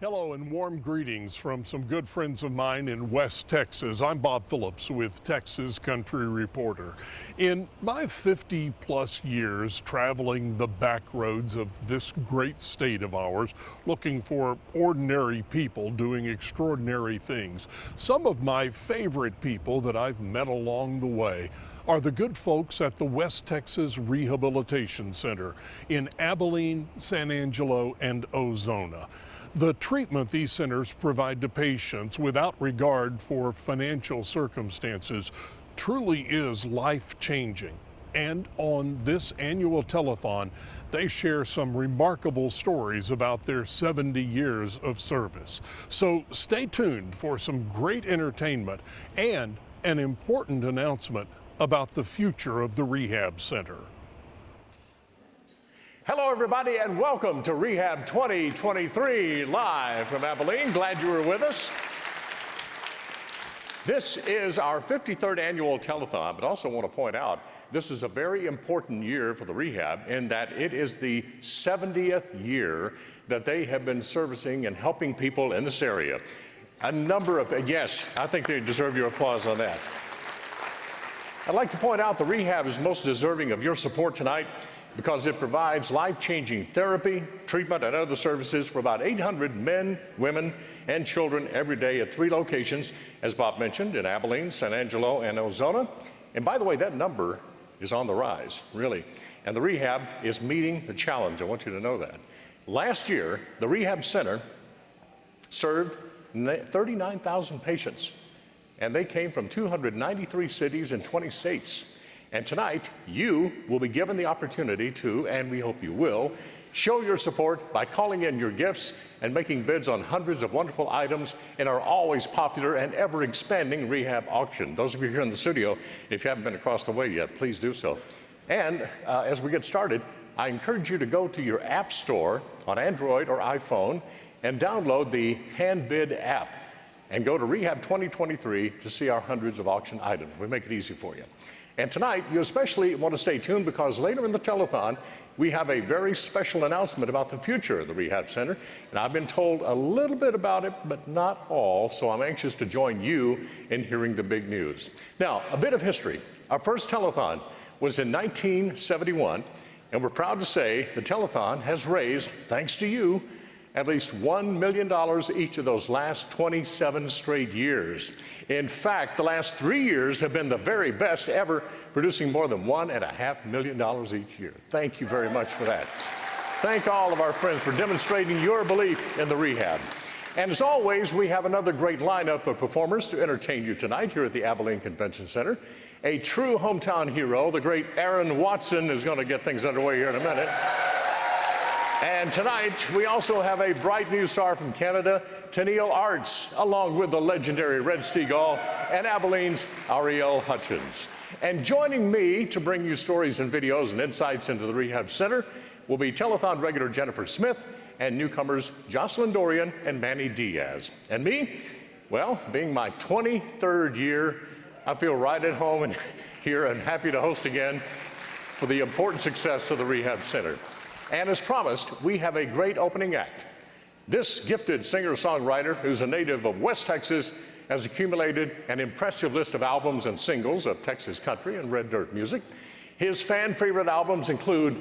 Hello and warm greetings from some good friends of mine in West Texas. I'm Bob Phillips with Texas Country Reporter. In my 50-plus years traveling the back roads of this great state of ours, looking for ordinary people doing extraordinary things, some of my favorite people that I've met along the way are the good folks at the West Texas Rehabilitation Center in Abilene, San Angelo, and Ozona. The treatment these centers provide to patients without regard for financial circumstances truly is life-changing. And on this annual telethon, they share some remarkable stories about their 70 years of service. So stay tuned for some great entertainment and an important announcement about the future of the Rehab Center. Hello, everybody, and welcome to Rehab 2023, live from Abilene. Glad you were with us. This is our 53rd annual telethon, but also want to point out this is a very important year for the rehab in that it is the 70th year that they have been servicing and helping people in this area. A number of, yes, I think they deserve your applause on that. I'd like to point out the rehab is most deserving of your support tonight, because it provides life-changing therapy, treatment, and other services for about 800 men, women, and children every day at 3 locations, as Bob mentioned, in Abilene, San Angelo, and Ozona. And by the way, that number is on the rise, really. And the rehab is meeting the challenge. I want you to know that. Last year, the Rehab Center served 39,000 patients, and they came from 293 cities in 20 states. And tonight, you will be given the opportunity to, and we hope you will, show your support by calling in your gifts and making bids on hundreds of wonderful items in our always popular and ever-expanding rehab auction. Those of you here in the studio, if you haven't been across the way yet, please do so. And as we get started, I encourage you to go to your app store on Android or iPhone and download the HandBid app and go to Rehab 2023 to see our hundreds of auction items. We make it easy for you. And tonight, you especially want to stay tuned because later in the telethon, we have a very special announcement about the future of the Rehab Center. And I've been told a little bit about it, but not all, so I'm anxious to join you in hearing the big news. Now, a bit of history. Our first telethon was in 1971, and we're proud to say the telethon has raised, thanks to you, at least $1 million each of those last 27 straight years. In fact, the last 3 years have been the very best ever, producing more than $1.5 million each year. Thank you very much for that. Thank all of our friends for demonstrating your belief in the rehab. And as always, we have another great lineup of performers to entertain you tonight here at the Abilene Convention Center. A true hometown hero, the great Aaron Watson, is going to get things underway here in a minute. And tonight, we also have a bright new star from Canada, Tenille Arts, along with the legendary Red Steagall and Abilene's Ariel Hutchins. And joining me to bring you stories and videos and insights into the Rehab Center will be telethon regular Jennifer Smith and newcomers Joslyn, Doiron, and Manny Diaz. And me, well, being my 23rd year, I feel right at home here and happy to host again for the important success of the Rehab Center. And as promised, we have a great opening act. This gifted singer-songwriter, who's a native of West Texas, has accumulated an impressive list of albums and singles of Texas country and red dirt music. His fan-favorite albums include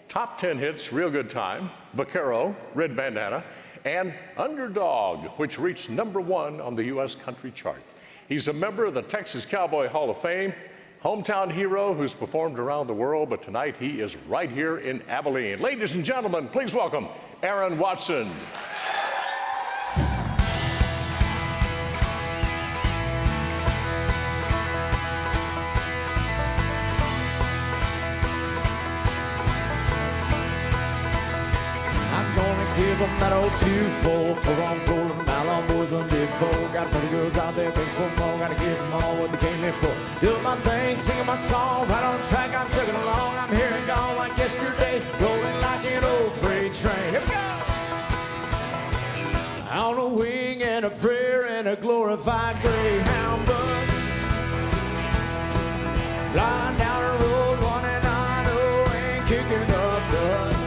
Top 10 hits, Real Good Time, Vaquero, Red Bandana, and Underdog, which reached #1 on the U.S. country chart. He's a member of the Texas Cowboy Hall of Fame, hometown hero who's performed around the world, but tonight he is right here in Abilene. Ladies and gentlemen, please welcome Aaron Watson. I'm gonna give them that old 2-4, 4-on-4, them nylon boys on big 4. Got pretty girls out there, big for more. Gotta give them all what they came here for. Doing my thing, singing my song, right on track, I'm chugging along. I'm here and gone like yesterday, rolling like an old freight train. Here we go! On a wing and a prayer and a glorified Greyhound bus, flying down the road, 190 and kicking up dust.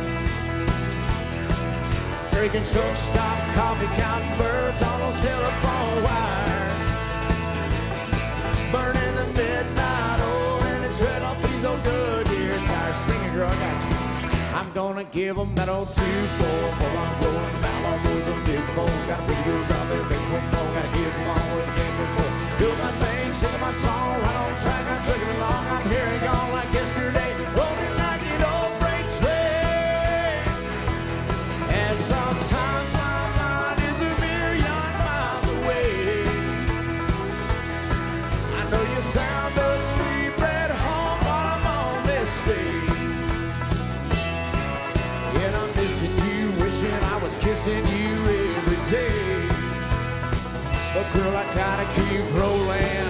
Working truck stop, coffee, counting birds on those telephone wires. Burning the midnight oil and the tread off these old Goodyear tires. Singing, girl, I got you. I'm gonna give them that old 2-4 for I'm rolling Outlaw boys on big four. Got a big girls out there, big four. Gotta give them all what they came before. Doing my thing, singing my song, right on track, I'm chugging along. I'm hearing y'all like yesterday, rolling like an old freight train. And sometimes my mind is a million miles away. I know you sound asleep at home while I'm on this stage. And I'm missing you, wishing I was kissing you every day. But girl, I gotta keep rolling,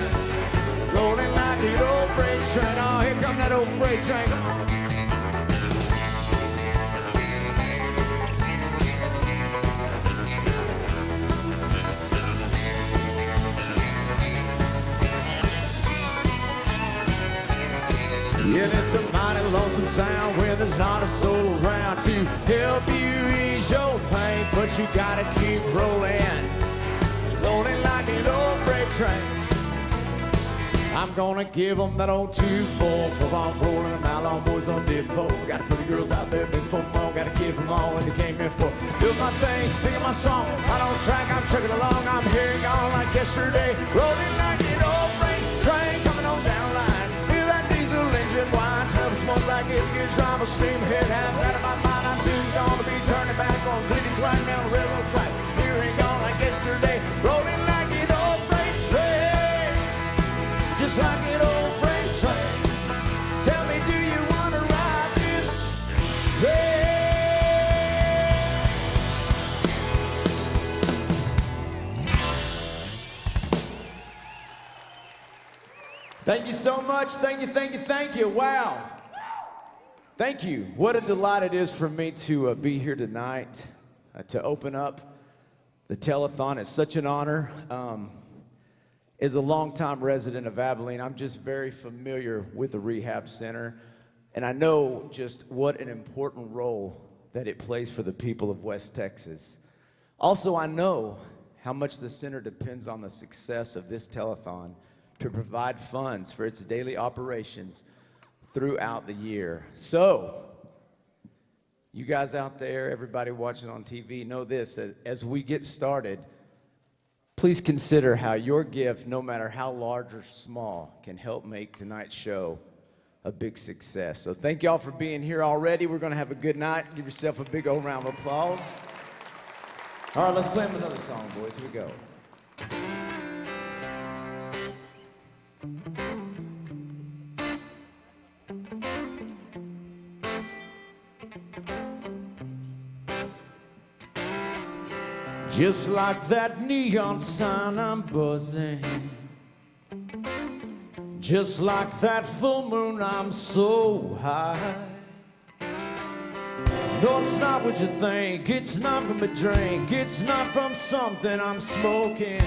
rolling like an old freight train. Oh, here come that old freight train. Yeah, it's a mighty lonesome sound when there's not a soul around to help you ease your pain. But you gotta keep rolling, rolling like an old freight train. I'm gonna give them that old 2-4 for I'm rolling them Outlaw boys on big four. Got pretty girls out there, big four more. Gotta give them all what they came here for. Doing my thing, singing my song, right on track, I'm chugging along. I'm hearing y'all like yesterday, rolling like an old freight train coming on down the line. Hear that diesel engine whine, smell the smoke like it gets drive a steam head half out of my mind. I'm soon gonna be turning back on bleeding right down the railroad track. Hearing y'all like yesterday, rolling like an old freight train, just like an old freight train. Tell me, do you want to ride this train? Thank you so much. Thank you, thank you, thank you. Wow. Thank you. What a delight it is for me to be here tonight to open up the telethon. It's such an honor. As a longtime resident of Abilene, I'm just very familiar with the Rehab Center, and I know just what an important role that it plays for the people of West Texas. Also, I know how much the center depends on the success of this telethon to provide funds for its daily operations throughout the year. So, you guys out there, everybody watching on TV, know this, that as we get started, please consider how your gift, no matter how large or small, can help make tonight's show a big success. So thank y'all for being here already. We're gonna have a good night. Give yourself a big old round of applause. All right, let's play them another song, boys. Here we go. Just like that neon sign, I'm buzzing. Just like that full moon, I'm so high. No, it's not what you think. It's not from a drink. It's not from something I'm smoking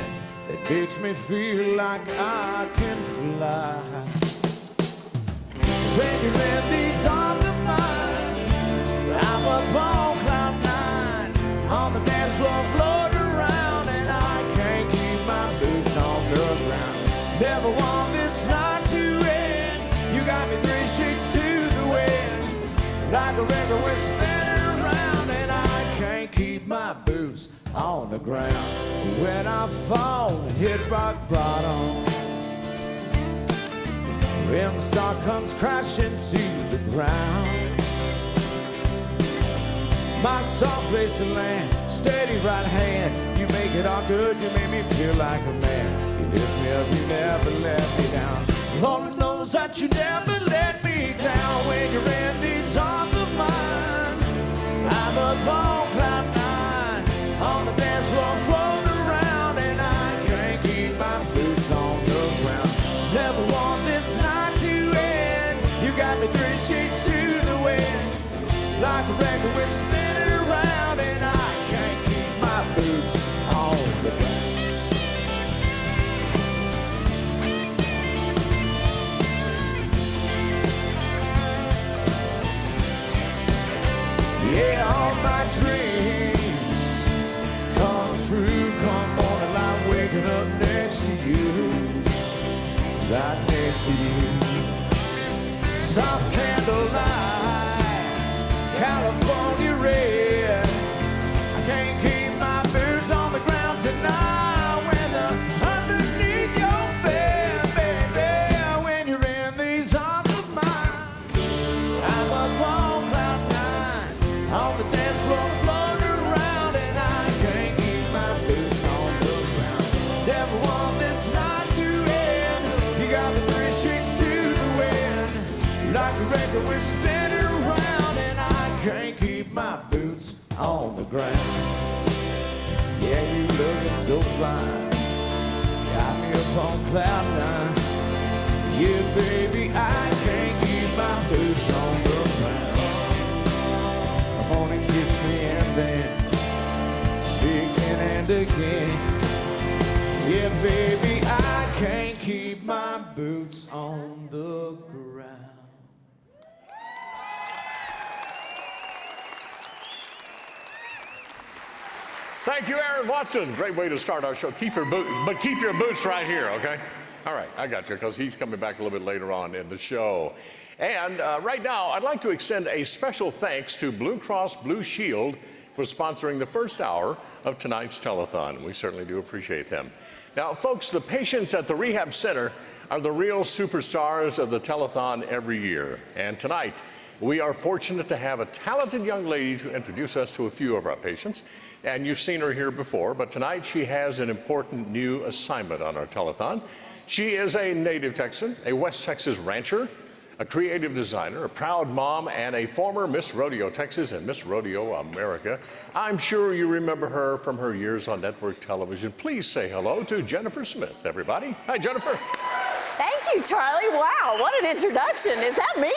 that makes me feel like I can fly. When you're in these arms of mine, I'm up on cloud nine, on the dance floor floating around, and I can't keep my boots on the ground. Never want this night to end. You got me 3 sheets to the wind, like a record we're spinning around, and I can't keep my boots on the ground. When I fall and hit rock bottom, when the star comes crashing to the ground, my soft place to land, steady right hand, you make it all good, you make me feel like a man. You lift me up, you never let me down. Lord knows that you never let me down. When you're in these arms of mine, I'm up on cloud nine, on the dance floor floating around, and I can't keep my boots on the ground. Never want this night to end. You got me 3 sheets to the wind, like a record we're spinning around, and I can't keep my boots on the ground. Yeah, all my dreams right next to you. Soft candlelight, California red. I can't keep my boots on the ground tonight when they're underneath your bed, baby. When you're in these arms of mine, I'm up on cloud nine, on the dance floor floating around, and I can't keep my boots on the ground. Never want this night to end. You got the 3-6 to the wind, like a record we're spinning around, and I can't keep my boots on the ground. Yeah, you looking so fine, got me up on cloud nine. Yeah, baby, I can't keep my boots on the ground. Come on and kiss me and then speak again and again. Yeah, baby, I can't keep my boots on the ground. Thank you, Aaron Watson. Great way to start our show. Keep your boots right here, okay? All right, I got you, because he's coming back a little bit later on in the show. And right now, I'd like to extend a special thanks to Blue Cross Blue Shield for sponsoring the first hour of tonight's telethon. We certainly do appreciate them. Now, folks, the patients at the Rehab Center are the real superstars of the telethon every year. And tonight, we are fortunate to have a talented young lady to introduce us to a few of our patients. And you've seen her here before, but tonight she has an important new assignment on our telethon. She is a native Texan, a West Texas rancher, a creative designer, a proud mom, and a former Miss Rodeo Texas and Miss Rodeo America. I'm sure you remember her from her years on network television. Please say hello to Jennifer Smith, everybody. Hi, Jennifer. Thank you, Charlie. Wow, what an introduction. Is that me?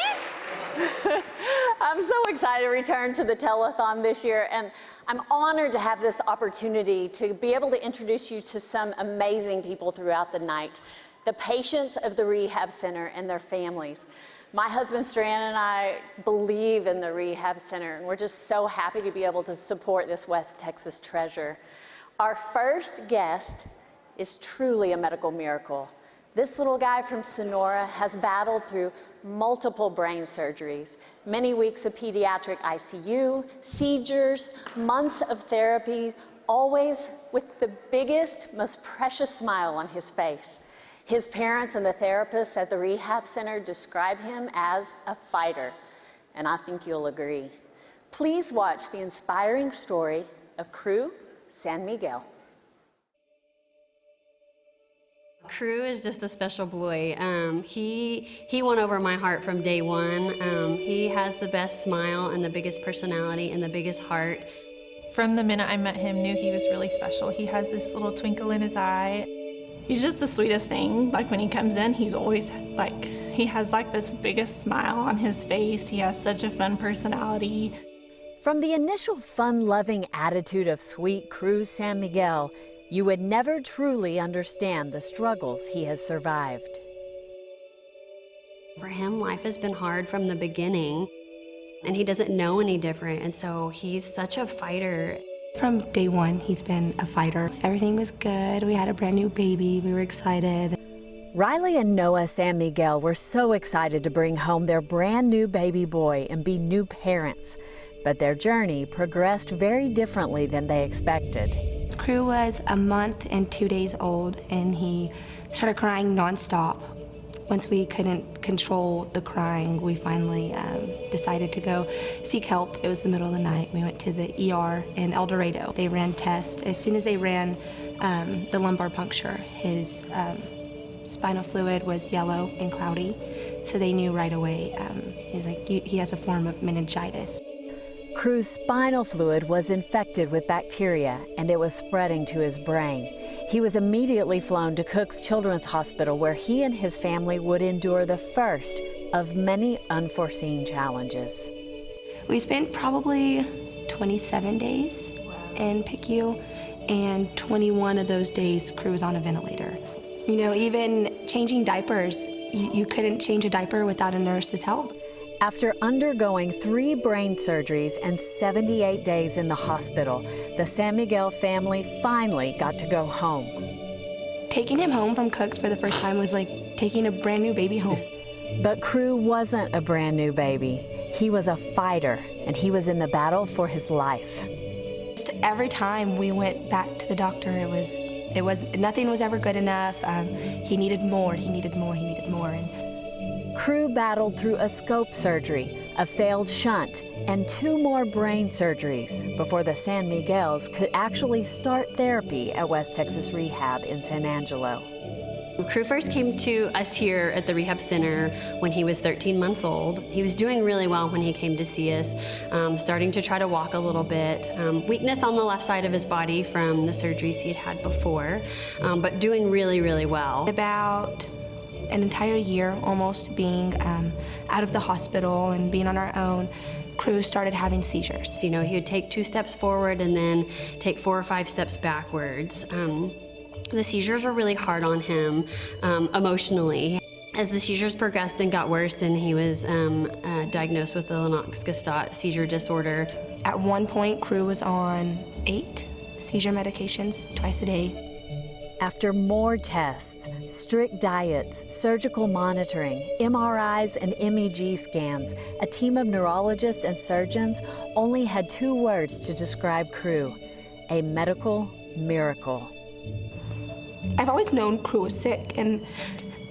I'm so excited to return to the telethon this year, and I'm honored to have this opportunity to be able to introduce you to some amazing people throughout the night, the patients of the Rehab Center and their families. My husband Strand and I believe in the Rehab Center, and we're just so happy to be able to support this West Texas treasure. Our first guest is truly a medical miracle. This little guy from Sonora has battled through multiple brain surgeries, many weeks of pediatric ICU, seizures, months of therapy, always with the biggest, most precious smile on his face. His parents and the therapists at the Rehab Center describe him as a fighter, and I think you'll agree. Please watch the inspiring story of Crew San Miguel. Crew is just a special boy. He won over my heart from day one. He has the best smile and the biggest personality and the biggest heart. From the minute I met him, knew he was really special. He has this little twinkle in his eye. He's just the sweetest thing. Like when he comes in, he's always like, he has like this biggest smile on his face. He has such a fun personality. From the initial fun-loving attitude of sweet Crew San Miguel, you would never truly understand the struggles he has survived. For him, life has been hard from the beginning, and he doesn't know any different, and so he's such a fighter. From day one, he's been a fighter. Everything was good. We had a brand new baby. We were excited. Riley and Noah San Miguel were so excited to bring home their brand new baby boy and be new parents, but their journey progressed very differently than they expected. Crew was a month and 2 days old, and he started crying nonstop. Once we couldn't control the crying, we finally decided to go seek help. It was the middle of the night. We went to the ER in El Dorado. They ran tests. As soon as they ran the lumbar puncture, his spinal fluid was yellow and cloudy, so they knew right away he has a form of meningitis. Crew's spinal fluid was infected with bacteria, and it was spreading to his brain. He was immediately flown to Cook's Children's Hospital, where he and his family would endure the first of many unforeseen challenges. We spent probably 27 days in PICU, and 21 of those days, Crew was on a ventilator. You know, even changing diapers, you couldn't change a diaper without a nurse's help. After undergoing 3 brain surgeries and 78 days in the hospital, the San Miguel family finally got to go home. Taking him home from Cook's for the first time was like taking a brand new baby home. But Crew wasn't a brand new baby. He was a fighter, and he was in the battle for his life. Just every time we went back to the doctor, it was nothing was ever good enough. He needed more, he needed more, he needed more. And Crew battled through a scope surgery, a failed shunt, and 2 more brain surgeries before the San Miguels could actually start therapy at West Texas Rehab in San Angelo. Crew first came to us here at the rehab center when he was 13 months old. He was doing really well when he came to see us, starting to try to walk a little bit. Weakness on the left side of his body from the surgeries he'd had before, but doing really, really well. about an entire year almost being out of the hospital and being on our own, Crew started having seizures. You know, he would take 2 steps forward and then take 4 or 5 steps backwards. The seizures were really hard on him emotionally. As the seizures progressed and got worse, and he was diagnosed with the Lennox-Gastaut seizure disorder. At one point, Crew was on 8 seizure medications twice a day. After more tests, strict diets, surgical monitoring, MRIs, and MEG scans, a team of neurologists and surgeons only had 2 words to describe Crew: a medical miracle. I've always known Crew was sick and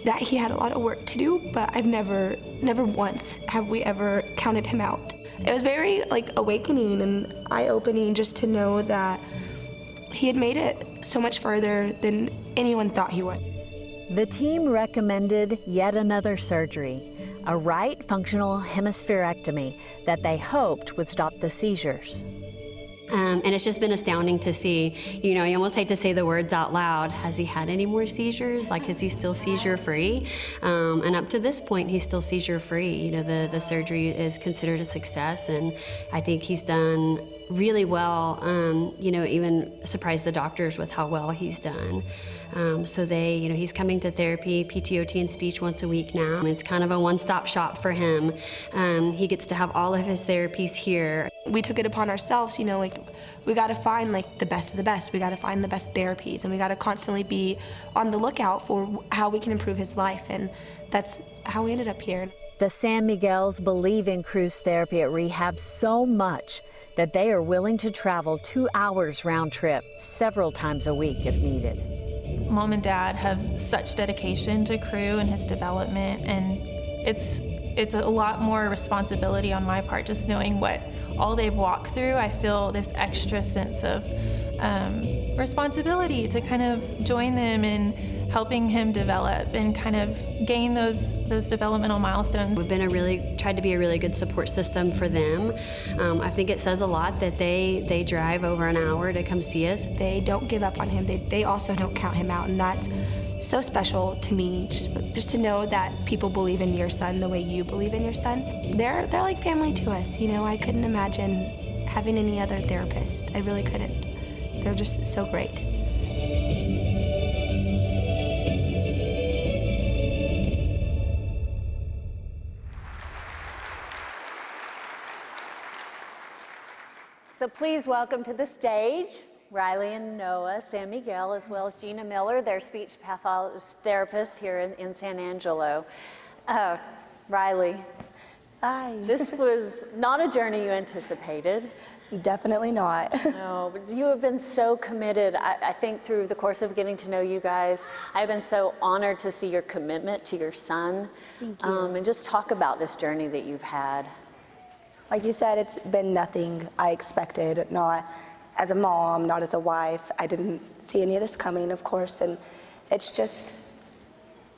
that he had a lot of work to do, but I've never once have we ever counted him out. It was very awakening and eye-opening just to know that he had made it so much further than anyone thought he would. The team recommended yet another surgery, a right functional hemispherectomy that they hoped would stop the seizures. And it's just been astounding to see. You know, you almost hate to say the words out loud. Has he had any more seizures? Like, is he still seizure-free? And up to this point, he's still seizure-free. You know, the surgery is considered a success, and I think he's done really well. You know, even surprised the doctors with how well he's done. So he's coming to therapy, PTOT, and speech once a week now. It's kind of a one-stop shop for him. He gets to have all of his therapies here. We took it upon ourselves, we got to find the best of the best. We got to find the best therapies, and we got to constantly be on the lookout for how we can improve his life, and that's how we ended up here. The San Miguels believe in Crew's therapy at rehab so much that they are willing to travel 2 hours round trip several times a week if needed. Mom and Dad have such dedication to Crew and his development, and it's a lot more responsibility on my part just knowing what all they've walked through. I feel this extra sense of responsibility to kind of join them in helping him develop and kind of gain those developmental milestones. We've been tried to be a really good support system for them. I think it says a lot that they drive over an hour to come see us. They don't give up on him. They also don't count him out, and that's so special to me, just to know that people believe in your son the way you believe in your son. They're like family to us. I couldn't imagine having any other therapist. I really couldn't. They're just so great. So please welcome to the stage Riley and Noah, San Miguel, as well as Gina Miller, their speech therapists here in San Angelo. Riley. Hi. This was not a journey you anticipated. Definitely not. No, but you have been so committed. I think through the course of getting to know you guys, I've been so honored to see your commitment to your son. Thank you. And just talk about this journey that you've had. Like you said, it's been nothing I expected, not as a mom, not as a wife. I didn't see any of this coming, of course, and it's just,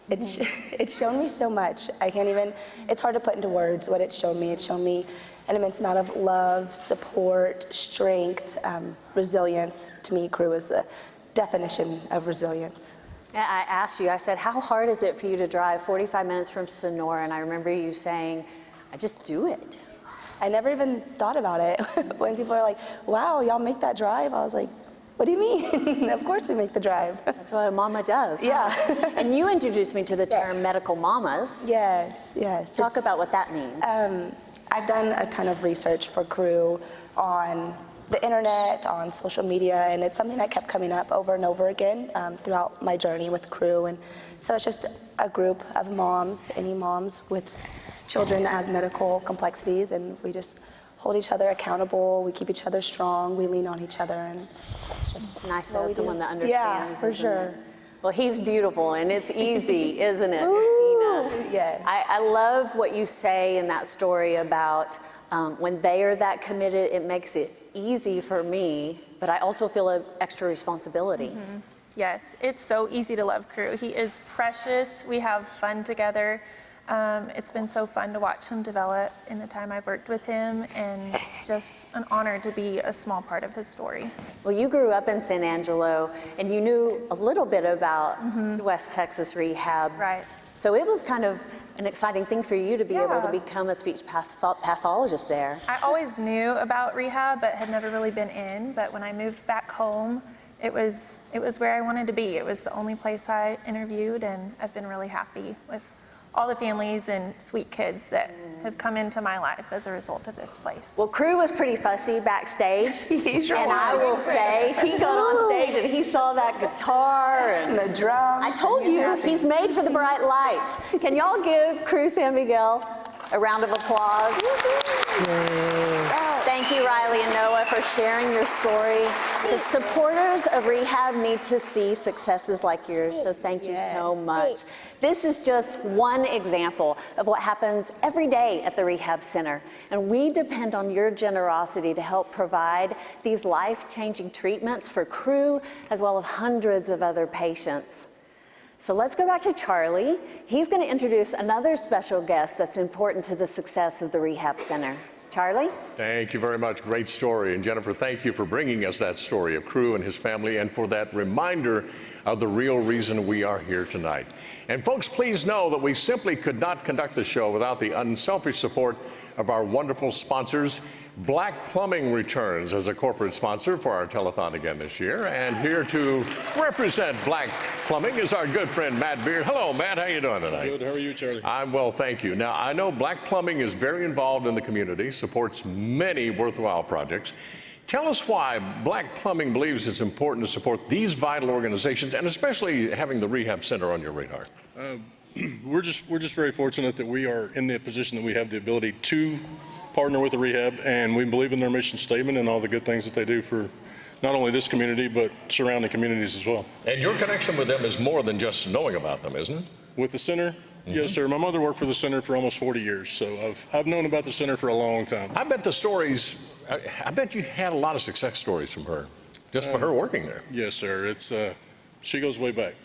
it's shown me so much. It's hard to put into words what it's shown me. It's shown me an immense amount of love, support, strength, resilience. To me, Crew is the definition of resilience. I asked you, I said, how hard is it for you to drive 45 minutes from Sonora? And I remember you saying, I just do it. I never even thought about it. When people are like, wow, y'all make that drive? I was like, what do you mean? Of course we make the drive. That's what a mama does. Yeah. Huh? And you introduced me to the term medical mamas. Yes. Talk about what that means. I've done a ton of research for Crew on the internet, on social media, and it's something that kept coming up over and over again throughout my journey with Crew. And so it's just a group of moms, any moms with children that have medical complexities, and we just hold each other accountable, we keep each other strong, we lean on each other, and it's nice to have someone that understands. Yeah, for sure. Well, he's beautiful, and it's easy, isn't it, Christina? Yes. I love what you say in that story about when they are that committed, it makes it easy for me, but I also feel an extra responsibility. Mm-hmm. Yes, it's so easy to love Crew. He is precious. We have fun together. It's been so fun to watch him develop in the time I've worked with him, and just an honor to be a small part of his story. Well, you grew up in San Angelo, and you knew a little bit about West Texas Rehab. Right. So it was kind of an exciting thing for you to be able to become a speech pathologist there. I always knew about rehab, but had never really been in. But when I moved back home, it was where I wanted to be. It was the only place I interviewed, and I've been really happy with all the families and sweet kids that have come into my life as a result of this place. Well, Crew was pretty fussy backstage. He sure and was. I will say, he got on stage and he saw that guitar and the drums. I told you, he's made for the bright lights. Can y'all give Crew San Miguel a round of applause? Thank you, Riley and Noah, for sharing your story. The supporters of Rehab need to see successes like yours, so thank you so much. This is just one example of what happens every day at the Rehab Center, and we depend on your generosity to help provide these life-changing treatments for Crew, as well as hundreds of other patients. So let's go back to Charlie. He's going to introduce another special guest that's important to the success of the Rehab Center. Charlie? Thank you very much. Great story. And Jennifer, thank you for bringing us that story of Crew and his family, and for that reminder of the real reason we are here tonight. And folks, please know that we simply could not conduct the show without the unselfish support of our wonderful sponsors. Black Plumbing returns as a corporate sponsor for our telethon again this year. And here to represent Black Plumbing is our good friend Matt Beard. Hello, Matt. How you doing tonight? Good. How are you, Charlie? I'm well, thank you. Now, I know Black Plumbing is very involved in the community, supports many worthwhile projects. Tell us why Black Plumbing believes it's important to support these vital organizations, and especially having the Rehab Center on your radar. We're just very fortunate that we are in the position that we have the ability to partner with the rehab, and we believe in their mission statement and all the good things that they do for not only this community, but surrounding communities as well. And your connection with them is more than just knowing about them, isn't it? With the center? Yes, sir. My mother worked for the center for almost 40 years, so I've known about the center for a long time. I bet the stories, I bet you had a lot of success stories from her, just for her working there. Yes, sir. It's she goes way back.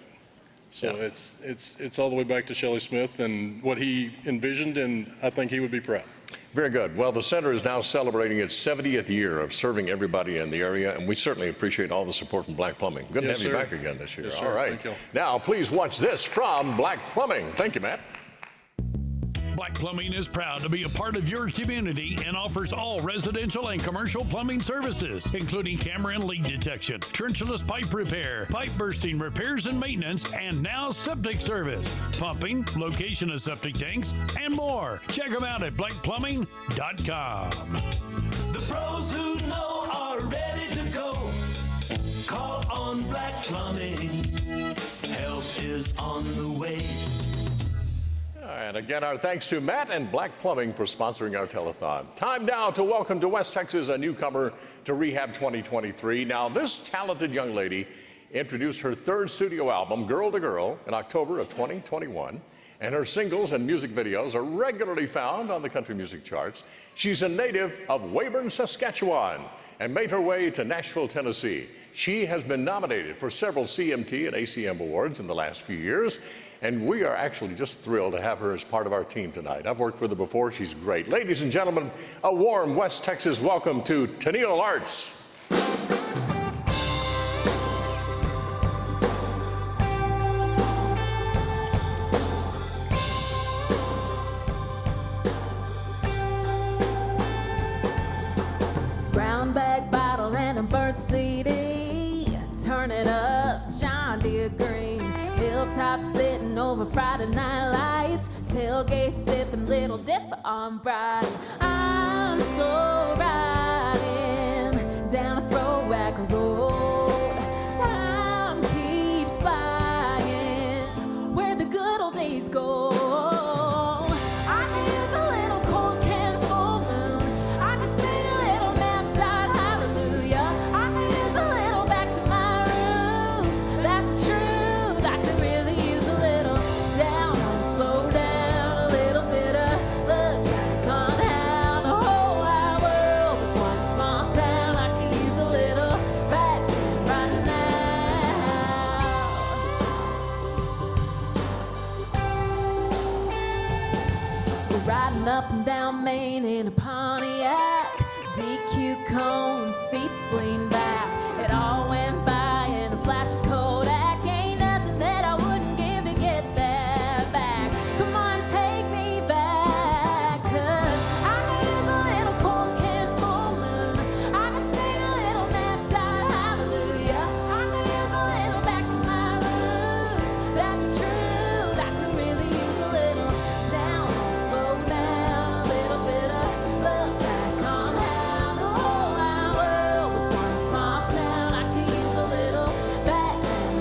So Yeah. it's all the way back to Shelley Smith and what he envisioned, and I think he would be proud. Very good. Well, the center is now celebrating its 70th year of serving everybody in the area, and we certainly appreciate all the support from Black Plumbing. Good Yes, to have sir. you back again this year. Yes, sir. All right. Thank you. Now, please watch this from Black Plumbing. Thank you, Matt. Black Plumbing is proud to be a part of your community and offers all residential and commercial plumbing services, including camera and leak detection, trenchless pipe repair, pipe bursting repairs and maintenance, and now septic service, pumping, location of septic tanks, and more. Check them out at blackplumbing.com. The pros who know are ready to go. Call on Black Plumbing. Help is on the way. And again, our thanks to Matt and Black Plumbing for sponsoring our telethon. Time now to welcome to West Texas a newcomer to Rehab 2023. Now, this talented young lady introduced her third studio album, Girl to Girl, in October of 2021. And her singles and music videos are regularly found on the country music charts. She's a native of Weyburn, Saskatchewan, and made her way to Nashville, Tennessee. She has been nominated for several CMT and ACM awards in the last few years, and we are actually just thrilled to have her as part of our team tonight. I've worked with her before. She's great. Ladies and gentlemen, a warm West Texas welcome to Tenille Arts. Brown bag bottle and a burnt CD. Turn it up, John Deere green. Hilltop sitting over Friday night lights. Tailgate sipping Little Dipper on bright. I'm so riding down a throwback road. Time keeps flying where the good old days go. I could use a little cold can full moon. I could sing a little mad-eyed hallelujah. I could use a little back to my roots. That's the truth. I could really use a little down, slow down, a little bit of look back on how the whole wide world was one small town. I could use a little back right now. We're riding up and down Main in a Pontiac, DQ cone, seats lean back. It all went by in a flash of Kodak. Ain't nothing that I wouldn't give to get that back. Come on, take me back, 'cause I could use a little cold can full moon. I could sing a little mad-eyed hallelujah. I could use a little back to my roots. That's the truth. I could really use a little down, slow down, a little bit of look back on how the whole wide world was one small town. I could use a little back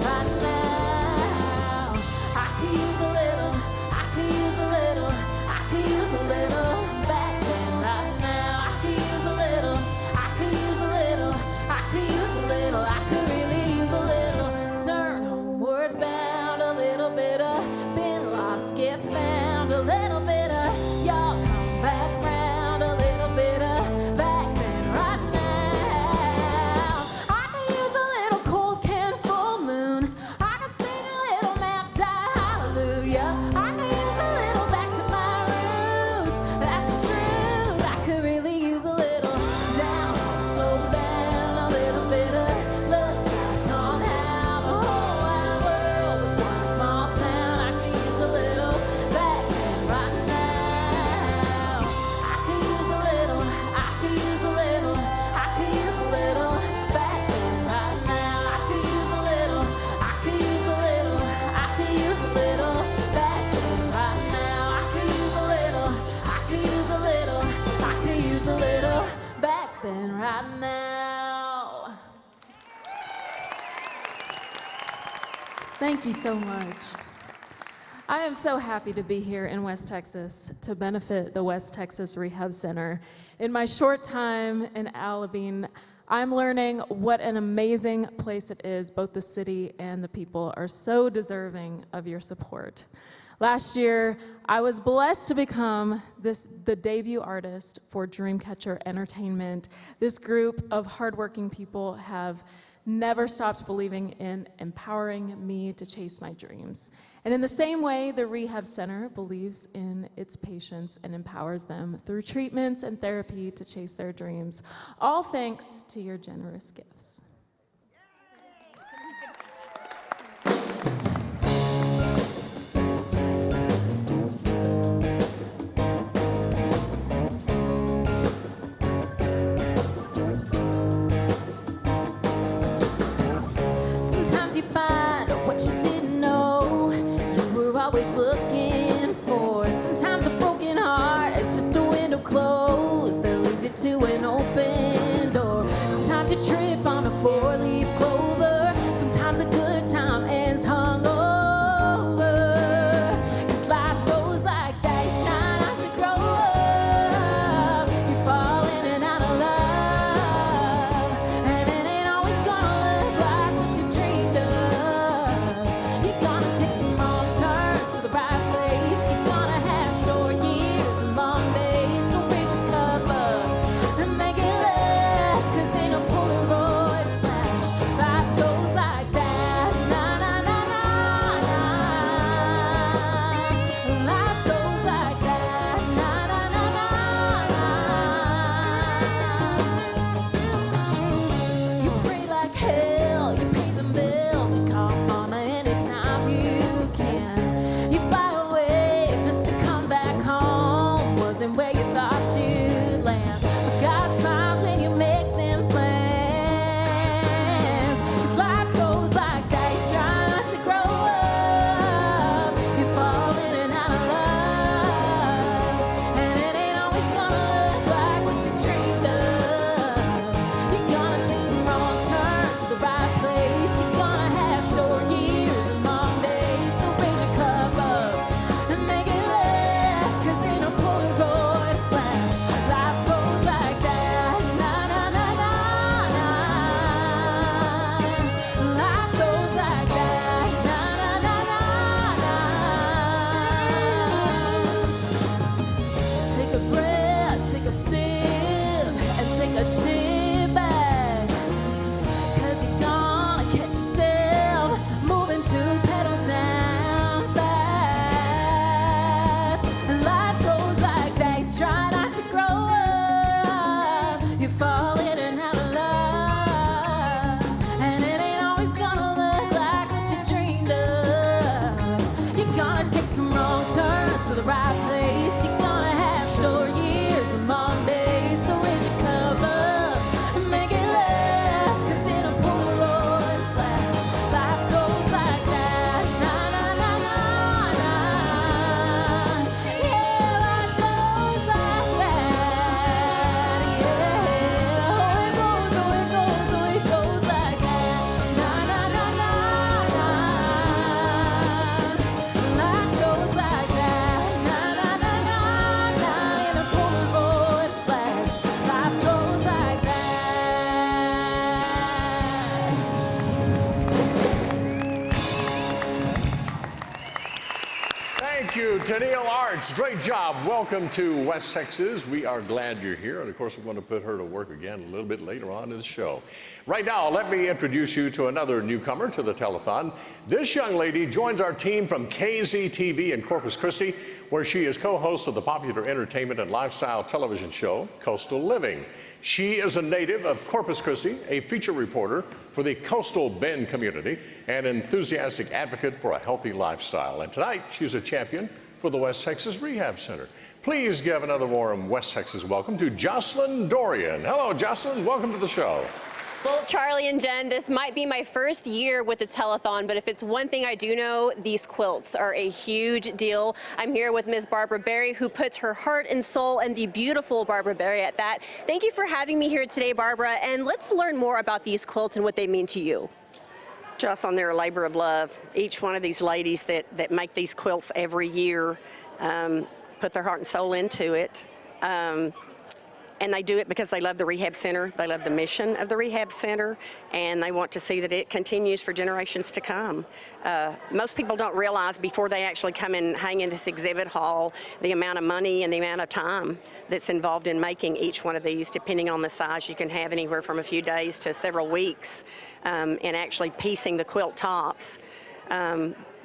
right now. I could use a little, I could use a little, I could use a little back then right now. I could use a little, I could use a little, I could use a little, I could really use a little. Turn homeward bound, a little bit of been lost, get found, a little bit of y'all come back round, a little bit of back then right now. I could use a little cold can full moon. I could sing a little mad-eyed hallelujah. I could use a little back to my roots. That's the truth. I could really use a little down, slow down, a little bit of look back on how the whole wide world was one small town. I could use a little back then right now. I could use a little, I could use a little, I could use a little back then right now. I could use a little, I could use a little, I could use a little back then right now. I could use a little, I could use a little, I could use a little back then right now. Thank you so much. I am so happy to be here in West Texas to benefit the West Texas Rehab Center. In my short time in Alabine, I'm learning what an amazing place it is. Both the city and the people are so deserving of your support. Last year, I was blessed to become the debut artist for Dreamcatcher Entertainment. This group of hardworking people have never stopped believing in empowering me to chase my dreams. And in the same way, the Rehab Center believes in its patients and empowers them through treatments and therapy to chase their dreams, all thanks to your generous gifts. Sometimes you find what you didn't know you were always looking for. Sometimes a broken heart is just a window closed that leads you to an open door. Sometimes you trip on a Tenille Arts. Great job. Welcome to West Texas. We are glad you're here. And of course, we're going to put her to work again a little bit later on in the show. Right now, let me introduce you to another newcomer to the telethon. This young lady joins our team from KZTV in Corpus Christi, where she is co-host of the popular entertainment and lifestyle television show, Coastal Living. She is a native of Corpus Christi, a feature reporter for the Coastal Bend community, and an enthusiastic advocate for a healthy lifestyle. And tonight, she's a champion for the West Texas Rehab Center. Please give another warm West Texas welcome to Joslyn Doiron. Hello, Joslyn. Welcome to the show. Well, Charlie and Jen, this might be my first year with the telethon, but if it's one thing I do know, these quilts are a huge deal. I'm here with Ms. Barbara Berry, who puts her heart and soul in the beautiful Barbara Berry at that. Thank you for having me here today, Barbara, and let's learn more about these quilts and what they mean to you. Jocelyn, they're a labor of love. Each one of these ladies that make these quilts every year put their heart and soul into it. And they do it because they love the Rehab Center, they love the mission of the Rehab Center, and they want to see that it continues for generations to come. Most people don't realize before they actually come and hang in this exhibit hall the amount of money and the amount of time that's involved in making each one of these. Depending on the size, you can have anywhere from a few days to several weeks in actually piecing the quilt tops.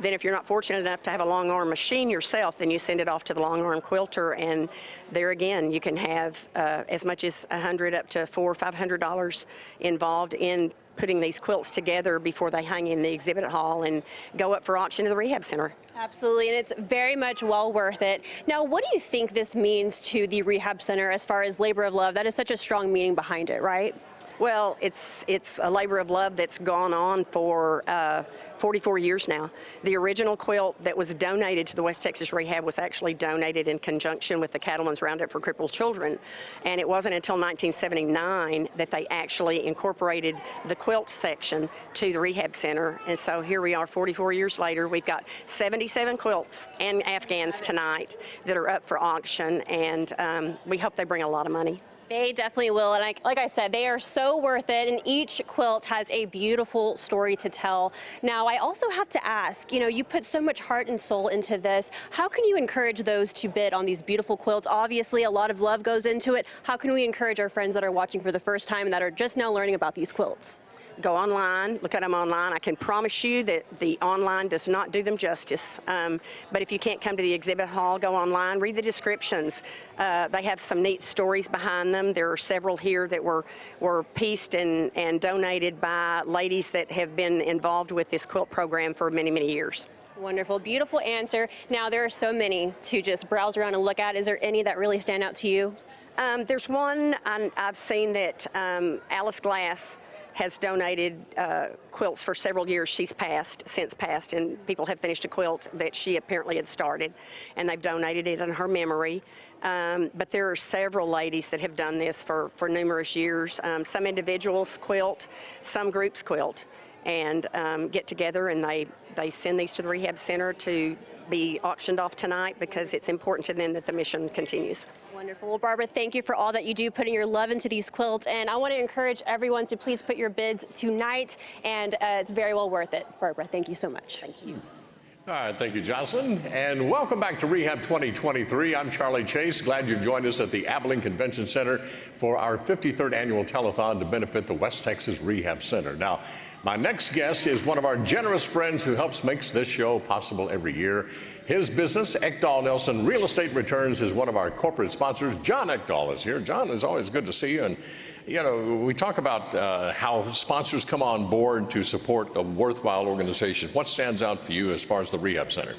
Then if you're not fortunate enough to have a long arm machine yourself, then you send it off to the long arm quilter, and there again you can have as much as $100 up to $400 or $500 involved in putting these quilts together before they hang in the exhibit hall and go up for auction to the Rehab Center. Absolutely, and it's very much well worth it. Now, what do you think this means to the Rehab Center as far as labor of love? That is such a strong meaning behind it, right? Well, it's a labor of love that's gone on for 44 years now. The original quilt that was donated to the West Texas Rehab was actually donated in conjunction with the Cattlemen's Roundup for Crippled Children. And it wasn't until 1979 that they actually incorporated the quilt section to the Rehab Center. And so here we are 44 years later. We've got 77 quilts and Afghans tonight that are up for auction, and we hope they bring a lot of money. They definitely will, and like I said, they are so worth it, and each quilt has a beautiful story to tell. Now, I also have to ask, you put so much heart and soul into this. How can you encourage those to bid on these beautiful quilts? Obviously, a lot of love goes into it. How can we encourage our friends that are watching for the first time and that are just now learning about these quilts? Go online, look at them online. I can promise you that the online does not do them justice. But if you can't come to the exhibit hall, go online, read the descriptions. They have some neat stories behind them. There are several here that were pieced and donated by ladies that have been involved with this quilt program for many, many years. Wonderful, beautiful answer. Now, there are so many to just browse around and look at. Is there any that really stand out to you? There's one I've seen that Alice Glass has donated quilts for several years. She's since passed, and people have finished a quilt that she apparently had started, and they've donated it in her memory. But there are several ladies that have done this for numerous years. Some individuals quilt, some groups quilt, and get together, and they send these to the Rehab Center to be auctioned off tonight because it's important to them that the mission continues. Wonderful. Well, Barbara, thank you for all that you do, putting your love into these quilts. And I want to encourage everyone to please put your bids tonight, and it's very well worth it. Barbara, thank you so much. Thank you. All right, thank you, Joslyn. And welcome back to Rehab 2023. I'm Charlie Chase. Glad you've joined us at the Abilene Convention Center for our 53rd annual telethon to benefit the West Texas Rehab Center. Now, my next guest is one of our generous friends who helps make this show possible every year. His business, Ekdahl-Nelson Real Estate Returns, is one of our corporate sponsors. John Ekdahl is here. John, it's always good to see you. And we talk about how sponsors come on board to support a worthwhile organization. What stands out for you as far as the Rehab Center?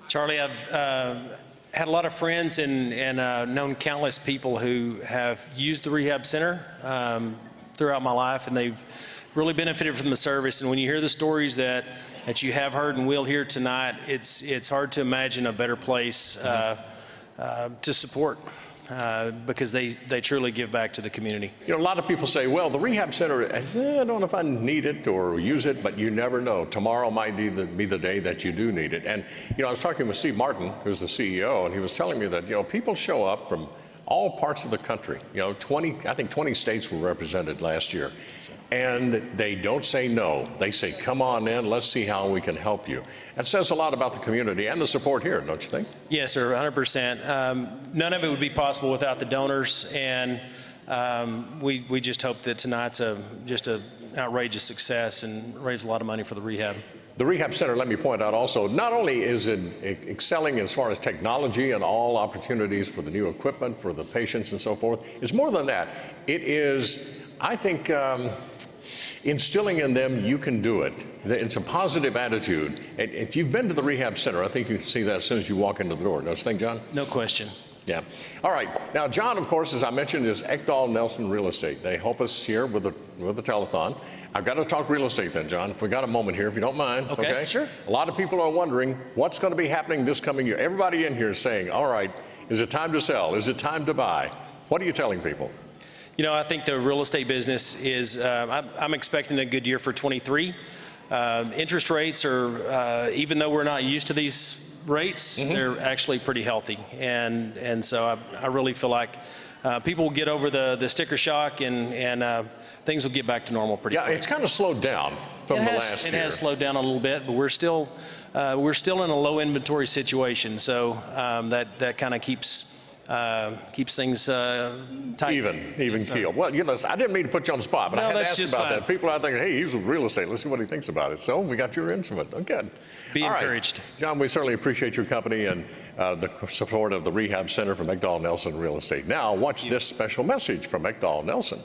Charlie, I've had a lot of friends and known countless people who have used the Rehab Center throughout my life, and they've really benefited from the service. And when you hear the stories that you have heard and will hear tonight, it's hard to imagine a better place to support. Because they truly give back to the community. A lot of people say, well, the Rehab Center, I don't know if I need it or use it, but you never know. Tomorrow might be the day that you do need it. And, I was talking with Steve Martin, who's the CEO, and he was telling me that, people show up from all parts of the country. You know, 20 states were represented last year. And they don't say no. They say, come on in, let's see how we can help you. That says a lot about the community and the support here, don't you think? Yes, sir, 100%. None of it would be possible without the donors, and we just hope that tonight's just an outrageous success and raise a lot of money for the rehab. The Rehab Center, let me point out also, not only is it excelling as far as technology and all opportunities for the new equipment, for the patients and so forth, it's more than that. It is, I think, instilling in them, you can do it. It's a positive attitude. If you've been to the Rehab Center, I think you can see that as soon as you walk into the door. Don't you think, John? No question. Yeah. All right. Now, John, of course, as I mentioned, is Ekdahl-Nelson Real Estate. They help us here with the telethon. I've got to talk real estate then, John, if we got a moment here, if you don't mind. Okay, sure. A lot of people are wondering what's going to be happening this coming year. Everybody in here is saying, all right, is it time to sell? Is it time to buy? What are you telling people? You know, I think the real estate business is, I'm expecting a good year for 23. Interest rates are, even though we're not used to these rates, they're actually pretty healthy. And so I really feel like people will get over the sticker shock and things will get back to normal pretty quick. Yeah, it's kind of slowed down from the last year. It has slowed down a little bit, but we're still in a low inventory situation. So that kind of keeps things tight. Even keel. Well, you know, I didn't mean to put you on the spot, but I had to ask about that. People are thinking, hey, he's with real estate. Let's see what he thinks about it. So we got your instrument. Okay. Be encouraged. Right. John, we certainly appreciate your company and the support of the Rehab Center from Ekdahl-Nelson Real Estate. Now, watch this special message from Ekdahl-Nelson.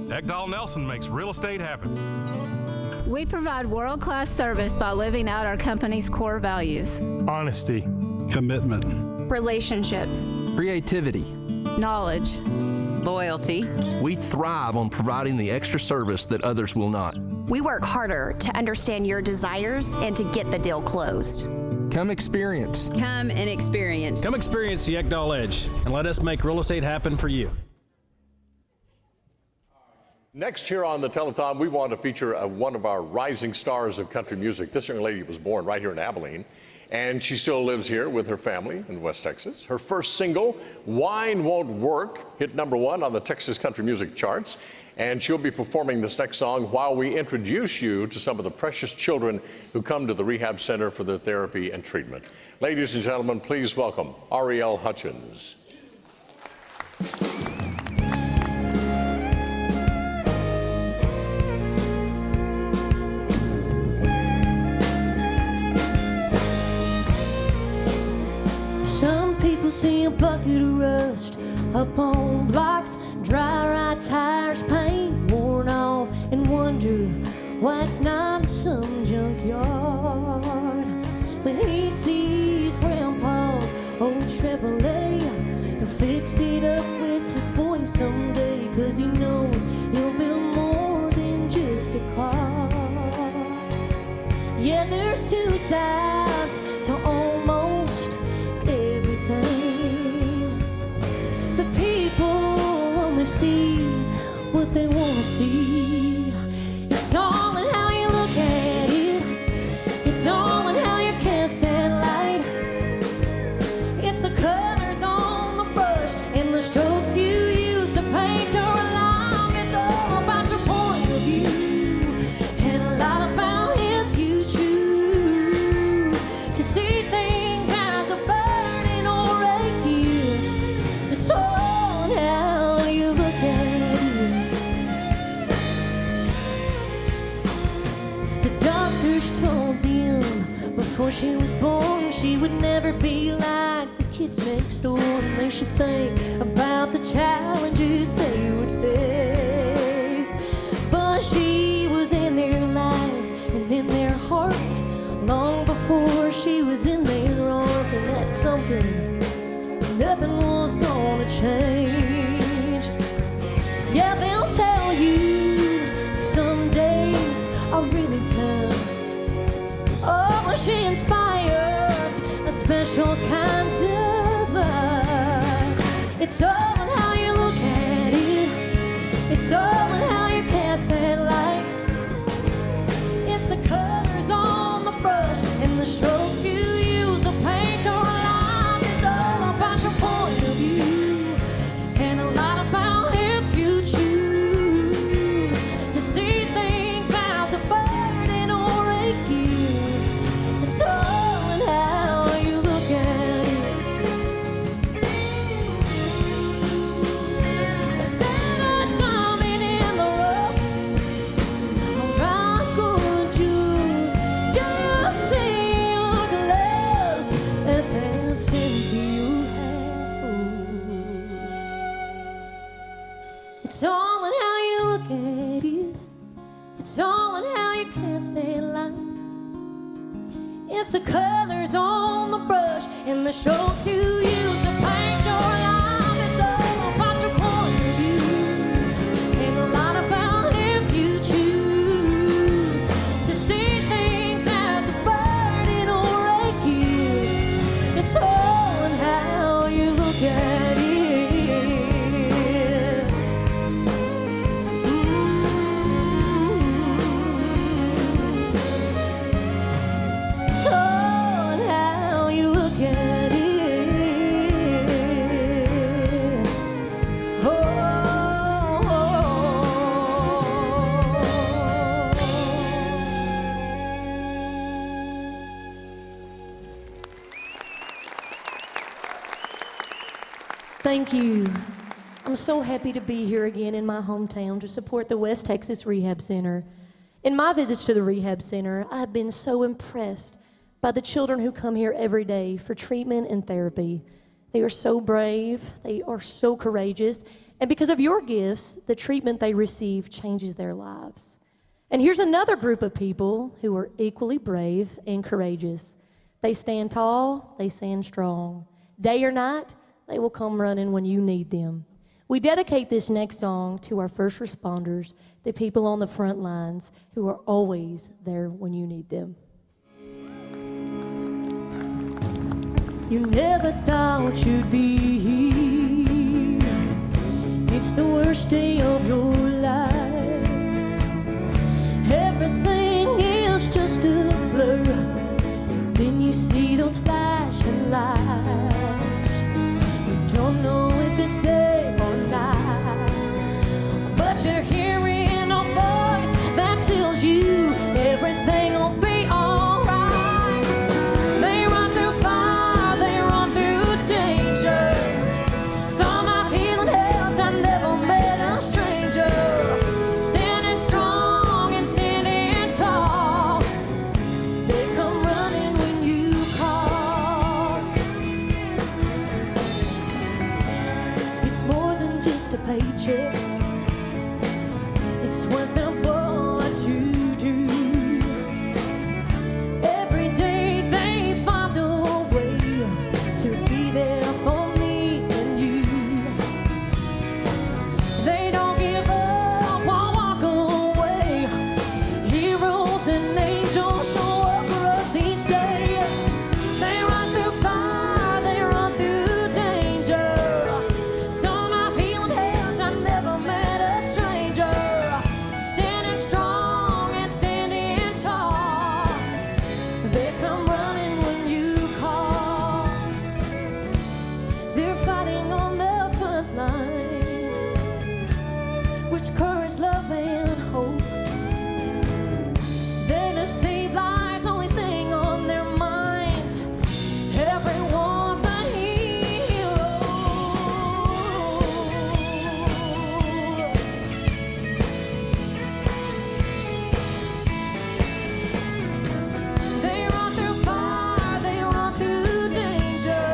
Ekdahl-Nelson makes real estate happen. We provide world-class service by living out our company's core values. Honesty, commitment, relationships, creativity, knowledge, loyalty. We thrive on providing the extra service that others will not. We work harder to understand your desires and to get the deal closed. Come experience. Come and experience. Come experience the Ekdahl Edge and let us make real estate happen for you. Next here on the telethon, we want to feature one of our rising stars of country music. This young lady was born right here in Abilene, and she still lives here with her family in West Texas. Her first single, Wine Won't Work, hit #1 on the Texas country music charts, and she'll be performing this next song while we introduce you to some of the precious children who come to the Rehab Center for their therapy and treatment. Ladies and gentlemen, please welcome Ariel Hutchins. See a bucket of rust up on blocks, dry ride tires, paint worn off, and wonder why it's not in some junkyard. When he sees Grandpa's old Chevrolet, he'll fix it up with his boy someday, 'cause he knows he'll build more than just a car. Yeah, there's two sides to almost everything. The people only see what they want to see. It's all in how you look at it. It's all in how you cast that light. It's the colors on the brush and the strokes you use to paint your life. It's all about your point of view and a lot about if you choose to see things as a burden or a gift. It's all in how you look at it. The doctors told them before she was born she would never be like the kids next door, and they should think about the challenges they would face. But she was in their lives and in their hearts long before she was in their arms, and that's something nothing was gonna change. Yeah, they'll tell you some days are really tough. Oh, but she inspires a special kind of love. It's all in how you look at it. It's all in how you cast that light. It's the colors on the brush and the strokes you use to paint your life. It's all It's all in how you cast that line. It's the colors on the brush and the strokes you use to paint your life. It's all about your point of view, and a lot about if you choose to see things as the burden or a gift. It's all in how you look at it. Thank you. I'm so happy to be here again in my hometown to support the West Texas Rehab Center. In my visits to the Rehab Center, I have been so impressed by the children who come here every day for treatment and therapy. They are so brave, they are so courageous, and because of your gifts, the treatment they receive changes their lives. And here's another group of people who are equally brave and courageous. They stand tall, they stand strong. Day or night, they will come running when you need them. We dedicate this next song to our first responders, the people on the front lines who are always there when you need them. You never thought you'd be here. It's the worst day of your life. Everything is just a blur. Then you see those flashing lights. Don't know if it's day or night, but you're hearing a voice that tells you everything will be alright. They run through fire, they run through danger. Some have healed hells, I never met a stranger. Standing strong and standing tall, they come running when you call. It's more than just a paycheck. It's what they're born to do. Every day they find a way to be there for me and you. They don't give up or walk away. Heroes and angels show up for us each day. They run through fire, they run through danger. Some have healed hells, I never met a stranger. Standing strong and standing tall, they come running when you call. They're fighting on the front lines, which courage, love, and hope. They're to save lives, only thing on their minds. Everyone's a hero. They run through fire, they run through danger.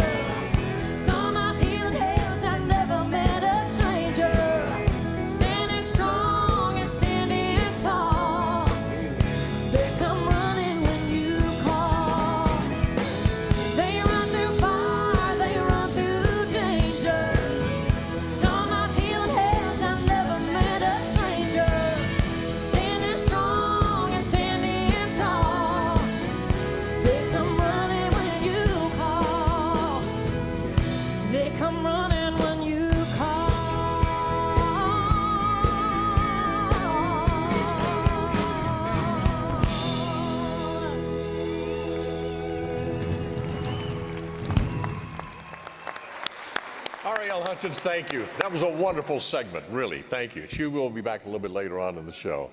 Some have healed hells, I never met a stranger. Standing strong and standing tall, they come running when you call. They run through fire, they run through danger. Some have healed hells, I never met a stranger. Standing strong and standing tall, they come running when you call. They come running when you call. Ariel Hutchins, thank you. That was a wonderful segment, really. Thank you. She will be back a little bit later on in the show.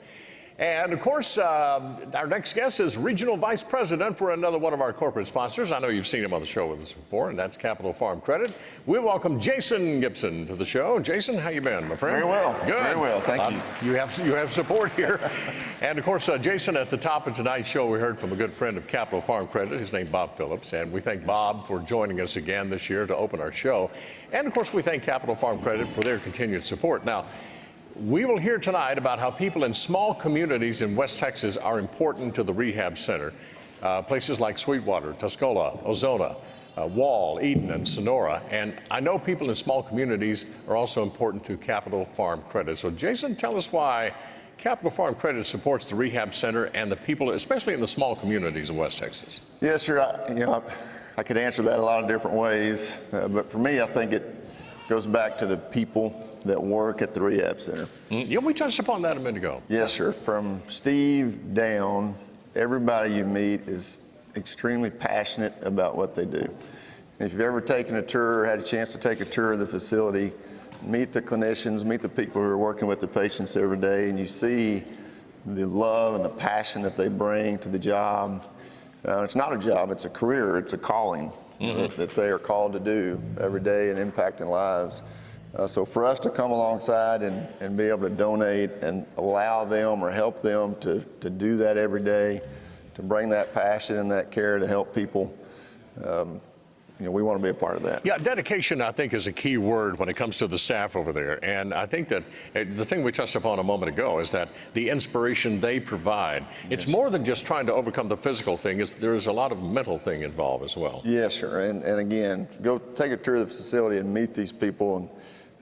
And of course, our next guest is Regional Vice President for another one of our corporate sponsors. I know you've seen him on the show with us before, and that's Capital Farm Credit. We welcome Jason Gibson to the show. Jason, how you been, my friend? Very well. Good. Very well. Thank you. You have support here. And of course, Jason, at the top of tonight's show, we heard from a good friend of Capital Farm Credit. His name Bob Phillips, and we thank Bob for joining us again this year to open our show. And of course, we thank Capital Farm Credit for their continued support. Now, We will hear tonight about how people in small communities in West Texas are important to the Rehab Center. Places like Sweetwater, Tuscola, Ozona, Wall, Eden, and Sonora. And I know people in small communities are also important to Capital Farm Credit. So Jason, tell us why Capital Farm Credit supports the Rehab Center and the people, especially in the small communities in West Texas. Yeah, sure. I could answer that a lot of different ways, but for me, I think it goes back to the people that work at the Rehab Center. Yeah, we touched upon that a minute ago. Yes, sir. From Steve down, everybody you meet is extremely passionate about what they do. And if you've ever taken a tour or had a chance to take a tour of the facility, meet the clinicians, meet the people who are working with the patients every day, and you see the love and the passion that they bring to the job. It's not a job, it's a career, it's a calling that they are called to do every day and impacting lives. So for us to come alongside and be able to donate and allow them or help them to do that every day, to bring that passion and that care to help people, we want to be a part of that. Yeah, dedication, I think, is a key word when it comes to the staff over there. And I think that the thing we touched upon a moment ago is that the inspiration they provide, it's more than just trying to overcome the physical thing. There's a lot of mental thing involved as well. Yeah, sure. And again, go take a tour of the facility and meet these people and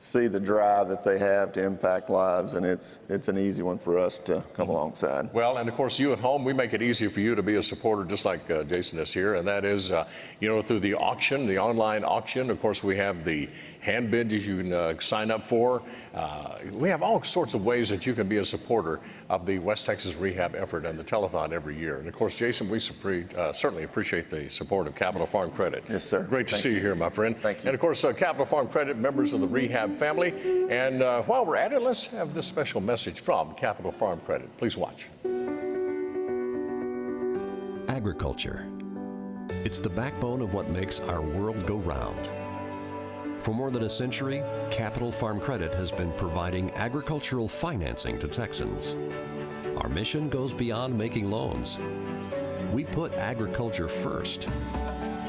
see the drive that they have to impact lives, and it's an easy one for us to come alongside. Well, and of course, you at home, we make it easy for you to be a supporter, just like Jason is here, and that is, through the auction, the online auction. Of course, we have the hand bid that you can sign up for. We have all sorts of ways that you can be a supporter of the West Texas Rehab effort and the telethon every year. And of course, Jason, we certainly appreciate the support of Capital Farm Credit. Yes, sir. Great to see you here, my friend. Thank you. And of course, Capital Farm Credit, members of the Rehab family. And while we're at it, let's have this special message from Capital Farm Credit. Please watch. Agriculture. It's the backbone of what makes our world go round. For more than a century, Capital Farm Credit has been providing agricultural financing to Texans. Our mission goes beyond making loans. We put agriculture first.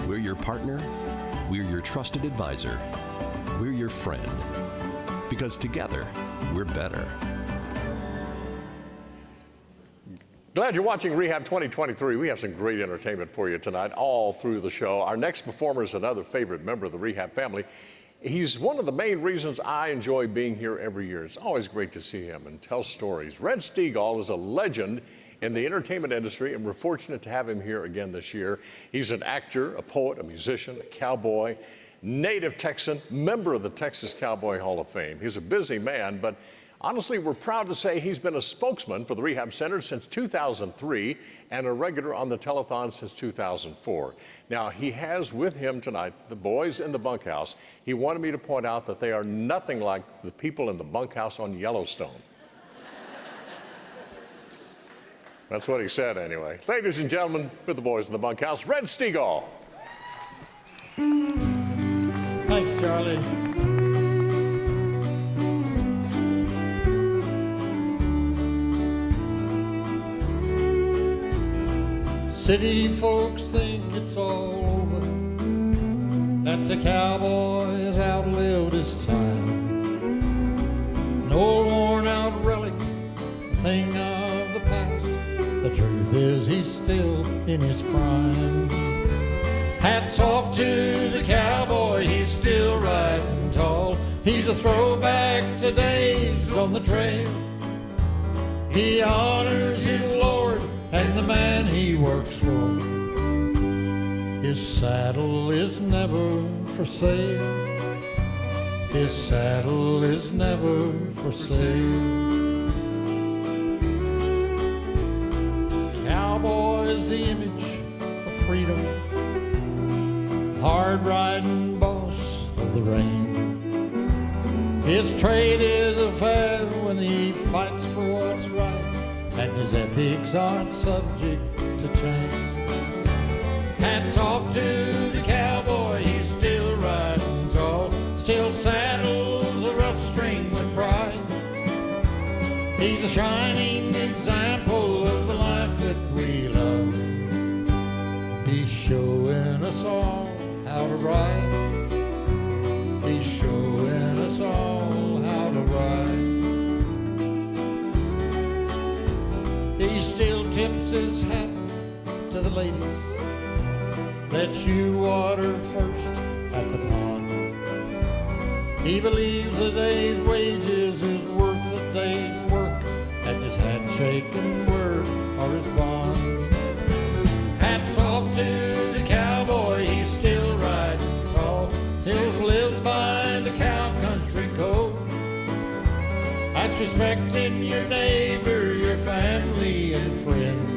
We're your partner. We're your trusted advisor. We're your friend. Because together, we're better. Glad you're watching Rehab 2023. We have some great entertainment for you tonight, all through the show. Our next performer is another favorite member of the Rehab family. He's one of the main reasons I enjoy being here every year. It's always great to see him and tell stories. Red Steagall is a legend in the entertainment industry, and we're fortunate to have him here again this year. He's an actor, a poet, a musician, a cowboy, native Texan, member of the Texas Cowboy Hall of Fame. He's a busy man, but honestly, we're proud to say he's been a spokesman for the Rehab Center since 2003 and a regular on the telethon since 2004. Now, he has with him tonight the boys in the bunkhouse. He wanted me to point out that they are nothing like the people in the bunkhouse on Yellowstone. That's what he said anyway. Ladies and gentlemen, with the boys in the bunkhouse, Red Steagall. Thanks, Charlie. City folks think it's all over, that the cowboy has outlived his time. An old worn-out relic, a thing of the past. The truth is he's still in his prime. Hats off to the cowboy, he's still riding tall. He's a throwback to days on the trail. He honors his Lord and the man he works for. His saddle is never for sale. His saddle is never for sale. Cowboy is the image of freedom, hard-riding boss of the rain. His trade is a fad when he fights for what's right, and his ethics aren't subject to change. Hats off to the cowboy, he's still riding tall, still saddles a rough string with pride. He's a shining example of the life that we love. He's showing us all how to ride. He's showing us all how to ride. He still tips his hat to the ladies, lets you water first at the pond. He believes a day's wages is worth a day's work, and his handshake and word are his bond. Hats off to the cowboy, he's still riding tall. He'll live by the cow country code. That's respecting your neighbor, your family and friend,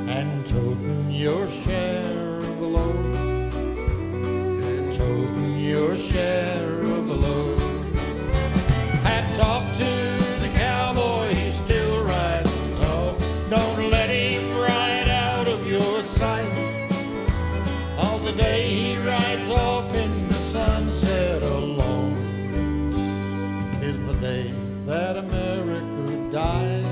and toting your share of the load. And toting your share of the load. Hats off to the cowboy, he's still riding tall. Don't let him ride out of your sight. All the day he rides off in the sunset alone is the day that America dies.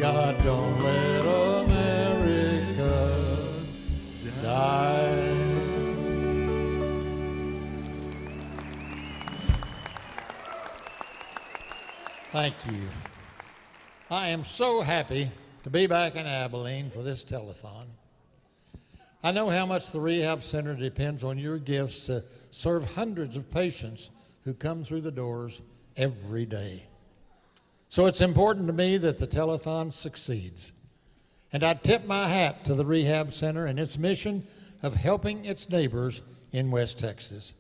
God, don't let America die. Thank you. I am so happy to be back in Abilene for this telethon. I know how much the Rehab Center depends on your gifts to serve hundreds of patients who come through the doors every day. So it's important to me that the telethon succeeds. And I tip my hat to the Rehab Center and its mission of helping its neighbors in West Texas.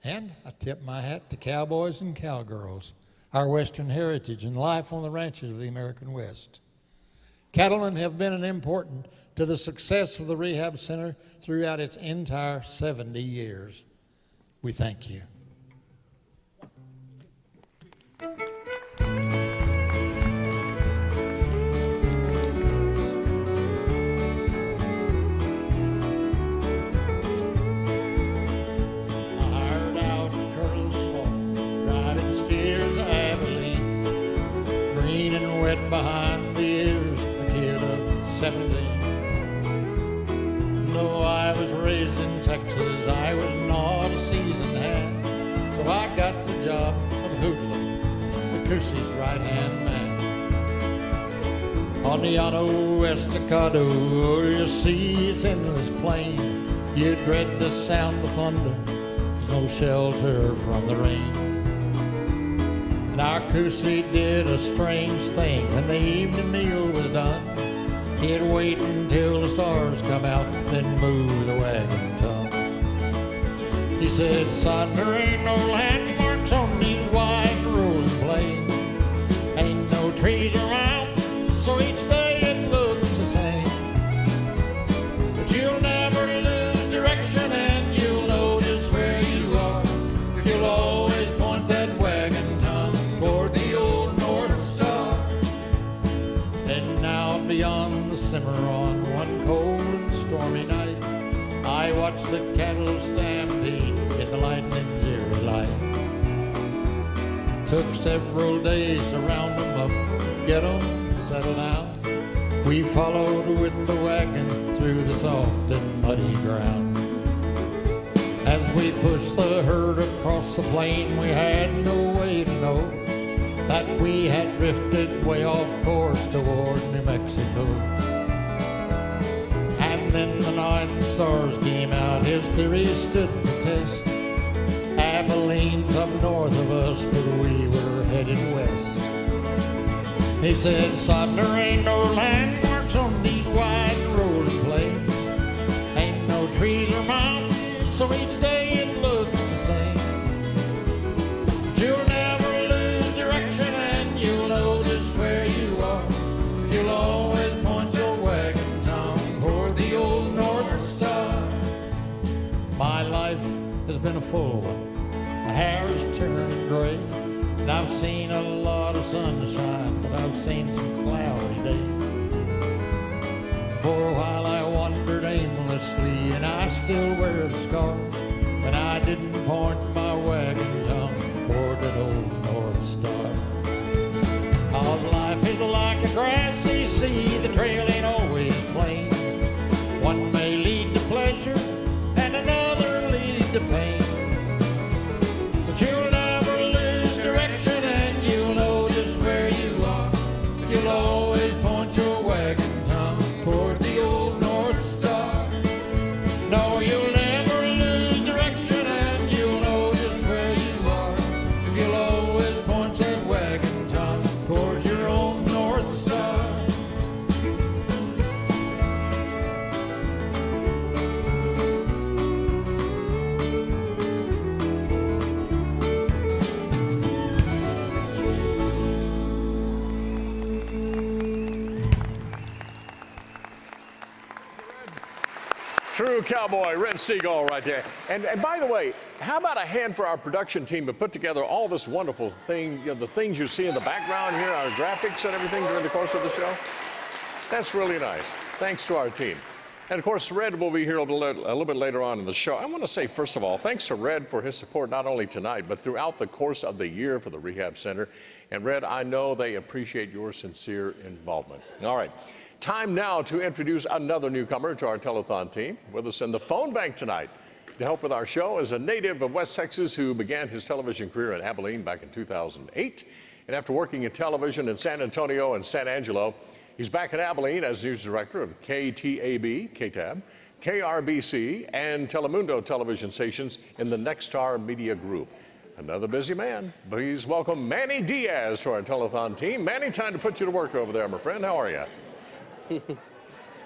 And I tip my hat to cowboys and cowgirls, our Western heritage and life on the ranches of the American West. Cattlemen have been important to the success of the Rehab Center throughout its entire 70 years. We thank you. Behind the ears, a kid of 17. Though I was raised in Texas, I was not a seasoned hand, so I got the job of hoodlum, the Coosie's right-hand man. On the Outta Estacado, you see its endless plain. You dread the sound of thunder, there's no shelter from the rain. And our Coosie did a strange thing when the evening meal was done. He'd wait until the stars come out, then move the wagon tongue. He said, son, there ain't no landmarks on these wide rolling plains. Ain't no trees around, so each day it looks the same. But you'll never lose direction and you'll know just where you are. You'll always point that wagon toward the old North Star. And now beyond the Cimarron, one cold and stormy night, I watched the cattle stampede in the lightning's eerie light. Took several days to round them up, get them settled out. We followed with the wagon through the soft and muddy ground. As we pushed the herd across the plain, we had no way to know that we had drifted way off course toward New Mexico. And then the night the stars came out, his theory stood the test. Abilene's up north of us, but we were headed west. He said, son, there ain't no landmarks on these wide rolling plains. Ain't no trees or mountains, so each day it looks the same. But you'll never lose direction and you'll know just where you are. You'll always point your wagon down toward the old North Star. My life has been a full one. My hair is turning gray, and I've seen a lot of sunshine, but I've seen some cloudy days. For a while I wandered aimlessly, and I still wear the scar, but I didn't point my wagon down toward that old North Star. All life is like a grassy sea, the trail ain't always plain. One may lead to pleasure, and another lead to pain. But you'll never lose direction, and you'll know just where you are. True cowboy, Red Steagall right there. And by the way, how about a hand for our production team to put together all this wonderful thing, the things you see in the background here, our graphics and everything during the course of the show? That's really nice. Thanks to our team. And of course, Red will be here a little bit later on in the show. I want to say, first of all, thanks to Red for his support, not only tonight, but throughout the course of the year for the Rehab Center. And Red, I know they appreciate your sincere involvement. All right. Time now to introduce another newcomer to our telethon team. With us in the phone bank tonight to help with our show is a native of West Texas who began his television career in Abilene back in 2008. And after working in television in San Antonio and San Angelo, he's back in Abilene as news director of KTAB, KTAB, KRBC, and Telemundo television stations in the Nexstar Media Group. Another busy man. Please welcome Manny Diaz to our telethon team. Manny, time to put you to work over there, my friend. How are you?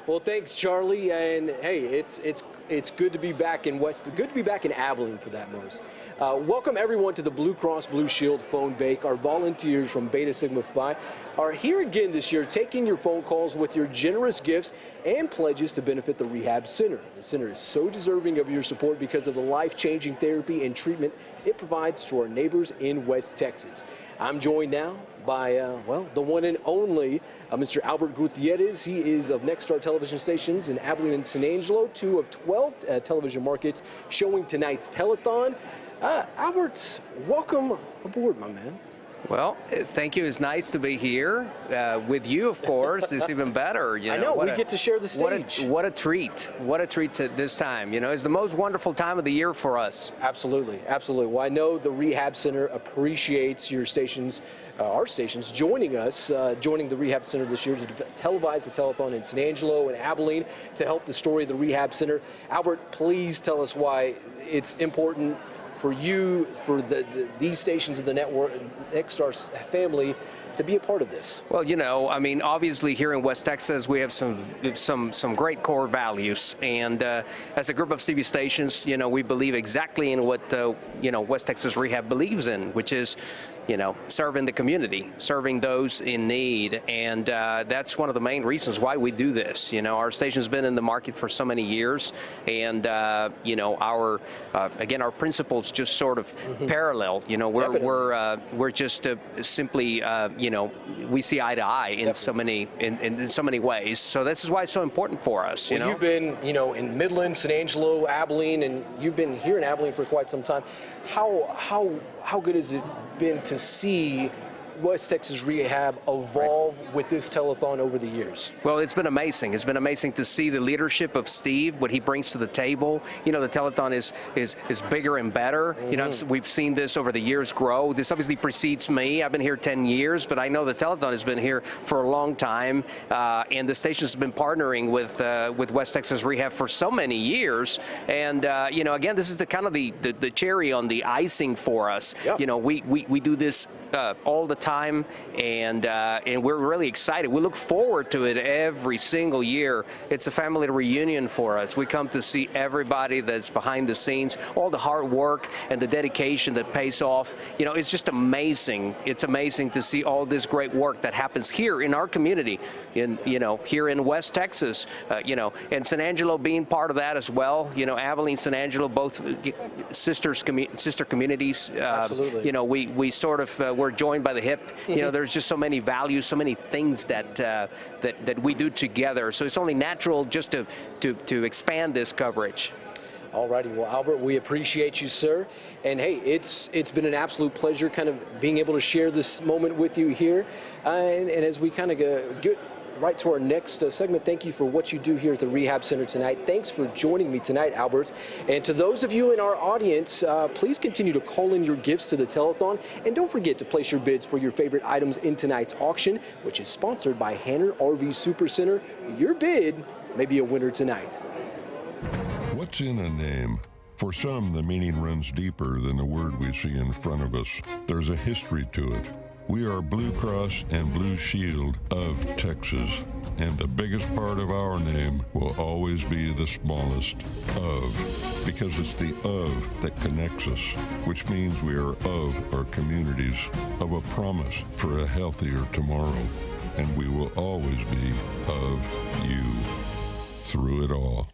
Well, thanks, Charlie. And hey, it's good to be back in good to be back in Abilene for that most. Welcome everyone to the Blue Cross Blue Shield phone bank. Our volunteers from Beta Sigma Phi are here again this year, taking your phone calls with your generous gifts and pledges to benefit the Rehab Center. The center is so deserving of your support because of the life-changing therapy and treatment it provides to our neighbors in West Texas. I'm joined now by, the one and only Mr. Albert Gutierrez. He is of Nexstar television stations in Abilene and San Angelo, 2 of 12 television markets showing tonight's telethon. Albert, welcome aboard, my man. Well, thank you. It's nice to be here with you, of course. It's even better. I know, we get to share the stage. What a treat. What a treat to this time. You know, it's the most wonderful time of the year for us. Absolutely, absolutely. Well, I know the Rehab Center appreciates your stations, our stations, joining us, joining the Rehab Center this year to televise the telethon in San Angelo and Abilene to help the story of the Rehab Center. Albert, please tell us why it's important for you, for these stations of the network, Nexstar family, to be a part of this? Well, you know, I mean, obviously here in West Texas, we have some great core values, and as a group of TV stations, you know, we believe exactly in what West Texas Rehab believes in, which is, you know, serving the community, serving those in need, and that's one of the main reasons why we do this. You know, our station's been in the market for so many years, and you know, our principles just sort of parallel. You know, we're just simply you know, we see eye to eye in so many ways. So this is why it's so important for us. Well, you've been, you know, in Midland, San Angelo, Abilene, and you've been here in Abilene for quite some time. How good has it been to see West Texas Rehab evolve with this telethon over the years? Well, it's been amazing. It's been amazing to see the leadership of Steve, what he brings to the table. You know, the telethon is bigger and better. You know, we've seen this over the years grow. This obviously precedes me. I've been here 10 years, but I know the telethon has been here for a long time, and the station's been partnering with West Texas Rehab for so many years. And you know, again, this is the kind of the cherry on the icing for us. Yep. You know, we do this all the time, and we're really excited. We look forward to it every single year. It's a family reunion for us. We come to see everybody that's behind the scenes, all the hard work and the dedication that pays off. You know, it's just amazing. It's amazing to see all this great work that happens here in our community, here in West Texas, you know, and San Angelo being part of that as well. You know, Abilene, San Angelo, both sister communities. Absolutely. You know, we sort of we're joined by the hip. You know, there's just so many values, so many things that we do together. So it's only natural just to expand this coverage. All righty. Well, Albert, we appreciate you, sir. And hey, it's been an absolute pleasure kind of being able to share this moment with you here. And as we kind of get right to our next segment, thank you for what you do here at the Rehab Center tonight. Thanks for joining me tonight, Albert. And to those of you in our audience, please continue to call in your gifts to the telethon. And don't forget to place your bids for your favorite items in tonight's auction, which is sponsored by Hanner RV Supercenter. Your bid may be a winner tonight. What's in a name? For some, the meaning runs deeper than the word we see in front of us. There's a history to it. We are Blue Cross and Blue Shield of Texas, and the biggest part of our name will always be the smallest, of, because it's the of that connects us, which means we are of our communities, of a promise for a healthier tomorrow, and we will always be of you through it all.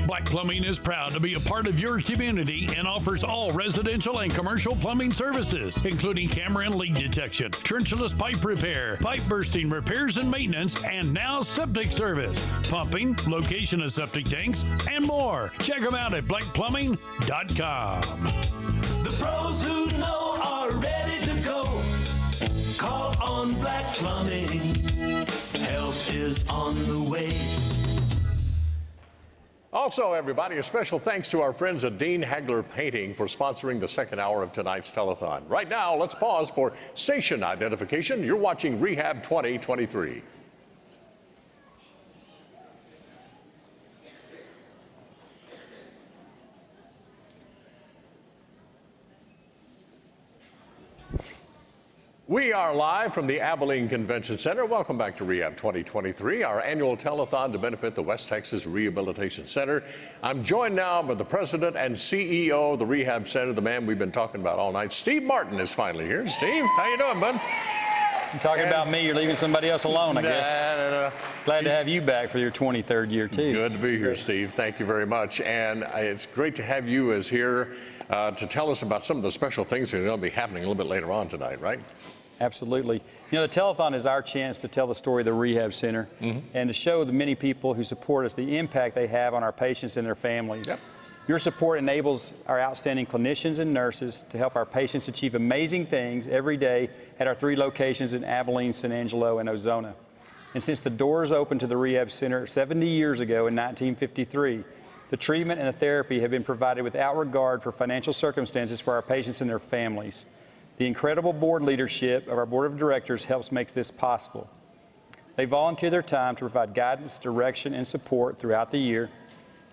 Black Plumbing is proud to be a part of your community and offers all residential and commercial plumbing services, including camera and leak detection, trenchless pipe repair, pipe bursting repairs and maintenance, and now septic service, pumping, location of septic tanks, and more. Check them out at blackplumbing.com. The pros who know are ready to go. Call on Black Plumbing. Help is on the way. Also, everybody, a special thanks to our friends at Dean Hagler Painting for sponsoring the second hour of tonight's telethon. Right now, let's pause for station identification. You're watching Rehab 2023. We are live from the Abilene Convention Center. Welcome back to Rehab 2023, our annual telethon to benefit the West Texas Rehabilitation Center. I'm joined now by the president and CEO of the Rehab Center, the man we've been talking about all night. Steve Martin is finally here. Steve, how you doing, bud? You're talking about me, you're leaving somebody else alone, I guess. No. Glad to have you back for your 23rd year, too. Good to be here, Steve. Thank you very much. And it's great to have you as here to tell us about some of the special things that are going to be happening a little bit later on tonight, right? Absolutely. You know, the telethon is our chance to tell the story of the Rehab Center and to show the many people who support us the impact they have on our patients and their families. Yep. Your support enables our outstanding clinicians and nurses to help our patients achieve amazing things every day at our 3 locations in Abilene, San Angelo, and Ozona. And since the doors opened to the Rehab Center 70 years ago in 1953, the treatment and the therapy have been provided without regard for financial circumstances for our patients and their families. The incredible board leadership of our board of directors helps make this possible. They volunteer their time to provide guidance, direction, and support throughout the year.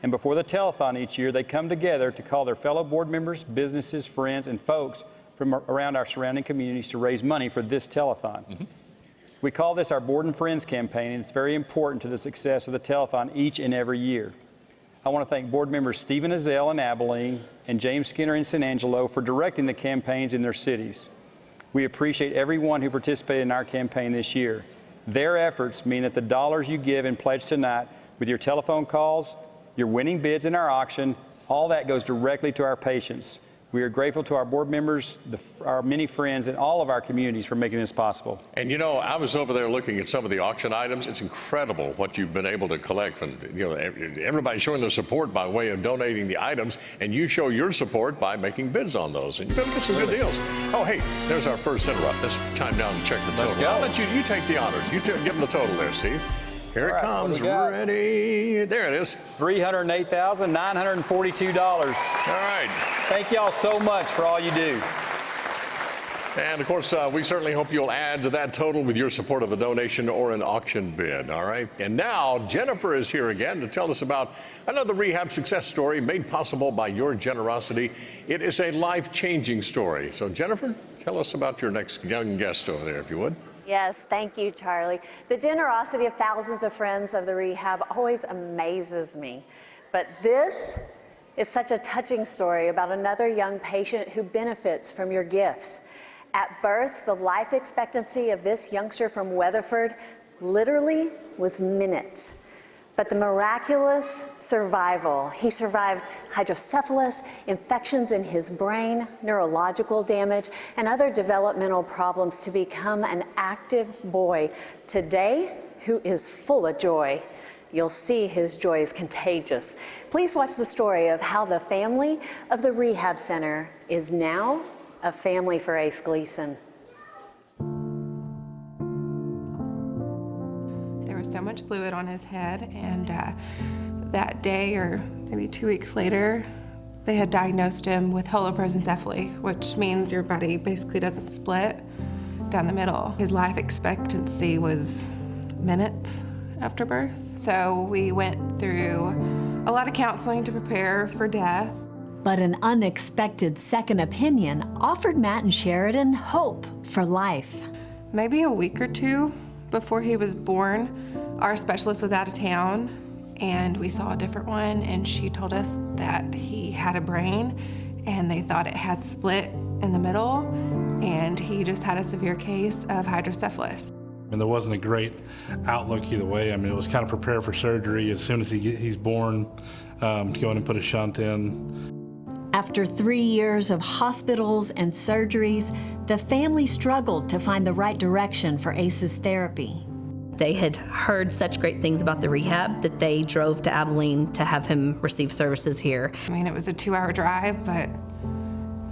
And before the telethon each year, they come together to call their fellow board members, businesses, friends, and folks from around our surrounding communities to raise money for this telethon. We call this our Board and Friends campaign, and it's very important to the success of the telethon each and every year. I want to thank board members Stephen Ezell in Abilene and James Skinner in San Angelo for directing the campaigns in their cities. We appreciate everyone who participated in our campaign this year. Their efforts mean that the dollars you give and pledge tonight with your telephone calls, your winning bids in our auction, all that goes directly to our patients. We are grateful to our board members, our many friends, and all of our communities for making this possible. And you know, I was over there looking at some of the auction items. It's incredible what you've been able to collect from, you know, everybody showing their support by way of donating the items, and you show your support by making bids on those, and you're going to get some good deals. Oh, hey, there's our first interrupt. It's time now to check the total. Let's go. I'll let you take the honors. You give them the total there, Steve. Here it comes, what do we got? ready. There it is. $308,942. All right. Thank y'all so much for all you do. And of course, we certainly hope you'll add to that total with your support of a donation or an auction bid, all right? And now, Jennifer is here again to tell us about another rehab success story made possible by your generosity. It is a life-changing story. So, Jennifer, tell us about your next young guest over there, if you would. Yes, thank you, Charlie. The generosity of thousands of friends of the rehab always amazes me. But this is such a touching story about another young patient who benefits from your gifts. At birth, the life expectancy of this youngster from Weatherford literally was minutes. But the miraculous survival, he survived hydrocephalus, infections in his brain, neurological damage, and other developmental problems to become an active boy today who is full of joy. You'll see his joy is contagious. Please watch the story of how the family of the Rehab Center is now a family for Ace Gleason. There was so much fluid on his head, and that day, or maybe 2 weeks later, they had diagnosed him with holoprosencephaly, which means your body basically doesn't split down the middle. His life expectancy was minutes after birth. So we went through a lot of counseling to prepare for death. But an unexpected second opinion offered Matt and Sheridan hope for life. Maybe a week or two before he was born, our specialist was out of town, and we saw a different one, and she told us that he had a brain, and they thought it had split in the middle, and he just had a severe case of hydrocephalus. And there wasn't a great outlook either way. I mean, it was kind of prepare for surgery as soon as he's born, to go in and put a shunt in. After 3 years of hospitals and surgeries, the family struggled to find the right direction for Ace's therapy. They had heard such great things about the rehab that they drove to Abilene to have him receive services here. I mean, it was a 2-hour drive, but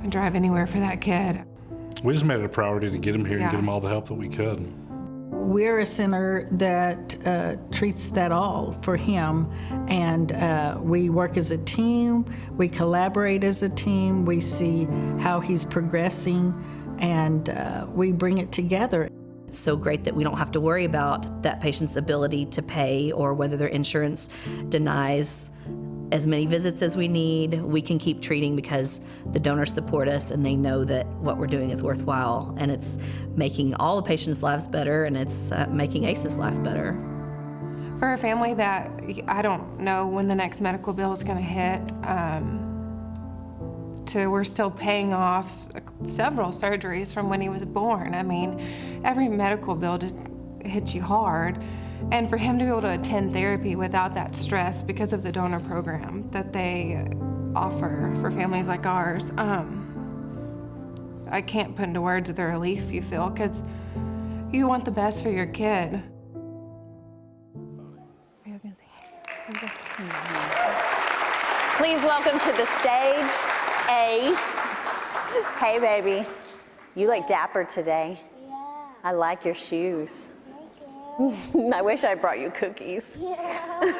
I'd drive anywhere for that kid. We just made it a priority to get him here and get him all the help that we could. We're a center that treats that all for him, and we work as a team, we collaborate as a team, we see how he's progressing, and we bring it together. It's so great that we don't have to worry about that patient's ability to pay or whether their insurance denies as many visits as we need. We can keep treating because the donors support us and they know that what we're doing is worthwhile, and it's making all the patients' lives better, and it's making Ace's life better. For a family that I don't know when the next medical bill is going to hit, we're still paying off several surgeries from when he was born. I mean, every medical bill just hits you hard. And for him to be able to attend therapy without that stress because of the donor program that they offer for families like ours, I can't put into words the relief you feel, because you want the best for your kid. Please welcome to the stage, Ace. Hey, baby. You look dapper today. Yeah. I like your shoes. I wish I brought you cookies. Yeah.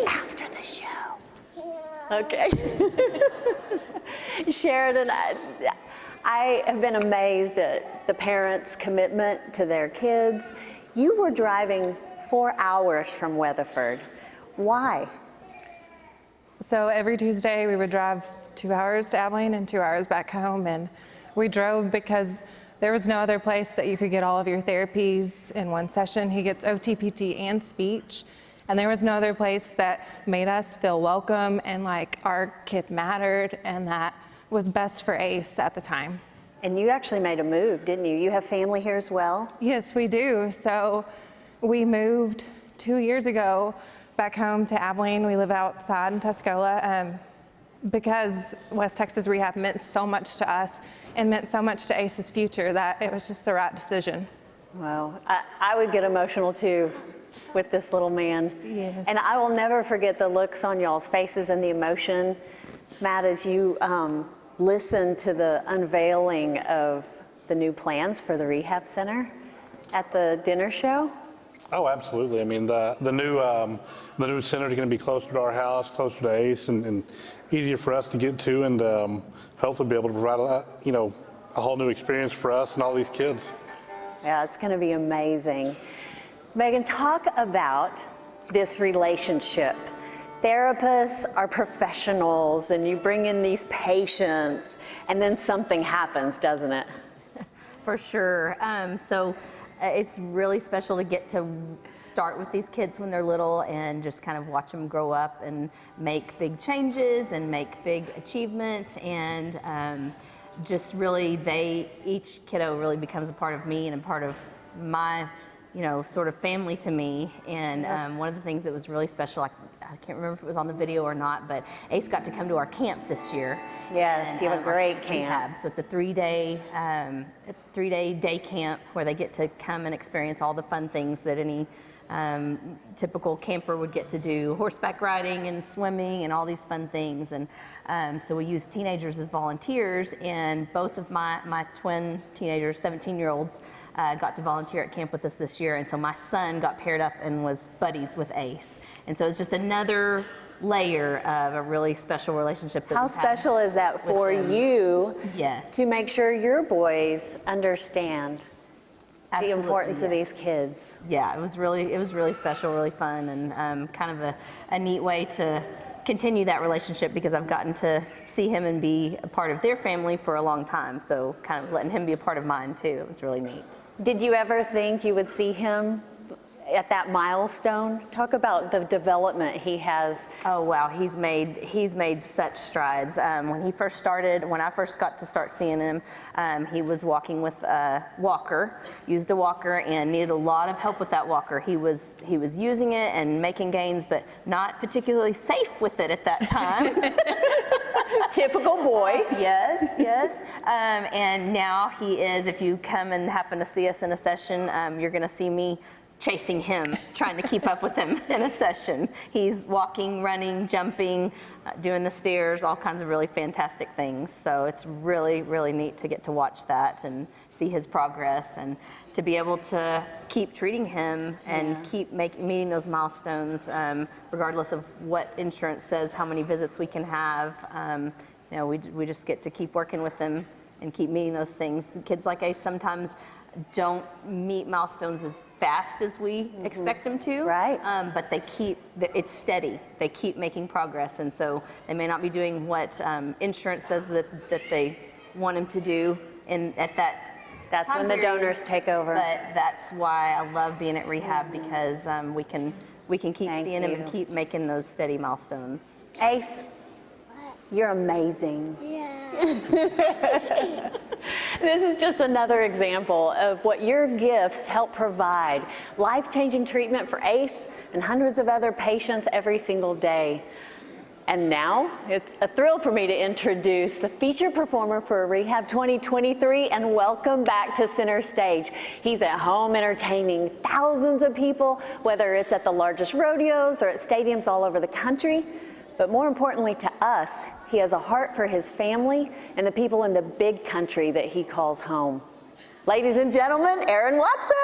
After the show. Yeah. Okay. Sheridan, I have been amazed at the parents' commitment to their kids. You were driving 4 hours from Weatherford. Why? So every Tuesday we would drive 2 hours to Abilene and 2 hours back home, and we drove because there was no other place that you could get all of your therapies in one session. He gets OT, PT, and speech. And there was no other place that made us feel welcome and like our kid mattered, and that was best for Ace at the time. And you actually made a move, didn't you? You have family here as well? Yes, we do. So we moved 2 years ago back home to Abilene. We live outside in Tuscola. Because West Texas Rehab meant so much to us and meant so much to Ace's future that it was just the right decision. Well, I would get emotional too with this little man. Yes. And I will never forget the looks on y'all's faces and the emotion, Matt, as you listened to the unveiling of the new plans for the rehab center at the dinner show. Oh, absolutely. I mean, the new center is going to be closer to our house, closer to Ace, and easier for us to get to, and hopefully be able to provide a whole new experience for us and all these kids. Yeah, it's going to be amazing. Megan, talk about this relationship. Therapists are professionals, and you bring in these patients, and then something happens, doesn't it? For sure. It's really special to get to start with these kids when they're little and just kind of watch them grow up and make big changes and make big achievements, and just really each kiddo really becomes a part of me and a part of my sort of family to me. And one of the things that was really special, I can't remember if it was on the video or not, but Ace got to come to our camp this year. Yes, you have a great camp. So it's a 3-day day camp where they get to come and experience all the fun things that any typical camper would get to do, horseback riding and swimming and all these fun things. And so we use teenagers as volunteers, and both of my twin teenagers, 17-year-olds, got to volunteer at camp with us this year. And so my son got paired up and was buddies with Ace. And so it's just another layer of a really special relationship. How special is that for you? Yes. To make sure your boys understand Absolutely, the importance of yes. these kids. Yeah, it was really special, really fun, and kind of a neat way to continue that relationship, because I've gotten to see him and be a part of their family for a long time. So kind of letting him be a part of mine too. It was really neat. Did you ever think you would see him at that milestone. Talk about the development he has. Oh wow, he's made such strides. When he first started, when I first got to start seeing him, he was walking with a walker, used a walker, and needed a lot of help with that walker. He was using it and making gains, but not particularly safe with it at that time. Typical boy. Yes. And now he is. If you come and happen to see us in a session, you're going to see me chasing him, trying to keep up with him in a session. He's walking, running, jumping, doing the stairs, all kinds of really fantastic things. So it's really, really neat to get to watch that and see his progress, and to be able to keep treating him and keep meeting those milestones, regardless of what insurance says, how many visits we can have. We just get to keep working with them and keep meeting those things. Kids like Ace sometimes don't meet milestones as fast as we expect them to. Right. But it's steady. They keep making progress. And so they may not be doing what insurance says that they want them to do at that That's time when the period. donors take over. But that's why I love being at rehab, because we can keep seeing him and keep making those steady milestones. Ace, you're amazing. This is just another example of what your gifts help provide. Life-changing treatment for Ace and hundreds of other patients every single day. And now, it's a thrill for me to introduce the featured performer for Rehab 2023, and welcome back to center stage. He's at home entertaining thousands of people, whether it's at the largest rodeos or at stadiums all over the country. But more importantly to us, he has a heart for his family and the people in the big country that he calls home. Ladies and gentlemen, Aaron Watson!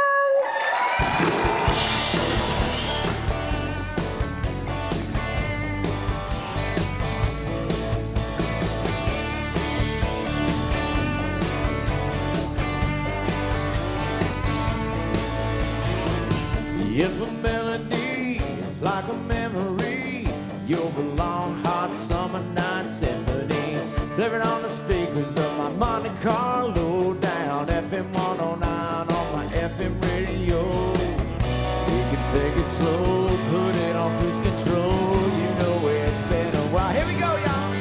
If a melody is like a memory, you'll belong hot summer night symphony. Blaring on the speakers of my Monte Carlo, down FM 109 on my FM radio. We can take it slow, put it on cruise control. You know it's been a while. Here we go, y'all.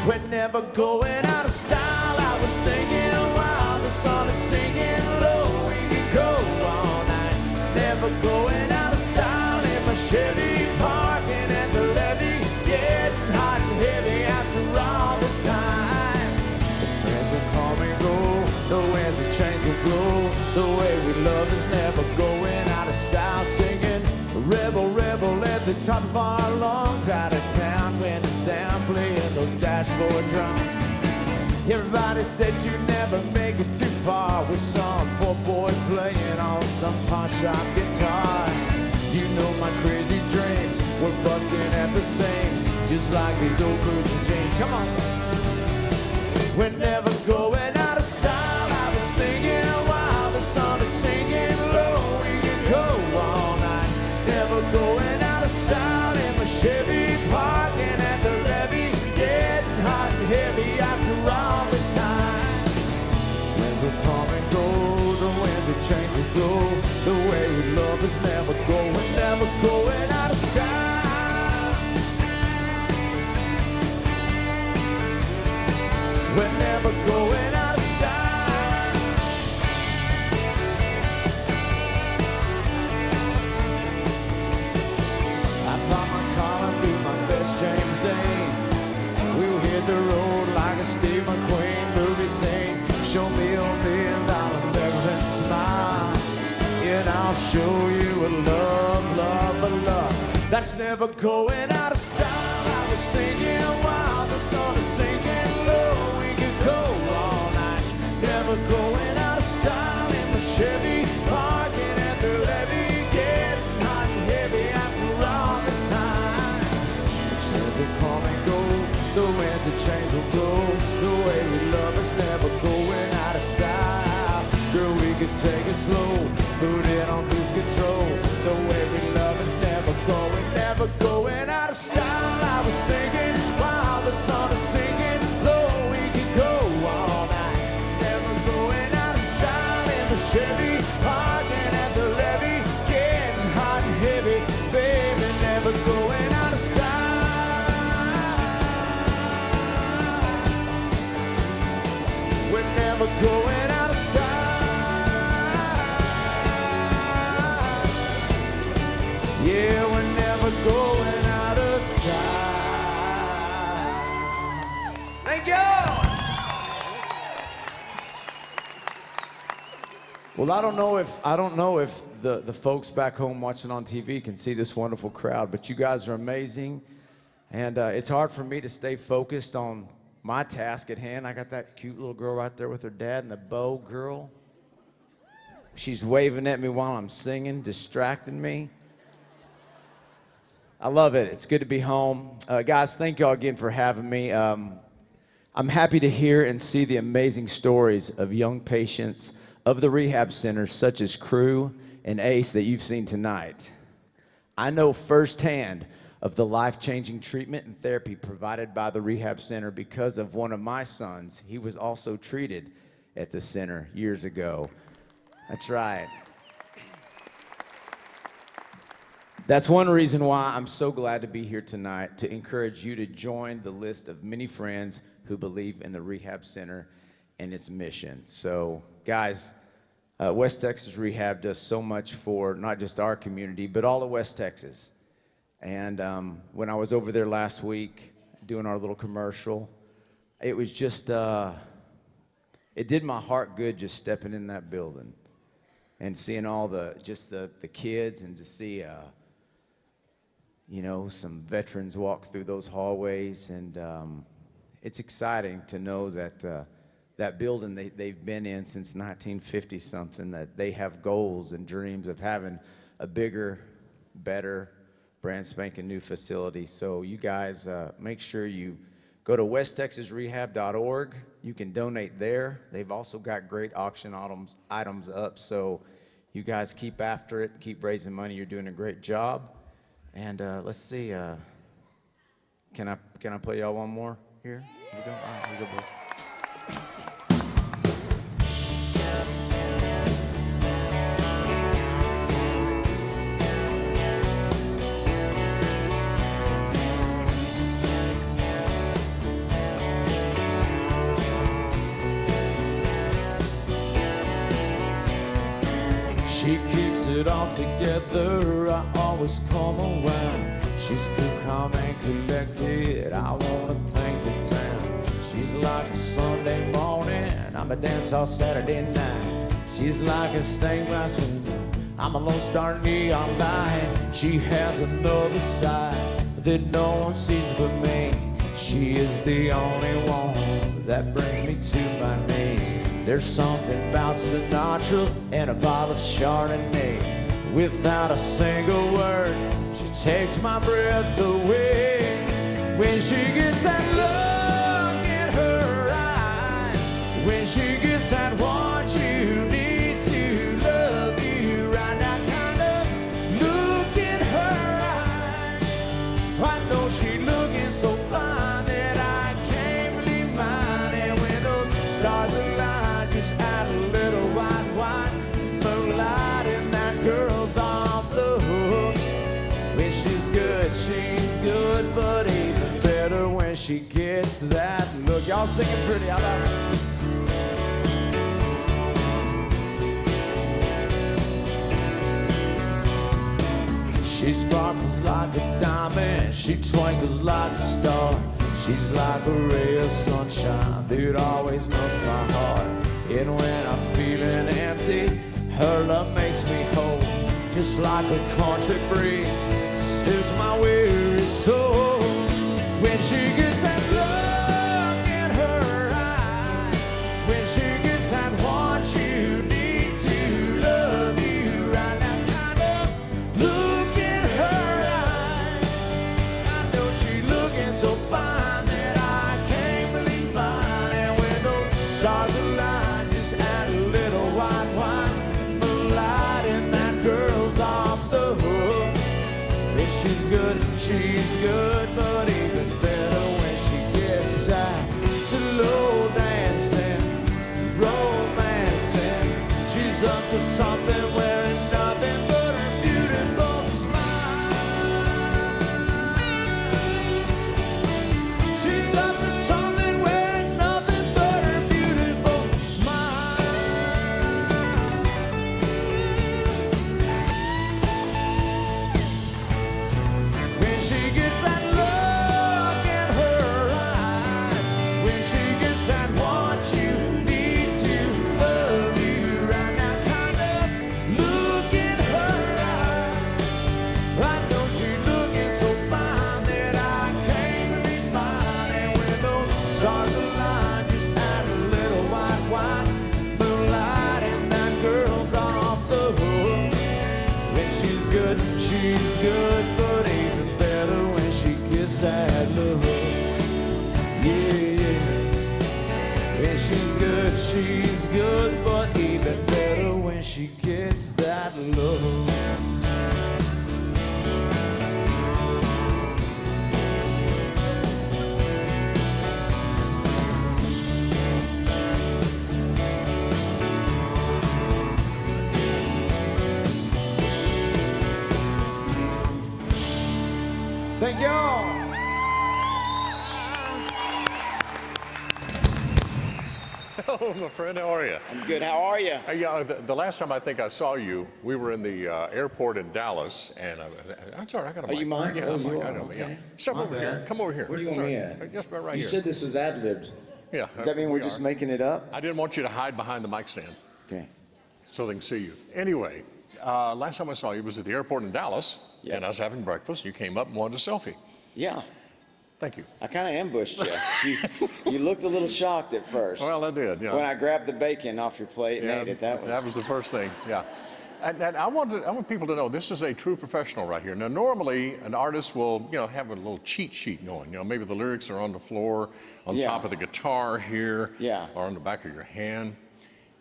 We're never going out of style. I was thinking while the sun is singing low, we can go all night. Never going out of style in my Chevy, parking at the levee, getting hot and heavy after all this time. The friends will come and go, the winds of change will blow. The way we love is never going out of style. Singing rebel, rebel at the top of our lungs, out of town when it's down, playing those dashboard drums. Everybody said you never make it too far with some poor boy playing on some pawn shop guitar. You know my crazy dreams were busting at the seams, just like these old boots and jeans. Come on. We're never going out of style. I was thinking while the sun is singing low, we could go all night. Never going out of style in my Chevy, parking at the levee, getting hot and heavy after all this time. Winds will come and go, the winds will change and go. The way we love is never going out of style. We're never going out of style. I pop my collar, do my best James Dean. We'll hit the road like a Steve McQueen movie scene. Show me $1 million American smile, and I'll show you a love, love, a love that's never going out of style. I was thinking while the sun is sinking low, we could go all night. Never going out of style in the Chevy, parking at the levee, getting hot and heavy after all this time. The trains will come and go, the winds of change will go. The way we love is never going out of style. Girl, we could take it slow, put it on cruise control. The way we love is never going out of style. I was thinking while the sun is singing low, we could go all night. Never going out of style in the Chevy, parking at the levee, Well, I don't know if the folks back home watching on TV can see this wonderful crowd, but you guys are amazing, and it's hard for me to stay focused on my task at hand. I got that cute little girl right there with her dad, and the Bo girl. She's waving at me while I'm singing, distracting me. I love it. It's good to be home. Guys, thank y'all again for having me. I'm happy to hear and see the amazing stories of young patients of the rehab centers such as Crew and Ace that you've seen tonight. I know firsthand of the life-changing treatment and therapy provided by the rehab center because of one of my sons. He was also treated at the center years ago. That's right. That's one reason why I'm so glad to be here tonight, to encourage you to join the list of many friends who believe in the rehab center and its mission. So, guys, West Texas Rehab does so much for not just our community, but all of West Texas. And when I was over there last week doing our little commercial, it was just, it did my heart good just stepping in that building and seeing all the kids, and to see, you know, some veterans walk through those hallways. And it's exciting to know that that building they've been in since 1950 something, that they have goals and dreams of having a bigger, better, brand spanking new facility. So you guys make sure you go to westtexasrehab.org. You can donate there. They've also got great auction items up. So you guys keep after it, keep raising money. You're doing a great job. And let's see, can I play y'all one more here? Here we go. All right, here we go, boys. She keeps it all together, I always come around. She's cool, calm, and collected, I wanna thank the town. She's like a Sunday morning, I'm a dance all Saturday night. She's like a stained glass window, I'm a lone star neon light. She has another side that no one sees but me. She is the only one that brings me to my knees. There's something about Sinatra and a bottle of Chardonnay. Without a single word, she takes my breath away. When she gets that look in her eyes, when she gets that want you need to love you right, that kind of look in her eyes, I know she looking so fine that I can't believe mine. And when those stars align, just add a little white moonlight, and that girl's off the hook. When she's good, but even better when she gets that look. Y'all singing pretty, I love it. She sparkles like a diamond, she twinkles like a star. She's like a ray of sunshine that always melts my heart. And when I'm feeling empty, her love makes me whole. Just like a country breeze, soothes my weary soul. When she gets that look in her eyes, when she gets that want you need to love you right, that kind of look in her eyes, I know she looking so fine that I can't believe mine. And when those stars align, just add a little white moonlight, and that girl's off the hook. If she's good, but even better when she gets that slow dancing, romancing. She's up to something, wearing nothing but her beautiful smile. She's up to something, wearing nothing but her beautiful smile. When she gets that look in her eyes, when she gets that want you need to love you right, now kind good, but even better when she gets that love. Yeah, yeah. And she's good, but even better when she gets that love. Thank y'all. Hello, my friend. How are you? I'm good. How are you? Yeah, the last time I think I saw you, we were in the airport in Dallas, and I'm sorry, I got a mic. Are you mine? Yeah, Oh, I'm you mic. are? I know, yeah. Okay. Step My over here. bad. Come over here. Where do you want Sorry. me at? Just about right You here. said this was ad-libbed. Yeah. Does that mean we're we just are. making it up? I didn't want you to hide behind the mic stand. Okay. So they can see you. Anyway, last time I saw you was at the airport in Dallas, and I was having breakfast. You came up and wanted a selfie. Yeah. Thank you. I kind of ambushed you. You looked a little shocked at first. Well, I did, yeah. When I grabbed the bacon off your plate and ate it, that was the first thing, yeah. And I want people to know this is a true professional right here. Now, normally an artist will, have a little cheat sheet going. Maybe the lyrics are on the floor, on top of the guitar here, or on the back of your hand.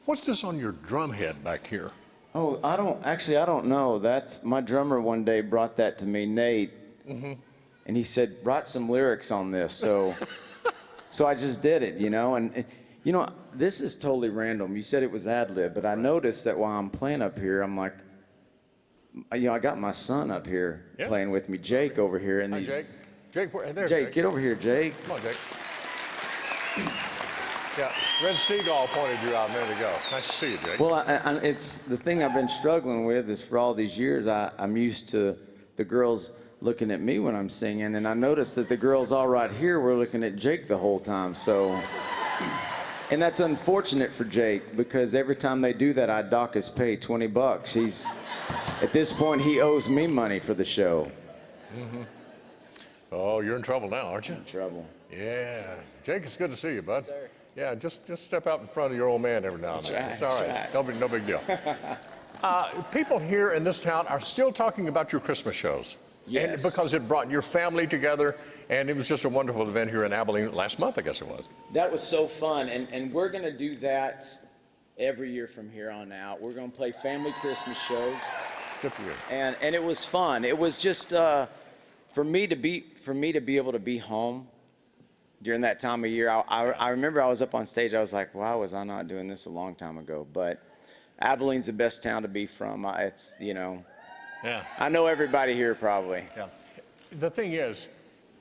What's this on your drum head back here? Oh, I don't know. That's my drummer one day brought that to me, Nate. Mm-hmm. And he said, write some lyrics on this. So I just did it, and this is totally random. You said it was ad-lib, but I noticed that while I'm playing up here, I'm like, I got my son up here playing with me, Jake over here. And Hi, Jake. Jake, there's Jake, get over here, Jake. Come on, Jake. Yeah, Red Steagall pointed you out a minute ago. Nice to see you, Jake. Well, it's the thing I've been struggling with is for all these years, I'm used to the girls looking at me when I'm singing, and I noticed that the girls all right here were looking at Jake the whole time, and that's unfortunate for Jake, because every time they do that, I dock his pay $20. At this point, he owes me money for the show. Mm-hmm. Oh, you're in trouble now, aren't you? In trouble. Yeah. Jake, it's good to see you, bud. Yes, sir. Yeah, just step out in front of your old man every now and then. Right, it's all right. right. No big deal. People here in this town are still talking about your Christmas shows. Yes. And because it brought your family together, and it was just a wonderful event here in Abilene last month, I guess it was. That was so fun, and we're going to do that every year from here on out. We're going to play family Christmas shows. Good for you. And it was fun. It was just for me to be able to be home during that time of year. I remember I was up on stage. I was like, why was I not doing this a long time ago? But Abilene's the best town to be from. It's Yeah. I know everybody here probably. Yeah. The thing is,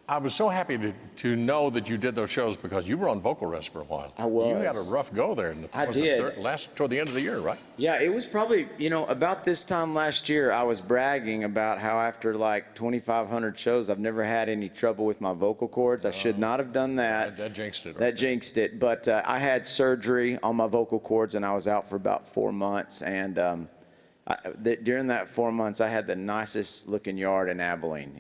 I was so happy to know that you did those shows because you were on vocal rest for a while. I was. You had a rough go there. I did. Toward the end of the year, right? Yeah, it was probably, about this time last year, I was bragging about how after like 2,500 shows, I've never had any trouble with my vocal cords. I should not have done that. That jinxed it. Right? That jinxed it. But I had surgery on my vocal cords, and I was out for about 4 months. And during that 4 months, I had the nicest looking yard in Abilene.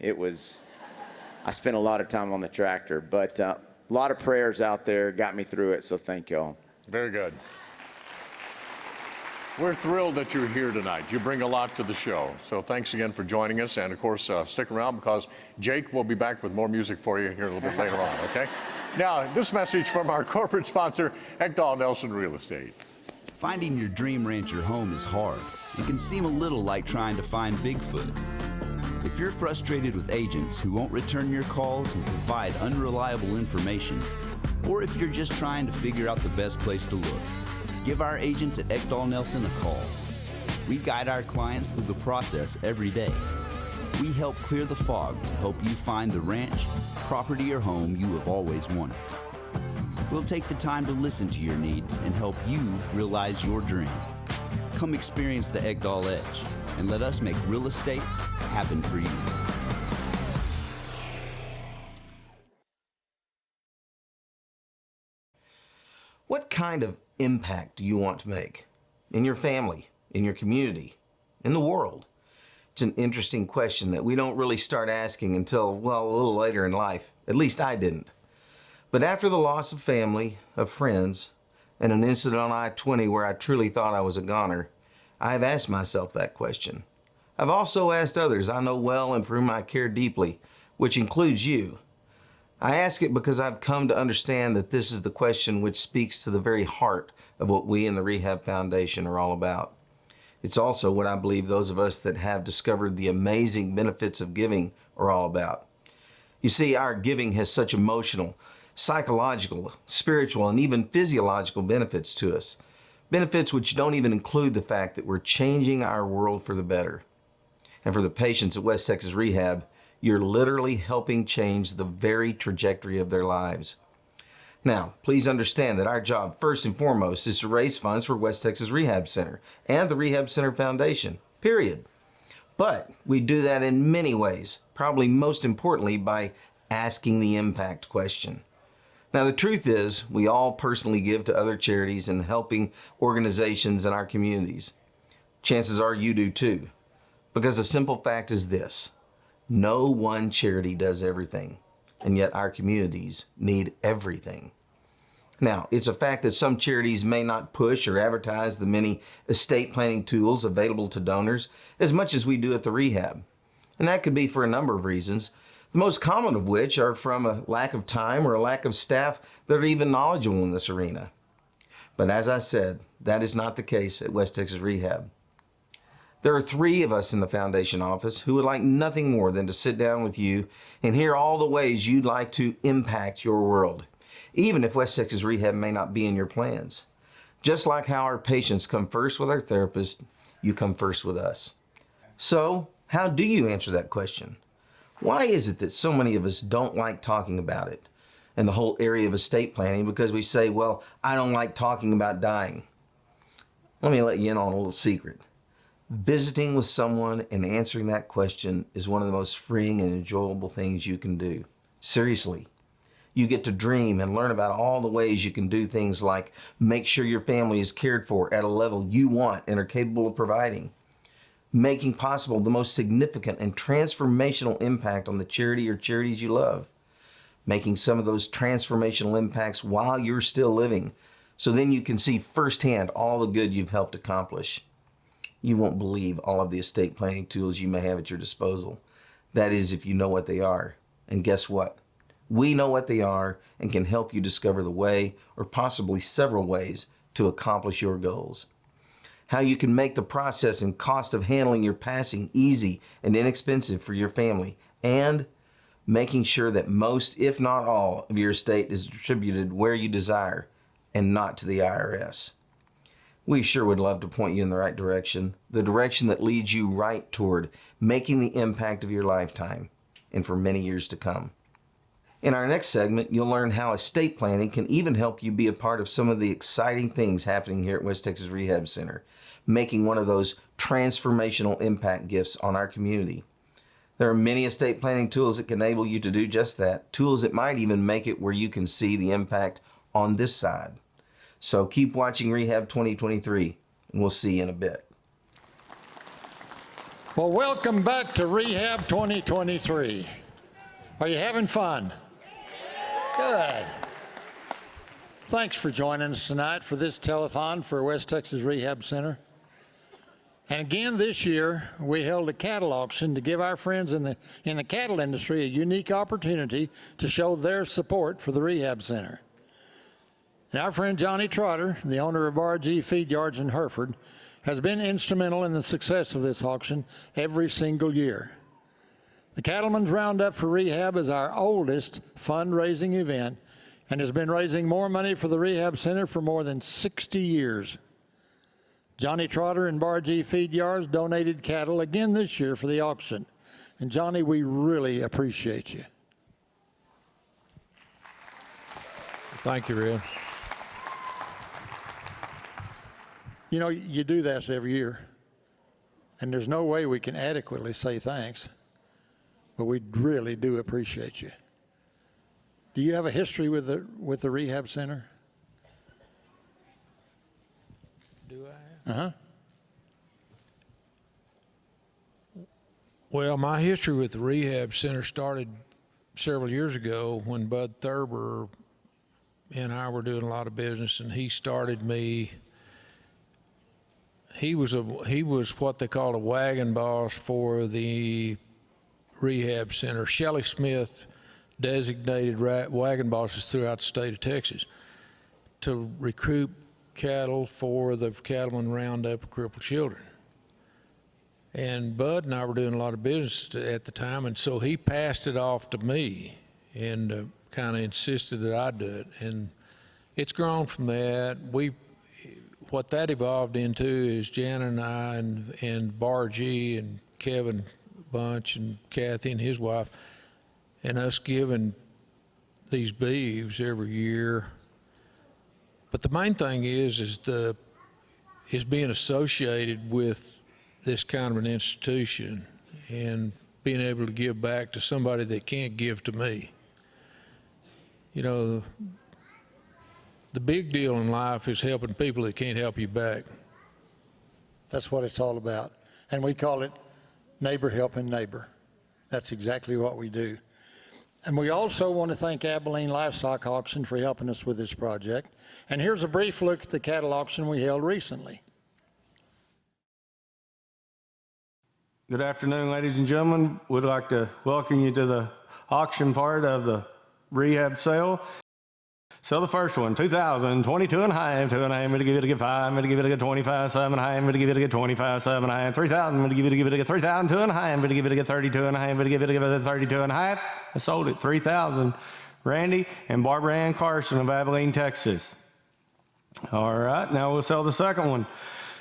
I spent a lot of time on the tractor, but a lot of prayers out there got me through it, so thank y'all. Very good. We're thrilled that you're here tonight. You bring a lot to the show, so thanks again for joining us, and of course, stick around because Jake will be back with more music for you here a little bit later on, okay? Now, this message from our corporate sponsor, Ekdahl-Nelson Real Estate. Finding your dream rancher home is hard. It can seem a little like trying to find Bigfoot. If you're frustrated with agents who won't return your calls and provide unreliable information, or if you're just trying to figure out the best place to look, give our agents at Ekdahl-Nelson a call. We guide our clients through the process every day. We help clear the fog to help you find the ranch, property, or home you have always wanted. We'll take the time to listen to your needs and help you realize your dream. Come experience the Ekdahl Edge and let us make real estate happen for you. What kind of impact do you want to make in your family, in your community, in the world? It's an interesting question that we don't really start asking until, well, a little later in life. At least I didn't. But after the loss of family, of friends, and an incident on I-20 where I truly thought I was a goner, I have asked myself that question. I've also asked others I know well and for whom I care deeply, which includes you. I ask it because I've come to understand that this is the question which speaks to the very heart of what we in the Rehab Foundation are all about. It's also what I believe those of us that have discovered the amazing benefits of giving are all about. You see, our giving has such emotional, psychological, spiritual, and even physiological benefits to us. Benefits which don't even include the fact that we're changing our world for the better. And for the patients at West Texas Rehab, you're literally helping change the very trajectory of their lives. Now, please understand that our job, first and foremost, is to raise funds for West Texas Rehab Center and the Rehab Center Foundation, period. But we do that in many ways, probably most importantly by asking the impact question. Now, the truth is, we all personally give to other charities and helping organizations in our communities. Chances are you do too. Because the simple fact is this: no one charity does everything, and yet our communities need everything. Now, it's a fact that some charities may not push or advertise the many estate planning tools available to donors as much as we do at the rehab. And that could be for a number of reasons, the most common of which are from a lack of time or a lack of staff that are even knowledgeable in this arena. But as I said, that is not the case at West Texas Rehab. There are 3 of us in the foundation office who would like nothing more than to sit down with you and hear all the ways you'd like to impact your world, even if West Texas Rehab may not be in your plans. Just like how our patients come first with our therapist, you come first with us. So, how do you answer that question? Why is it that so many of us don't like talking about it and the whole area of estate planning because we say, well, I don't like talking about dying? Let me let you in on a little secret. Visiting with someone and answering that question is one of the most freeing and enjoyable things you can do. Seriously. You get to dream and learn about all the ways you can do things like make sure your family is cared for at a level you want and are capable of providing. Making possible the most significant and transformational impact on the charity or charities you love. Making some of those transformational impacts while you're still living, so then you can see firsthand all the good you've helped accomplish. You won't believe all of the estate planning tools you may have at your disposal. That is, if you know what they are. And guess what? We know what they are and can help you discover the way, or possibly several ways, to accomplish your goals. How you can make the process and cost of handling your passing easy and inexpensive for your family, and making sure that most, if not all, of your estate is distributed where you desire and not to the IRS. We sure would love to point you in the right direction, the direction that leads you right toward making the impact of your lifetime and for many years to come. In our next segment, you'll learn how estate planning can even help you be a part of some of the exciting things happening here at West Texas Rehab Center, making one of those transformational impact gifts on our community. There are many estate planning tools that can enable you to do just that, tools that might even make it where you can see the impact on this side. So keep watching Rehab 2023, and we'll see you in a bit. Well, welcome back to Rehab 2023. Are you having fun? Good. Thanks for joining us tonight for this telethon for West Texas Rehab Center. And again this year, we held a cattle auction to give our friends in the cattle industry a unique opportunity to show their support for the Rehab Center. And our friend Johnny Trotter, the owner of RG Feed Yards in Hereford, has been instrumental in the success of this auction every single year. The Cattlemen's Roundup for Rehab is our oldest fundraising event and has been raising more money for the Rehab Center for more than 60 years. Johnny Trotter and Bargee Feed Yards donated cattle again this year for the auction. And Johnny, we really appreciate you. Thank you, Red. You know, you do this every year, and there's no way we can adequately say thanks, but we really do appreciate you. Do you have a history with the Rehab Center? Do I? Uh-huh. Well, my history with the Rehab Center started several years ago when Bud Thurber and I were doing a lot of business, and he started me he was what they called a wagon boss for the rehab center. Shelley Smith designated wagon bosses throughout the state of Texas to recruit cattle for the cattleman roundup of crippled children. And Bud and I were doing a lot of business at the time, and so he passed it off to me and kind of insisted that I do it. And it's grown from that. What that evolved into is Jan and I and Bar G and Kevin Bunch and Kathy and his wife and us giving these beeves every year. But the main thing is being associated with this kind of an institution and being able to give back to somebody that can't give to me. You know, the big deal in life is helping people that can't help you back. That's what it's all about. And we call it neighbor helping neighbor. That's exactly what we do. And we also want to thank Abilene Livestock Auction for helping us with this project. And here's a brief look at the cattle auction we held recently. Good afternoon, ladies and gentlemen. We'd like to welcome you to the auction part of the rehab sale. Sell the first one, 2,000, 22 and a half, 2 and a half, I'm gonna give it a good 5, I'm gonna give it a good 25, 7 and a half, I'm gonna give it a good 25, 7 and a half, 3,000, I'm gonna give it a good 3,000, 2 and a half, I'm gonna give it a good 32 and a half, I'm gonna give it a good 32 and a half. I sold it, 3,000. Randy and Barbara Ann Carson of Abilene, Texas. All right, now we'll sell the second one.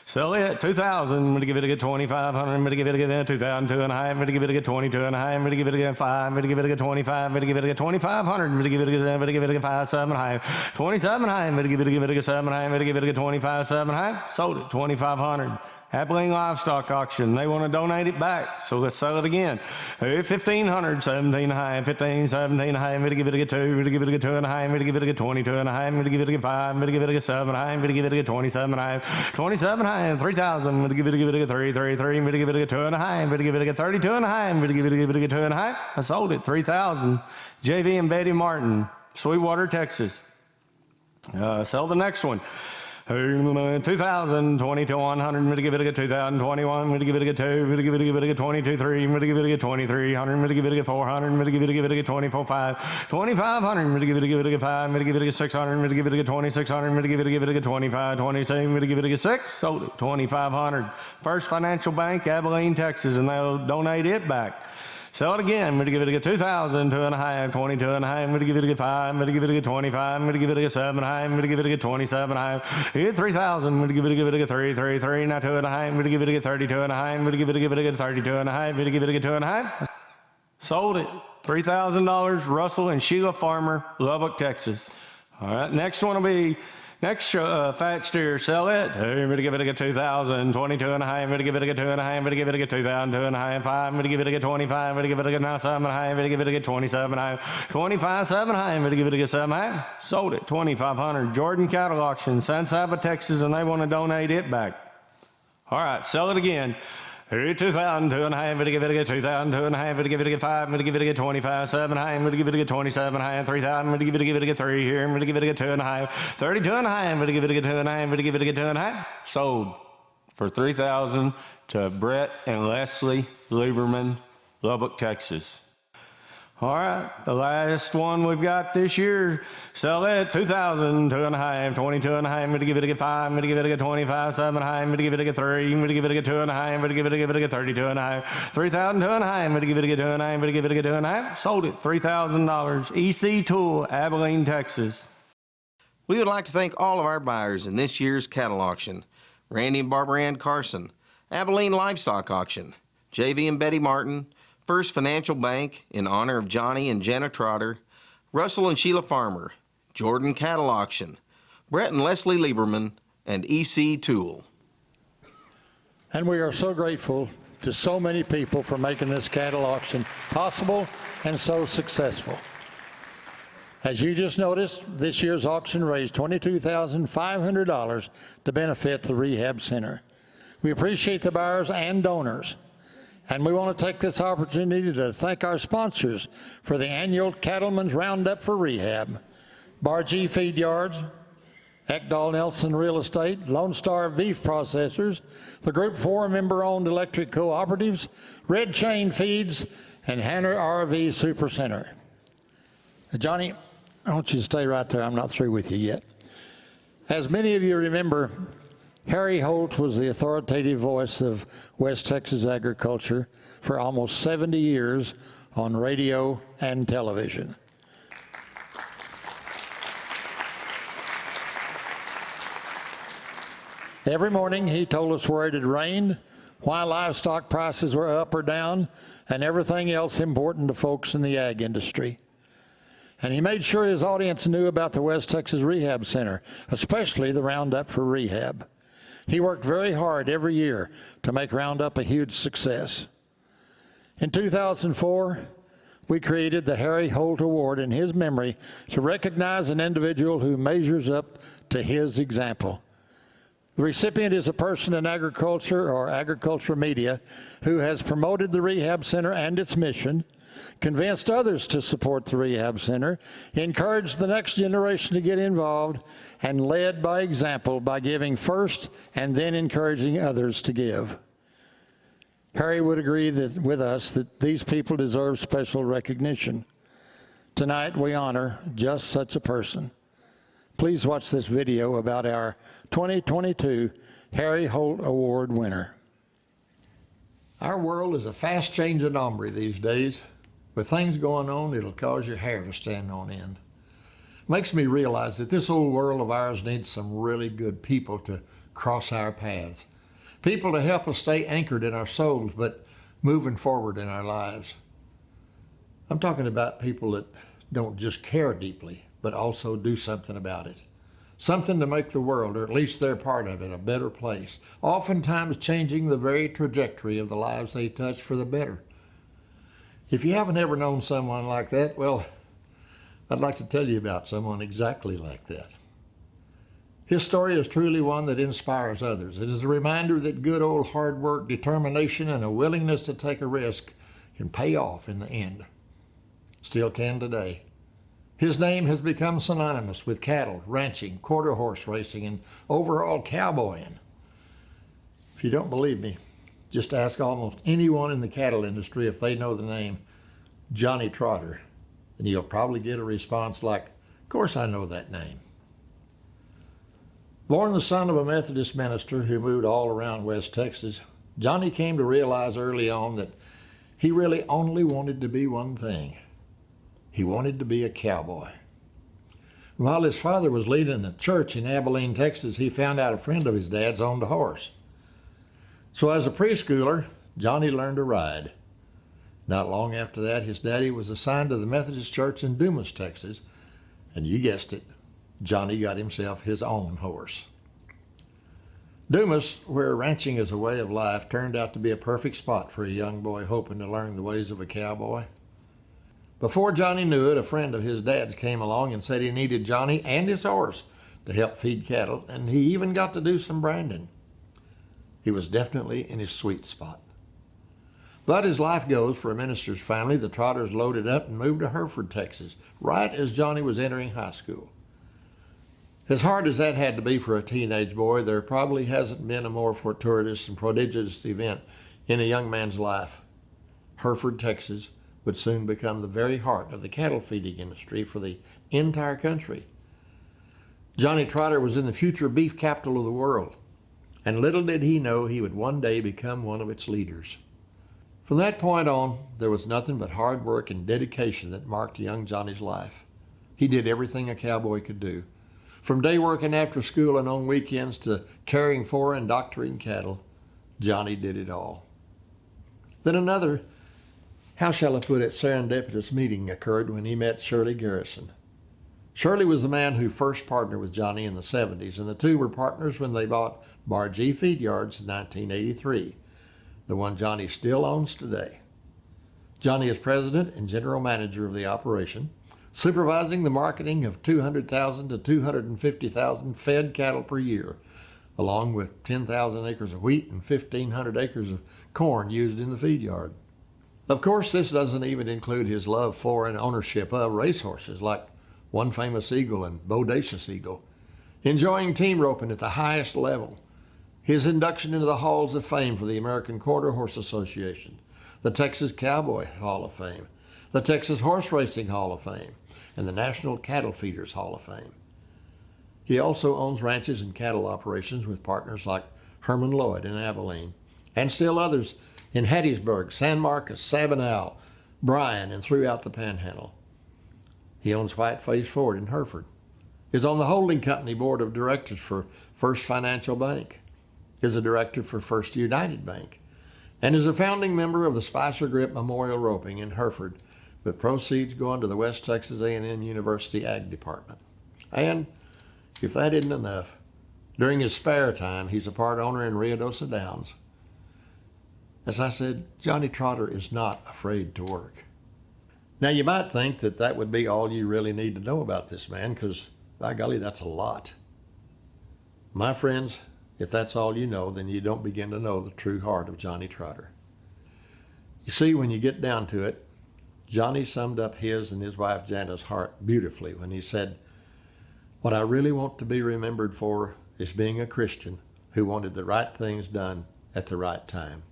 Sell it, 2,000, I'm gonna give it a good 2,500, I'm gonna give it a good 2,000, 2 and a half, I'm gonna give it a good 22 and a half, I'm gonna give it a good 5, I'm gonna give it a good 25, I'm gonna give it a good 2,500, I'm gonna give it a good 5, 7 and a half, 27 and a half, I'm gonna give it a good 7 and a half, I'm gonna give it a good 25, 7 and a half. Sold it, 2,500. Abilene Livestock Auction, they want to donate it back, so let's sell it again. 1,500, 17 and a half, 15, 17 and a half, I'm going to give it a good 2, I'm going to give it a good 2 and a half, I'm going to give it a good 22 and a half, I'm going to give it a good 5, I'm going to give it a good 7 and a half, I'm going to give it a good 27 and a half, 27 and a half, 3,000, I'm going to give it a good 3, 3, 3, I'm going to give it a good 2 and a half, I'm going to give it a good 32 and a half, I'm going to give it a good 2 and a half. I sold it, 3,000. JV and Betty Martin, Sweetwater, Texas. Sell the next one. 2,000, 2,100, I'm going to give it a good 2,021, I'm going to give it a good 2, I'm going to give it a good 22, 3, I'm going to give it a good 2,300, I'm going to give it a good 400, I'm going to give it a good 24, 5, 2,500, I'm going to give it a good 5, I'm going to give it a good 600, I'm going to give it a good 2,600, I'm going to give it a good 25, 26, I'm going to give it a good 6, sold it, 2,500. First Financial Bank, Abilene, Texas, and they'll donate it back. Sell it again. I'm going to give it a good 2,000, 2 and a half, 22 and a half. I'm going to give it a good 5. I'm going to give it a good 25. I'm going to give it a good 7 and a half. I'm going to give it a good 27 and a half. 3,000. I'm going to give it a good 3, 3, 3. Now 2 and a half. I'm going to give it a good 32 and a half. I'm going to give it a good 32 and a half. I'm going to give it a good 2 and a half. Sold it. $3,000. Russell and Sheila Farmer, Lubbock, Texas. All right. Next one will be. Next fat steer, sell it. I'm going to give it a good 2,000, 22 and a half. I'm going to give it a good 2 and a half. I'm going to give it a good 2,000, 2 and a half, 5. I'm going to give it a good 25. I'm going to give it a good 7 and a half. I'm going to give it a good 27 and a half. 25, 7 and a half. I'm going to give it a good 7 and a half. Sold it, 2,500. Jordan Cattle Auction, San Saba, Texas, and they want to donate it back. All right, sell it again. 2,000, 2 and a half, I'm going to give it a good 2,000, 2 and a half, I'm going to give it a good 5, I'm going to give it a good 25, 7 and a half, I'm going to give it a good 27 and a half, 3,000, I'm going to give it a good 3 here, I'm going to give it a good 2 and a half, 32 and a half, I'm going to give it a good 2 and a half, I'm going to give it a good 2 and a half. Sold for 3,000 to Brett and Leslie Lieberman, Lubbock, Texas. All right, the last one we've got this year, sell it, 2,000, 2 and a half, 22 and a half, I'm going to give it a good 5, I'm going to give it a good 25, 7 and a half, I'm going to give it a good 3, I'm going to give it a good 2 and a half, I'm going to give it a good 32 and a half, 3,000, 2 and a half, I'm going to give it a good 2 and a half, I'm going to give it a good 2 and a half. Sold it, $3,000. EC Tool, Abilene, Texas. We would like to thank all of our buyers in this year's cattle auction. Randy and Barbara Ann Carson, Abilene Livestock Auction, JV and Betty Martin, First Financial Bank in honor of Johnny and Jenna Trotter, Russell and Sheila Farmer, Jordan Cattle Auction, Brett and Leslie Lieberman, and EC Tool. And we are so grateful to so many people for making this cattle auction possible and so successful. As you just noticed, this year's auction raised $22,500 to benefit the Rehab Center. We appreciate the buyers and donors. And we want to take this opportunity to thank our sponsors for the annual Cattlemen's Roundup for Rehab, Bar G Feed Yards, Ekdahl-Nelson Real Estate, Lone Star Beef Processors, the Group 4 member-owned electric cooperatives, Red Chain Feeds, and Hanner RV Supercenter. Johnny, I want you to stay right there. I'm not through with you yet. As many of you remember, Harry Holt was the authoritative voice of West Texas agriculture for almost 70 years on radio and television. Every morning he told us where it had rained, why livestock prices were up or down, and everything else important to folks in the ag industry. And he made sure his audience knew about the West Texas Rehab Center, especially the Roundup for Rehab. He worked very hard every year to make Roundup a huge success. In 2004, we created the Harry Holt Award in his memory to recognize an individual who measures up to his example. The recipient is a person in agriculture or agriculture media who has promoted the Rehab Center and its mission, convinced others to support the Rehab Center, encouraged the next generation to get involved, and led by example by giving first and then encouraging others to give. Harry would agree with us that these people deserve special recognition. Tonight we honor just such a person. Please watch this video about our 2022 Harry Holt Award winner. Our world is a fast-changing hombre these days. With things going on, it'll cause your hair to stand on end. Makes me realize that this old world of ours needs some really good people to cross our paths. People to help us stay anchored in our souls, but moving forward in our lives. I'm talking about people that don't just care deeply, but also do something about it. Something to make the world, or at least their part of it, a better place. Oftentimes changing the very trajectory of the lives they touch for the better. If you haven't ever known someone like that, well, I'd like to tell you about someone exactly like that. His story is truly one that inspires others. It is a reminder that good old hard work, determination, and a willingness to take a risk can pay off in the end. Still can today. His name has become synonymous with cattle, ranching, quarter horse racing, and overall cowboying. If you don't believe me, just ask almost anyone in the cattle industry if they know the name Johnny Trotter, and you'll probably get a response like, "Of course I know that name." Born the son of a Methodist minister who moved all around West Texas, Johnny came to realize early on that he really only wanted to be one thing. He wanted to be a cowboy. While his father was leading a church in Abilene, Texas, he found out a friend of his dad's owned a horse. So as a preschooler, Johnny learned to ride. Not long after that, his daddy was assigned to the Methodist Church in Dumas, Texas, and you guessed it, Johnny got himself his own horse. Dumas, where ranching is a way of life, turned out to be a perfect spot for a young boy hoping to learn the ways of a cowboy. Before Johnny knew it, a friend of his dad's came along and said he needed Johnny and his horse to help feed cattle, and he even got to do some branding. He was definitely in his sweet spot. But as life goes for a minister's family, the Trotters loaded up and moved to Hereford, Texas, right as Johnny was entering high school. As hard as that had to be for a teenage boy, there probably hasn't been a more fortuitous and prodigious event in a young man's life. Hereford, Texas, would soon become the very heart of the cattle feeding industry for the entire country. Johnny Trotter was in the future beef capital of the world, and little did he know he would one day become one of its leaders. From that point on, there was nothing but hard work and dedication that marked young Johnny's life. He did everything a cowboy could do, from day working after school and on weekends to caring for and doctoring cattle. Johnny did it all. Then another, how shall I put it, serendipitous meeting occurred when he met Shirley Garrison. Shirley was the man who first partnered with Johnny in the 70s, and the two were partners when they bought Bar G Feed Yards in 1983, the one Johnny still owns today. Johnny is president and general manager of the operation, supervising the marketing of 200,000 to 250,000 fed cattle per year, along with 10,000 acres of wheat and 1,500 acres of corn used in the feed yard. Of course, this doesn't even include his love for and ownership of racehorses like One Famous Eagle and Bodacious Eagle. enjoying team roping at the highest level, his induction into the Halls of Fame for the American Quarter Horse Association, the Texas Cowboy Hall of Fame, the Texas Horse Racing Hall of Fame, and the National Cattle Feeders Hall of Fame. He also owns ranches and cattle operations with partners like Herman Lloyd in Abilene, and still others in Hattiesburg, San Marcos, Sabinal, Bryan, and throughout the Panhandle. He owns Whiteface Ford in Hereford, is on the holding company board of directors for First Financial Bank, is a director for First United Bank, and is a founding member of the Spicer Grip Memorial Roping in Hereford, with proceeds going to the West Texas A&M University Ag Department. And if that isn't enough, during his spare time, he's a part owner in Ruidoso Downs. As I said, Johnny Trotter is not afraid to work. Now, you might think that that would be all you really need to know about this man, because, by golly, that's a lot. My friends, if that's all you know, then you don't begin to know the true heart of Johnny Trotter. You see, when you get down to it, Johnny summed up his and his wife Jana's heart beautifully when he said, "What I really want to be remembered for is being a Christian who wanted the right things done at the right time.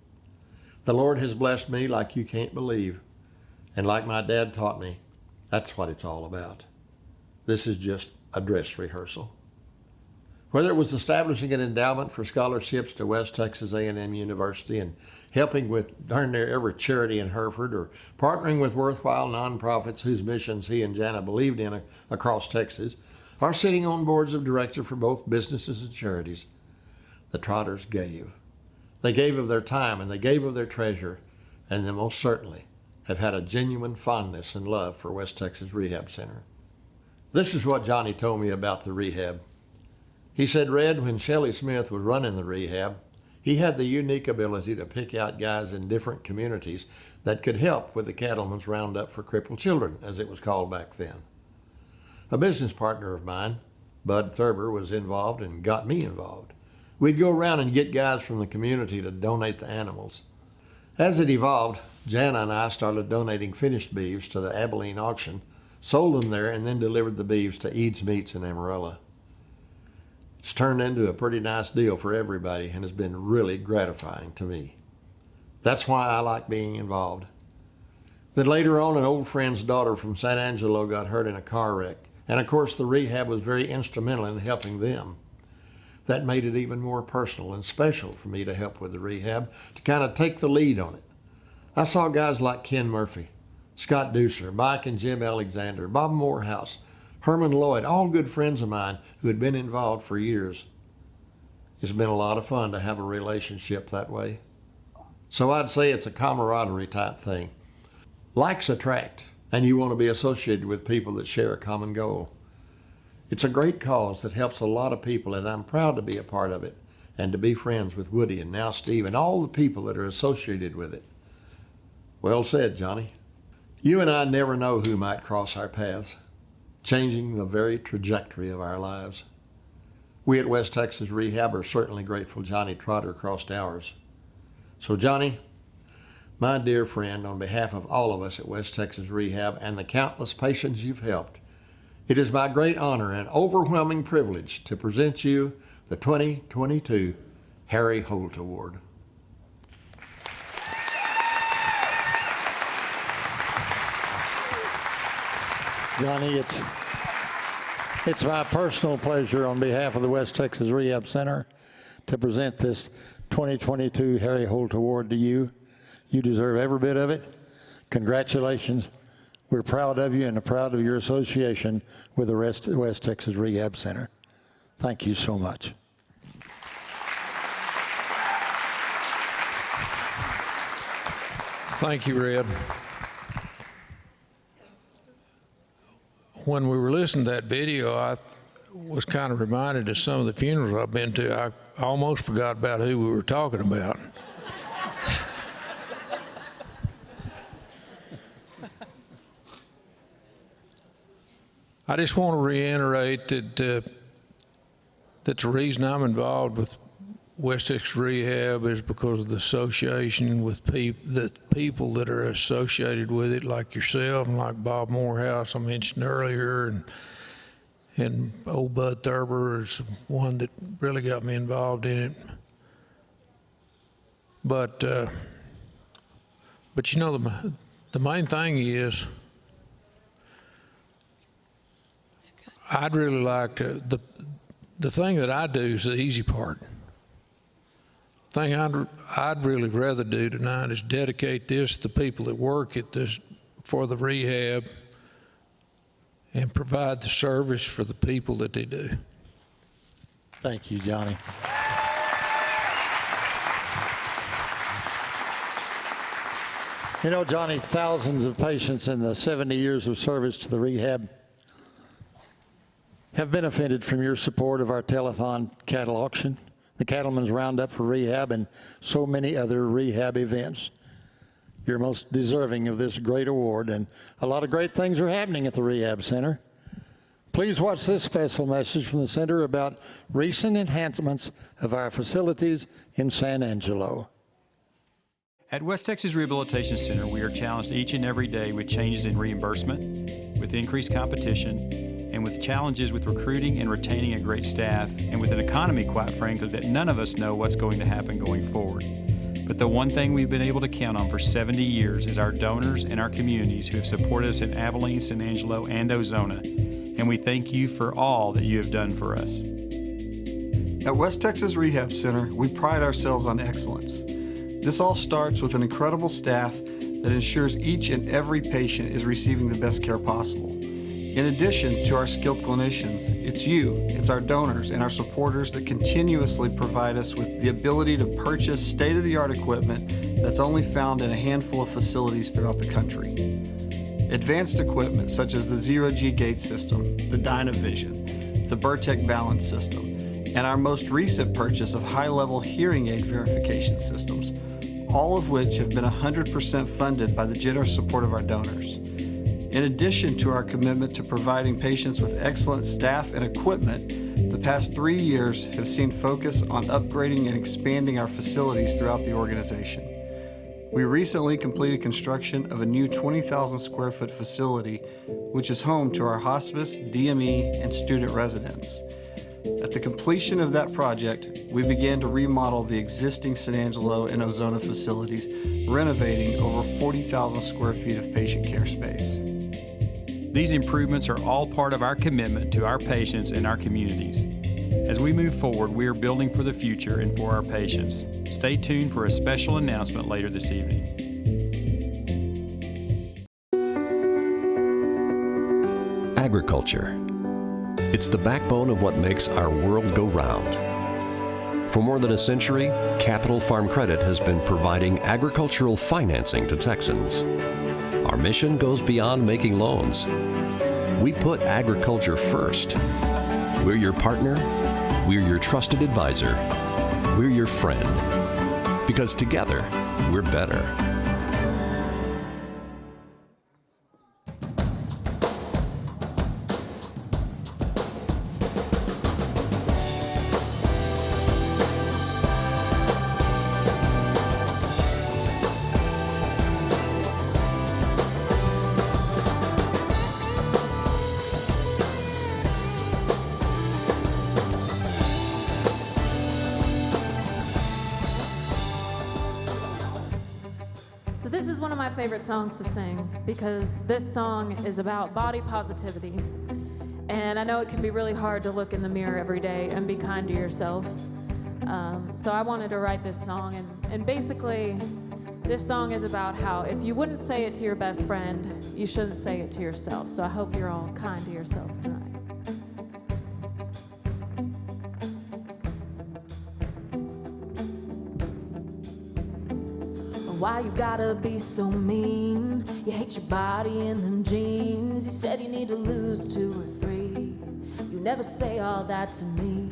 The Lord has blessed me like you can't believe, and like my dad taught me, that's what it's all about. This is just a dress rehearsal." Whether it was establishing an endowment for scholarships to West Texas A&M University and helping with darn near every charity in Hereford, or partnering with worthwhile nonprofits whose missions he and Jana believed in across Texas, or sitting on boards of directors for both businesses and charities, the Trotters gave. They gave of their time and they gave of their treasure, and they most certainly have had a genuine fondness and love for West Texas Rehab Center. This is what Johnny told me about the rehab. He said, "Red, when Shelley Smith was running the rehab, he had the unique ability to pick out guys in different communities that could help with the Cattlemen's Roundup for Crippled Children, as it was called back then. A business partner of mine, Bud Thurber, was involved and got me involved. We'd go around and get guys from the community to donate the animals. As it evolved, Jana and I started donating finished beeves to the Abilene auction, sold them there, and then delivered the beeves to Eads Meats in Amarillo. It's turned into a pretty nice deal for everybody and has been really gratifying to me. That's why I like being involved." Then later on, an old friend's daughter from San Angelo got hurt in a car wreck, and of course the rehab was very instrumental in helping them. That made it even more personal and special for me to help with the rehab, to kind of take the lead on it. I saw guys like Ken Murphy, Scott Deucer, Mike and Jim Alexander, Bob Morehouse, Herman Lloyd, all good friends of mine who had been involved for years. It's been a lot of fun to have a relationship that way. So I'd say it's a camaraderie type thing. Likes attract, and you want to be associated with people that share a common goal. It's a great cause that helps a lot of people, and I'm proud to be a part of it and to be friends with Woody and now Steve and all the people that are associated with it. Well said, Johnny. You and I never know who might cross our paths, changing the very trajectory of our lives. We at West Texas Rehab are certainly grateful Johnny Trotter crossed ours. So Johnny, my dear friend, on behalf of all of us at West Texas Rehab and the countless patients you've helped, it is my great honor and overwhelming privilege to present you the 2022 Harry Holt Award. Johnny, it's my personal pleasure on behalf of the West Texas Rehab Center to present this 2022 Harry Holt Award to you. You deserve every bit of it. Congratulations. We're proud of you and proud of your association with the West Texas Rehab Center. Thank you so much. Thank you, Red. When we were listening to that video, I was kind of reminded of some of the funerals I've been to. I almost forgot about who we were talking about. I just want to reiterate that the reason I'm involved with West Texas Rehab is because of the association with the people that are associated with it, like yourself and like Bob Morehouse I mentioned earlier, and old Bud Thurber is one that really got me involved in it. But you know, the main thing is, I'd really like to, the thing that I do is the easy part. The thing I'd really rather do tonight is dedicate this to the people that work at this for the rehab and provide the service for the people that they do. Thank you, Johnny. You know, Johnny, thousands of patients in the 70 years of service to the rehab have benefited from your support of our telethon cattle auction, the Cattlemen's Roundup for Rehab, and so many other rehab events. You're most deserving of this great award, and a lot of great things are happening at the Rehab Center. Please watch this special message from the center about recent enhancements of our facilities in San Angelo. At West Texas Rehabilitation Center, we are challenged each and every day with changes in reimbursement, with increased competition, and with challenges with recruiting and retaining a great staff, and with an economy, quite frankly, that none of us know what's going to happen going forward. But the one thing we've been able to count on for 70 years is our donors and our communities who have supported us in Abilene, San Angelo, and Ozona, and we thank you for all that you have done for us. At West Texas Rehab Center, we pride ourselves on excellence. This all starts with an incredible staff that ensures each and every patient is receiving the best care possible. In addition to our skilled clinicians, it's our donors and our supporters that continuously provide us with the ability to purchase state-of-the-art equipment that's only found in a handful of facilities throughout the country. Advanced equipment such as the Zero-G gate system, the Dynavision, the Burtec balance system, and our most recent purchase of high-level hearing aid verification systems, all of which have been 100% funded by the generous support of our donors. In addition to our commitment to providing patients with excellent staff and equipment, the past 3 years have seen focus on upgrading and expanding our facilities throughout the organization. We recently completed construction of a new 20,000 square foot facility, which is home to our hospice, DME, and student residence. At the completion of that project, we began to remodel the existing San Angelo and Ozona facilities, renovating over 40,000 square feet of patient care space. These improvements are all part of our commitment to our patients and our communities. As we move forward, we are building for the future and for our patients. Stay tuned for a special announcement later this evening. Agriculture. It's the backbone of what makes our world go round. For more than a century, Capital Farm Credit has been providing agricultural financing to Texans. Our mission goes beyond making loans. We put agriculture first. We're your partner. We're your trusted advisor. We're your friend. Because together, we're better. So this is one of my favorite songs to sing because this song is about body positivity. And I know it can be really hard to look in the mirror every day and be kind to yourself. So I wanted to write this song. And basically, this song is about how if you wouldn't say it to your best friend, you shouldn't say it to yourself. So I hope you're all kind to yourselves tonight. Why you gotta be so mean? You hate your body and them jeans. You said you need to lose 2 or 3. You never say all that to me.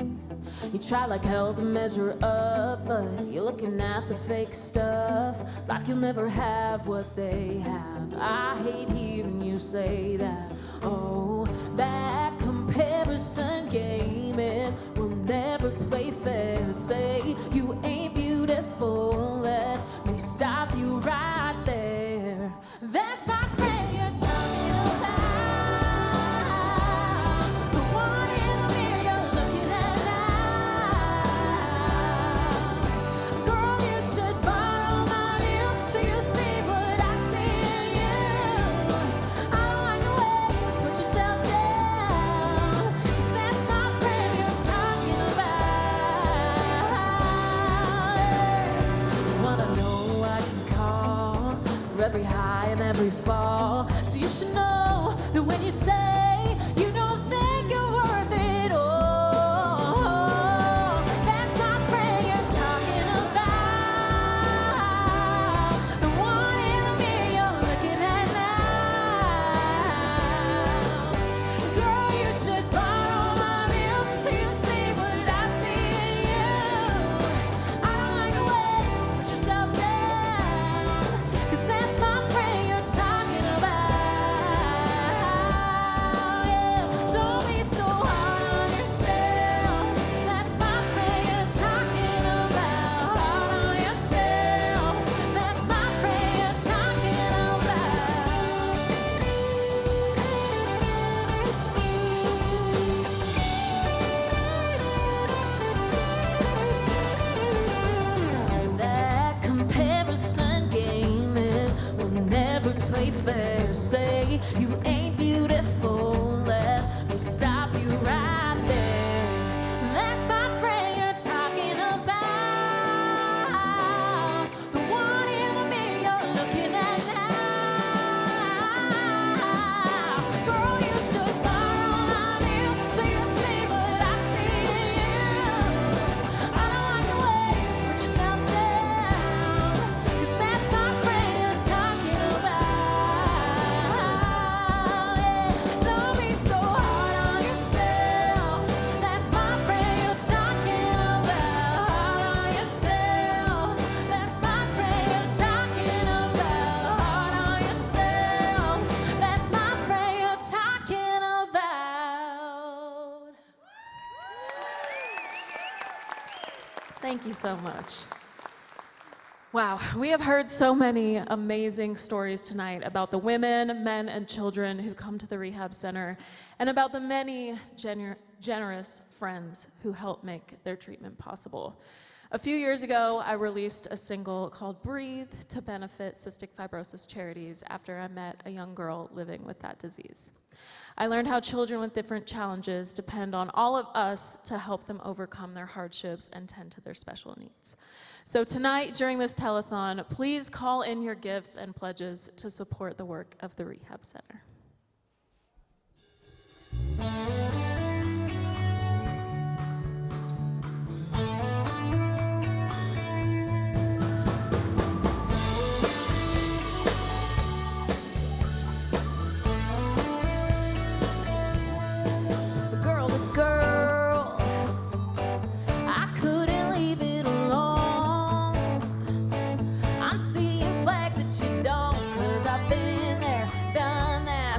You try like hell to measure up, but you're looking at the fake stuff like you'll never have what they have. I hate hearing you say that. Oh, that comparison game, it will never play fair. Say you ain't beautiful, let me stop you right there. That's not fair, you're talking about the one through every high and every fall. So you should know that when you say you don't think you're worth it all, that's my friend you're talking about, the one in the mirror you're looking at now. Girl, you should borrow my milk so you see what I see in you. I don't like the way you put yourself down, 'cause that's my friend you're talking about. Yeah, don't be so hard on yourself. That's my friend you're talking about. Hard on yourself. That's my friend you're talking about. That comparison game, it will never play fair. Say you ain't beautiful, let me stop you right there. That's my friend you're talking about, the one in the mirror you're looking at now. Girl, you should borrow my milk so you see what I see in you. I don't like the way you put yourself down, 'cause that's my friend you're talking about. Yeah, don't be so hard on yourself. That's my friend you're talking about. Hard on yourself. That's my friend you're talking about. Hard on yourself. That's my friend you're talking about. Thank you so much. Wow, we have heard so many amazing stories tonight about the women, men, and children who come to the rehab center, and about the many generous friends who help make their treatment possible. A few years ago, I released a single called Breathe to benefit cystic fibrosis charities after I met a young girl living with that disease. I learned how children with different challenges depend on all of us to help them overcome their hardships and tend to their special needs. So tonight, during this telethon, please call in your gifts and pledges to support the work of the Rehab Center. Girl, I couldn't leave it alone. I'm seeing flags that you don't, 'cause I've been there, done that.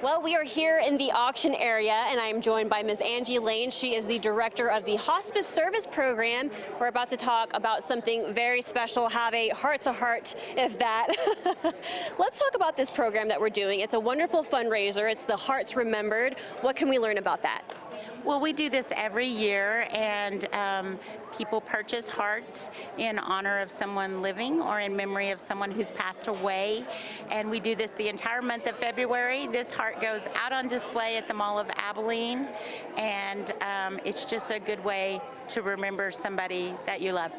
Well, we are here in the auction area, and I am joined by Ms. Angie Lane. She is the director of the Hospice Service Program. We're about to talk about something very special, have a heart-to-heart, if that. Let's talk about this program that we're doing. It's a wonderful fundraiser. It's the Hearts Remembered. What can we learn about that? Well, we do this every year, and people purchase hearts in honor of someone living or in memory of someone who's passed away. And we do this the entire month of February. This heart goes out on display at the Mall of Abilene, and it's just a good way to remember somebody that you love.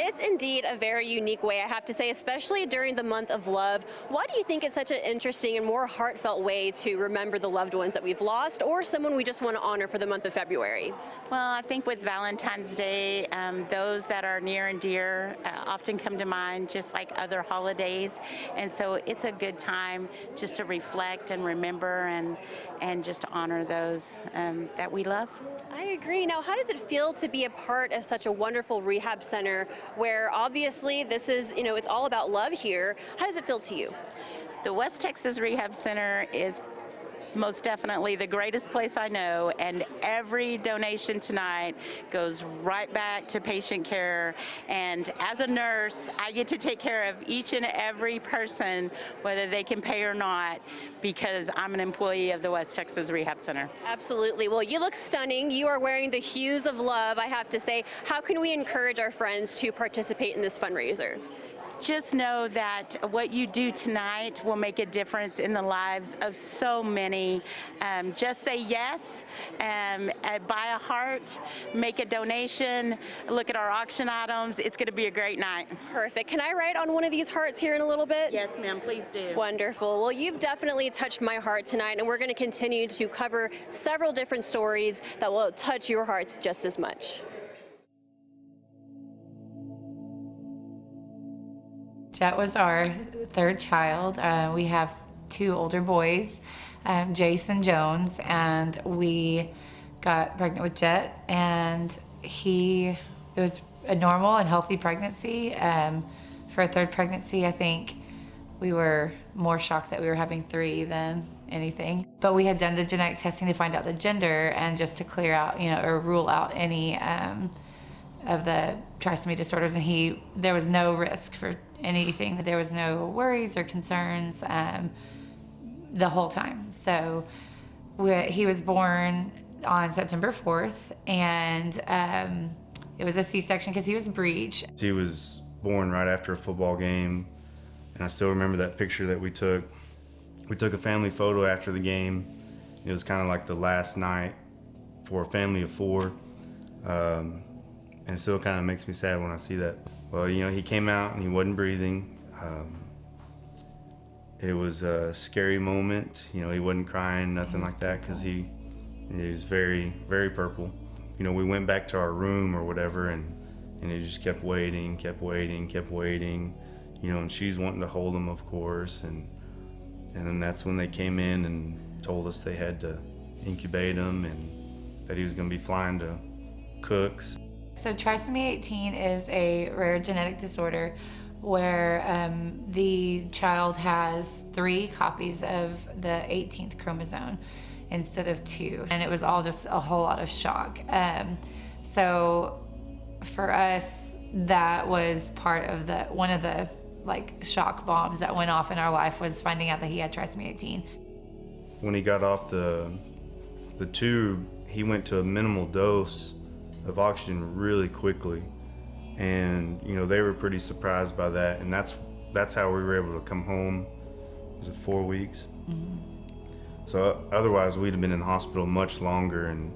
It's indeed a very unique way, I have to say, especially during the month of love. Why do you think it's such an interesting and more heartfelt way to remember the loved ones that we've lost or someone we just want to honor for the month of February? Well, I think with Valentine's Day, those that are near and dear often come to mind, just like other holidays. And so it's a good time just to reflect and remember and just honor those that we love. I agree. Now, how does it feel to be a part of such a wonderful rehab center where obviously this is, it's all about love here? How does it feel to you? The West Texas Rehab Center is most definitely the greatest place I know, and every donation tonight goes right back to patient care. And as a nurse, I get to take care of each and every person, whether they can pay or not, because I'm an employee of the West Texas Rehab Center. Absolutely. Well, you look stunning. You are wearing the hues of love, I have to say. How can we encourage our friends to participate in this fundraiser? Just know that what you do tonight will make a difference in the lives of so many. Just say yes, buy a heart, make a donation, look at our auction items. It's going to be a great night. Perfect. Can I write on one of these hearts here in a little bit? Yes, ma'am, please do. Wonderful. Well, you've definitely touched my heart tonight, and we're going to continue to cover several different stories that will touch your hearts just as much. Jett was our third child. We have two older boys, Jason Jones, and we got pregnant with Jett, and it was a normal and healthy pregnancy. For a third pregnancy, I think we were more shocked that we were having three than anything. But we had done the genetic testing to find out the gender and just to clear out, or rule out any of the trisomy disorders, and there was no risk for anything. There was no worries or concerns the whole time. So he was born on September 4th, and it was a C-section because he was breech. He was born right after a football game, and I still remember that picture that we took. We took a family photo after the game. It was kind of like the last night for a family of four. And it still kind of makes me sad when I see that. Well, he came out and he wasn't breathing. It was a scary moment. He wasn't crying, nothing like that, because he was very, very purple. We went back to our room or whatever, and he just kept waiting, and she's wanting to hold him, of course. And then that's when they came in and told us they had to incubate him and that he was going to be flying to Cooks. So trisomy 18 is a rare genetic disorder where the child has 3 copies of the 18th chromosome instead of 2. And it was all just a whole lot of shock. So for us, that was part of one of the shock bombs that went off in our life, was finding out that he had trisomy 18. When he got off the tube, he went to a minimal dose of oxygen really quickly, and they were pretty surprised by that, and that's how we were able to come home. Was it 4 weeks? Mm-hmm. So otherwise we'd have been in the hospital much longer, and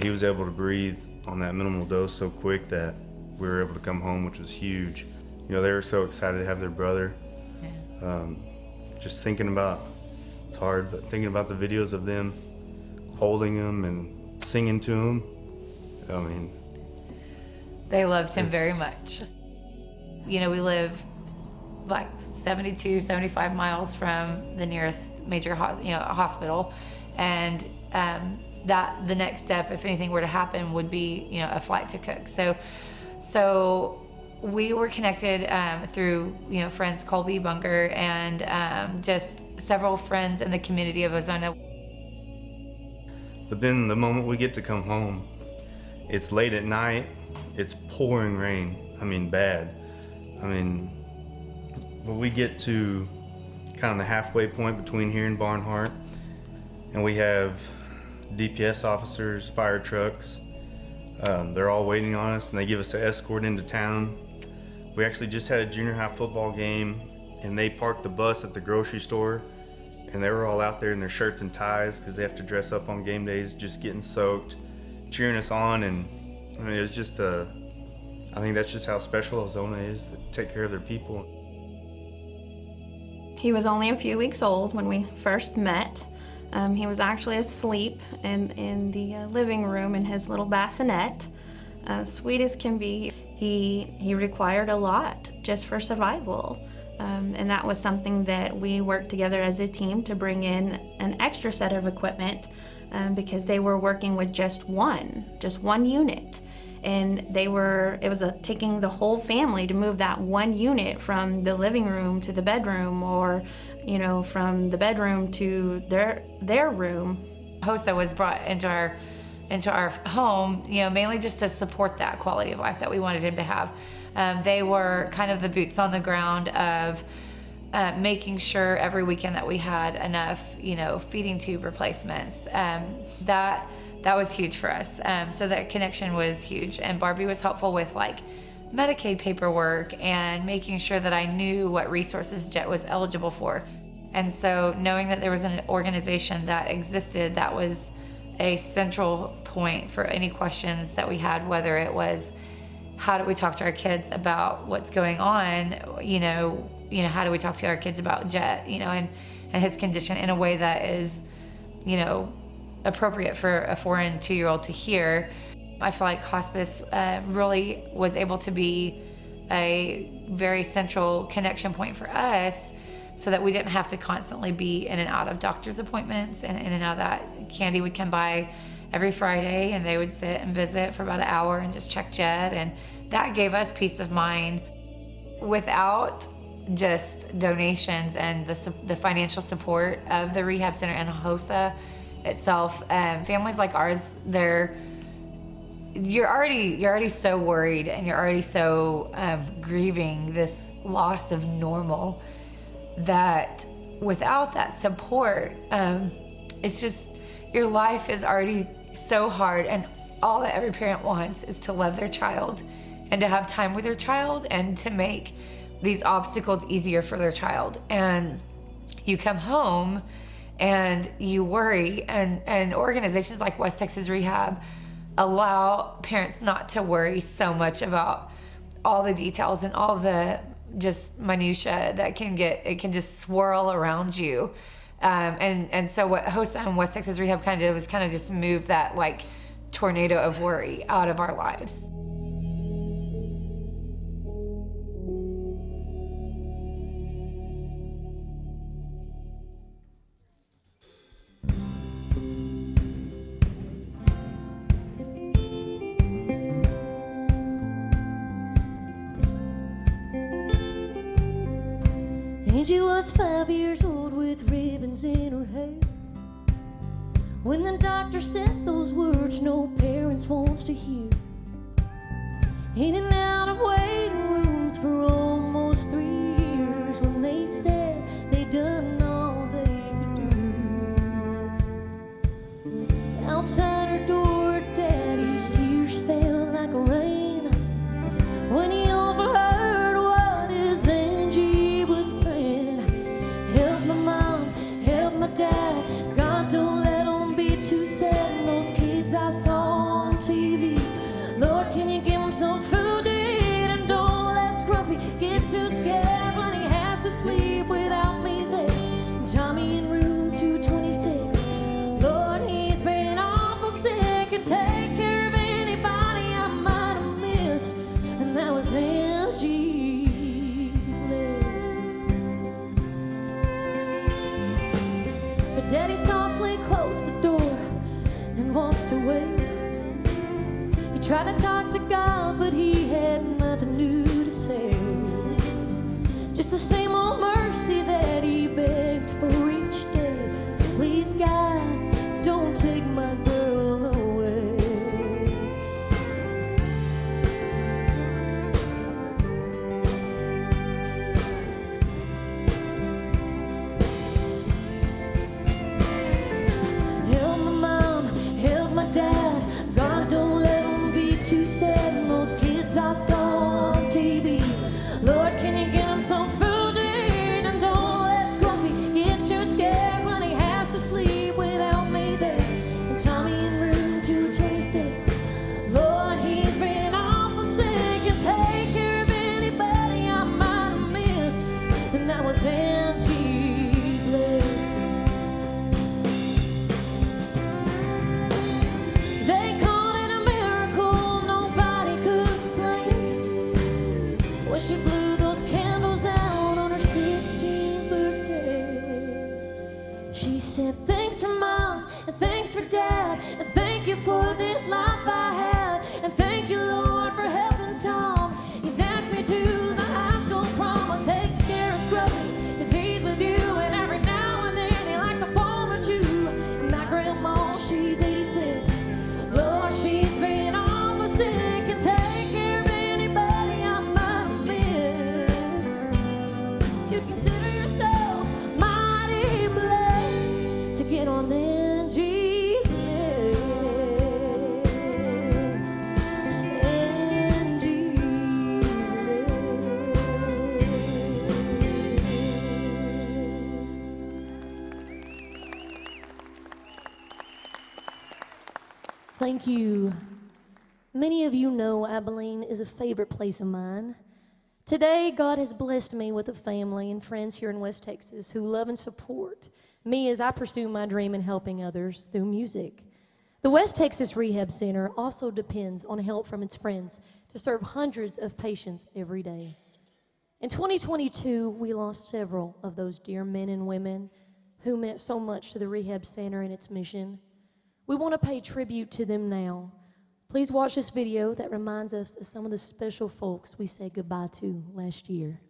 he was able to breathe on that minimal dose so quick that we were able to come home, which was huge. They were so excited to have their brother. Yeah. Just thinking about, it's hard, but thinking about the videos of them holding him and singing to him, they loved him very much. We live 75 miles from the nearest major hospital, and that the next step, if anything were to happen, would be a flight to Cook. So we were connected through, friends Colby Bunker and just several friends in the community of Ozona. But then the moment we get to come home, it's late at night, it's pouring rain, bad. When we get to kind of the halfway point between here and Barnhart, and we have DPS officers, fire trucks, they're all waiting on us, and they give us an escort into town. We actually just had a junior high football game, and they parked the bus at the grocery store, and they were all out there in their shirts and ties because they have to dress up on game days, just getting soaked, cheering us on. And it was just I think that's just how special Ozona is, to take care of their people. He was only a few weeks old when we first met. He was actually asleep in the living room in his little bassinet. Sweet as can be. He required a lot just for survival. And that was something that we worked together as a team to bring in an extra set of equipment because they were working with just one unit. And it was taking the whole family to move that one unit from the living room to the bedroom, or, from the bedroom to their room. HOSA was brought into our home, mainly just to support that quality of life that we wanted him to have. They were kind of the boots on the ground of making sure every weekend that we had enough, feeding tube replacements. That was huge for us. So that connection was huge. And Barbie was helpful with Medicaid paperwork and making sure that I knew what resources Jett was eligible for. And so knowing that there was an organization that existed that was a central point for any questions that we had, whether it was how do we talk to our kids about what's going on, how do we talk to our kids about Jett, and his condition in a way that is, appropriate for a 4 and 2-year-old to hear. I feel like hospice really was able to be a very central connection point for us, so that we didn't have to constantly be in and out of doctor's appointments and in and out of that. Candy would come by every Friday and they would sit and visit for about an hour and just check Jett, and that gave us peace of mind. Without just donations and the financial support of the rehab center and HOSA itself, families like ours, you're already so worried, and you're already so grieving this loss of normal, that without that support, it's just, your life is already so hard, and all that every parent wants is to love their child and to have time with their child and to make these obstacles easier for their child. And you come home and you worry, and organizations like West Texas Rehab allow parents not to worry so much about all the details and all the just minutia that can just swirl around you. And so what HOSA and West Texas Rehab kind of did was kind of just move that tornado of worry out of our lives. Angie was 5 years old with ribbons in her hair when the doctor said those words no parents wants to hear. In and out of waiting rooms for almost 3 years when they said they'd done all they could do. Outside her door, Daddy's tears fell like rain when he overheard what his Angie was praying. Help my mom, help my dad, God don't let them be too sad. And those kids I saw on TV, Lord, can you give them some food to eat, and don't let Scruffy get too scared when he has to sleep without me there. Tommy in room 226, Lord, he's been awful sick, and take care of anybody I might have missed. And that was Angie's list. But Daddy softly closed the door and walked away. He tried to talk to God, but he had nothing new to It's the same old mercy that he begged for each day. Please, God, don't take my girl away. Help my mom, help my dad. God, don't let them be too sad. And those kids I saw on TV, Lord, can you give them some food to eat? And don't let Scruffy get too scared when he has to sleep without me there. And Tommy in room 226, Lord, he's been awful sick. And take care of anybody I might have missed. And that was Angie's list. They called it a miracle nobody could explain. When she blew those candles out on her 16th birthday, she said, thanks for Mom, and thanks for Dad, and thank you for this life I had, and thank you, Lord, for helping Tom. He's asked me to the high school prom. I'll take care of Scruffy, 'cause he's with you, and every now and then he likes to phone at you. And my grandma, she's 86. Lord, she's been awful sick. And take care of anybody I might have missed. You consider yourself mighty blessed to get on Angie's list. Angie's Thank you. Many of you know Abilene is a favorite place of mine. Today, God has blessed me with a family and friends here in West Texas who love and support me as I pursue my dream in helping others through music. The West Texas Rehab Center also depends on help from its friends to serve hundreds of patients every day. In 2022, we lost several of those dear men and women who meant so much to the Rehab Center and its mission. We want to pay tribute to them now. Please watch this video that reminds us of some of the special folks we said goodbye to last year.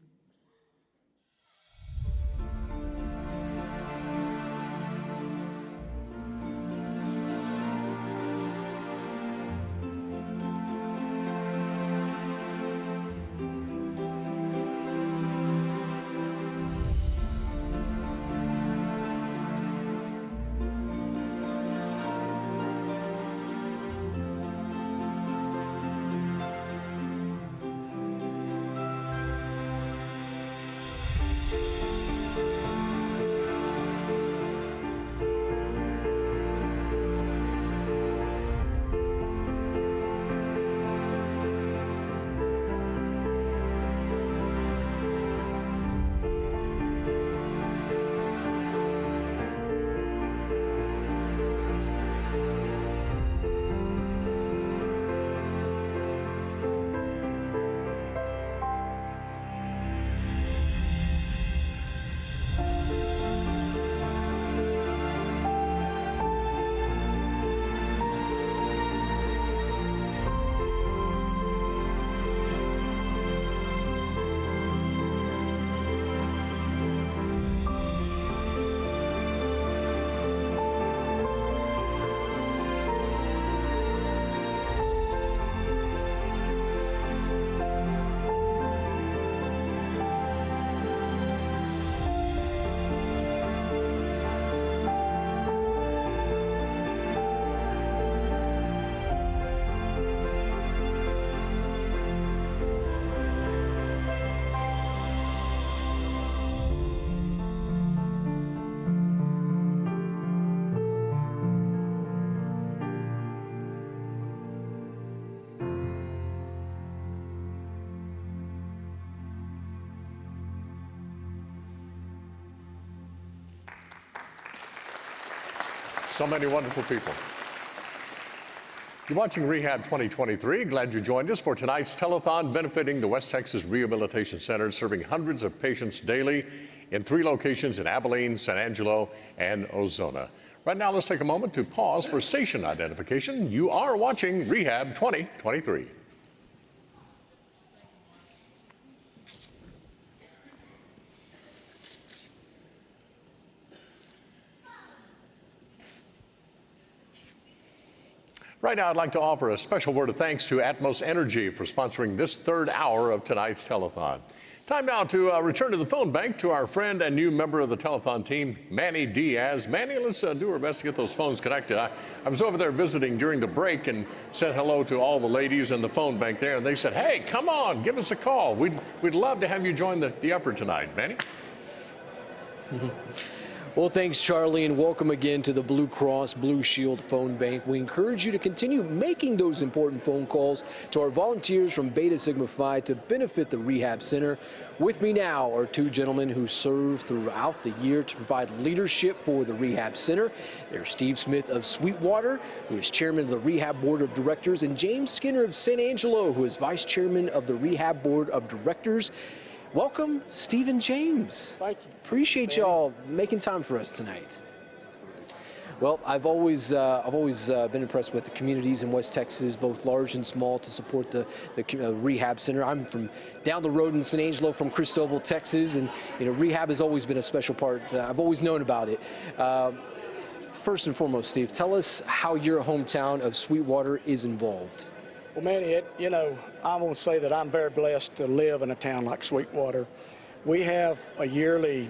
So many wonderful people. You're watching Rehab 2023. Glad you joined us for tonight's telethon benefiting the West Texas Rehabilitation Center, serving hundreds of patients daily in 3 locations in Abilene, San Angelo, and Ozona. Right now, let's take a moment to pause for station identification. You are watching Rehab 2023. Right now, I'd like to offer a special word of thanks to Atmos Energy for sponsoring this third hour of tonight's telethon. Time now to return to the phone bank to our friend and new member of the telethon team, Manny Diaz. Manny, let's do our best to get those phones connected. I was over there visiting during the break and said hello to all the ladies in the phone bank there, and they said, hey, come on, give us a call. We'd love to have you join the effort tonight. Manny? Well, thanks, Charlie, and welcome again to the Blue Cross Blue Shield phone bank. We encourage you to continue making those important phone calls to our volunteers from Beta Sigma Phi to benefit the Rehab Center. With me now are two gentlemen who serve throughout the year to provide leadership for the Rehab Center. There's Steve Smith of Sweetwater, who is chairman of the Rehab Board of Directors, and James Skinner of San Angelo, who is vice chairman of the Rehab Board of Directors. Welcome, Steve and James. Thank you. Appreciate y'all making time for us tonight. Well, I've always been impressed with the communities in West Texas, both large and small, to support the Rehab Center. I'm from down the road in San Angelo, from Stovall, Texas, and rehab has always been a special part. I've always known about it. First and foremost, Steve, tell us how your hometown of Sweetwater is involved. Well, Manny, I want to say that I'm very blessed to live in a town like Sweetwater. We have a yearly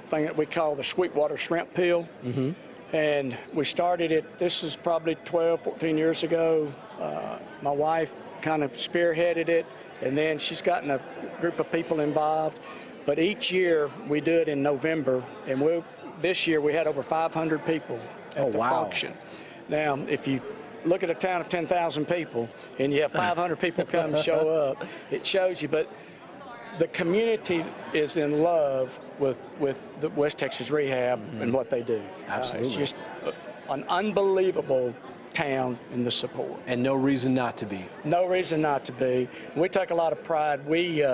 thing that we call the Sweetwater Shrimp Peel. Mm-hmm. And we started it, this is probably 12, 14 years ago. My wife kind of spearheaded it, and then she's gotten a group of people involved. But each year we do it in November, and this year we had over 500 people at the function. Now, if you look at a town of 10,000 people and you have 500 people come show up, it shows you. But the community is in love with the West Texas Rehab and what they do. Absolutely. It's just an unbelievable town in the support. And no reason not to be. No reason not to be. We take a lot of pride. We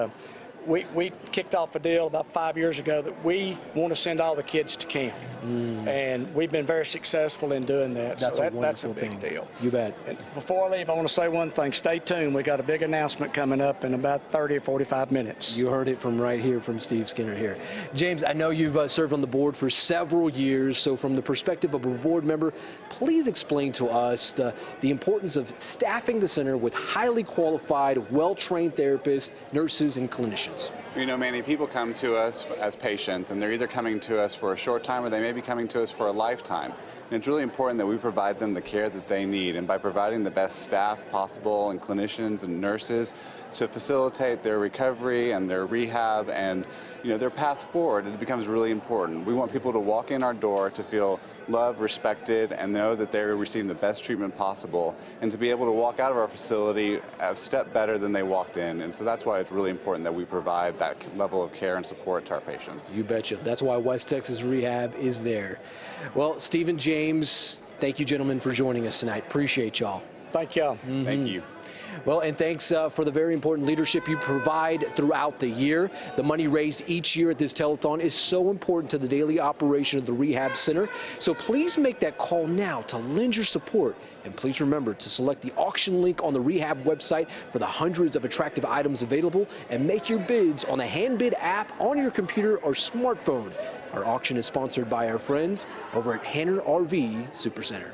kicked off a deal about 5 years ago that we want to send all the kids to camp. And we've been very successful in doing that. That's That's a a big deal. You bet. And before I leave, I want to say one thing. Stay tuned. We got a big announcement coming up in about 30 or 45 minutes. You heard it from right here from Steve Skinner here. James, I know you've served on the board for several years, so from the perspective of a board member, please explain to us the importance of staffing the center with highly qualified, well-trained therapists, nurses, and clinicians. You know, Manny, people come to us as patients, and they're either coming to us for a short time or they may be coming to us for a lifetime. And it's really important that we provide them the care that they need, and by providing the best staff possible and clinicians and nurses to facilitate their recovery and their rehab and their path forward, it becomes really important. We want people to walk in our door to feel loved, respected, and know that they're receiving the best treatment possible, and to be able to walk out of our facility a step better than they walked in. And so that's why it's really important that we provide that level of care and support to our patients. You betcha. That's why West Texas Rehab is there. Well, Steve and James, thank you, gentlemen, for joining us tonight. Appreciate y'all. Thank y'all. Mm-hmm. Thank you. Well, and thanks for the very important leadership you provide throughout the year. The money raised each year at this telethon is so important to the daily operation of the Rehab Center. So please make that call now to lend your support. And please remember to select the auction link on the Rehab website for the hundreds of attractive items available, and make your bids on the hand bid app on your computer or smartphone. Our auction is sponsored by our friends over at Hanner RV Supercenter.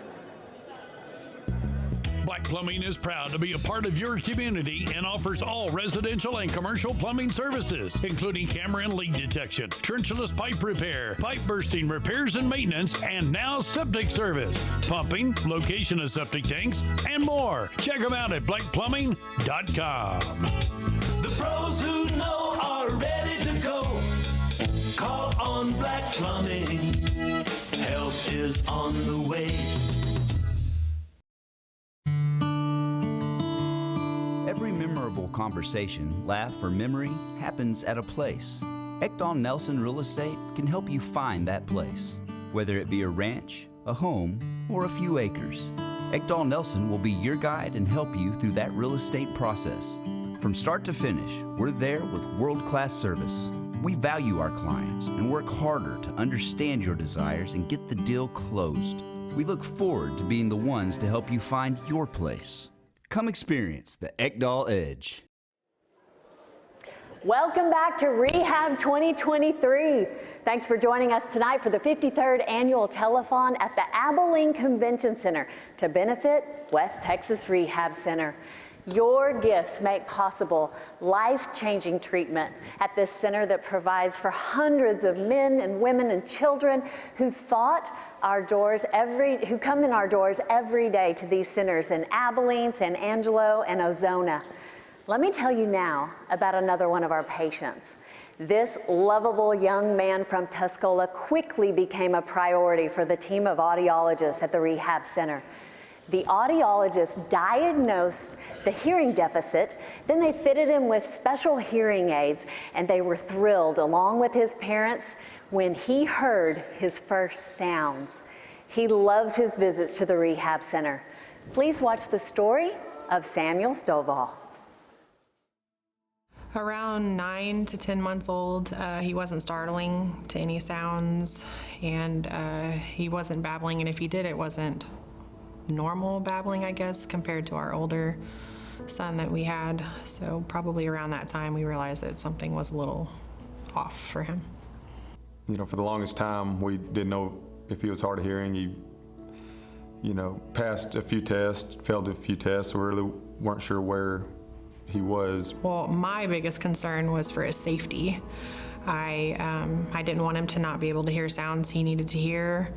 Black Plumbing is proud to be a part of your community and offers all residential and commercial plumbing services, including camera and leak detection, trenchless pipe repair, pipe bursting repairs and maintenance, and now septic service, pumping, location of septic tanks, and more. Check them out at blackplumbing.com. The pros who know are ready to go. Call on Black Plumbing. Help is on the way. Every memorable conversation, laugh, or memory happens at a place. Ekdahl-Nelson Real Estate can help you find that place, whether it be a ranch, a home, or a few acres. Ekdahl-Nelson will be your guide and help you through that real estate process. From start to finish, we're there with world-class service. We value our clients and work harder to understand your desires and get the deal closed. We look forward to being the ones to help you find your place. Come experience the Ekdahl Edge. Welcome back to Rehab 2023. Thanks for joining us tonight for the 53rd Annual Telethon at the Abilene Convention Center to benefit West Texas Rehab Center. Your gifts make possible life-changing treatment at this center that provides for hundreds of men and women and children who come in our doors every day to these centers in Abilene, San Angelo, and Ozona. Let me tell you now about another one of our patients. This lovable young man from Tuscola quickly became a priority for the team of audiologists at the rehab center. The audiologists diagnosed the hearing deficit, then they fitted him with special hearing aids, and they were thrilled, along with his parents, when he heard his first sounds. He loves his visits to the rehab center. Please watch the story of Samuel Stovall. Around 9 to 10 months old, he wasn't startling to any sounds, and he wasn't babbling, and if he did, it wasn't normal babbling, I guess, compared to our older son that we had. So probably around that time, we realized that something was a little off for him. You know, for the longest time, we didn't know if he was hard of hearing. He, passed a few tests, failed a few tests, so we really weren't sure where he was. Well, my biggest concern was for his safety. I didn't want him to not be able to hear sounds he needed to hear,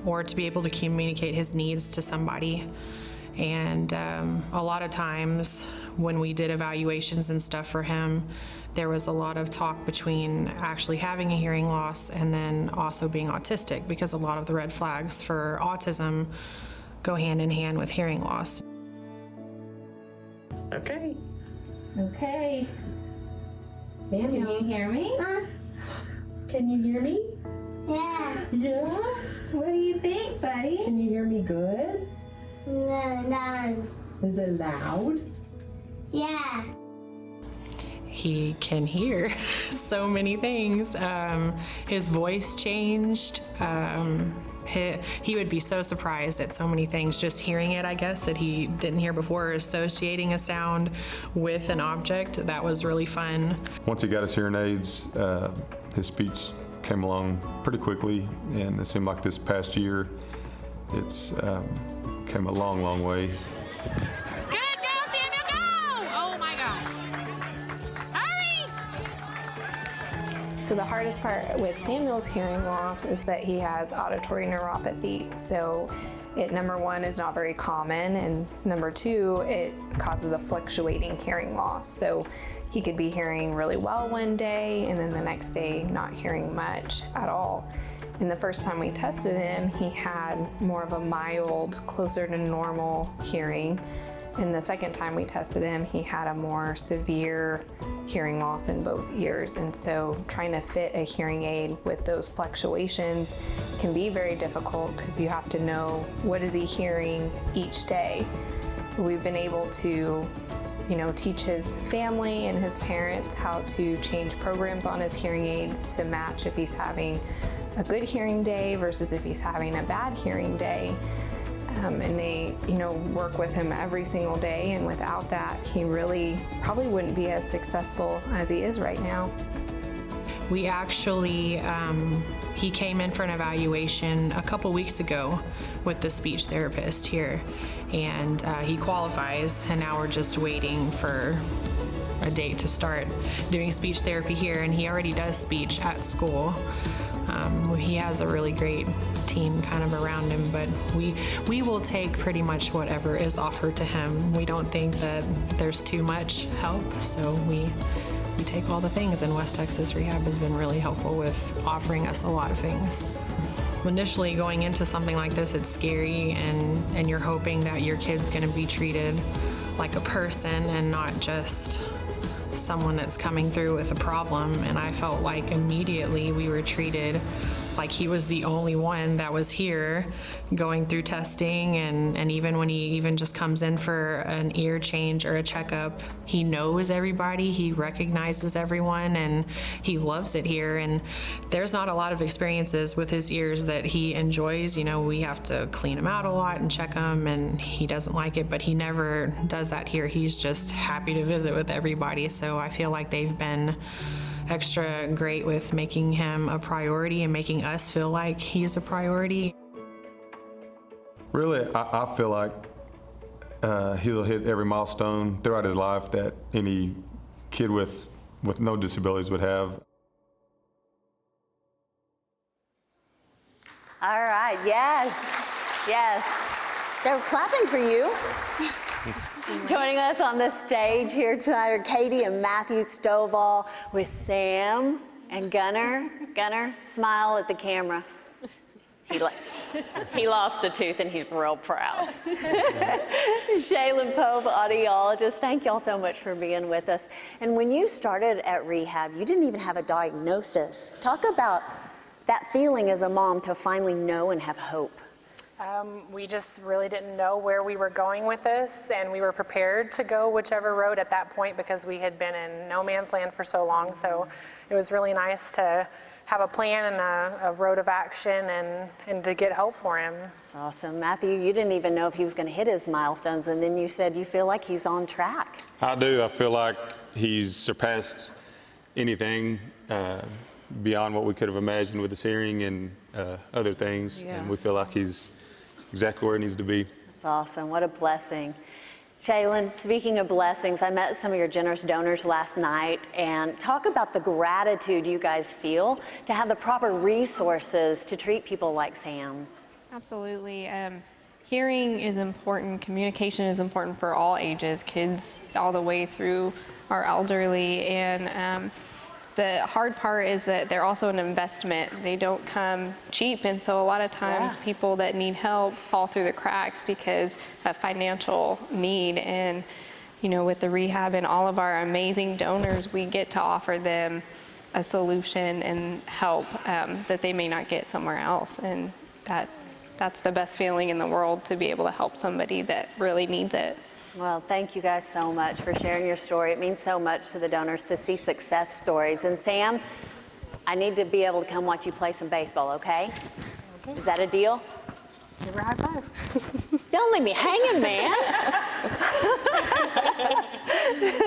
or to be able to communicate his needs to somebody. And a lot of times when we did evaluations and stuff for him, there was a lot of talk between actually having a hearing loss and then also being autistic, because a lot of the red flags for autism go hand in hand with hearing loss. Okay. Okay. Samuel, can you hear me? Can you hear me? Yeah. Yeah? What do you think, buddy? Can you hear me good? No. Is it loud? Yeah. He can hear so many things. His voice changed. He would be so surprised at so many things, just hearing it, I guess, that he didn't hear before, or associating a sound with an object. That was really fun. Once he got his hearing aids, his speech came along pretty quickly, and it seemed like this past year, it's came a long, long way. Good, go, Samuel, go! Oh my gosh. Hurry! So the hardest part with Samuel's hearing loss is that he has auditory neuropathy. So number one, is not very common, and number two, it causes a fluctuating hearing loss. So he could be hearing really well one day, and then the next day not hearing much at all. And the first time we tested him, he had more of a mild, closer to normal hearing. And the second time we tested him, he had a more severe hearing loss in both ears. And so trying to fit a hearing aid with those fluctuations can be very difficult, because you have to know what is he hearing each day. We've been able to teach his family and his parents how to change programs on his hearing aids to match if he's having a good hearing day versus if he's having a bad hearing day. And they, work with him every single day, and without that, he really probably wouldn't be as successful as he is right now. We actually, he came in for an evaluation a couple weeks ago with the speech therapist here, and he qualifies, and now we're just waiting for a date to start doing speech therapy here, and he already does speech at school. He has a really great team kind of around him, but we will take pretty much whatever is offered to him. We don't think that there's too much help, so we take all the things, and West Texas Rehab has been really helpful with offering us a lot of things. Initially going into something like this, it's scary, and you're hoping that your kid's gonna be treated like a person and not just someone that's coming through with a problem. And I felt like immediately we were treated like he was the only one that was here going through testing, and even when he even just comes in for an ear change or a checkup, he knows everybody, he recognizes everyone, and he loves it here. And there's not a lot of experiences with his ears that he enjoys. You know, we have to clean him out a lot and check him, and he doesn't like it, but he never does that here. He's just happy to visit with everybody. So I feel like they've been extra great with making him a priority and making us feel like he's a priority. Really, I feel like he'll hit every milestone throughout his life that any kid with no disabilities would have. All right, yes, yes. They're clapping for you. Joining us on the stage here tonight are Katie and Matthew Stovall with Sam and Gunner. Gunner, smile at the camera. He lost a tooth and he's real proud. Shaylin Pope, audiologist, thank y'all so much for being with us. And when you started at rehab, you didn't even have a diagnosis. Talk about that feeling as a mom to finally know and have hope. We just really didn't know where we were going with this, and we were prepared to go whichever road at that point because we had been in no man's land for so long. So it was really nice to have a plan and a road of action and to get hope for him. That's awesome. Matthew, you didn't even know if he was going to hit his milestones, and then you said you feel like he's on track. I do. I feel like he's surpassed anything beyond what we could have imagined with his hearing and other things. Yeah. And we feel like he's exactly where he needs to be. That's awesome. What a blessing. Shaylin, speaking of blessings, I met some of your generous donors last night, and talk about the gratitude you guys feel to have the proper resources to treat people like Sam. Absolutely. Hearing is important. Communication is important for all ages, kids all the way through our elderly. And the hard part is that they're also an investment. They don't come cheap, and so a lot of times people that need help fall through the cracks because of financial need. And you know, with the rehab and all of our amazing donors, we get to offer them a solution and help that they may not get somewhere else. And that's the best feeling in the world, to be able to help somebody that really needs it. Well, thank you guys so much for sharing your story. It means so much to the donors to see success stories. And Sam, I need to be able to come watch you play some baseball, okay? Is that a deal? Give her a high five. Don't leave me hanging, man.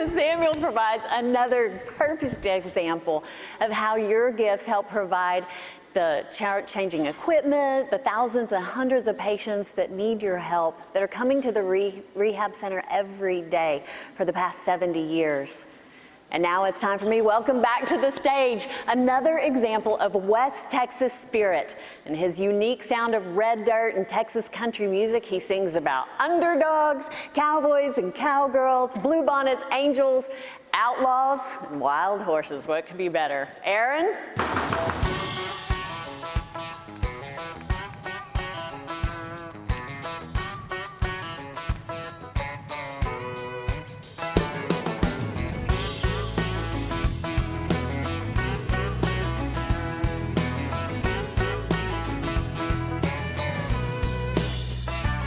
Samuel provides another perfect example of how your gifts help provide the changing equipment, the thousands and hundreds of patients that need your help that are coming to the rehab center every day for the past 70 years. And now it's time for me to welcome back to the stage another example of West Texas spirit and his unique sound of red dirt and Texas country music. He sings about underdogs, cowboys and cowgirls, bluebonnets, angels, outlaws, and wild horses. What could be better? Aaron?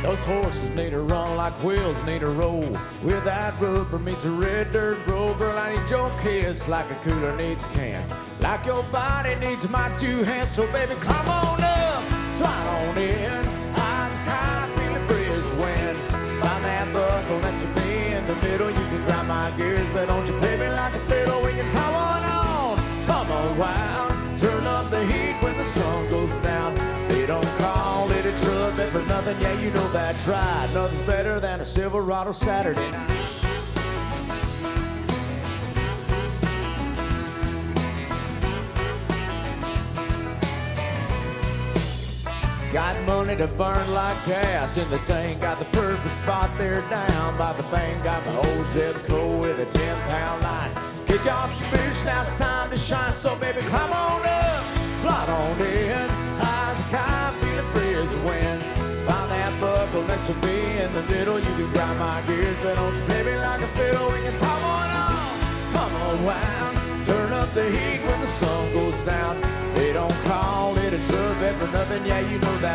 Those horses need to run like wheels need to roll. With that rubber meets a red dirt road. Girl, I need your kiss like a cooler needs cans. Like your body needs my two hands. So baby, come on up, slide on in. Eyes kind, feeling free as wind. Find that buckle next to me in the middle. You can grind my gears, but don't you play me like a fiddle. We can tie one on, come around. Turn up the heat when the sun goes down. They don't call it a truck for nothing, yeah, you know that's right. Nothing's better than a Silverado Saturday night. Got money to burn like gas in the tank. Got the perfect spot there down by the bank. Got my old zip code with a 10-pound line. Kick off your boots, now it's time to shine. So baby, climb on up, slide on in. Eyes kind, feeling free as wind. Find that buckle next to me in the middle. You can grind my gears, but don't you play me like a fiddle. We can tie one on, come around. Turn up the heat when the sun goes down. They don't call it a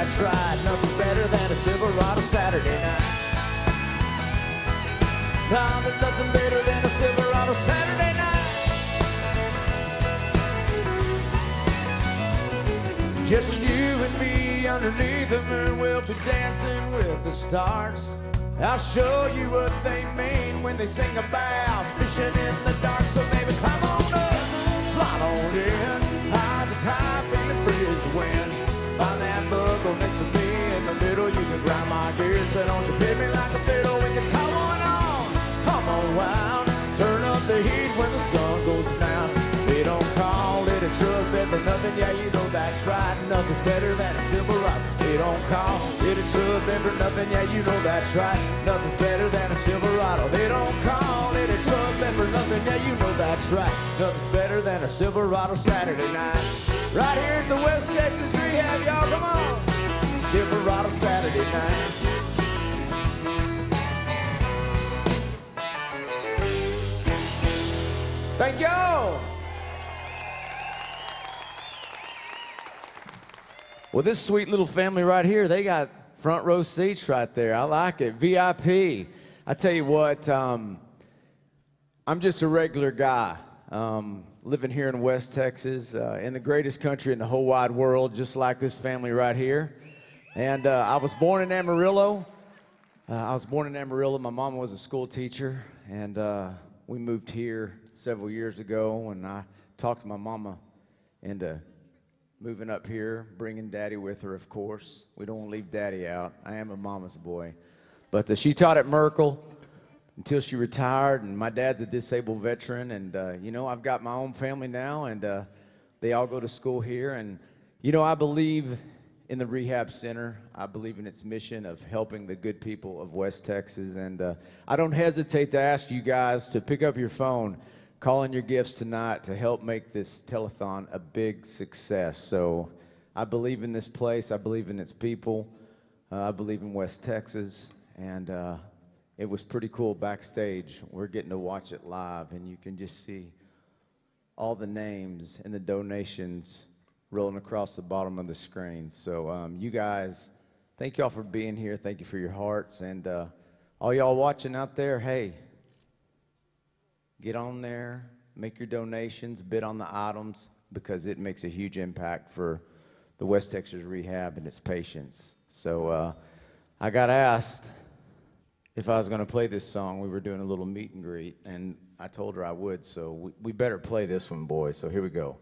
that's right. Nothing better than a Silverado Saturday night. No, there's nothing better than a Silverado Saturday night. Just you and me underneath the moon, we'll be dancing with the stars. I'll show you what they mean when they sing about fishing in the dark. So baby, come on up, slide on in. Eyes are high, feeling free as the wind. Find that buckle next to me in the middle. You can grind my gears, but don't you play me like a fiddle. We can tie one on, come on round. Turn up the heat when the sun goes down. They don't call it a truck bed for nothing, yeah, you know that's right. Nothing's better than a Silverado. They don't call it a truck bed for nothing, yeah, you know that's right. Nothing's better than a Silverado. They don't call it a truck bed for nothing, yeah, you know that's right. Nothing's better than a Silverado Saturday night. Right here at the West Texas Rehab, y'all, come on. Silverado Saturday night. Thank y'all. Well, this sweet little family right here, they got front row seats right there. I like it. VIP. I tell you what, I'm just a regular guy living here in West Texas, in the greatest country in the whole wide world, just like this family right here. And I was born in Amarillo. My mom was a school teacher, and we moved here several years ago, and I talked to my mama into moving up here, bringing Daddy with her, of course. We don't want to leave Daddy out. I am a mama's boy. But she taught at Merkel until she retired, and my dad's a disabled veteran, and, you know, I've got my own family now, and they all go to school here. And, you know, I believe in the Rehab Center. I believe in its mission of helping the good people of West Texas, and I don't hesitate to ask you guys to pick up your phone, call in your gifts tonight to help make this telethon a big success. So I believe in this place. I believe in its people. I believe in West Texas. And it was pretty cool backstage. We're getting to watch it live, and you can just see all the names and the donations rolling across the bottom of the screen. So you guys, thank y'all for being here. Thank you for your hearts. And all y'all watching out there, hey, get on there, make your donations, bid on the items, because it makes a huge impact for the West Texas Rehab and its patients. So I got asked if I was going to play this song. We were doing a little meet and greet, and I told her I would, so we better play this one, boys. So here we go.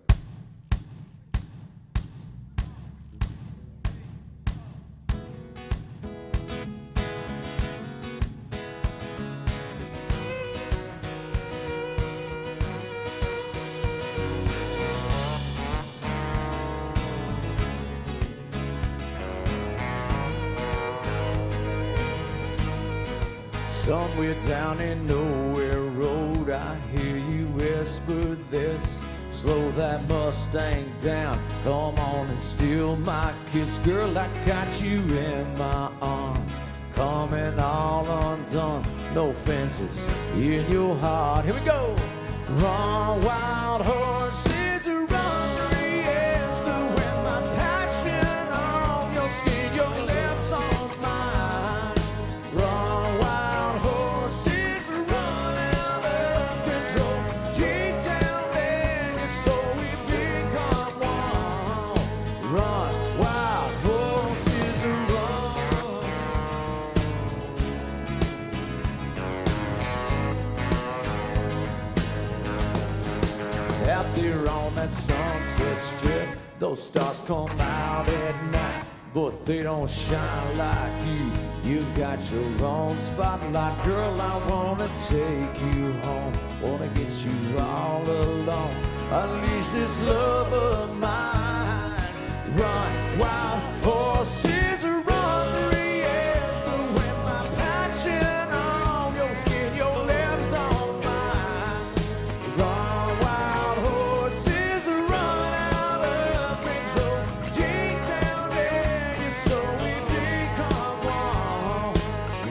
Somewhere down in nowhere road, I hear you whisper this. Slow that Mustang down, come on and steal my kiss. Girl, I got you in my arms, coming all undone. No fences in your heart. Here we go. Run, wild horses, run, yes, the wind, my passion on your skin, your lips on mine. Run, wild horses, run out of control. Deep down in your soul, we become one. Run, wild horses, run. Out there on that sunset strip, those stars come out at night, but they don't shine like you. You got your own spotlight, girl, I wanna take you home. Wanna get you all alone, unleash this love of mine. Run, wild horses, run, yes, the wind, my passion on your skin, your lips on mine. Run, wild horses, run out of control. Deep down in your soul, we become one.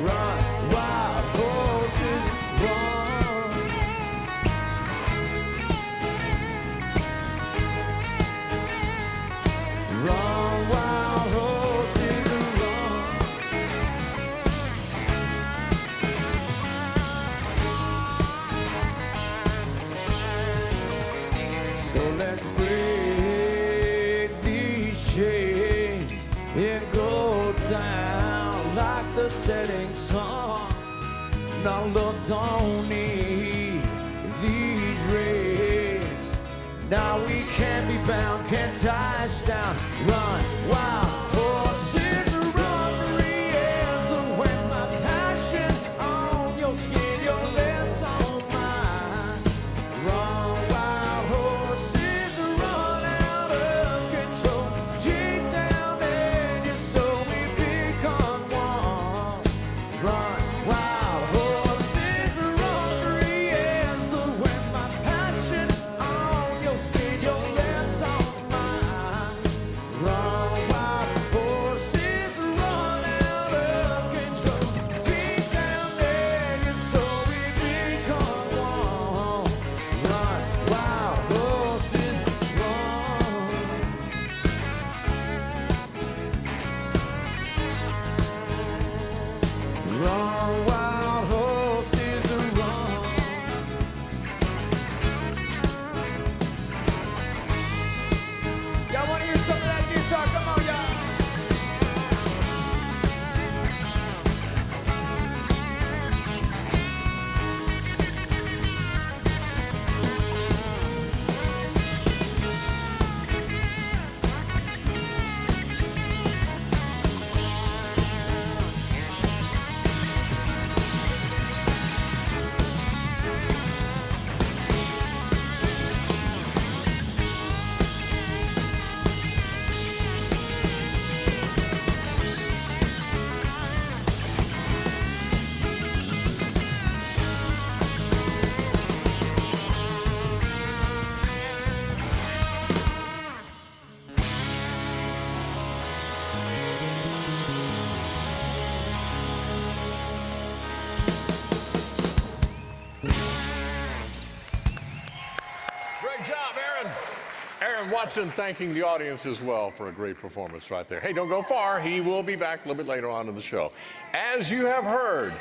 Run, wild horses, run. setting sun. Now look, don't need these rays. Now we can't be bound, can't tie us down. Run, wild horses, run, Ariel. The wind, my passion on your skin, your lips on mine. Run, wild horses, run out of control. Deep down in your soul, we become one. Run, wild horses, run, Ariel. The wind, my passion on your skin, your lips on mine. Run, wild horses, run out of control. Deep down in your soul, we become one. Run, wild horses, run. Run, wild horses, run. Y'all wanna hear some of that guitar? Come on, y'all. Great job, Aaron. Aaron Watson thanking the audience as well for a great performance right there. Hey, don't go far. He will be back a little bit later on in the show. As you have heard,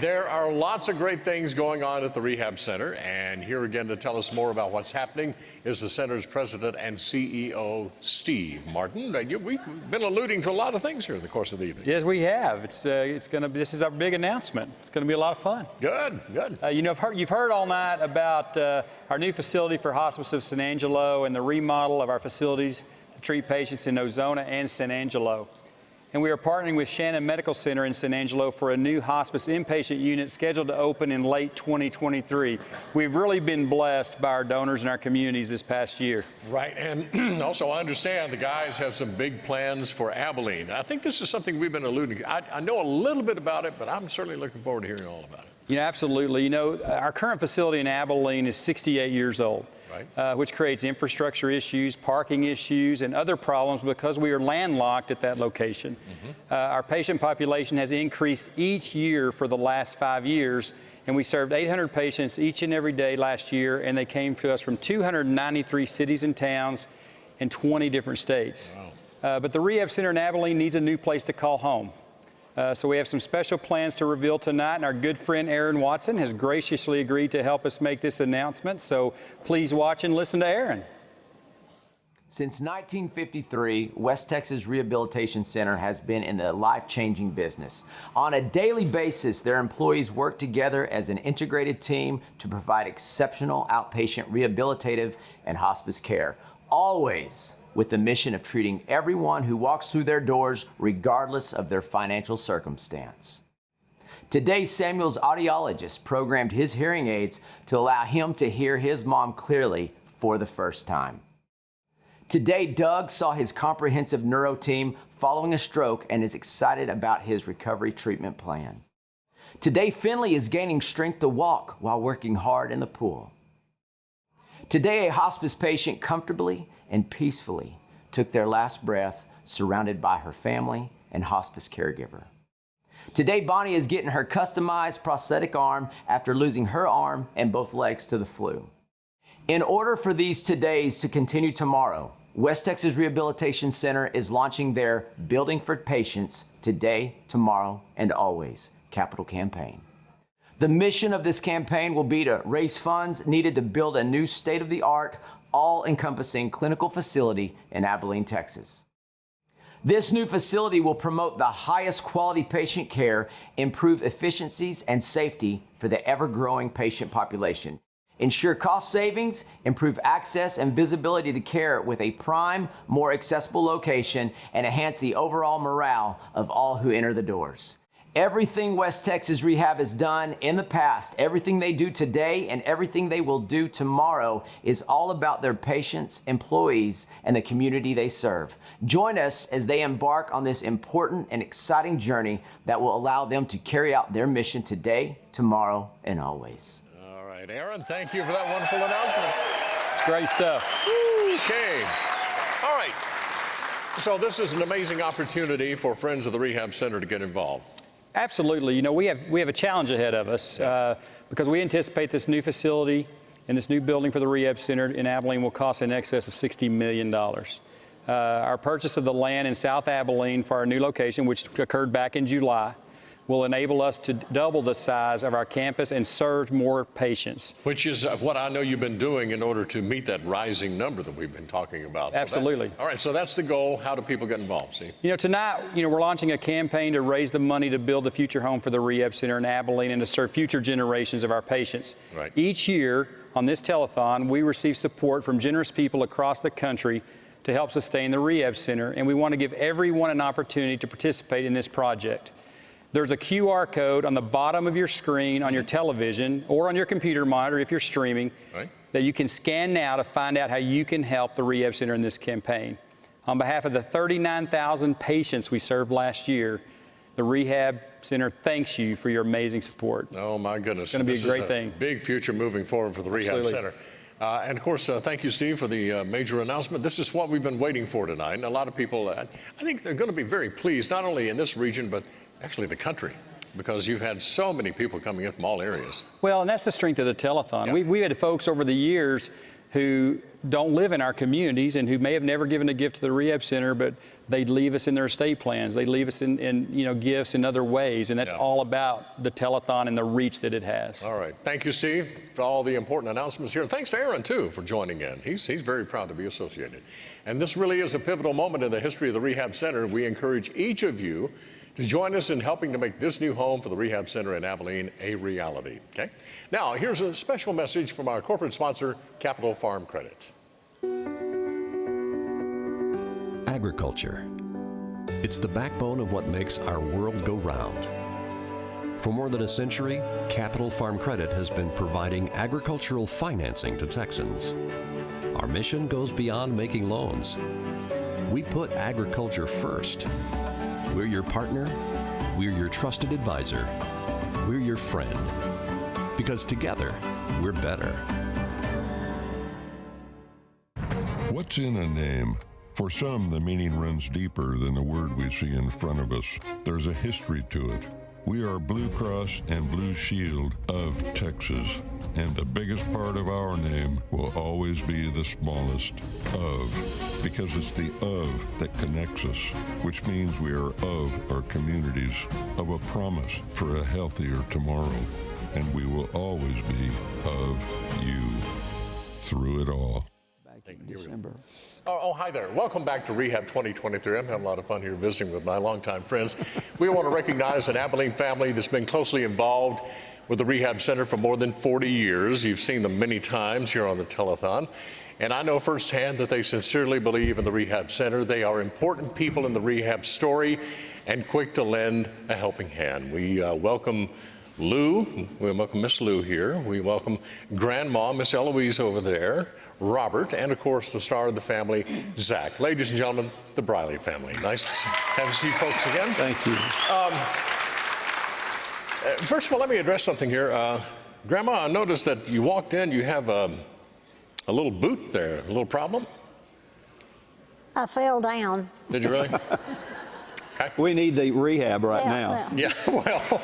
there are lots of great things going on at the Rehab Center, and here again to tell us more about what's happening is the center's president and CEO, Steve Martin. We've been alluding to a lot of things here in the course of the evening. Yes, we have. It's going to be. This is our big announcement. It's going to be a lot of fun. Good, good. You've heard all night about our new facility for Hospice of San Angelo and the remodel of our facilities to treat patients in Ozona and San Angelo. And we are partnering with Shannon Medical Center in San Angelo for a new hospice inpatient unit scheduled to open in late 2023. We've really been blessed by our donors and our communities this past year. Right, and also I understand the guys have some big plans for Abilene. I think this is something we've been alluding to. I know a little bit about it, but I'm certainly looking forward to hearing all about it. Absolutely. Our current facility in Abilene is 68 years old. Right. Which creates infrastructure issues, parking issues, and other problems because we are landlocked at that location. Our patient population has increased each year for the last 5 years, and we served 800 patients each and every day last year, and they came to us from 293 cities and towns in 20 different states. Wow. But the Rehab Center in Abilene needs a new place to call home. So we have some special plans to reveal tonight, and our good friend Aaron Watson has graciously agreed to help us make this announcement. So please watch and listen to Aaron. Since 1953, West Texas Rehabilitation Center has been in the life-changing business. On a daily basis, their employees work together as an integrated team to provide exceptional outpatient rehabilitative and hospice care, always with the mission of treating everyone who walks through their doors, regardless of their financial circumstance. Today, Samuel's audiologist programmed his hearing aids to allow him to hear his mom clearly for the first time. Today, Doug saw his comprehensive neuro team following a stroke and is excited about his recovery treatment plan. Today, Finley is gaining strength to walk while working hard in the pool. Today, a hospice patient comfortably and peacefully took their last breath surrounded by her family and hospice caregiver. Today, Bonnie is getting her customized prosthetic arm after losing her arm and both legs to the flu. In order for these todays to continue tomorrow, West Texas Rehabilitation Center is launching their Building for Patients Today, Tomorrow, and Always capital campaign. The mission of this campaign will be to raise funds needed to build a new state-of-the-art, all-encompassing clinical facility in Abilene, Texas. This new facility will promote the highest quality patient care, improve efficiencies and safety for the ever-growing patient population, ensure cost savings, improve access and visibility to care with a prime, more accessible location, and enhance the overall morale of all who enter the doors. Everything West Texas Rehab has done in the past, everything they do today, and everything they will do tomorrow is all about their patients, employees, and the community they serve. Join us as they embark on this important and exciting journey that will allow them to carry out their mission today, tomorrow, and always. All right, Aaron, thank you for that wonderful announcement. It's great stuff. Okay. All right. So this is an amazing opportunity for Friends of the Rehab Center to get involved. Absolutely. You know, we have a challenge ahead of us because we anticipate this new facility and this new building for the Rehab Center in Abilene will cost in excess of $60 million. Our purchase of the land in South Abilene for our new location, which occurred back in July, will enable us to double the size of our campus and serve more patients. Which is what I know you've been doing in order to meet that rising number that we've been talking about. Absolutely. All right, so that's the goal. How do people get involved, Steve? You know, tonight, we're launching a campaign to raise the money to build the future home for the Rehab Center in Abilene and to serve future generations of our patients. Right. Each year on this telethon, we receive support from generous people across the country to help sustain the Rehab Center, and we want to give everyone an opportunity to participate in this project. There's a QR code on the bottom of your screen on your television or on your computer monitor if you're streaming that you can scan now to find out how you can help the Rehab Center in this campaign. On behalf of the 39,000 patients we served last year, the Rehab Center thanks you for your amazing support. Oh, my goodness. It's going to be a great thing. Big future moving forward for the Rehab Center. And of course, thank you, Steve, for the major announcement. This is what we've been waiting for tonight. And a lot of people, I think they're going to be very pleased, not only in this region, but actually the country, because you've had so many people coming in from all areas. Well, and that's the strength of the telethon. Yeah. We've had folks over the years who don't live in our communities and who may have never given a gift to the Rehab Center, but they'd leave us in their estate plans. They leave us in gifts in other ways, and that's all about the telethon and the reach that it has. All right. Thank you, Steve, for all the important announcements here. And thanks to Aaron, too, for joining in. He's very proud to be associated. And this really is a pivotal moment in the history of the Rehab Center. We encourage each of you to join us in helping to make this new home for the Rehab Center in Abilene a reality. Okay? Now, here's a special message from our corporate sponsor, Capital Farm Credit. Agriculture. It's the backbone of what makes our world go round. For more than a century, Capital Farm Credit has been providing agricultural financing to Texans. Our mission goes beyond making loans. We put agriculture first. We're your partner, we're your trusted advisor, we're your friend. Because together, we're better. What's in a name? For some, the meaning runs deeper than the word we see in front of us. There's a history to it. We are Blue Cross and Blue Shield of Texas, and the biggest part of our name will always be the smallest, of, because it's the of that connects us, which means we are of our communities, of a promise for a healthier tomorrow, and we will always be of you through it all. December. Oh, hi there. Welcome back to Rehab 2023. I'm having a lot of fun here visiting with my longtime friends. We want to recognize an Abilene family that's been closely involved with the Rehab Center for more than 40 years. You've seen them many times here on the telethon. And I know firsthand that they sincerely believe in the Rehab Center. They are important people in the rehab story and quick to lend a helping hand. We welcome Lou. We welcome Miss Lou here. We welcome Grandma, Miss Eloise over there, Robert, and of course the star of the family, Zach. Ladies and gentlemen, the Briley family. Nice to have you see folks again. Thank you. First of all, let me address something here. Grandma, I noticed that you walked in, you have a little boot there. A little problem? I fell down. Did you really? Okay. We need the rehab right now. Yeah, well,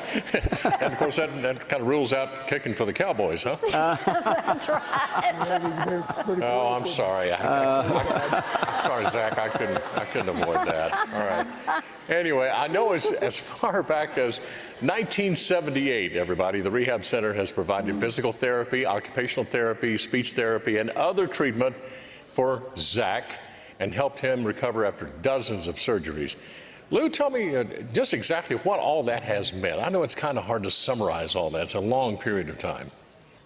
and of course that kind of rules out kicking for the Cowboys, huh? That's right. Oh, I'm sorry. I'm sorry, Zach. I couldn't avoid that. All right. Anyway, I know as far back as 1978, everybody, the Rehab Center has provided physical therapy, occupational therapy, speech therapy, and other treatment for Zach. and helped him recover after dozens of surgeries. Lou, tell me just exactly what all that has meant. I know it's kind of hard to summarize all that. It's a long period of time.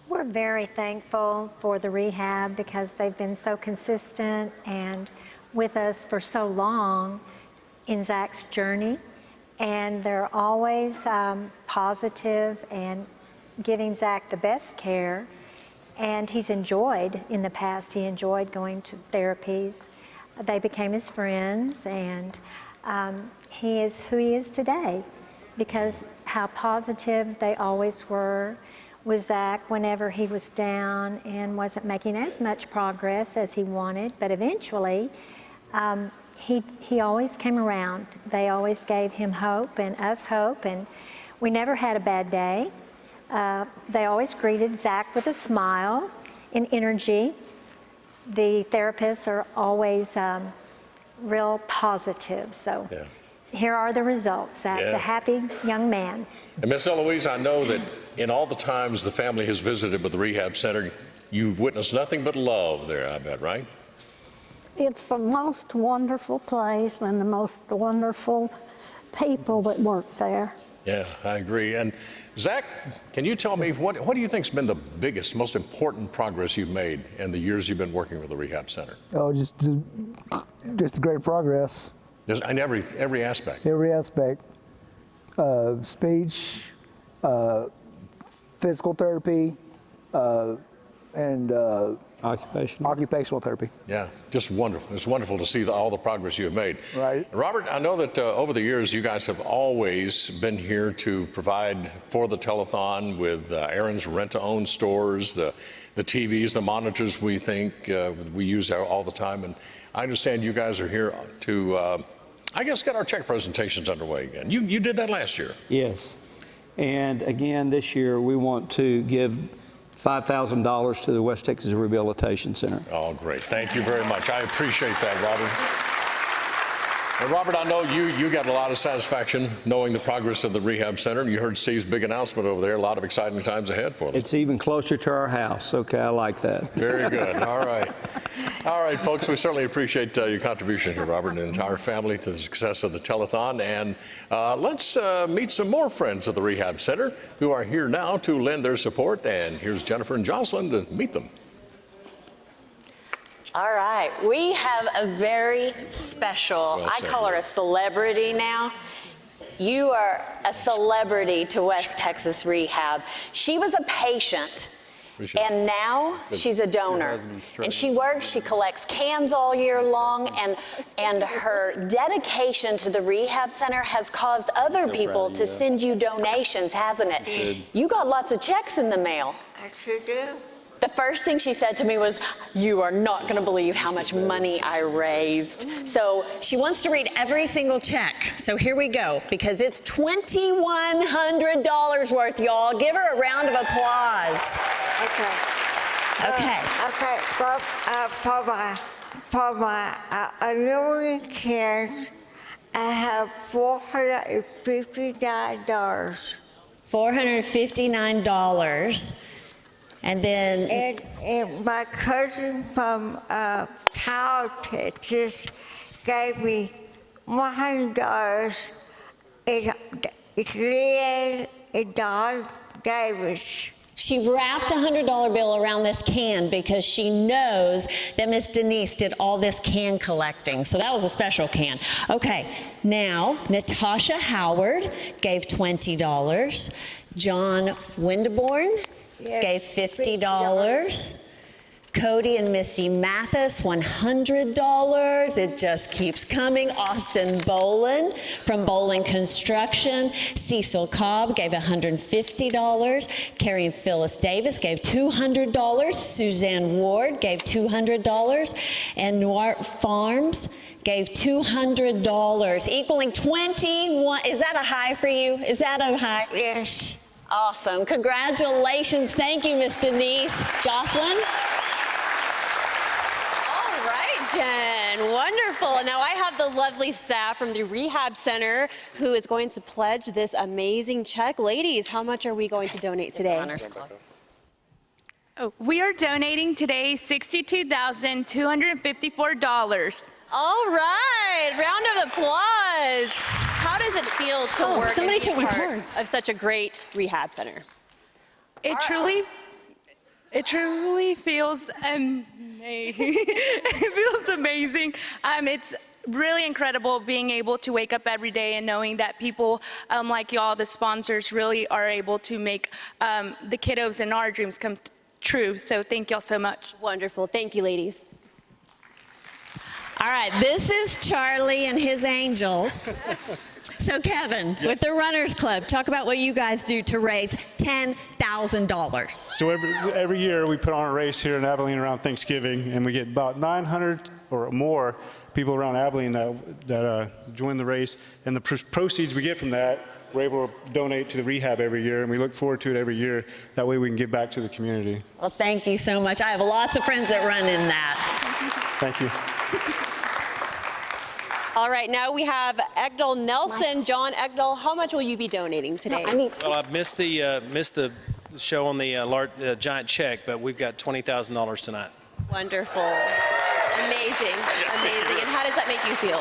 We're very thankful for the rehab because they've been so consistent and with us for so long in Zach's journey. And they're always positive and giving Zach the best care. And he's enjoyed, in the past, he enjoyed going to therapies. They became his friends, and he is who he is today because how positive they always were with Zach whenever he was down and wasn't making as much progress as he wanted. But eventually, he always came around. They always gave him hope and us hope, and we never had a bad day. They always greeted Zach with a smile and energy. The therapists are always real positive. So here are the results. Zach's a happy young man. And Miss Eloise, I know that in all the times the family has visited with the rehab center, you've witnessed nothing but love there, I bet, right? It's the most wonderful place and the most wonderful people that work there. Yeah, I agree. And Zach, can you tell me what do you think's been the biggest, most important progress you've made in the years you've been working with the rehab center? Oh, just great progress. In every aspect. Every aspect, speech, physical therapy, and occupational therapy. Yeah, just wonderful. It's wonderful to see all the progress you have made. Right. Robert, I know that over the years you guys have always been here to provide for the telethon with Aaron's rent-to-own stores, the TVs, the monitors we use all the time. And I understand you guys are here to, I guess, get our check presentations underway again. You did that last year. Yes. And again, this year we want to give $5,000 to the West Texas Rehabilitation Center. Oh, great. Thank you very much. I appreciate that, Robert. And Robert, I know you got a lot of satisfaction knowing the progress of the rehab center. You heard Steve's big announcement over there. A lot of exciting times ahead for them. It's even closer to our house. Okay, I like that. Very good. All right. All right, folks, we certainly appreciate your contribution here, Robert, and the entire family to the success of the telethon. And let's meet some more friends of the rehab center who are here now to lend their support. And here's Jennifer and Joslyn to meet them. All right, we have a very special, I call her a celebrity now. You are a celebrity to West Texas Rehab. She was a patient, and now she's a donor. And she collects cans all year long, and her dedication to the rehab center has caused other people to send you donations, hasn't it? You got lots of checks in the mail. I sure do. The first thing she said to me was, "You are not going to believe how much money I raised." So she wants to read every single check. So here we go, because it's $2,100 worth, y'all. Give her a round of applause. Okay. Okay. Okay. For my annuity kids, I have $459. $459. And then and my cousin from Texas gave me $100. It's Leanne and Don Davis. She wrapped a $100 bill around this can because she knows that Miss Denise did all this can collecting. So that was a special can. Okay, now Natasha Howard gave $20. John Windeborn gave $50. Cody and Misty Mathis, $100. It just keeps coming. Austin Bolin from Bolin Construction. Cecil Cobb gave $150. Carrie and Phyllis Davis gave $200. Suzanne Ward gave $200. And Nwart Farms gave $200, equaling 21. Is that a high for you? Is that a high? Yes. Awesome. Congratulations. Thank you, Miss Denise. Joslyn? Jen, wonderful. Now I have the lovely staff from the Rehab Center who is going to pledge this amazing check. Ladies, how much are we going to donate today? Oh, we are donating today $62,254. All right, round of applause. How does it feel to work somebody and be took my part cards. of such a great rehab center? It truly feels amazing. It feels amazing. It's really incredible being able to wake up every day and knowing that people like y'all, the sponsors, really are able to make the kiddos and our dreams come true. So thank y'all so much. Wonderful. Thank you, ladies. All right, this is Charlie and his angels. So Kevin, with the Runners Club, talk about what you guys do to raise $10,000. So every year we put on a race here in Abilene around Thanksgiving, and we get about 900 or more people around Abilene that join the race. And the proceeds we get from that, we're able to donate to the rehab every year, and we look forward to it every year. That way we can give back to the community. Well, thank you so much. I have lots of friends that run in that. Thank you. All right, now we have Ekdahl-Nelson. John Ekdahl, how much will you be donating today? Well, I've missed the show on the giant check, but we've got $20,000 tonight. Wonderful. Amazing. Amazing. And how does that make you feel?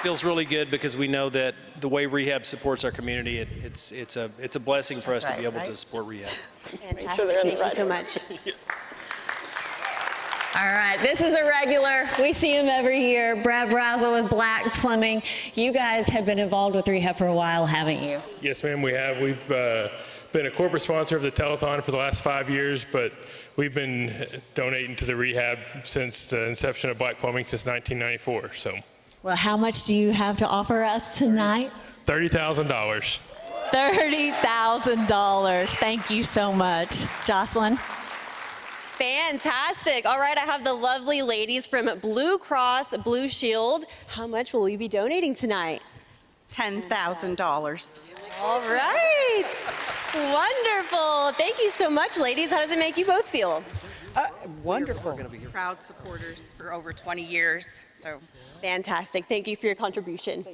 Feels really good because we know that the way rehab supports our community, it's a blessing for us to be able to support rehab. Fantastic. Thank you so much. All right, this is a regular. We see him every year. Brad Brazel with Black Plumbing. You guys have been involved with rehab for a while, haven't you? Yes, ma'am, we have. We've been a corporate sponsor of the telethon for the last 5 years, but we've been donating to the rehab since the inception of Black Plumbing since 1994. So. Well, how much do you have to offer us tonight? $30,000. $30,000. Thank you so much. Joslyn? Fantastic. All right, I have the lovely ladies from Blue Cross Blue Shield. How much will we be donating tonight? $10,000. All right. Wonderful. Thank you so much, ladies. How does it make you both feel? Wonderful. Proud supporters for over 20 years. So fantastic. Thank you for your contribution.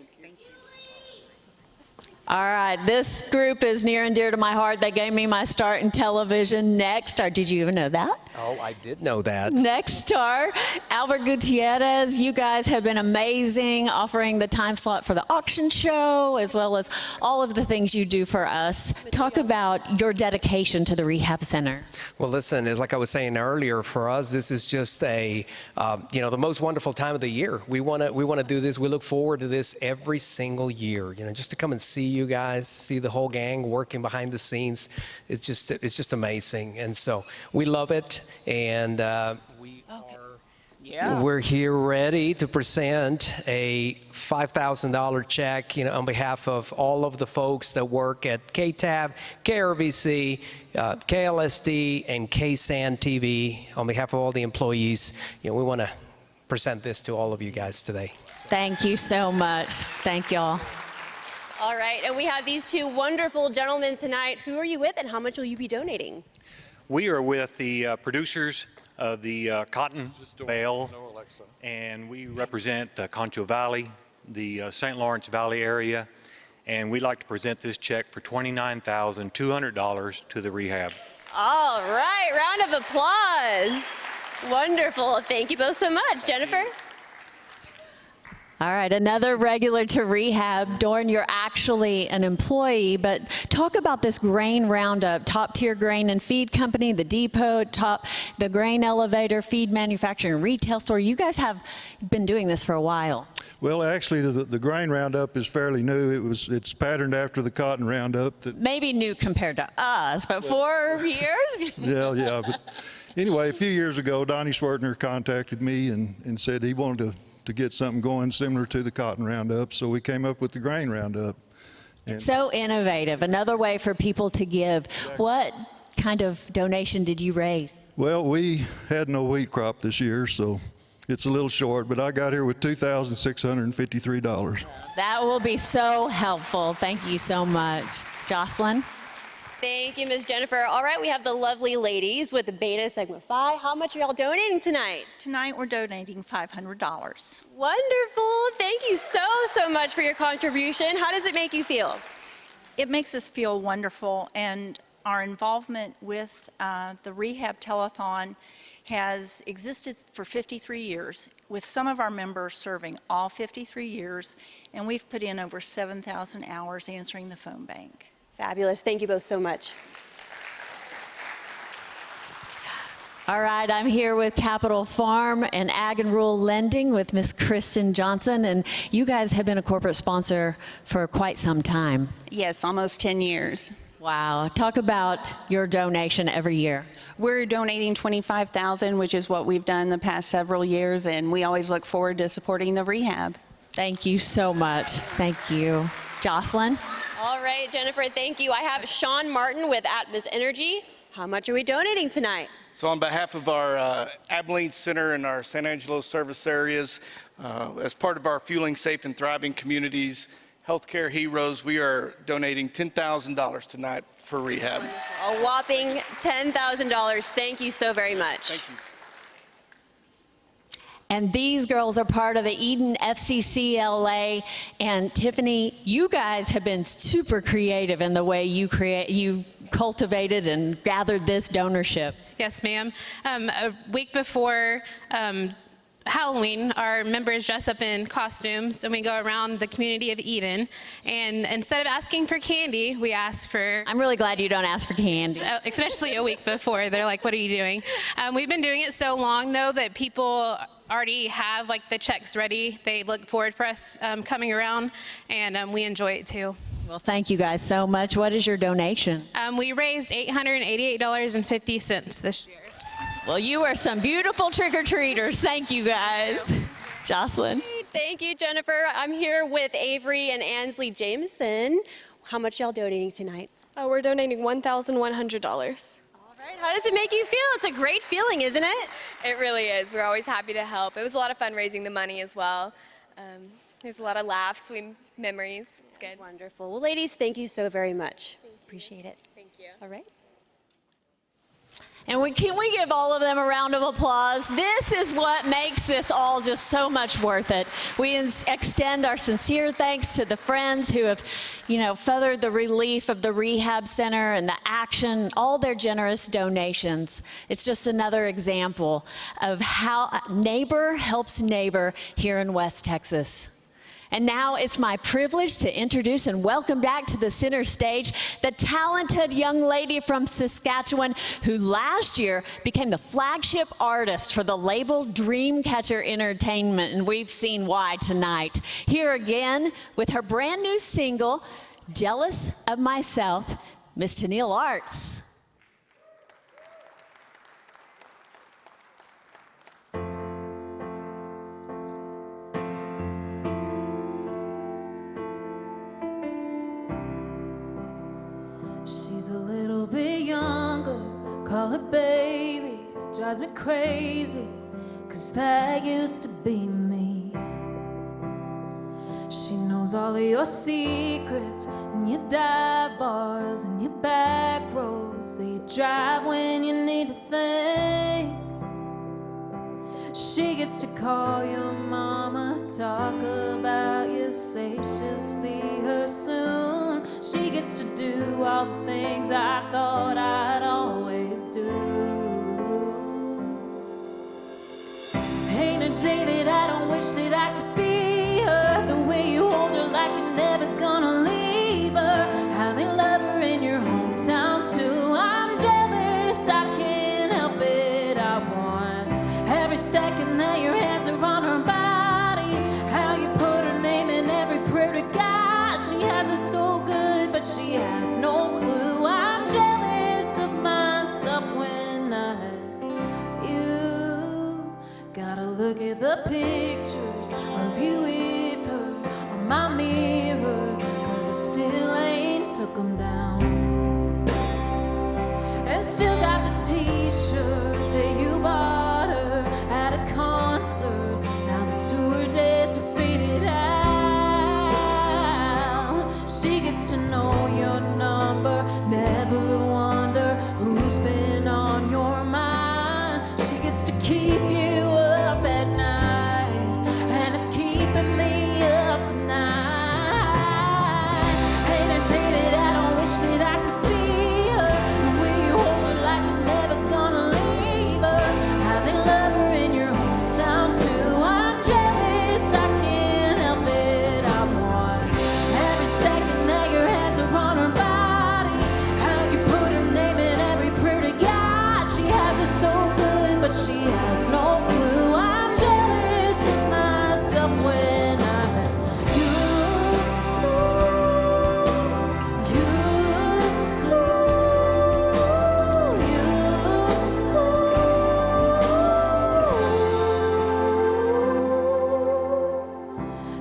All right, this group is near and dear to my heart. They gave me my start in television. Nexstar, did you even know that? Oh, I did know that. Nexstar, Albert Gutierrez, you guys have been amazing, offering the time slot for the auction show, as well as all of the things you do for us. Talk about your dedication to the rehab center. Well, listen, like I was saying earlier, for us, this is just the most wonderful time of the year. We want to do this. We look forward to this every single year. Just to come and see you guys, see the whole gang working behind the scenes. It's just amazing, and so we love it. And we're here ready to present a $5,000 check, on behalf of all of the folks that work at KTAB, KRBC, KLSD, and KSAN TV. On behalf of all the employees, we want to present this to all of you guys today. Thank you so much. Thank y'all. All right, and we have these two wonderful gentlemen tonight. Who are you with, and how much will you be donating? We are with the producers of the cotton bale, and we represent Concho Valley, the St. Lawrence Valley area, and we'd like to present this check for $29,200 to the rehab. All right, round of applause. Wonderful. Thank you both so much. Jennifer? All right, another regular to rehab. Doiron, you're actually an employee, but talk about this grain roundup, top tier grain and feed company, the depot, the grain elevator, feed manufacturing retail store. You guys have been doing this for a while. Well, actually, the grain roundup is fairly new. It's patterned after the cotton roundup. Maybe new compared to us, but 4 years? Yeah. But anyway, a few years ago, Donnie Swertner contacted me and said he wanted to get something going similar to the cotton roundup, so we came up with the grain roundup. It's so innovative. Another way for people to give. What kind of donation did you raise? Well, we had no wheat crop this year, so it's a little short, but I got here with $2,653. That will be so helpful. Thank you so much. Joslyn? Thank you, Ms. Jennifer. All right, we have the lovely ladies with the Beta Sigma Phi. How much are y'all donating tonight? Tonight we're donating $500. Wonderful. Thank you so much for your contribution. How does it make you feel? It makes us feel wonderful, and our involvement with the Rehab Telethon has existed for 53 years, with some of our members serving all 53 years, and we've put in over 7,000 hours answering the phone bank. Fabulous. Thank you both so much. All right, I'm here with Capital Farm and Ag and Rural Lending with Miss Kristen Johnson, and you guys have been a corporate sponsor for quite some time. Yes, almost 10 years. Wow. Talk about your donation every year. We're donating $25,000, which is what we've done the past several years, and we always look forward to supporting the rehab. Thank you so much. Thank you. Joslyn? All right, Jennifer, thank you. I have Sean Martin with Atmos Energy. How much are we donating tonight? So on behalf of our Abilene Center and our San Angelo service areas, as part of our Fueling Safe and Thriving Communities Healthcare Heroes, we are donating $10,000 tonight for rehab. A whopping $10,000. Thank you so very much. Thank you. And these girls are part of the Eden FCCLA. And Tiffany, you guys have been super creative in the way you cultivated and gathered this donorship. Yes, ma'am. A week before Halloween, our members dress up in costumes and we go around the community of Eden. And instead of asking for candy, we ask for... I'm really glad you don't ask for candy. Especially a week before. They're like, what are you doing? We've been doing it so long, though, that people already have like the checks ready. They look forward for us coming around, and we enjoy it too. Well, thank you guys so much. What is your donation? We raised $888.50 this year. Well, you are some beautiful trick-or-treaters. Thank you, guys. Joslyn. Thank you, Jennifer. I'm here with Avery and Ansley Jameson. How much y'all donating tonight? We're donating $1,100. How does it make you feel? It's a great feeling, isn't it? It really is. We're always happy to help. It was a lot of fun raising the money as well. There's a lot of laughs, memories. It's good. Wonderful. Well, ladies, thank you so very much. Appreciate it. Thank you. All right. And can we give all of them a round of applause? This is what makes this all just so much worth it. We extend our sincere thanks to the friends who have, feathered the relief of the rehab center and the action, all their generous donations. It's just another example of how neighbor helps neighbor here in West Texas. And now it's my privilege to introduce and welcome back to the center stage the talented young lady from Saskatchewan who last year became the flagship artist for the label Dreamcatcher Entertainment, and we've seen why tonight. Here again with her brand new single, Jealous of Myself, Miss Tenille Arts. She's a little bit younger, call her baby, drives me crazy, 'cause that used to be me. She knows all of your secrets, and your dive bars, and your back roads that you drive when you need to think. She gets to call your mama, talk about you, say she'll see her soon. She gets to do all the things I thought I'd always do. Ain't a day that I don't wish that I could be her. The way you hold her like you're never gonna leave her. How they love her in your hometown too. I'm jealous, I can't help it. I want every second that your hands are on her body. How you put her name in every prayer to God. She has it so good, but she has no clue. I'm jealous of myself when I had you. Gotta look at the pictures of you with her on my mirror, 'cause I still ain't took them down. And still got the t-shirt that you bought her at a concert. Now the tour dates are faded out. She gets to know your number, never wonder who's been on your mind. She gets to keep you up at night, and it's keeping me up tonight. Ain't a day that I don't wish that I could be her. The way you hold her like you're never gonna leave her. How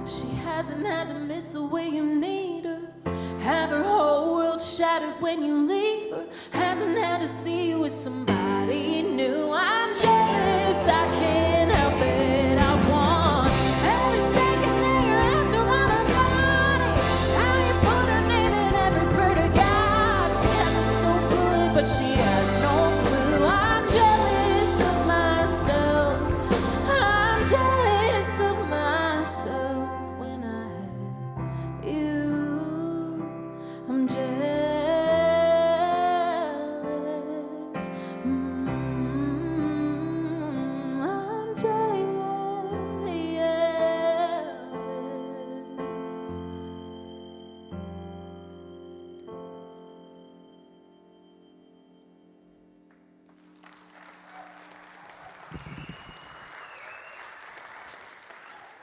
She hasn't had to miss the way you need her. Have her whole world shattered when you leave her. Hasn't had to see you with somebody new. I'm jealous, I can't help it. I want every second that your hands around her body. How you put her name in every prayer to God. She has it so good, but she has no clue. I'm jealous of myself. I'm jealous of myself when I had you. I'm jealous. I'm jealous.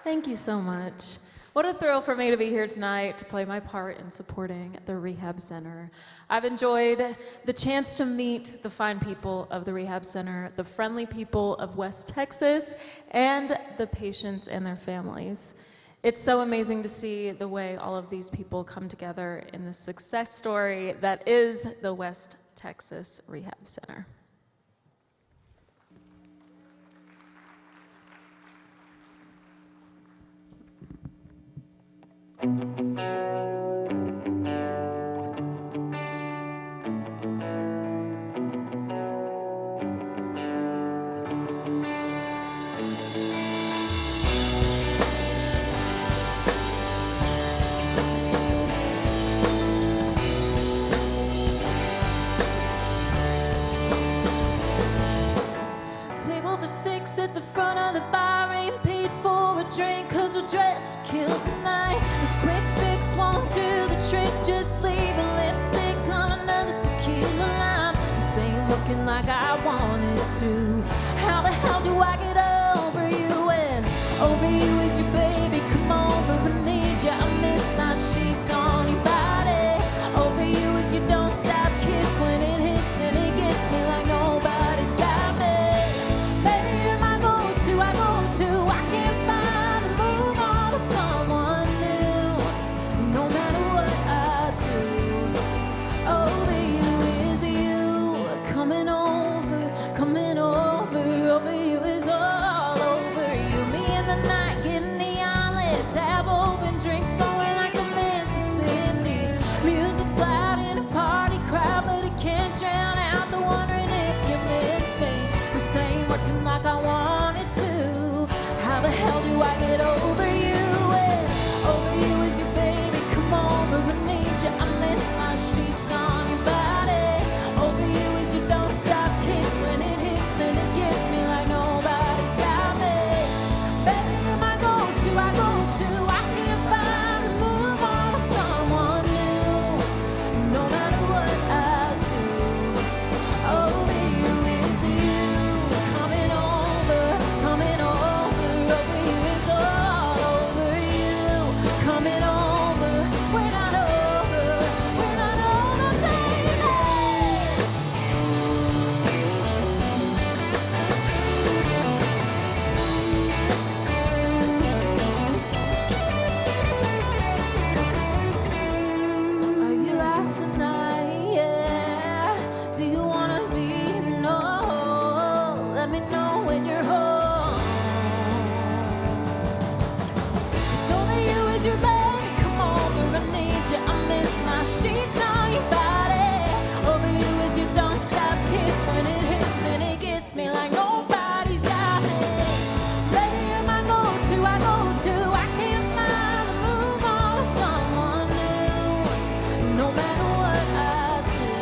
Thank you so much. What a thrill for me to be here tonight to play my part in supporting the Rehab Center. I've enjoyed the chance to meet the fine people of the Rehab Center, the friendly people of West Texas, and the patients and their families. It's so amazing to see the way all of these people come together in the success story that is the West Texas Rehab Center. Table for six at the front of the bar, ain't paid for a drink, cause we're dressed to kill tonight. This quick fix won't do the trick, just leave a lipstick on another tequila lime. This ain't looking like I wanted to. How the hell do I get over you? And over you is your baby, come over, I need ya. I miss my sheets on your body. Over you is your don't stop kiss when it hits and it gets me like nobody's got me. Baby, you're my go-to, I can't find a move on to someone new. No matter what I do, over you is you. Coming over, over you is all over you. Me in the night, getting the outlet, tab open, drinks flowing like the Mississippi. Music's loud in a party crowd, but it can't drown out the wondering if you miss me. This ain't working like I wanted to. How the hell do I get over you? And over you is your baby, come over, I need ya. I miss my sheets on your body. Over you is your don't stop kiss when it hits and it gets me like nobody's got me. Baby, you're my go-to, I can't find a move on to someone new. No matter what I do, over you is you. Coming over, over you is all over you. Coming over, we're not over, baby. Are you out tonight? Yeah. Do you wanna be? No. Let me know when you're home. 'Cause over you is your baby. Come over, I need you. I miss my sheets on your body. Over you is your don't stop kiss when it hits and it gets me like nobody's got me. Baby, you're my go-to, I can't find a move on to someone new. No matter what I do,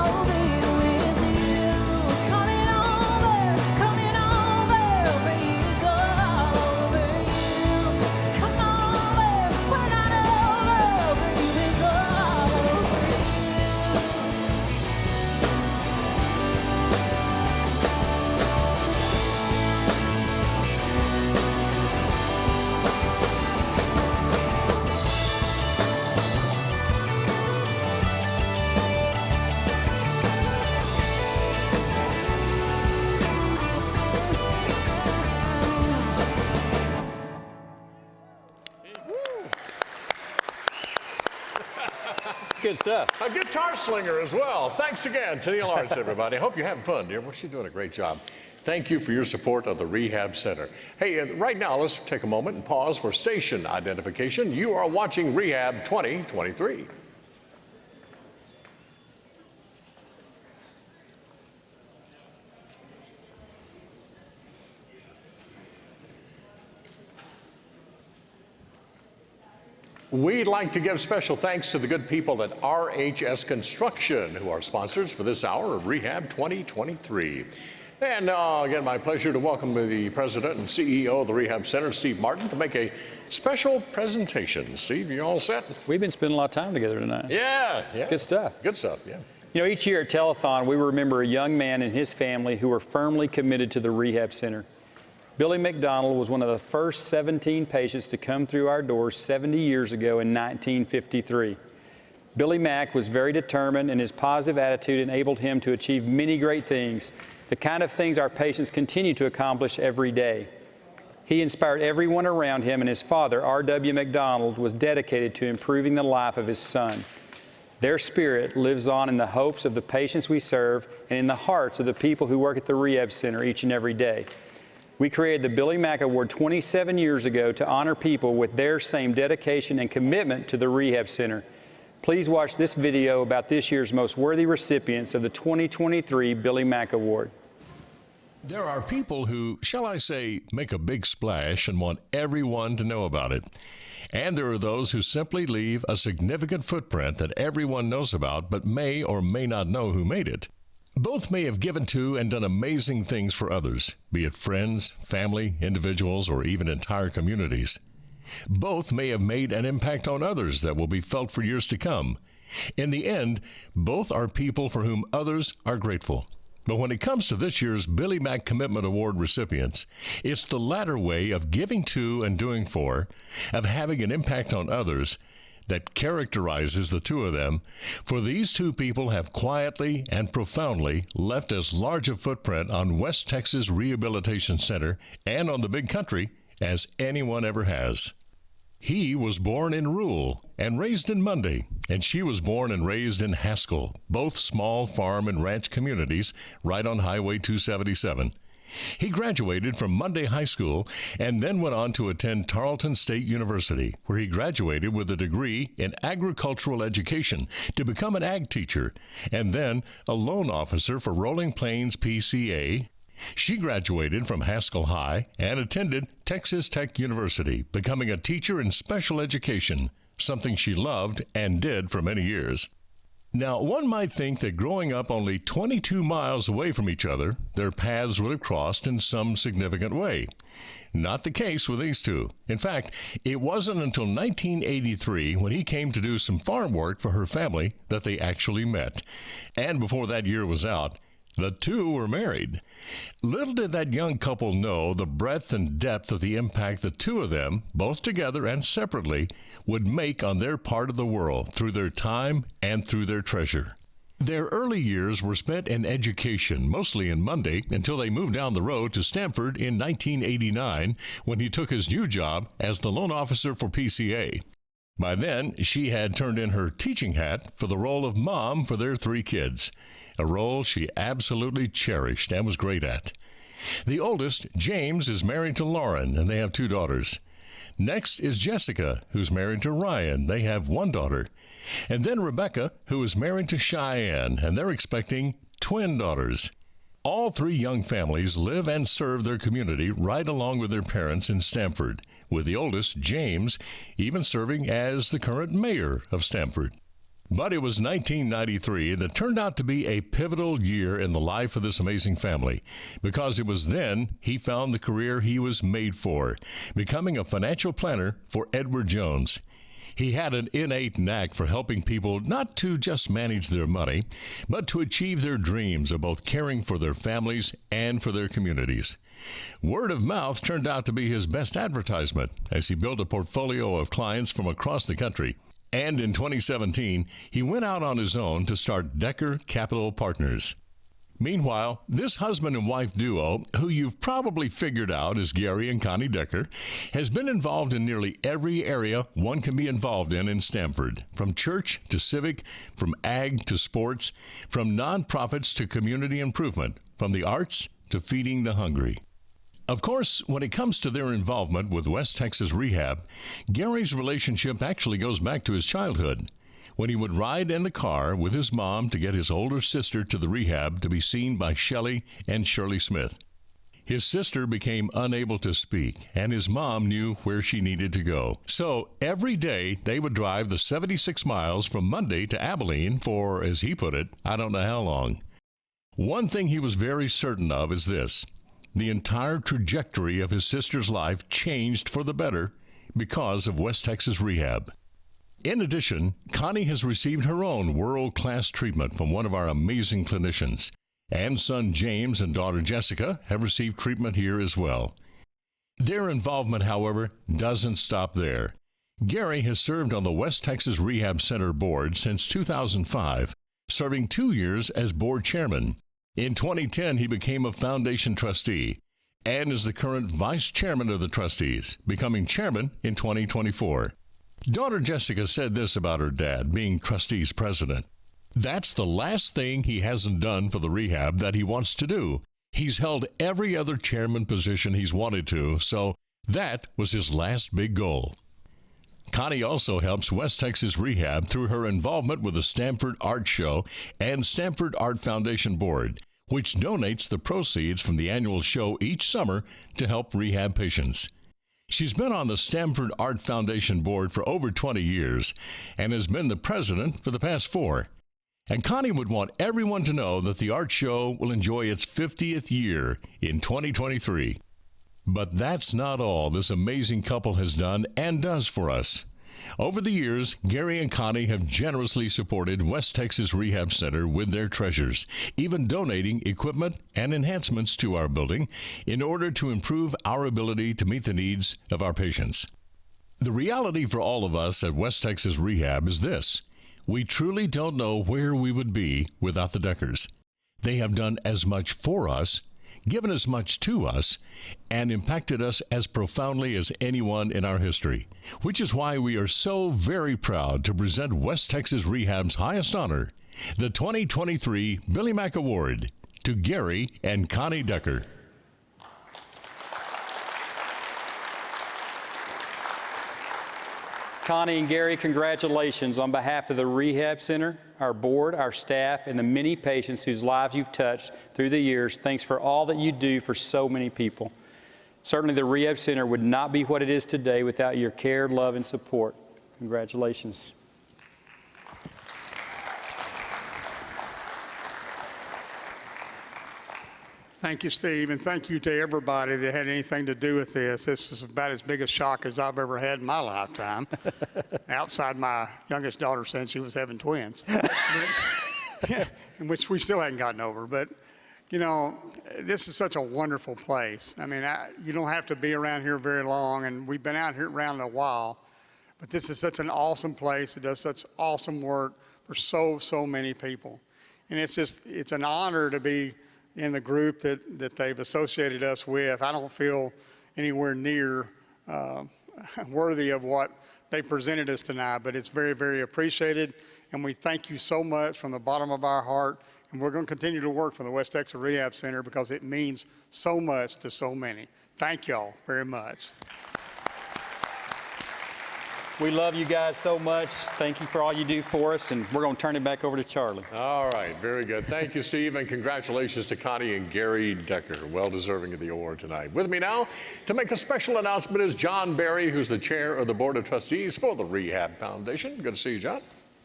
over you is you. Coming over, over you is all over you. So come over, we're not over you is all over good stuff. A guitar slinger as well. Thanks again, Tenille Arts, everybody. I hope you're having fun, dear. Well, she's doing a great job. Thank you for your support of the Rehab Center. Hey, right now, let's take a moment and pause for station identification. You are watching Rehab 2023. We'd like to give special thanks to the good people at RHS Construction, who are sponsors for this hour of Rehab 2023. And again, my pleasure to welcome the president and CEO of the Rehab Center, Steve Martin, to make a special presentation. Steve, you all set? We've been spending a lot of time together tonight. Yeah. It's good stuff. Good stuff, yeah. You know, each year at Telethon, we remember a young man and his family who were firmly committed to the Rehab Center. Billy McDonald was one of the first 17 patients to come through our doors 70 years ago in 1953. Billy Mack was very determined, and his positive attitude enabled him to achieve many great things, the kind of things our patients continue to accomplish every day. He inspired everyone around him, and his father, R.W. McDonald, was dedicated to improving the life of his son. Their spirit lives on in the hopes of the patients we serve and in the hearts of the people who work at the Rehab Center each and every day. We created the Billy Mack Award 27 years ago to honor people with their same dedication and commitment to the Rehab Center. Please watch this video about this year's most worthy recipients of the 2023 Billy Mack Award. There are people who, shall I say, make a big splash and want everyone to know about it. And there are those who simply leave a significant footprint that everyone knows about but may or may not know who made it. Both may have given to and done amazing things for others, be it friends, family, individuals, or even entire communities. Both may have made an impact on others that will be felt for years to come. In the end, both are people for whom others are grateful. But when it comes to this year's Billy Mack Commitment Award recipients, it's the latter way of giving to and doing for, of having an impact on others, that characterizes the two of them, for these two people have quietly and profoundly left as large a footprint on West Texas Rehabilitation Center and on the big country as anyone ever has. He was born in Rule and raised in Munday, and she was born and raised in Haskell, both small farm and ranch communities right on Highway 277. He graduated from Munday High School and then went on to attend Tarleton State University, where he graduated with a degree in agricultural education to become an ag teacher and then a loan officer for Rolling Plains PCA. She graduated from Haskell High and attended Texas Tech University, becoming a teacher in special education, something she loved and did for many years. Now, one might think that growing up only 22 miles away from each other, their paths would have crossed in some significant way. Not the case with these two. In fact, it wasn't until 1983, when he came to do some farm work for her family, that they actually met. And before that year was out, the two were married. Little did that young couple know the breadth and depth of the impact the two of them, both together and separately, would make on their part of the world through their time and through their treasure. Their early years were spent in education, mostly in Munday, until they moved down the road to Stamford in 1989, when he took his new job as the loan officer for PCA. By then, she had turned in her teaching hat for the role of mom for their 3 kids, a role she absolutely cherished and was great at. The oldest, James, is married to Lauren, and they have 2 daughters. Next is Jessica, who's married to Ryan. They have 1 daughter. And then Rebecca, who is married to Cheyenne, and they're expecting twin daughters. All 3 young families live and serve their community right along with their parents in Stamford, with the oldest, James, even serving as the current mayor of Stamford. But it was 1993 that turned out to be a pivotal year in the life of this amazing family, because it was then he found the career he was made for, becoming a financial planner for Edward Jones. He had an innate knack for helping people not to just manage their money, but to achieve their dreams of both caring for their families and for their communities. Word of mouth turned out to be his best advertisement as he built a portfolio of clients from across the country. And in 2017, he went out on his own to start Decker Capital Partners. Meanwhile, this husband and wife duo, who you've probably figured out is Gary and Connie Decker, has been involved in nearly every area one can be involved in Stamford, from church to civic, from ag to sports, from nonprofits to community improvement, from the arts to feeding the hungry. Of course, when it comes to their involvement with West Texas Rehab, Gary's relationship actually goes back to his childhood, when he would ride in the car with his mom to get his older sister to the rehab to be seen by Shelley and Shirley Smith. His sister became unable to speak, and his mom knew where she needed to go. So every day they would drive the 76 miles from Monday to Abilene for, as he put it, I don't know how long. One thing he was very certain of is this: the entire trajectory of his sister's life changed for the better because of West Texas Rehab. In addition, Connie has received her own world-class treatment from one of our amazing clinicians, and son James and daughter Jessica have received treatment here as well. Their involvement, however, doesn't stop there. Gary has served on the West Texas Rehab Center board since 2005, serving 2 years as board chairman. In 2010, he became a foundation trustee and is the current vice chairman of the trustees, becoming chairman in 2024. Daughter Jessica said this about her dad, being trustees president: "That's the last thing he hasn't done for the rehab that he wants to do. He's held every other chairman position he's wanted to, so that was his last big goal." Connie also helps West Texas Rehab through her involvement with the Stamford Art Show and Stamford Art Foundation Board, which donates the proceeds from the annual show each summer to help rehab patients. She's been on the Stamford Art Foundation Board for over 20 years and has been the president for the past 4. And Connie would want everyone to know that the art show will enjoy its 50th year in 2023. But that's not all this amazing couple has done and does for us. Over the years, Gary and Connie have generously supported West Texas Rehab Center with their treasures, even donating equipment and enhancements to our building in order to improve our ability to meet the needs of our patients. The reality for all of us at West Texas Rehab is this: we truly don't know where we would be without the Deckers. They have done as much for us, given as much to us, and impacted us as profoundly as anyone in our history, which is why we are so very proud to present West Texas Rehab's highest honor, the 2023 Billy Mack Award, to Gary and Connie Decker. Connie and Gary, congratulations on behalf of the Rehab Center, our board, our staff, and the many patients whose lives you've touched through the years. Thanks for all that you do for so many people. Certainly the Rehab Center would not be what it is today without your care, love, and support. Congratulations. Thank you, Steve, and thank you to everybody that had anything to do with this. This is about as big a shock as I've ever had in my lifetime, outside my youngest daughter saying she was having twins, in which we still hadn't gotten over. But, you know, this is such a wonderful place. I mean, you don't have to be around here very long, and we've been out here around a while, but this is such an awesome place. It does such awesome work for so many people. And it's an honor to be in the group that they've associated us with. I don't feel anywhere near worthy of what they presented us tonight, but it's very, very appreciated, and we thank you so much from the bottom of our heart, and we're going to continue to work for the West Texas Rehab Center because it means so much to so many. Thank y'all very much. We love you guys so much. Thank you for all you do for us, and we're going to turn it back over to Charlie. All right, very good. Thank you, Steve, and congratulations to Connie and Gary Decker, well deserving of the award tonight. With me now to make a special announcement is John Berry, who's the chair of the Board of Trustees for the Rehab Foundation. Good to see you, John.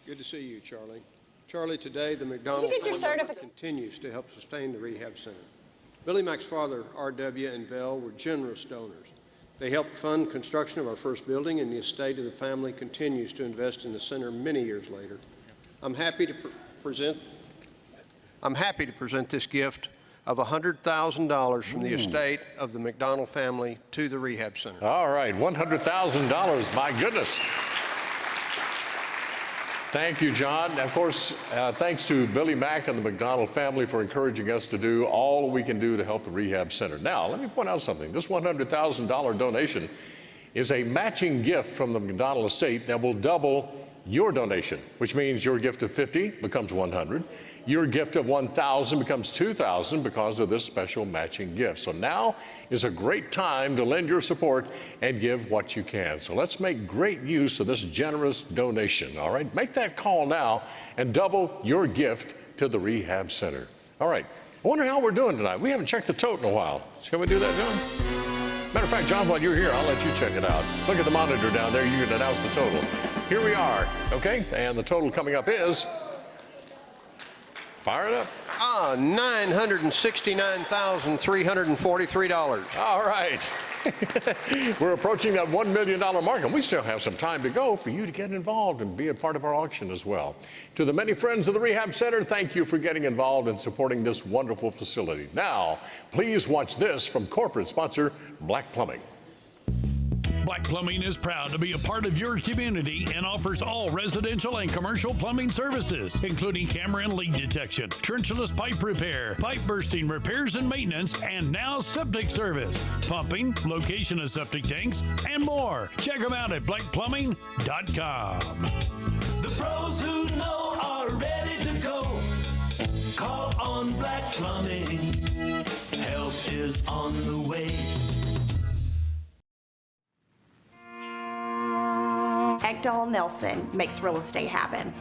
Good to see you, Charlie. Charlie, today the McDonald family continues to help sustain the Rehab Center. Billy Mack's father, R.W. and Vel, were generous donors. They helped fund construction of our first building, and the estate of the family continues to invest in the center many years later. I'm happy to present this gift of $100,000 from the estate of the McDonald family to the Rehab Center. All right, $100,000, my goodness. Thank you, John. Of course, thanks to Billy Mack and the McDonald family for encouraging us to do all we can do to help the rehab center. Now, let me point out something. This $100,000 donation is a matching gift from the McDonald estate that will double your donation, which means your gift of 50 becomes 100. Your gift of 1,000 becomes 2,000 because of this special matching gift. So now is a great time to lend your support and give what you can. So let's make great use of this generous donation, all right? Make that call now and double your gift to the Rehab Center. All right, I wonder how we're doing tonight. We haven't checked the tote in a while. Shall we do that, John? Matter of fact, John, while you're here, I'll let you check it out. Look at the monitor down there. You can announce the total. Here we are, okay? And the total coming up is, fire it up. $969,343. All right. We're approaching that $1 million mark, and we still have some time to go for you to get involved and be a part of our auction as well. To the many friends of the Rehab Center, thank you for getting involved and supporting this wonderful facility. Now, please watch this from corporate sponsor Black Plumbing. Black Plumbing is proud to be a part of your community and offers all residential and commercial plumbing services, including camera and leak detection, trenchless pipe repair, pipe bursting repairs and maintenance, and now septic service, pumping, location of septic tanks, and more. Check them out at blackplumbing.com. The pros who know are ready to go. Call on Black Plumbing. Help is on the way. Ekdahl-Nelson makes real estate happen.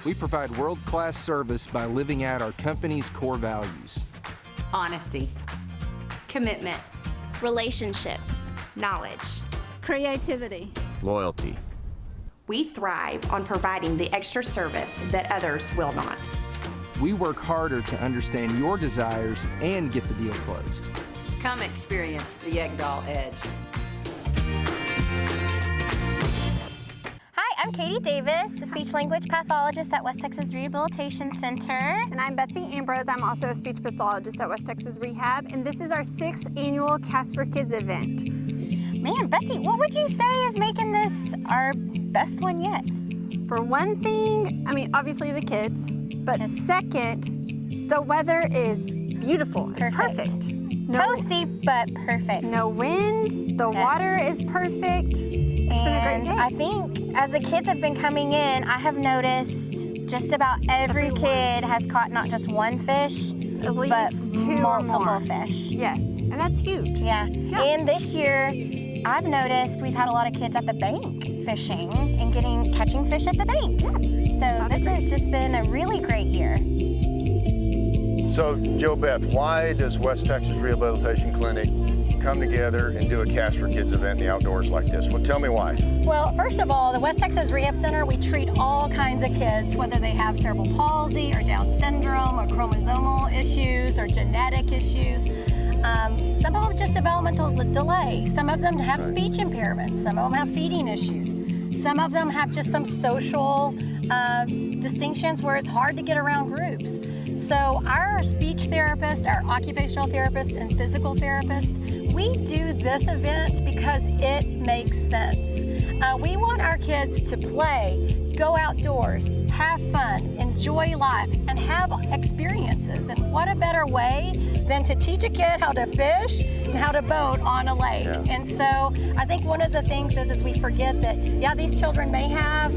We provide world-class service by living out our company's core values. Honesty, commitment, relationships, knowledge, creativity, Loyalty. We thrive on providing the extra service that others will not. We work harder to understand your desires and get the deal closed. Come experience the Ekdahl Edge. Hi, I'm Katie Davis, a speech-language pathologist at West Texas Rehabilitation Center. And I'm Betsy Ambrose. I'm also a speech pathologist at West Texas Rehab, and this is our 6th annual C.A.S.T for Kids event. Man, Betsy, what would you say is making this our best one yet? For one thing, I mean, obviously the kids, but second, the weather is beautiful. It's perfect. No, toasty, but perfect. No wind, the water is perfect. It's been a great day. I think as the kids have been coming in, I have noticed just about every kid has caught not just one fish, at least but 2 or multiple more fish. Yes, and that's huge. Yeah. And this year, I've noticed we've had a lot of kids at the bank fishing and catching fish at the bank. Yes. So this has just been a really great year. So, Jo Beth, why does West Texas Rehabilitation Clinic come together and do a C.A.S.T for Kids event in the outdoors like this? Well, tell me why. Well, first of all, the West Texas Rehab Center, we treat all kinds of kids, whether they have cerebral palsy or Down syndrome or chromosomal issues or genetic issues. Some of them just developmental delay. Some of them have speech impairments. Some of them have feeding issues. Some of them have just some social distinctions where it's hard to get around groups. So our speech therapist, our occupational therapist, and physical therapist, we do this event because it makes sense. We want our kids to play, go outdoors, have fun, enjoy life, and have experiences. And what a better way than to teach a kid how to fish and how to boat on a lake. Yeah. And so I think one of the things is we forget that, yeah, these children may have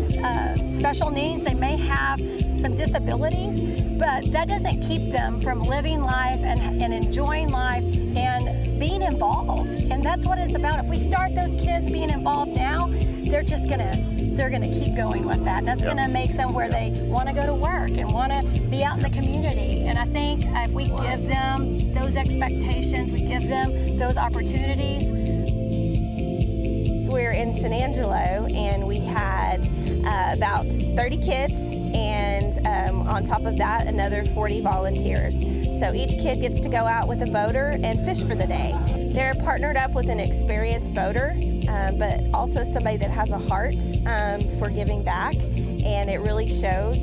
special needs, they may have some disabilities, but that doesn't keep them from living life and enjoying life and being involved. And that's what it's about. If we start those kids being involved now, they're gonna keep going with that. That's gonna make them where they wanna go to work and wanna be out in the community. And I think if we give them those expectations, we give them those opportunities. We're in San Angelo, and we had about 30 kids, and on top of that, another 40 volunteers. So each kid gets to go out with a boater and fish for the day. They're partnered up with an experienced boater, but also somebody that has a heart for giving back, and it really shows.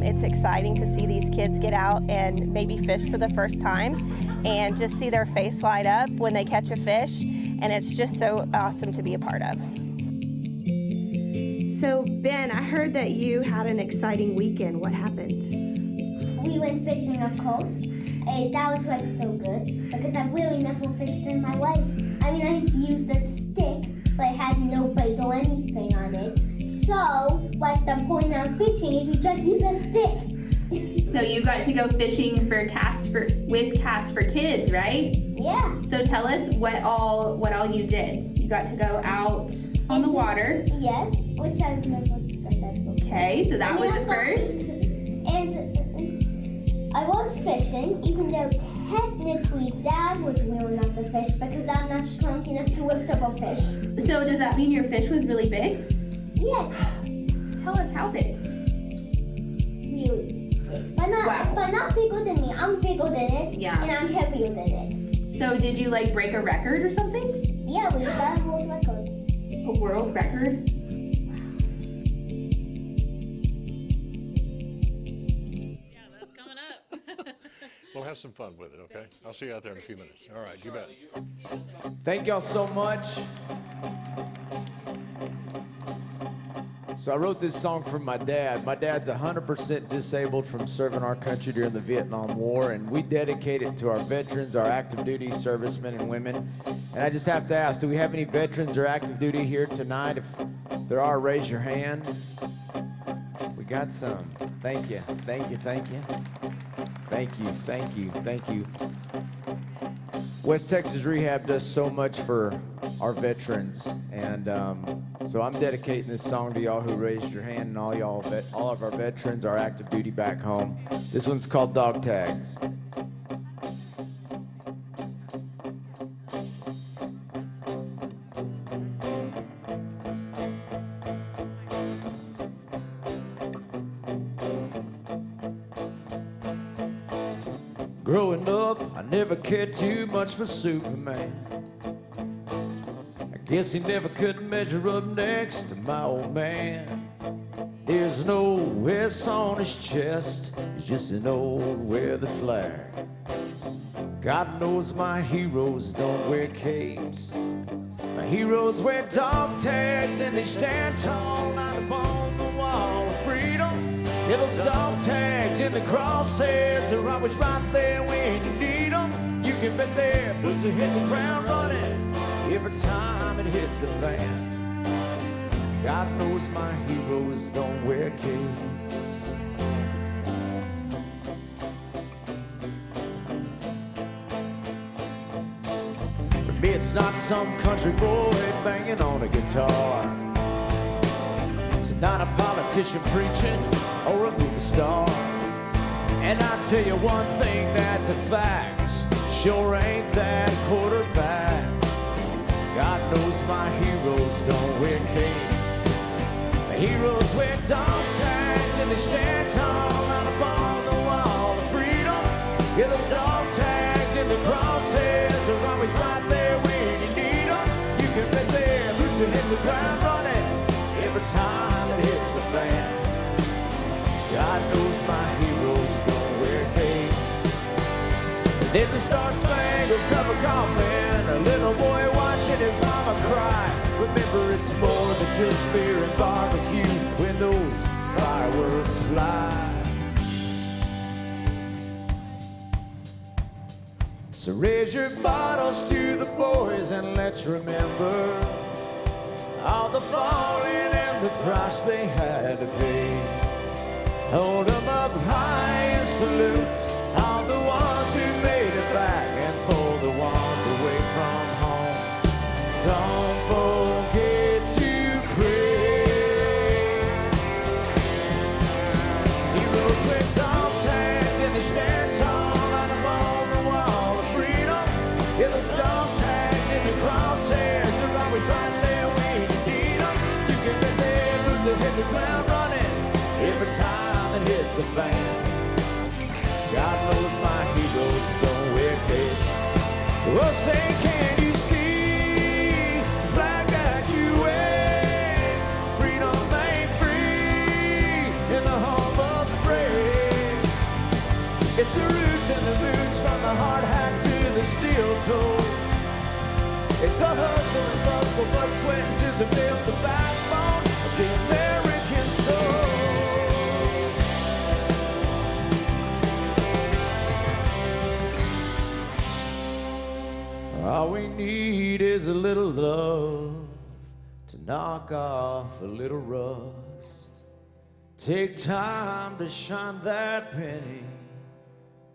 It's exciting to see these kids get out and maybe fish for the first time and just see their face light up when they catch a fish, and it's just so awesome to be a part of. So, Ben, I heard that you had an exciting weekend. What happened? We went fishing, of course. And that was like so good because I've really never fished in my life. I mean, I've used a stick, but it had no bait or anything on it. So, what's the point of fishing if you just use a stick? So you got to go fishing with C.A.S.T for Kids, right? Yeah. So tell us what all you did. You got to go out on the water. Yes, which I've never done that before. Okay, so that was the first. And I was fishing, even though technically Dad was wheeling up the fish because I'm not strong enough to lift up a fish. So does that mean your fish was really big? Yes. Tell us how big. Really big. But not bigger than me. I'm bigger than it. Yeah. And I'm heavier than it. So did you like break a record or something? Yeah, we got a world record. A world record? We'll have some fun with it, okay? I'll see you out there in a few minutes. All right, you bet. Thank y'all so much. So I wrote this song for my dad. My dad's 100% disabled from serving our country during the Vietnam War, and we dedicate it to our veterans, our active duty servicemen and women. And I just have to ask, do we have any veterans or active duty here tonight? If there are, raise your hand. We got some. Thank you, thank you, thank you. Thank you, thank you, thank you. West Texas Rehab does so much for our veterans, and so I'm dedicating this song to y'all who raised your hand and all of our veterans, our active duty back home. This one's called Dog Tags. Growing up, I never cared too much for Superman. I guess he never could measure up next to my old man. There's no S on his chest, he's just an old weathered flag. God knows my heroes don't wear capes. My heroes wear dog tags and they stand tall out upon the wall of freedom. Yeah, those dog tags in the crosshairs are always right there when you need them. You can bet their boots will hit the ground running every time it hits the fan. God knows my heroes don't wear capes. For me, it's not some country boy banging on a guitar. It's not a politician preaching or a movie star. And I tell you one thing that's a fact, sure ain't that quarterback. God knows my heroes don't wear capes. The heroes wear dog tags and they stand tall out upon the wall of freedom. Yeah, those dog tags in the crosshairs are always right there when you need them. You can bet their boots will hit the ground running every time it hits the fan. God knows my heroes don't wear capes. There's a star-spangled cup of coffin, a little boy watching his mama cry. Remember, it's more than just beer and barbecue when those fireworks fly. So raise your bottles to the boys and let's remember all the falling and the price they had to pay. Hold them up high and salute all the ones who made it back and pull the ones away from home. Don't forget to pray. Heroes with dog tags and they stand tall out upon the wall of freedom. Yeah, those dog tags in the crosshairs are always right there when you need them. You can bet their boots will hit the ground running every time it hits the fan. God knows my heroes don't wear capes. Well, say, can you see the flag that you wave? Freedom ain't free in the home of the brave. It's the roots and the boots from the hard hat to the steel toe. It's the hustle and bustle, blood, sweat, and tears that build the backbone of the American. need is a little love to knock off a little rust. Take time to shine that penny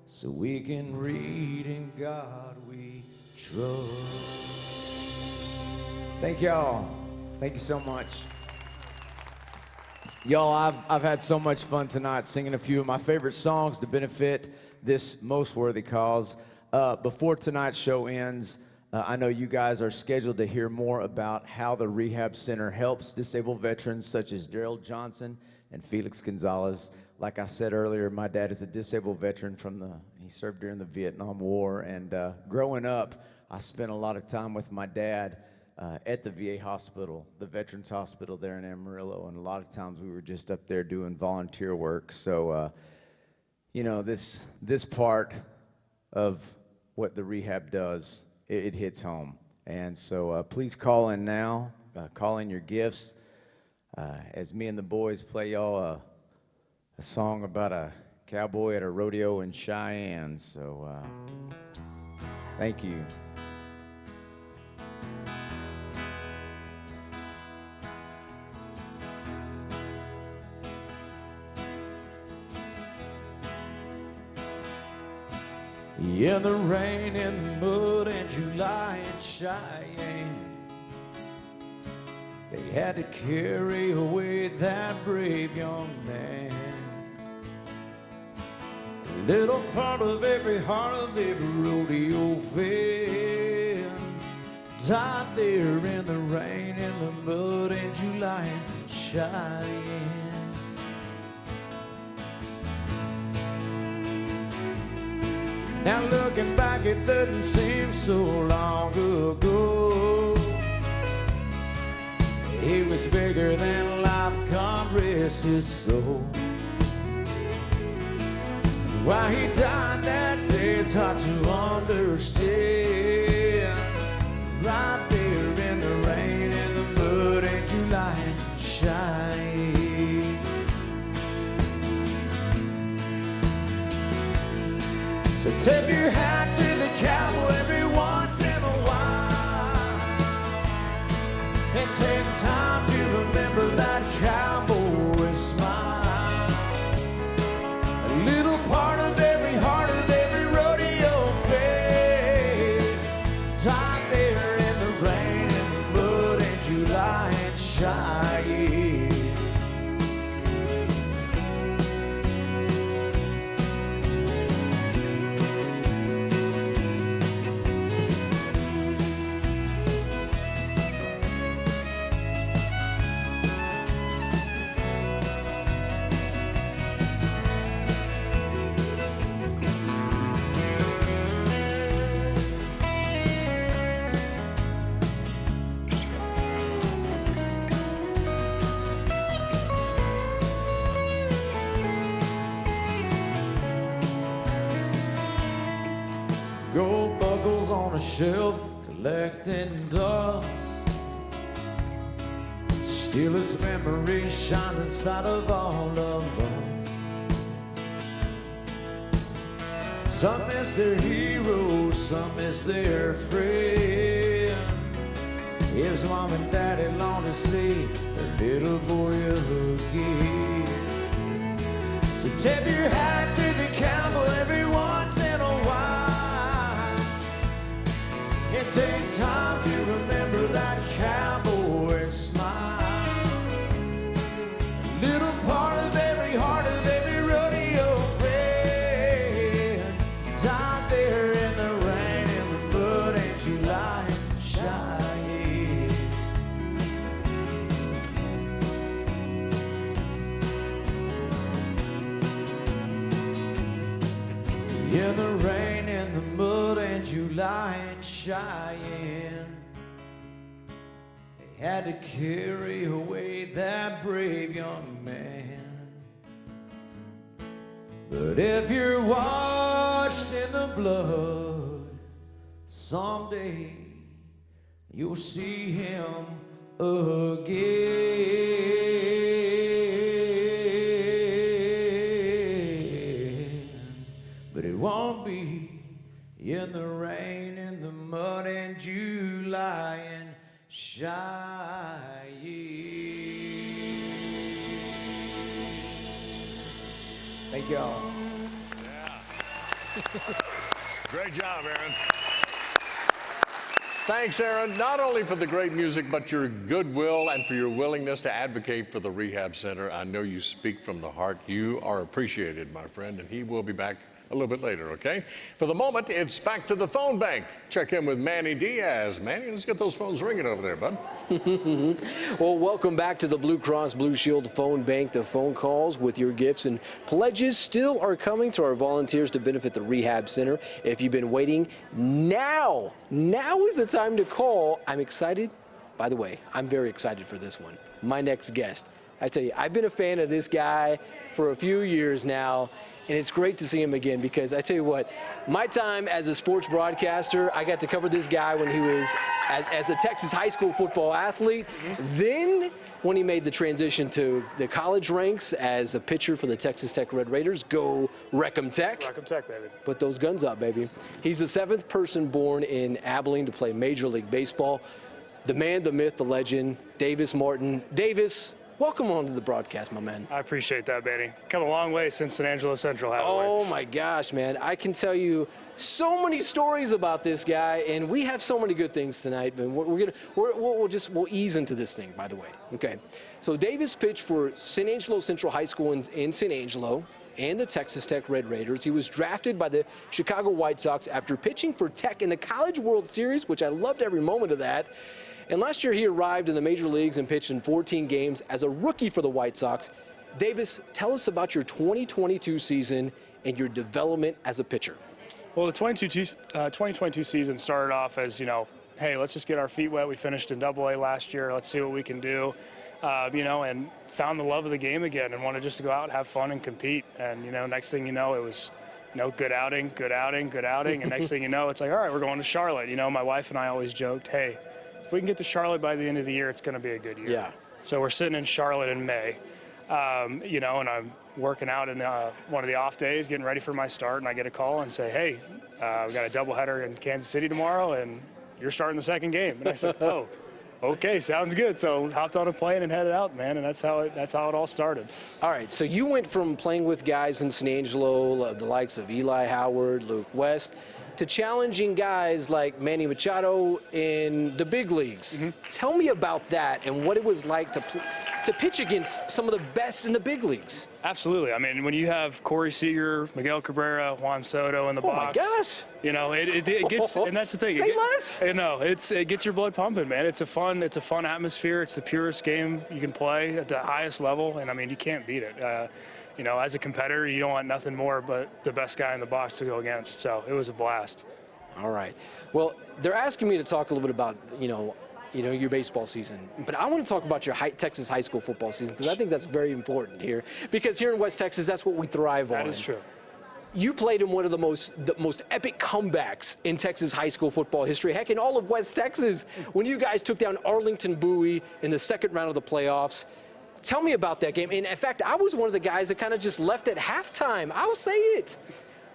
so we can read in God we trust. Thank y'all. Thank you so much. Y'all, I've had so much fun tonight singing a few of my favorite songs to benefit this most worthy cause. Before tonight's show ends, I know you guys are scheduled to hear more about how the Rehab Center helps disabled veterans such as Daryl Johnson and Felix Gonzalez. Like I said earlier, my dad is a disabled veteran he served during the Vietnam War, and growing up, I spent a lot of time with my dad at the VA hospital, the Veterans Hospital there in Amarillo, and a lot of times we were just up there doing volunteer work. So, you know, this part of what the rehab does, it hits home. And so please call in now, call in your gifts, as me and the boys play y'all a song about a cowboy at a rodeo in Cheyenne. So thank you. In the rain, in the mud, in July in Cheyenne, they had to carry away that brave young man. A little part of every heart of every rodeo fan died there in the rain, in the mud, in July in Cheyenne. Now looking back, it doesn't seem so long ago. He was bigger than life, God rest his soul. Why he died that day, it's hard to understand. Right there in the rain, in the mud, in July in Cheyenne. So tip your hat to the cowboy every once in a while, and take time to remember that cowboy smile. A little part of every heart of every rodeo fade died there in the rain, in the mud, in July in Cheyenne. Gold buckles on a shelf, collecting dust. Still his memory shines inside of all of us. Some miss their heroes, some miss their friend. His mom and daddy long to see their little boy again. So tip your hat to the cowboy every once in a while. And take time to remember that cowboy smile. A little part of every heart of every rodeo fan died there in the rain, in the mud, in July in Cheyenne. In the rain, in the mud, in July in Cheyenne, they had to carry away that brave young man. But if you're washed in the blood, someday you'll see him again. But it won't be in the rain, in the mud and July and Cheyenne. Thank y'all. Great job, Aaron. Thanks, Aaron, not only for the great music, but your goodwill and for your willingness to advocate for the Rehab Center. I know you speak from the heart. You are appreciated, my friend, and he will be back a little bit later, okay? For the moment, it's back to the phone bank. Check in with Manny Diaz. Manny, let's get those phones ringing over there, bud. Well, welcome back to the Blue Cross Blue Shield phone bank. The phone calls with your gifts and pledges still are coming to our volunteers to benefit the Rehab Center. If you've been waiting, now is the time to call. I'm excited. By the way, I'm very excited for this one. My next guest. I tell you, I've been a fan of this guy for a few years now, and it's great to see him again because I tell you what, my time as a sports broadcaster, I got to cover this guy when he was as a Texas high school football athlete. Then when he made the transition to the college ranks as a pitcher for the Texas Tech Red Raiders, go Wreck-'em Tech. Wreck-'em Tech, baby. Put those guns up, baby. He's the 7th person born in Abilene to play Major League Baseball. The man, the myth, the legend, Davis Martin. Davis, welcome on to the broadcast, my man. I appreciate that, Manny. Come a long way since San Angelo Central, haven't we? Oh, my gosh, man. I can tell you so many stories about this guy, and we have so many good things tonight. But we'll ease into this thing, by the way. Okay. So Davis pitched for San Angelo Central High School in San Angelo and the Texas Tech Red Raiders. He was drafted by the Chicago White Sox after pitching for Tech in the College World Series, which I loved every moment of that. And last year, he arrived in the major leagues and pitched in 14 games as a rookie for the White Sox. Davis, tell us about your 2022 season and your development as a pitcher. Well, the 2022 season started off as, hey, let's just get our feet wet. We finished in AA last year. Let's see what we can do, and found the love of the game again and wanted just to go out and have fun and compete. And, next thing you know, it was, good outing. And next thing you know, it's like, all right, we're going to Charlotte. My wife and I always joked, hey, if we can get to Charlotte by the end of the year, it's going to be a good year. Yeah. So we're sitting in Charlotte in May, and I'm working out in one of the off days, getting ready for my start, and I get a call and say, hey, we got a doubleheader in Kansas City tomorrow, and you're starting the second game. And I said, oh, okay, sounds good. So hopped on a plane and headed out, man, and that's how it all started. All right, so you went from playing with guys in San Angelo, the likes of Eli Howard, Luke West, to challenging guys like Manny Machado in the big leagues. Tell me about that and what it was like to pitch against some of the best in the big leagues. Absolutely. I mean, when you have Corey Seager, Miguel Cabrera, Juan Soto in the box. Oh, my gosh. It gets, and that's the thing. Say less. It gets your blood pumping, man. It's a fun atmosphere. It's the purest game you can play at the highest level, and I mean, you can't beat it. As a competitor, you don't want nothing more but the best guy in the box to go against. So it was a blast. All right. Well, they're asking me to talk a little bit about, your baseball season. But I want to talk about your Texas high school football season because I think that's very important here. Because here in West Texas, that's what we thrive on. That is true. You played in one of the most epic comebacks in Texas high school football history. Heck, in all of West Texas, when you guys took down Arlington Bowie in the second round of the playoffs. Tell me about that game. And in fact, I was one of the guys that kind of just left at halftime. I'll say it.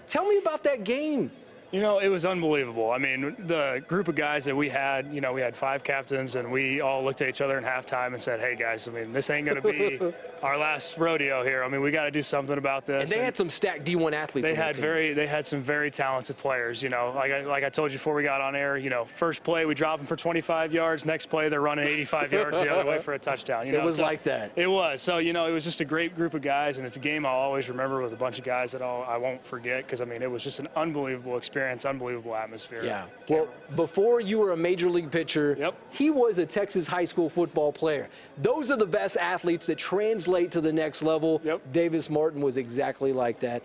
Tell me about that game. It was unbelievable. I mean, the group of guys that we had, we had 5 captains, and we all looked at each other in halftime and said, hey, guys, I mean, this ain't going to be our last rodeo here. I mean, we got to do something about this. And they had some stacked D1 athletes. They had some very talented players, like I told you before we got on air, first play, we drop them for 25 yards. Next play, they're running 85 yards the other way for a touchdown. It was like that. It was. So, it was just a great group of guys, and it's a game I'll always remember with a bunch of guys that I won't forget because, I mean, it was just an unbelievable experience. Unbelievable atmosphere. Yeah. Well, before you were a major league pitcher, he was a Texas high school football player. Those are the best athletes that translate to the next level. Davis Martin was exactly like that.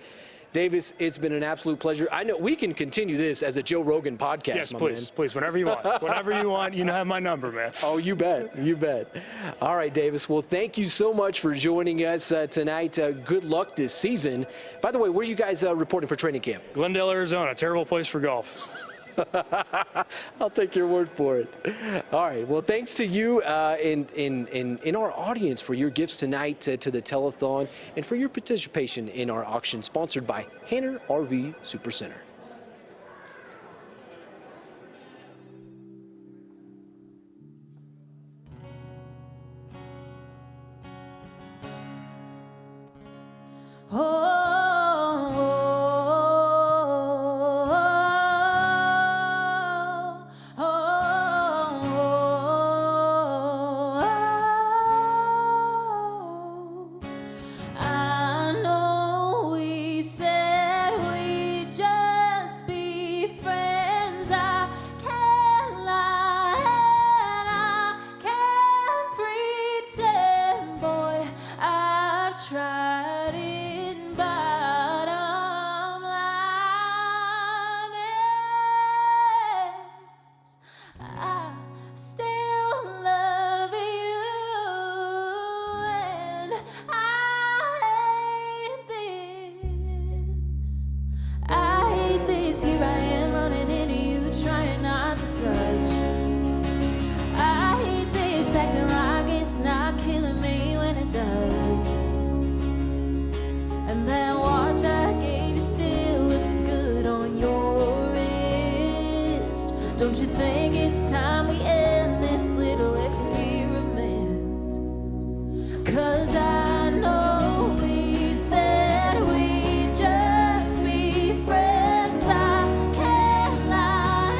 Davis, it's been an absolute pleasure. I know we can continue this as a Joe Rogan podcast. Yes, please, whenever you want. Whenever you want, have my number, man. Oh, you bet. All right, Davis. Well, thank you so much for joining us tonight. Good luck this season. By the way, where are you guys reporting for training camp? Glendale, Arizona. Terrible place for golf. I'll take your word for it. All right. Well, thanks to you in our audience for your gifts tonight to the telethon and for your participation in our auction sponsored by Hanner RV Supercenter. keeps acting like it's not killing me when it does. And that watch I gave you still looks good on your wrist. Don't you think it's time we end this little experiment? 'Cause I know we said we'd just be friends. I can't lie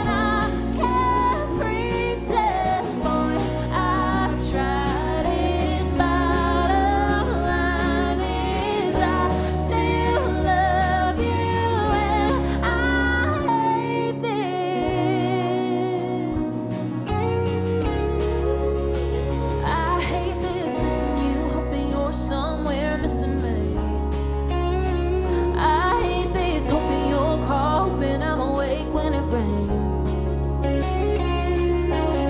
and I can't pretend, boy, I tried it. Bottom line is I still love you and I hate this. I hate this, missing you, hoping you're somewhere missing me. I hate this, hoping you'll call, hoping I'm awake when it rains.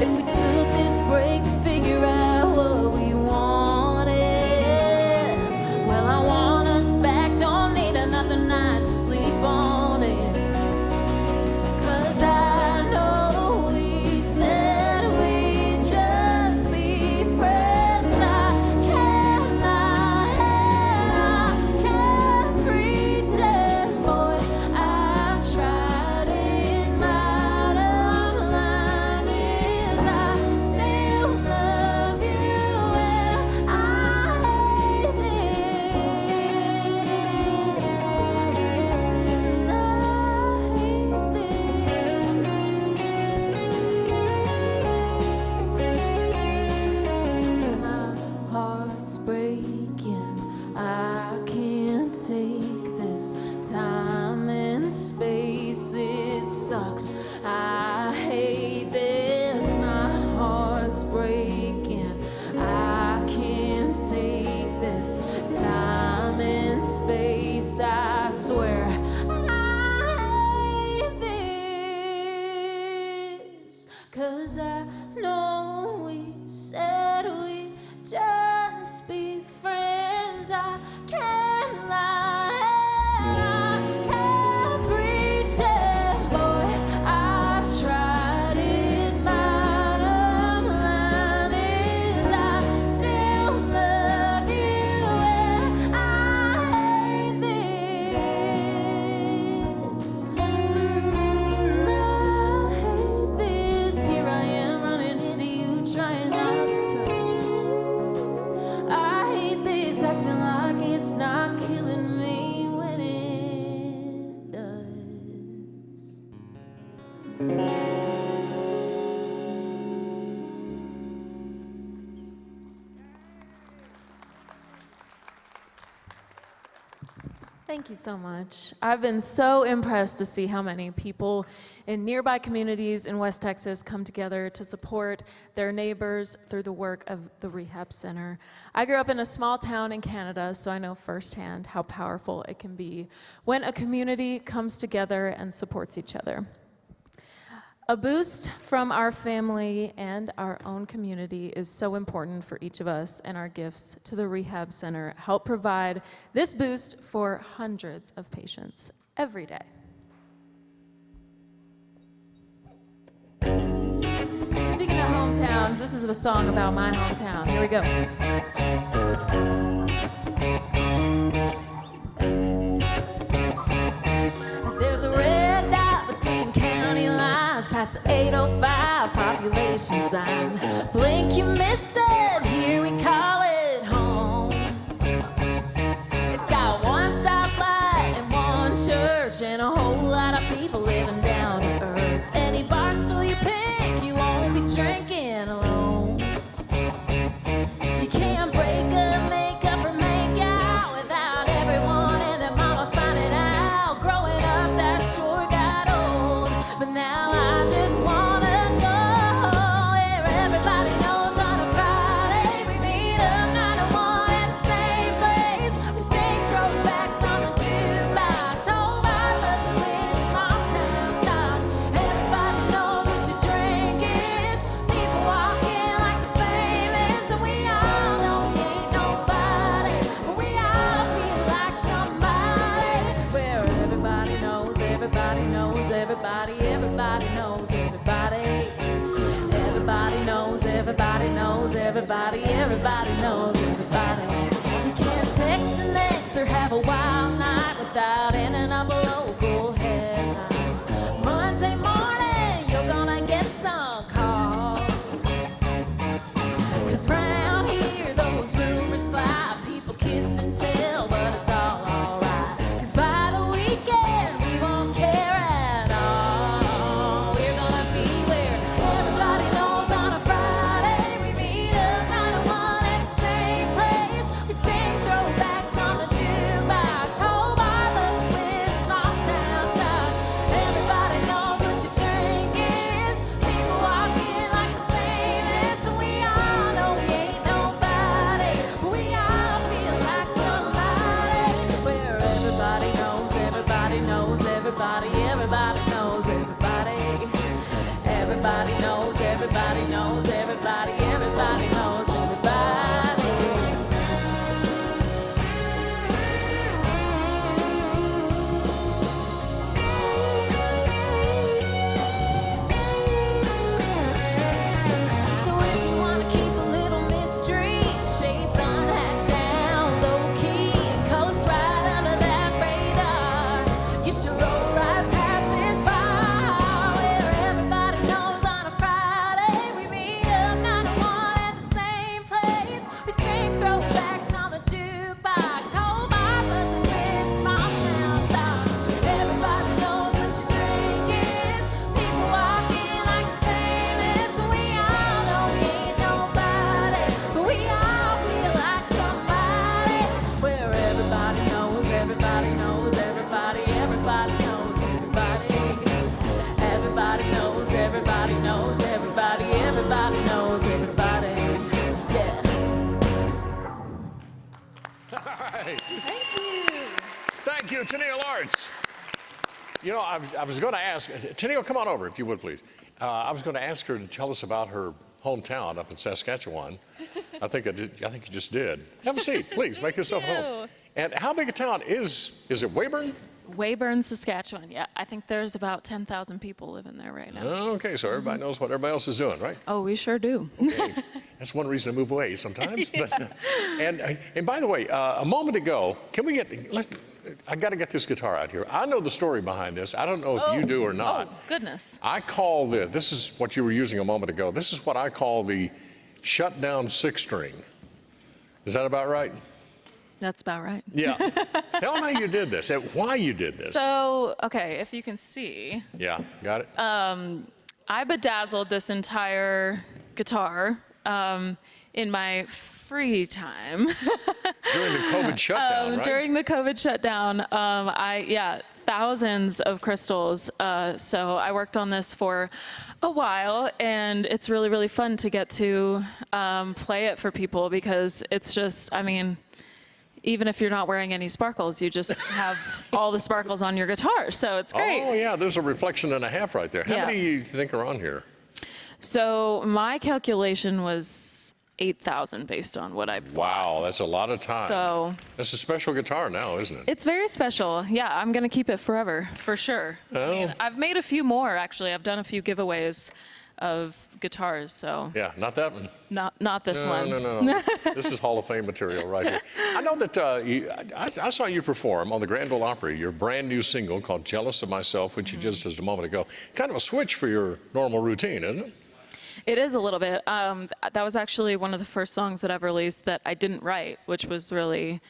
If we took this break to figure out what we wanted, well, I want us back, don't need another night to sleep on it. 'Cause I know we said we'd just be friends. I can't lie and I can't pretend, boy, I've tried it. Bottom line is I still love you and I hate this. And I hate this. My heart's breaking. I can't take this time and space. It sucks. I hate this. My heart's breaking. I can't take this time and space. I swear I hate this. 'Cause I know we said we'd just be friends. I can't lie and I can't pretend, boy, I've tried it. Bottom line is I still love you and I hate this. I hate this. Here I am running into you, trying not to touch. I hate this, acting like it's not killing me when it does. Thank you so much. I've been so impressed to see how many people in nearby communities in West Texas come together to support their neighbors through the work of the Rehab Center. I grew up in a small town in Canada, so I know firsthand how powerful it can be when a community comes together and supports each other. A boost from our family and our own community is so important for each of us, and our gifts to the Rehab Center help provide this boost for hundreds of patients every day. Speaking of hometowns, this is a song about my hometown. Here we go. There's a red dot between county lines, past the 805 population sign. Blink, you miss it, here we call it home. It's got one stoplight and one church and a whole lot of people living down to earth. Any bar stool you pick, you won't be drinking alone. You can't break up, make up, or make out without everyone and their mama finding out. Growing up, that sure got old, but now I just wanna go where everybody knows how to fight. everybody, everybody knows everybody. You can't text an ex or have a wild night without ending up a local headline. Monday morning, you're gonna get some calls. 'Cause round here, those rumors fly. People kiss and tell, but it's all alright. 'Cause by the weekend, we won't care at all. We're gonna be where everybody knows on a Friday. We meet up 9 to 1 at the same place. We sing throwbacks on the jukebox. Whole bar buzzing with small town talk. Everybody knows what your drink is. People walk in like the famous. And we all know we ain't nobody. But we all feel like somebody. Where everybody knows, everybody knows everybody. Everybody knows everybody. Everybody knows, everybody knows everybody. Everybody knows everybody. So if you want to keep a little mystery, shades on, hat down, low key, and coast right under that radar, you should roll right past this bar where everybody knows on a Friday. We meet up 9 to 1 at the same place. We sing throwbacks on the jukebox. Whole bar buzzing with small town talk. Everybody knows what your drink is. People walk in like the famous. We all know we ain't nobody, but we all feel like somebody. Where everybody knows, everybody knows everybody. Everybody knows everybody. Everybody knows, everybody knows everybody. Everybody knows everybody. Yeah. All right. Thank you. Thank you, Tenille Arts. You know, I was going to ask, Tenille, come on over if you would, please. I was going to ask her to tell us about her hometown up in Saskatchewan. I think you just did. Have a seat, please. Make yourself at home. And how big a town is it Weyburn? Weyburn, Saskatchewan. Yeah, I think there's about 10,000 people living there right now. Okay, so everybody knows what everybody else is doing, right? Oh, we sure do. Okay. That's one reason to move away sometimes. But, and by the way, a moment ago, can we get? I got to get this guitar out here. I know the story behind this. I don't know if you do or not. Oh, goodness. I call this. This is what you were using a moment ago. This is what I call the shutdown 6-string. Is that about right? That's about right. Yeah. Tell them how you did this and why you did this. So, okay, if you can see. Yeah, got it. I bedazzled this entire guitar in my free time. During the COVID shutdown, right? During the COVID shutdown, thousands of crystals. So I worked on this for a while, and it's really, really fun to get to play it for people because it's just, I mean, even if you're not wearing any sparkles, you just have all the sparkles on your guitar. So it's great. Oh, yeah, there's a reflection and a half right there. How Yeah. many do you think are on here? So my calculation was 8,000 based on what I bought. Wow, that's a lot of time. So that's a special guitar now, isn't it? it's very special. Yeah, I'm going to keep it forever, for sure. Oh. I mean, I've made a few more, actually. I've done a few giveaways of guitars, so Yeah, not that one. not this one. No. This is Hall of Fame material right here. I know that I saw you perform on the Grand Ole Opry, your brand new single called Jealous of Myself, which you just a moment ago. Kind of a switch for your normal routine, isn't it? It is a little bit. That was actually one of the first songs that I've released that I didn't write, which was really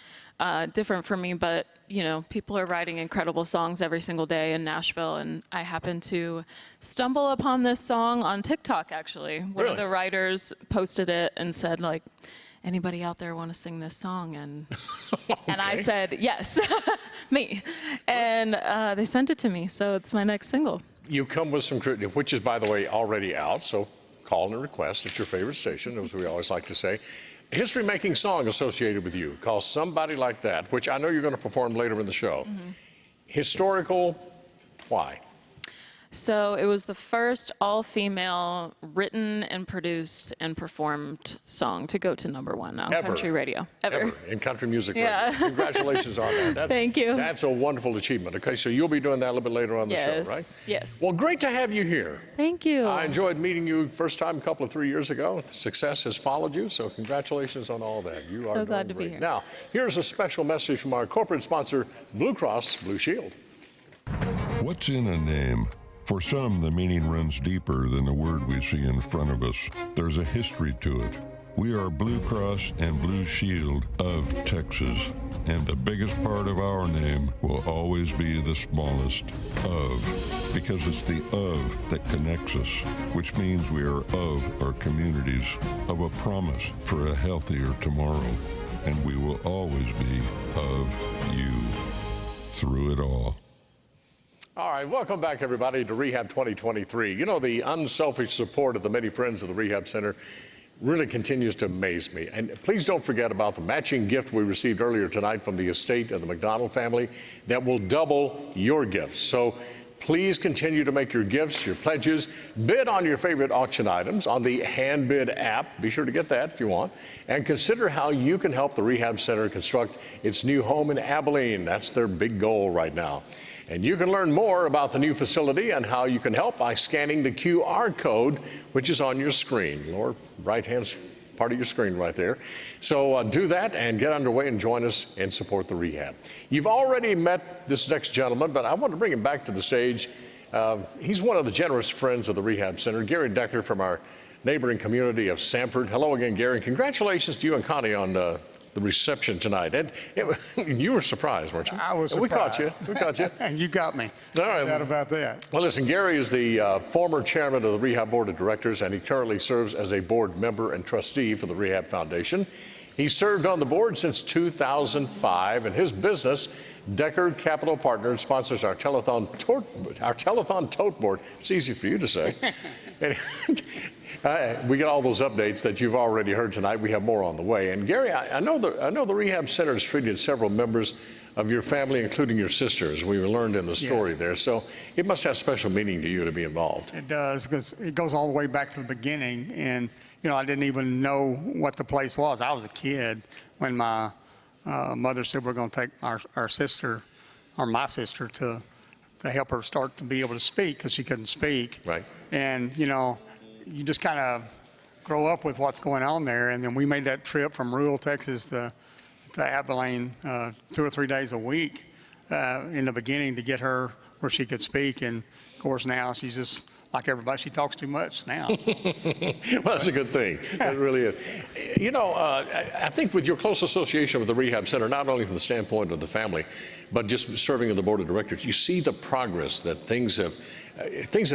different for me. But, you know, people are writing incredible songs every single day in Nashville. And I happened to stumble upon this song on TikTok, actually. One of the writers posted it and said, like, anybody out there want to sing this song? And and I said, yes, me. And they sent it to me. So it's my next single. You come with some, which is, by the way, already out. So call and request at your favorite station, as we always like to say. History-making song associated with you called Somebody Like That, which I know you're going to perform later in the show. Historical, why? So it was the first all-female written and produced and performed song to go to #1 on country radio. Ever. In country music Yeah. radio. Congratulations on that. Thank you. That's a wonderful achievement. Okay, so you'll be doing that a little bit later on the show, right? Yes. Well, great to have you here. Thank you. I enjoyed meeting you first time a couple of 3 years ago. Success has followed you, so congratulations on all that. You are So glad to doing be great. here. Now, here's a special message from our corporate sponsor, Blue Cross Blue Shield. What's in a name? For some, the meaning runs deeper than the word we see in front of us. There's a history to it. We are Blue Cross and Blue Shield of Texas, and the biggest part of our name will always be the smallest, of, because it's the of that connects us, which means we are of our communities, of a promise for a healthier tomorrow, and we will always be of you through it all. All right, welcome back, everybody, to Rehab 2023. You know, the unselfish support of the many friends of the Rehab Center really continues to amaze me. And please don't forget about the matching gift we received earlier tonight from the estate of the McDonald family that will double your gifts. So please continue to make your gifts, your pledges, bid on your favorite auction items on the Hand Bid app. Be sure to get that if you want. And consider how you can help the Rehab Center construct its new home in Abilene. That's their big goal right now. And you can learn more about the new facility and how you can help by scanning the QR code, which is on your screen, lower right-hand part of your screen right there. So do that and get underway and join us and support the rehab. You've already met this next gentleman, but I want to bring him back to the stage. He's one of the generous friends of the Rehab Center, Gary Decker from our neighboring community of Sanford. Hello again, Gary. Congratulations to you and Connie on the reception tonight. You were surprised, weren't you? I was surprised. We caught you. And you got me. All right. No doubt about that. Well, listen, Gary is the former chairman of the Rehab Board of Directors, and he currently serves as a board member and trustee for the Rehab Foundation. He served on the board since 2005, and his business, Decker Capital Partners, sponsors our telethon tote board. It's easy for you to say. We get all those updates that you've already heard tonight. We have more on the way. And Gary, I know the Rehab Center has treated several members of your family, including your sister, as we learned in the story there. So it must have special meaning to you to be involved. It does, because it goes all the way back to the beginning. And, you know, I didn't even know what the place was. I was a kid when my mother said we're going to take our sister, or my sister, to help her start to be able to speak, because she couldn't speak. Right. And, you know, you just kind of grow up with what's going on there. And then we made that trip from rural Texas to Abilene 2 or 3 days a week in the beginning to get her where she could speak. And of course now she's just like everybody. She talks too much now. So. Well, that's a good thing. It really is. You know, I think with your close association with the Rehab Center, not only from the standpoint of the family, but just serving on the board of directors, you see the progress that things have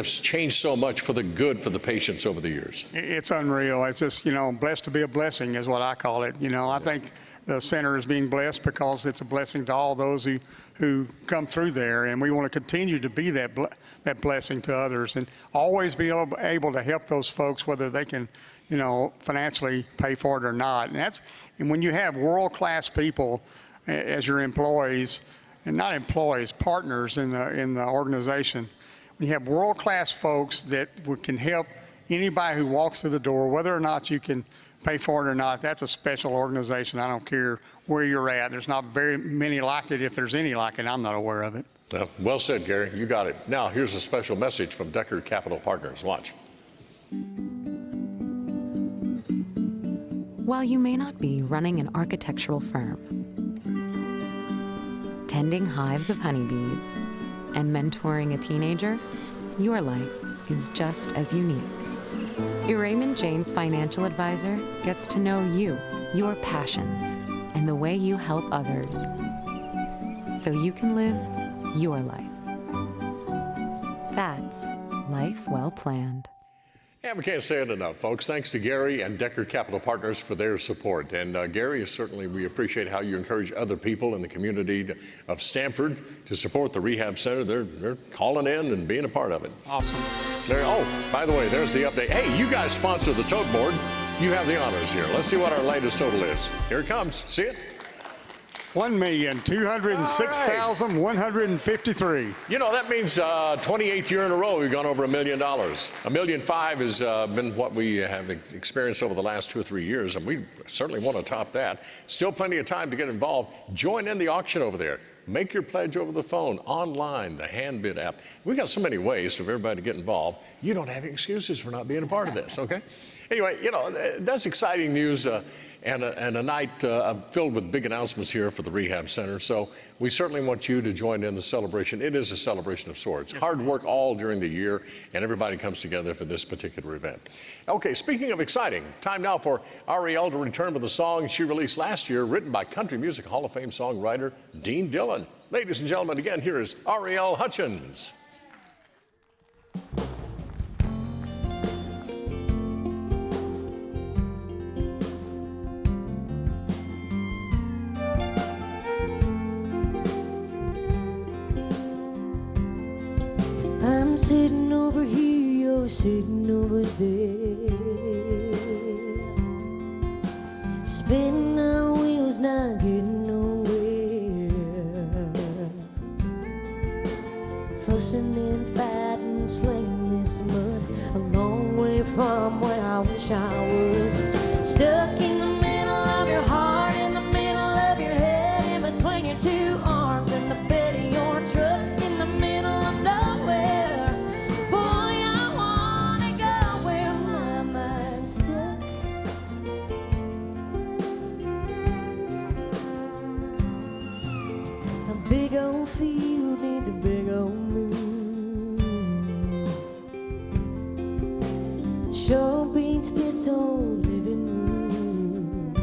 changed so much for the good for the patients over the years. It's unreal. It's just, you know, blessed to be a blessing is what I call it. You know, I think the center is being blessed because it's a blessing to all those who come through there, and we want to continue to be that blessing to others and always be able to help those folks, whether they can, you know, financially pay for it or not. And when you have world-class people as your employees, and not employees, partners in the organization, when you have world-class folks that can help anybody who walks through the door, whether or not you can pay for it or not, that's a special organization. I don't care where you're at. There's not very many like it. If there's any like it, I'm not aware of it. Well said, Gary. You got it. Now, here's a special message from Decker Capital Partners. Watch. While you may not be running an architectural firm, tending hives of honeybees, and mentoring a teenager, your life is just as unique. Your Raymond James financial advisor gets to know you, your passions, and the way you help others, so you can live your life. That's life well planned. Yeah, we can't say it enough, folks. Thanks to Gary and Decker Capital Partners for their support. And Gary, certainly we appreciate how you encourage other people in the community of Stanford to support the Rehab Center. They're calling in and being a part of it. Awesome. Oh, by the way, there's the update. Hey, you guys sponsor the tote board. You have the honors here. Let's see what our latest total is. Here it comes. See it? 1,206,153. You know, that means 28th year in a row we've gone over $1 million. $1.5 million has been what we have experienced over the last 2 or 3 years, and we certainly want to top that. Still plenty of time to get involved. Join in the auction over there. Make your pledge over the phone, online, the hand bid app. We've got so many ways for everybody to get involved. You don't have excuses for not being a part of this, okay? Anyway, you know, that's exciting news and a night filled with big announcements here for the Rehab Center. So we certainly want you to join in the celebration. It is a celebration of sorts. Hard work all during the year, and everybody comes together for this particular event. Okay, speaking of exciting, time now for Ariel to return with a song she released last year, written by Country Music Hall of Fame songwriter Dean Dillon. Ladies and gentlemen, again, here is Ariel Hutchins. I'm sitting over here, you're sitting over there, spinning our wheels, not getting nowhere, fussing and fighting, slaying this mud, a long way from where I wish I was, stuck in the middle of your heart, in the middle of your head, in between your two arms, in the bed of your truck, in the middle of nowhere. Big old field needs a big old moon. It sure beats this old living room.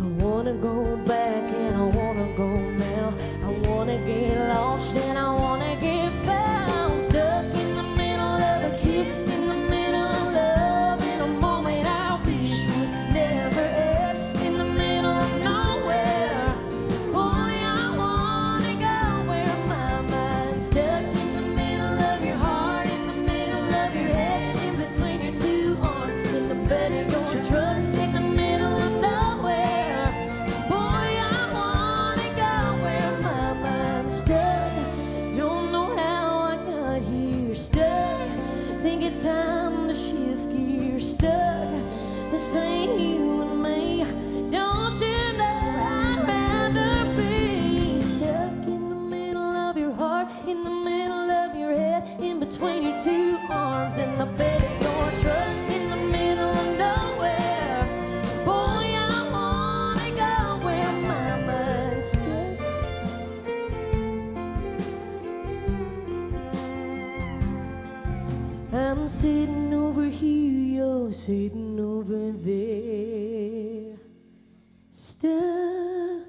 I wanna go back and I wanna go now. I wanna get lost and I wanna get found. Stuck in the middle of a kiss, in the middle of love, in a moment I wish would never end. In the middle of nowhere. It's time to shift gears, stuck. This ain't you and me. Don't you know I'd rather be stuck in the middle of your heart, in the middle of your head, in between your two arms, in the bed of your truck, in the middle of nowhere. Boy, I wanna go where my mind's stuck. I'm sitting over here, you're sitting over there, stuck.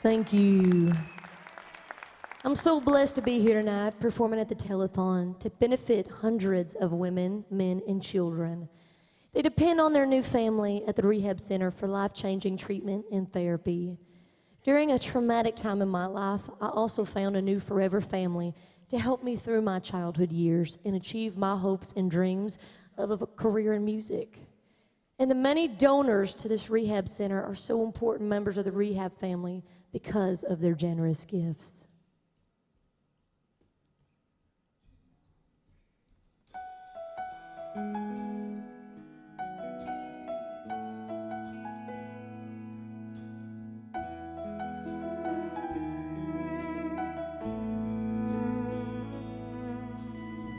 Thank you. I'm so blessed to be here tonight performing at the telethon to benefit hundreds of women, men, and children. They depend on their new family at the Rehab Center for life-changing treatment and therapy. During a traumatic time in my life, I also found a new forever family to help me through my childhood years and achieve my hopes and dreams of a career in music. And the many donors to this rehab center are so important members of the rehab family because of their generous gifts.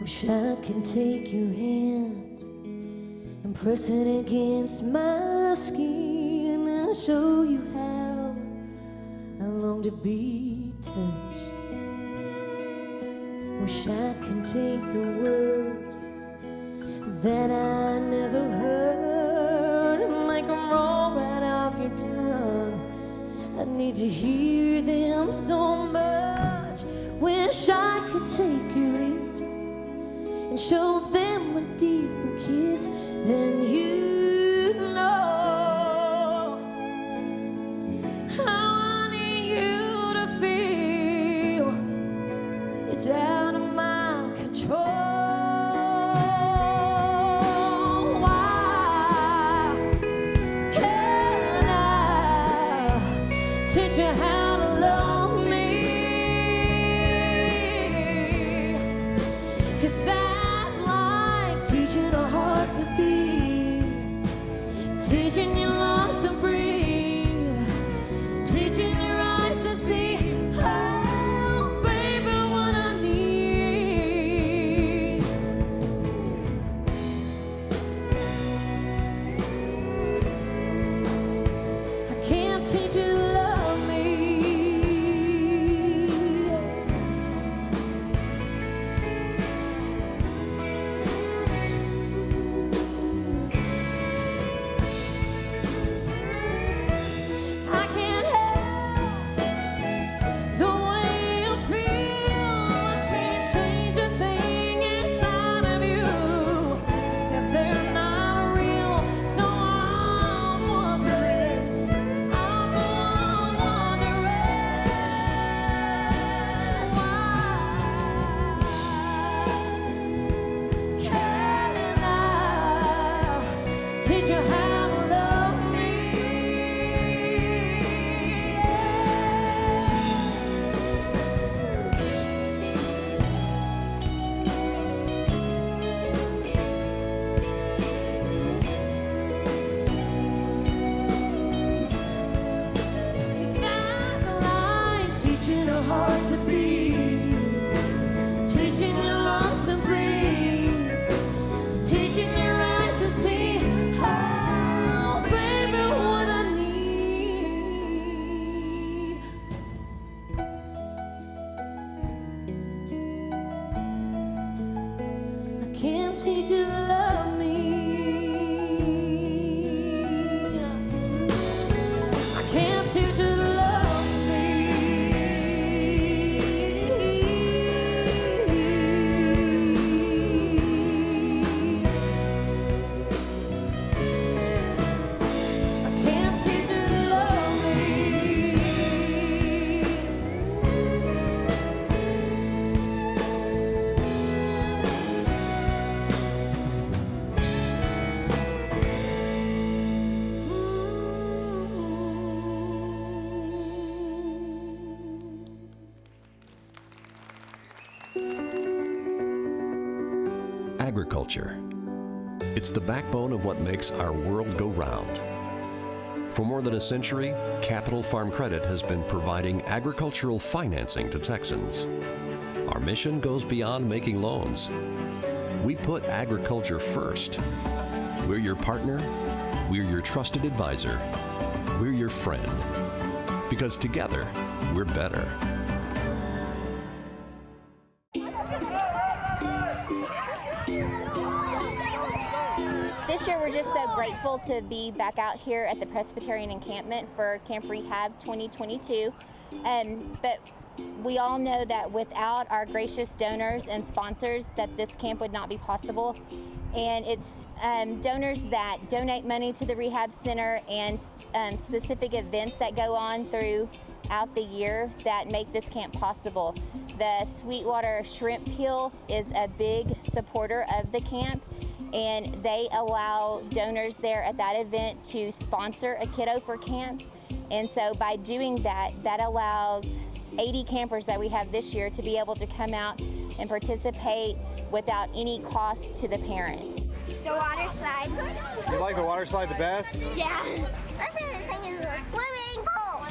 Wish I could take your hand and press it against my skin and show you how I long to be touched. Wish I could take the words that I never heard and make them roll right off your tongue. I need to hear them so much. Wish I could take your lips and show them a deeper kiss than you know. How I need you to feel it's out of my control. Why can't teach you to love me. I can't teach you to love me. I can't teach you to love me. Agriculture. It's the backbone of what makes our world go round. For more than a century, Capital Farm Credit has been providing agricultural financing to Texans. Our mission goes beyond making loans. We put agriculture first. We're your partner. We're your trusted advisor. We're your friend. Because together, we're better. This year we're just so grateful to be back out here at the Presbyterian encampment for Camp Rehab 2022. But we all know that without our gracious donors and sponsors that this camp would not be possible. And it's donors that donate money to the Rehab Center and specific events that go on throughout the year that make this camp possible. The Sweetwater Shrimp Peel is a big supporter of the camp, and they allow donors there at that event to sponsor a kiddo for camp. And so by doing that, that allows 80 campers that we have this year to be able to come out and participate without any cost to the parents. The water slide. You like the water slide the best? Yeah. My favorite thing is the swimming pool.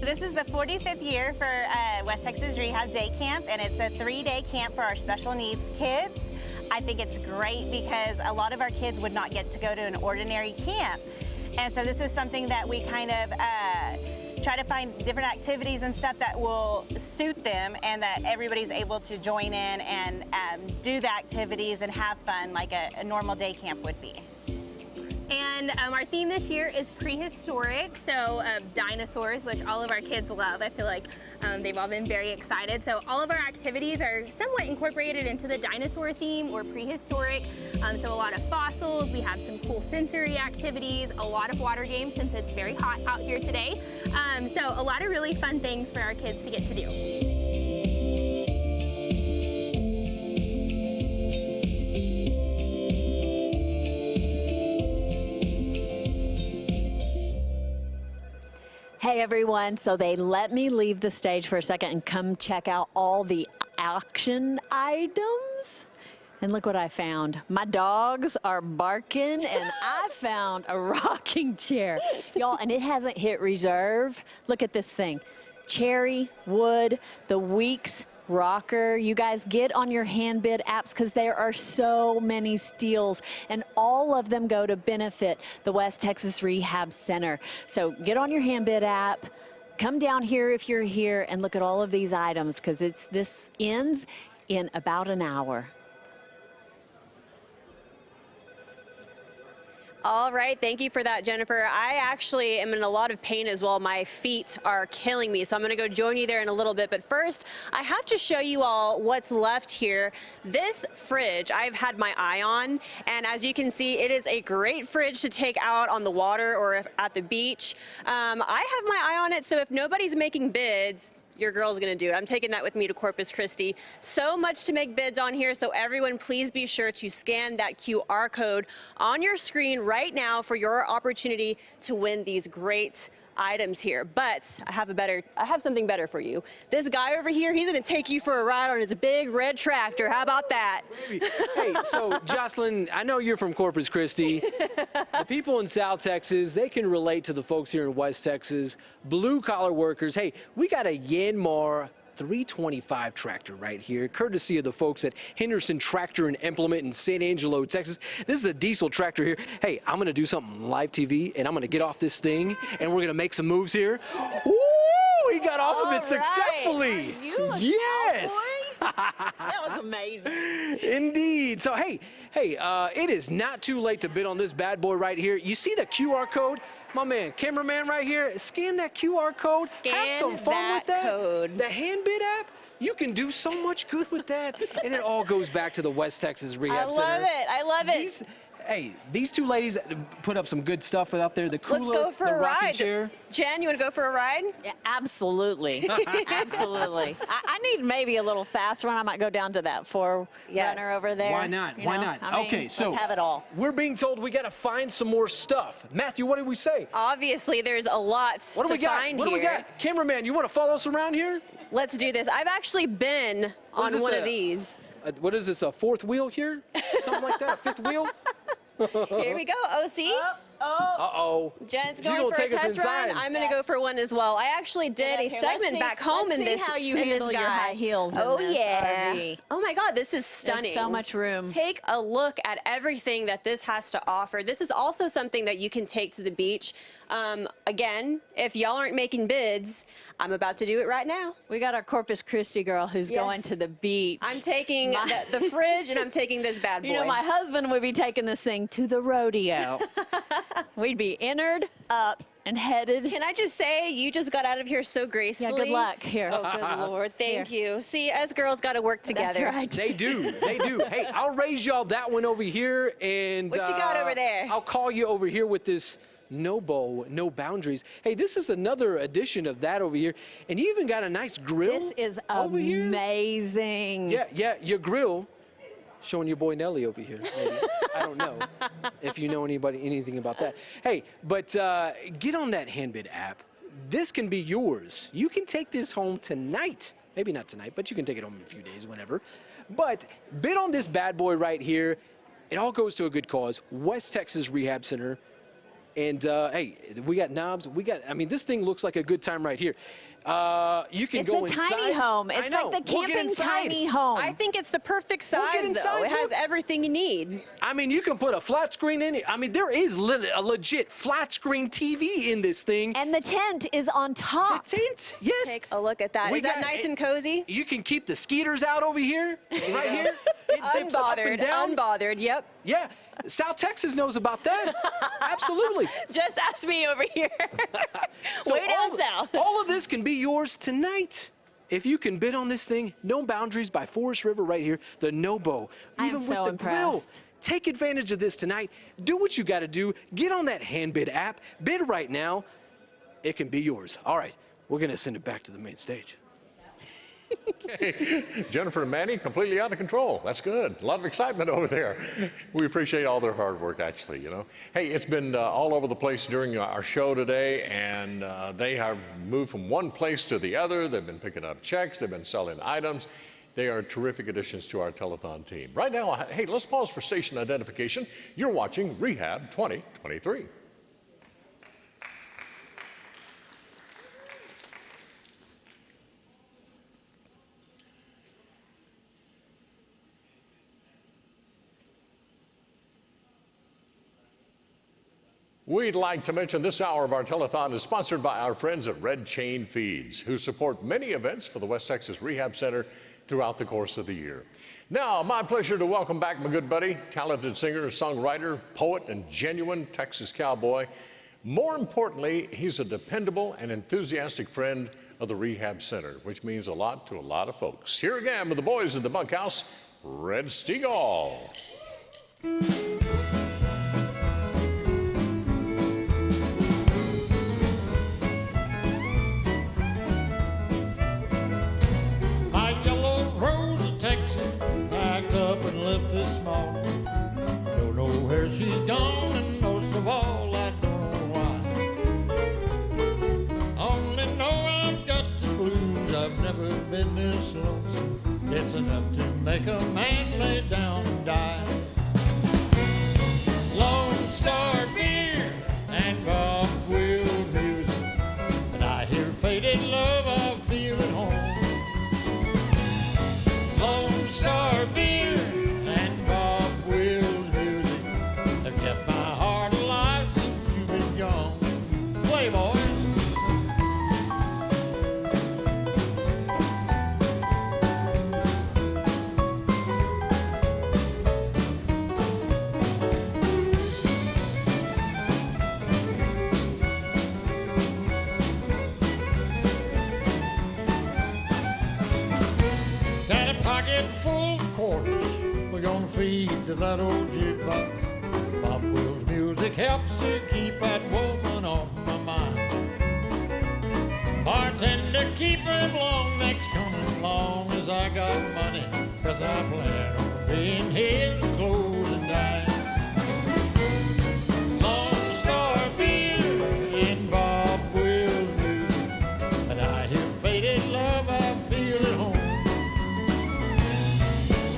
This is the 45th year for West Texas Rehab Day Camp, and it's a 3-day camp for our special needs kids. I think it's great because a lot of our kids would not get to go to an ordinary camp. And so this is something that we kind of try to find different activities and stuff that will suit them and that everybody's able to join in and do the activities and have fun like a normal day camp would be. And our theme this year is prehistoric, so dinosaurs, which all of our kids love. I feel like they've all been very excited. So all of our activities are somewhat incorporated into the dinosaur theme or prehistoric. So a lot of fossils, we have some cool sensory activities, a lot of water games since it's very hot out here today. So a lot of really fun things for our kids to get to do. Hey everyone, so they let me leave the stage for a second and come check out all the action items. And look what I found. My dogs are barking and I found a rocking chair. Y'all, and it hasn't hit reserve. Look at this thing. Cherry, wood, the Weeks rocker. You guys get on your hand bid apps because there are so many steals and all of them go to benefit the West Texas Rehab Center. So get on your hand bid app, come down here if you're here and look at all of these items because this ends in about an hour. All right, thank you for that, Jennifer. I actually am in a lot of pain as well. My feet are killing me, so I'm gonna go join you there in a little bit. But first, I have to show you all what's left here. This fridge I've had my eye on, and as you can see, it is a great fridge to take out on the water or at the beach. I have my eye on it, so if nobody's making bids, your girl's gonna do it. I'm taking that with me to Corpus Christi. So much to make bids on here, so everyone please be sure to scan that QR code on your screen right now for your opportunity to win these great items here. But I have something better for you. This guy over here, he's gonna take you for a ride on his big red tractor. How about that? Hey, so Joslyn, I know you're from Corpus Christi. The people in South Texas, they can relate to the folks here in West Texas. Blue collar workers. Hey, we got a Yanmar 325 tractor right here, courtesy of the folks at Henderson Tractor and Implement in San Angelo, Texas. This is a diesel tractor here. Hey, I'm going to do something live TV, and I'm going to get off this thing, and we're going to make some moves here. Woo! He got off of it successfully. Are you a yes. That was amazing. Indeed. So, hey, it is not too late to bid on this bad boy right here. You see the QR code? My man, cameraman right here, scan that QR code. Have some fun with that. Code. The hand bid app, you can do so much good with that. And it all goes back to the West Texas Rehab Center. I love it. I love it. These two ladies put up some good stuff out there. The cooler, let's go for the a rocking ride. chair. Jen, you want to go for a ride? Yeah, absolutely. Absolutely. I need maybe a little fast run. I might go down to that runner over there. Why not? Why not? I mean, okay, so let's have it all. We're being told we got to find some more stuff. Matthew, what did we say? Obviously, there's a lot to find here. What do we got? Cameraman, you want to follow us around here? Let's do this. I've actually been on one of these. What is this, a fourth wheel here? Something like that, a fifth wheel? Here we go, OC. Uh-oh. Jen's going for a test run. I'm going to go for one as well. I actually did a segment back home in this. How you handle your high heels. Oh, in this yeah. RV. Oh, my God, this is stunning. There's so much room. Take a look at everything that this has to offer. This is also something that you can take to the beach. Again, if y'all aren't making bids, I'm about to do it right now. We got our Corpus Christi girl who's going to the beach. I'm taking the fridge and I'm taking this bad boy. You know, my husband would be taking this thing to the rodeo. We'd be entered up and headed. Can I just say, you just got out of here so gracefully. Yeah, good luck. Here. Oh, good Lord. Thank you. See, us girls got to work together. That's right. They do. They do. Hey, I'll raise y'all that one over here. And what you got over there? I'll call you over here with this no bow, no boundaries. Hey, this is another edition of that over here. And you even got a nice grill. This is over amazing. Here. Yeah, your grill. Showing your boy Nelly over here. Maybe. I don't know if you know anything about that. Hey, but get on that handbid app. This can be yours. You can take this home tonight. Maybe not tonight, but you can take it home in a few days, whenever. But bid on this bad boy right here. It all goes to a good cause. West Texas Rehab Center. And, hey, we got knobs. I mean, this thing looks like a good time right here. You can go inside. It's a tiny home. It's like the camping tiny home. I think it's the perfect size, though. It has everything you need. I mean, you can put a flat screen in it. I mean, there is a legit flat screen TV in this thing. And the tent is on top. The tent, yes. Take a look at that. Is that nice and cozy? You can keep the skeeters out over here, right here. It zips up and down. Unbothered, yep. Yeah, South Texas knows about that. Absolutely. Just ask me over here. So way down south. All of this can be yours tonight. If you can bid on this thing, No Boundaries by Forest River right here, the Nobo. Even with the grill. Take advantage of this tonight. Do what you got to do. Get on that hand bid app. Bid right now. It can be yours. All right, we're going to send it back to the main stage. Okay. Jennifer and Manny, completely out of control. That's good. A lot of excitement over there. We appreciate all their hard work, actually, you know. Hey, it's been all over the place during our show today, and they have moved from one place to the other. They've been picking up checks. They've been selling items. They are terrific additions to our telethon team. Right now, hey, let's pause for station identification. You're watching Rehab 2023. We'd like to mention this hour of our telethon is sponsored by our friends at Red Chain Feeds, who support many events for the West Texas Rehab Center throughout the course of the year. Now, my pleasure to welcome back my good buddy, talented singer, songwriter, poet, and genuine Texas cowboy. More importantly, he's a dependable and enthusiastic friend of the Rehab Center, which means a lot to a lot of folks. Here again with the boys in the bunkhouse, Red Steagall. She's gone, and most of all, I don't know why. Only know I've got the blues. I've never been this lonesome. It's enough to make a man lay down and die. Lone Star beer and Bob Will music, and I hear faded love I feel at home. feed to that old jukebox. Bob Wills music helps to keep that woman off my mind. Bartender, keep it long, next coming long as I got money, 'cause I plan on being his closing dime. Lone Star beer and Bob Wills music, and I hear faded love, I feel at home.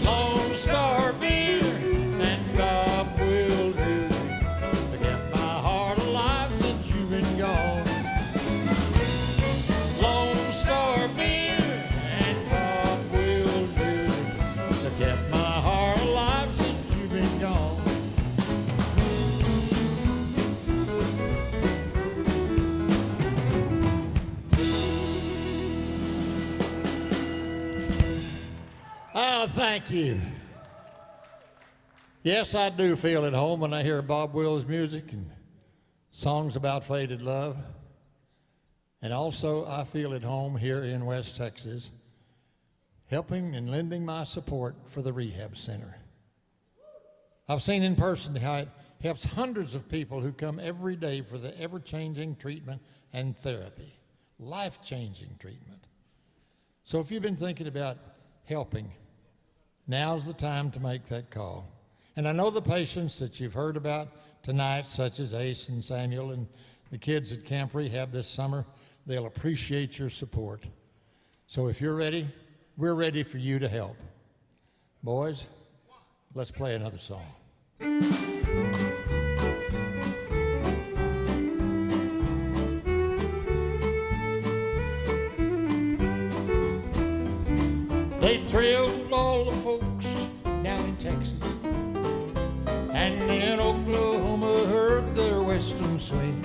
Lone Star beer and Bob Wills music, I kept my heart alive since you've been gone. Lone Star beer and Bob Wills music, I kept my heart alive since you've been gone. Oh, thank you. Yes, I do feel at home when I hear Bob Wills music and songs about faded love. And also, I feel at home here in West Texas, helping and lending my support for the Rehab Center. I've seen in person how it helps hundreds of people who come every day for the ever-changing treatment and therapy, life-changing treatment. So if you've been thinking about helping, now's the time to make that call. And I know the patients that you've heard about tonight, such as Ace and Samuel and the kids at Camp Rehab this summer, they'll appreciate your support. So if you're ready, we're ready for you to help. Boys, let's play another song. They thrilled all the folks down in Texas, and in Oklahoma heard their western swing.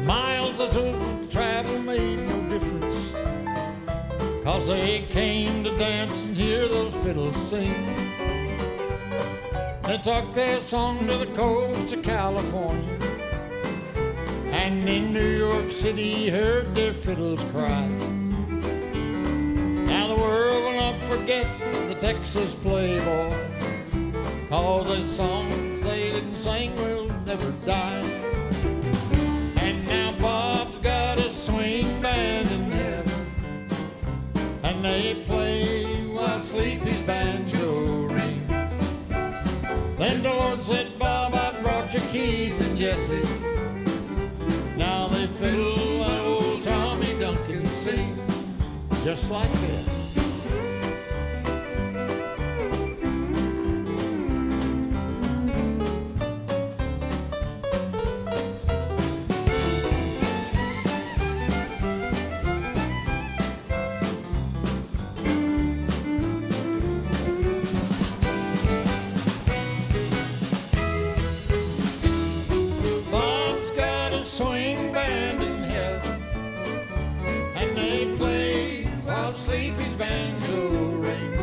Miles of travel made no difference, 'cause they came to dance and hear those fiddles sing. They took their song to the coast of California, and in New York City heard their fiddles cry. Now the world will not forget the Texas playboy, 'cause the songs they didn't sing will never die. And now Bob's got a swing band in heaven, and they play while Sleepy's banjo rings. Then the Lord said, Bob, I brought you Keith and Jesse. Now they fiddle while old Tommy Duncan sings, just like this. Sleepy's banjo ring.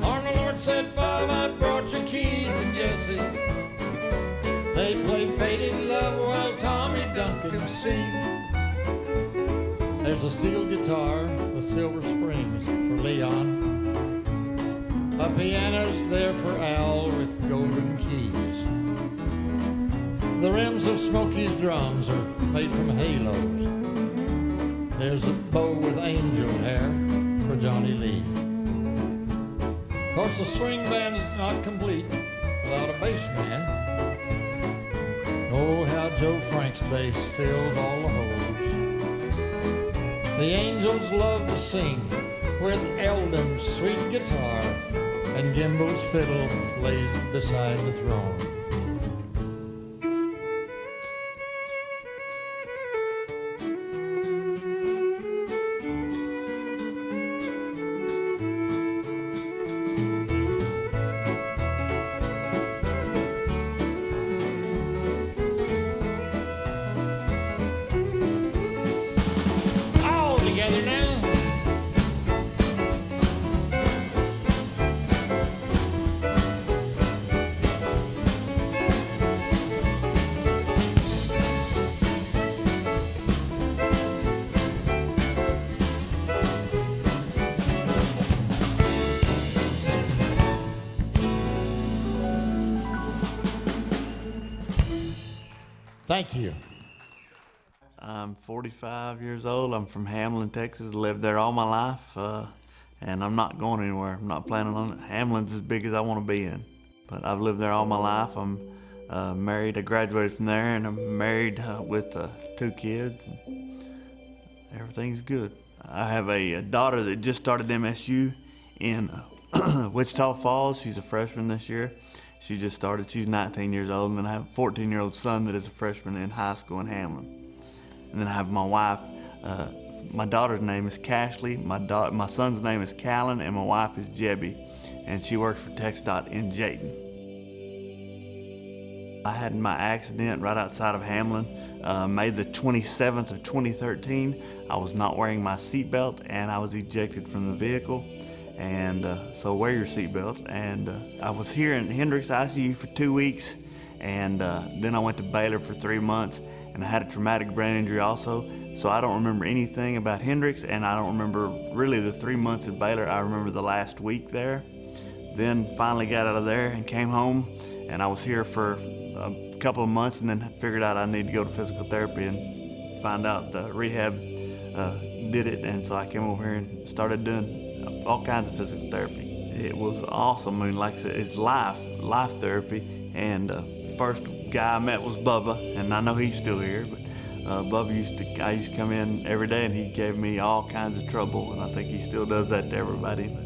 On the Lord said, Bob, I brought you Keith and Jesse. They played Faded Love while Tommy Duncan sing. There's a steel guitar with silver springs for Leon. A piano's there for Al with golden keys. The rims of Smokey's drums are made from halos. There's a bow with angel hair for Johnny Lee. Of course, the swing band's not complete without a bass man. Oh, how Joe Frank's bass fills all the holes. The angels love to sing with Eldon's sweet guitar, and Gimbel's fiddle lays beside the throne. Thank you. I'm 45 years old. I'm from Hamlin, Texas. Lived there all my life, and I'm not going anywhere. I'm not planning on it. Hamlin's as big as I want to be in, but I've lived there all my life. I'm married. I graduated from there, and I'm married with 2 kids. And everything's good. I have a daughter that just started MSU in Wichita Falls. She's a freshman this year. She just started. She's 19 years old, and then I have a 14-year-old son that is a freshman in high school in Hamlin. And then I have my wife. My daughter's name is Cashley. My son's name is Callan, and my wife is Jebby, and she works for TxDOT in Jayton. I had my accident right outside of Hamlin, May the 27th of 2013. I was not wearing my seatbelt, and I was ejected from the vehicle. And so wear your seatbelt. And I was here in Hendricks ICU for 2 weeks, and then I went to Baylor for 3 months, and I had a traumatic brain injury also. So I don't remember anything about Hendricks, and I don't remember really the 3 months at Baylor. I remember the last week there. Then finally got out of there and came home, and I was here for a couple of months, and then figured out I need to go to physical therapy and find out the rehab did it. And so I came over here and started doing all kinds of physical therapy. It was awesome. I mean, like I said, it's life therapy. And first guy I met was Bubba, and I know he's still here, but Bubba I used to come in every day, and he gave me all kinds of trouble, and I think he still does that to everybody, but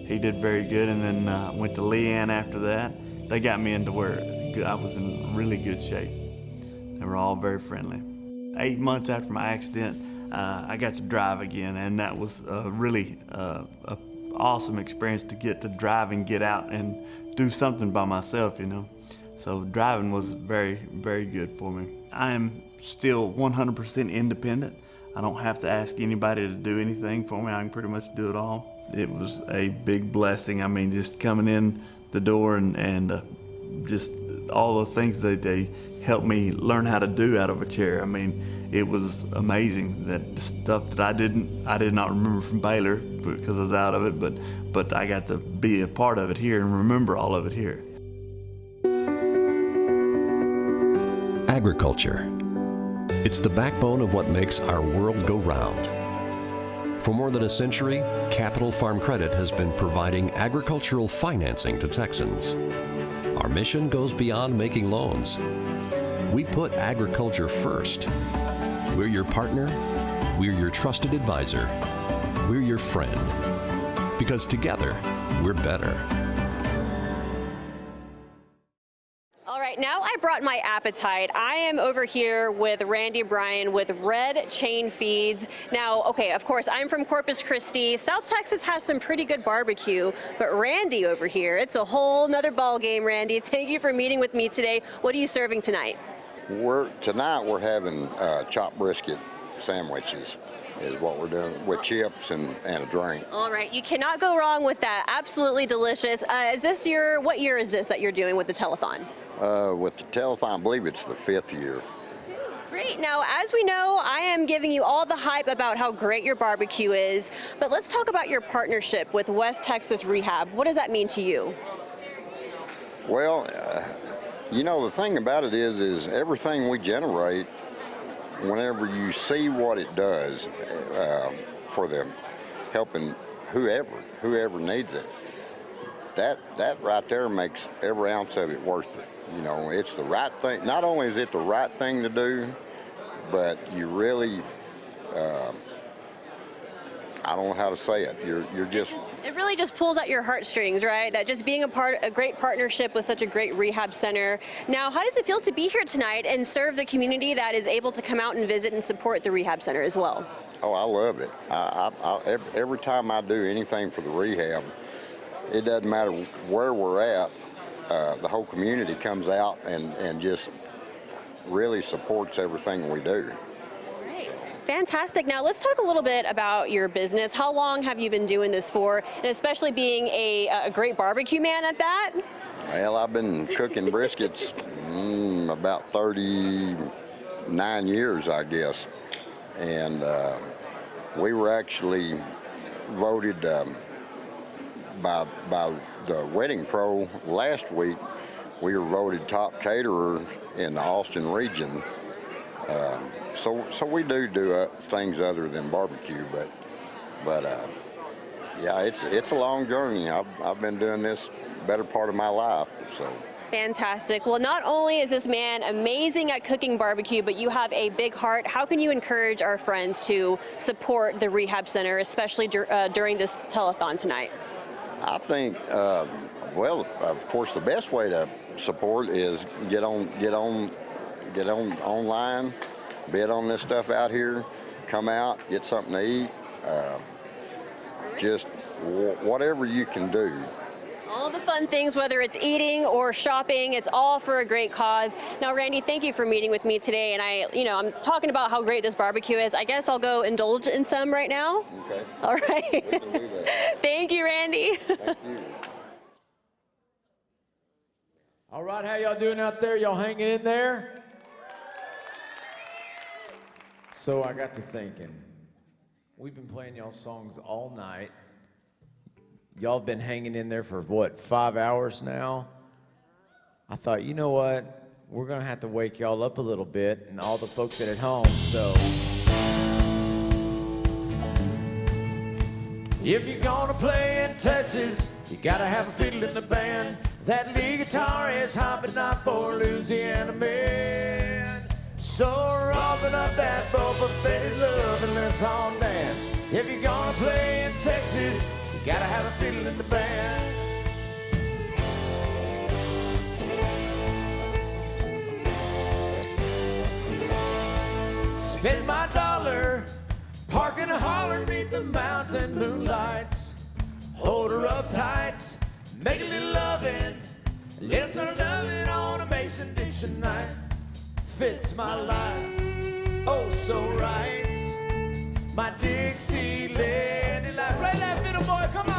he did very good. And then went to Leanne after that. They got me into where I was in really good shape. They were all very friendly. 8 months after my accident, I got to drive again, and that was really an awesome experience to get to drive and get out and do something by myself, you know. So driving was very, very good for me. I am still 100% independent. I don't have to ask anybody to do anything for me. I can pretty much do it all. It was a big blessing. I mean, just coming in the door and just all the things that they helped me learn how to do out of a chair. I mean, it was amazing, that the stuff that I did not remember from Baylor because I was out of it, but I got to be a part of it here and remember all of it here. Agriculture. It's the backbone of what makes our world go round. For more than a century, Capital Farm Credit has been providing agricultural financing to Texans. Our mission goes beyond making loans. We put agriculture first. We're your partner. We're your trusted advisor. We're your friend. Because together, we're better. All right, now I brought my appetite. I am over here with Randy Bryan with Red Chain Feeds. Now, okay, of course, I'm from Corpus Christi. South Texas has some pretty good barbecue, but Randy over here, it's a whole nother ball game, Randy. Thank you for meeting with me today. What are you serving tonight? Tonight we're having chopped brisket sandwiches is what we're doing with chips and a drink. All right, you cannot go wrong with that. Absolutely delicious. What year is this that you're doing with the telethon? With the telethon, I believe it's the 5th year. Great. Now, as we know, I am giving you all the hype about how great your barbecue is, but let's talk about your partnership with West Texas Rehab. What does that mean to you? Well, you know, the thing about it is everything we generate, whenever you see what it does for them, helping whoever needs it, that right there makes every ounce of it worth it. You know, it's the right thing. Not only is it the right thing to do, but you really, I don't know how to say it. You're just. It really just pulls at your heartstrings, right? That just being a great partnership with such a great rehab center. Now, how does it feel to be here tonight and serve the community that is able to come out and visit and support the rehab center as well? Oh, I love it. Every time I do anything for the rehab, it doesn't matter where we're at. The whole community comes out and just really supports everything we do. Great. Fantastic. Now let's talk a little bit about your business. How long have you been doing this for, and especially being a great barbecue man at that? Well, I've been cooking briskets about 39 years, I guess. And we were actually voted by the Wedding Pro last week. We were voted top caterer in the Austin region So we do things other than barbecue, but yeah, it's a long journey. I've been doing this better part of my life, so. Fantastic. Well, not only is this man amazing at cooking barbecue, but you have a big heart. How can you encourage our friends to support the Rehab Center, especially during this telethon tonight? I think, well, of course, the best way to support is get online, bid on this stuff out here, come out, get something to eat, just whatever you can do. All the fun things, whether it's eating or shopping, it's all for a great cause. Now, Randy, thank you for meeting with me today. And I'm talking about how great this barbecue is. I guess I'll go indulge in some right now. Okay. All right. We can do that. Thank you, Randy. Thank you. All right, how y'all doing out there? Y'all hanging in there? So I got to thinking, we've been playing y'all songs all night. Y'all have been hanging in there for, what, 5 hours now? I thought, you know what? We're going to have to wake y'all up a little bit and all the folks at home, so. If you're going to play in Texas, you got to have a fiddle in the band. That lead guitar is hot, but not for Louisiana men. So open up that bow for faded love and let's all dance. If you're going to play in Texas, you gotta have a fiddle in the band. Spend my dollar, park in a holler beneath the mountain moonlights. Hold her up tight, make a little loving. Let's her loving on a Mason-Dixon night. Fits my life, oh so right. My Dixieland life. Play that fiddle, boy, come on.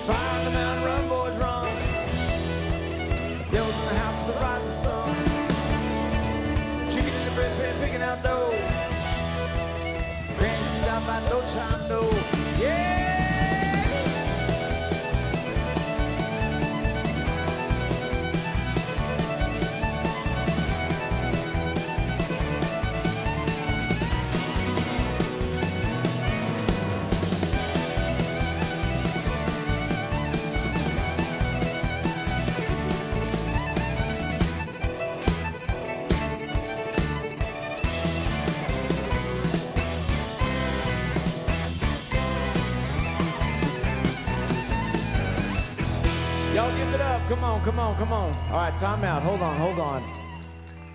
Fire the mountain, run, boys, run. Girls in the house with the rise of the sun. Chicken in the bread pan, picking out dough. Granny's down by no time, no. Yeah! Y'all give it up. Come on, come on, come on. All right, time out. Hold on, hold on.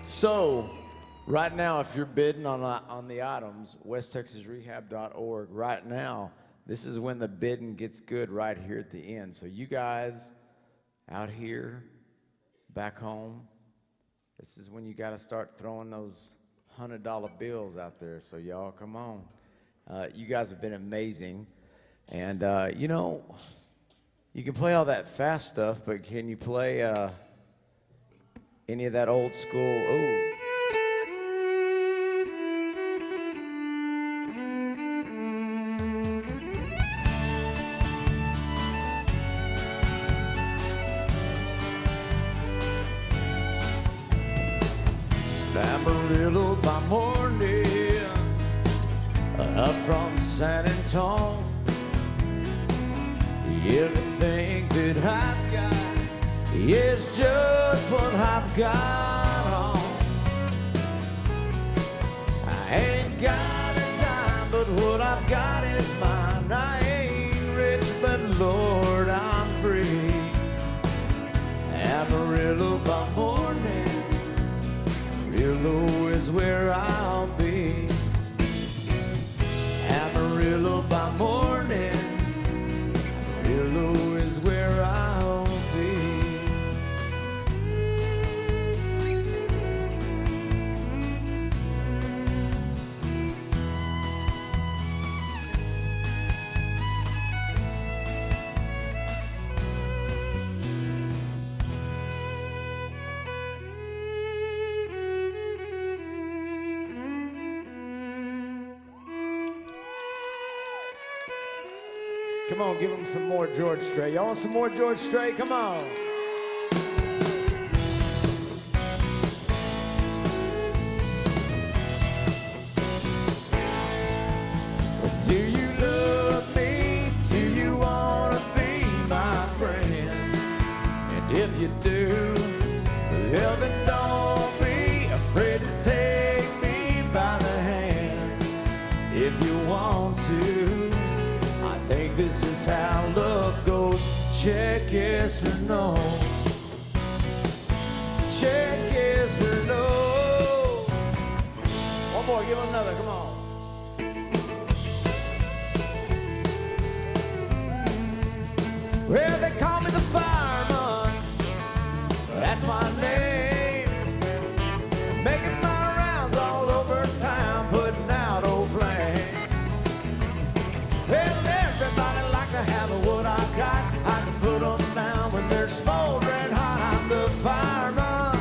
So, right now, if you're bidding on the items, westtexasrehab.org, right now, this is when the bidding gets good right here at the end. So you guys out here, back home, this is when you got to start throwing those $100 bills out there. So y'all, come on. You guys have been amazing. And, you know, you can play all that fast stuff, but can you play any of that old school? Ooh. Amarillo by morning, up from San Antonio. Everything that I've got is just what I've got on. I ain't got a dime, but what I've got is mine. I ain't rich, but Lord, I'm free. Amarillo by morning, Amarillo is where I'll be. Amarillo by morning, Amarillo is where I'll be. Come on, give them some more George Strait. Y'all want some more George Strait? Come on. Do you love me? Do you want to be my friend? And if you do, well then don't be afraid to take me by the hand. If you want to, I think this is how love goes. Check yes or no. Check yes or no. One more, give him another, come on. Well, they call me the fireman, that's my name. Making my rounds all over town, putting out old flames. Well, everybody like to have what I got. I can put them down when they're smoldering hot. I'm the fireman,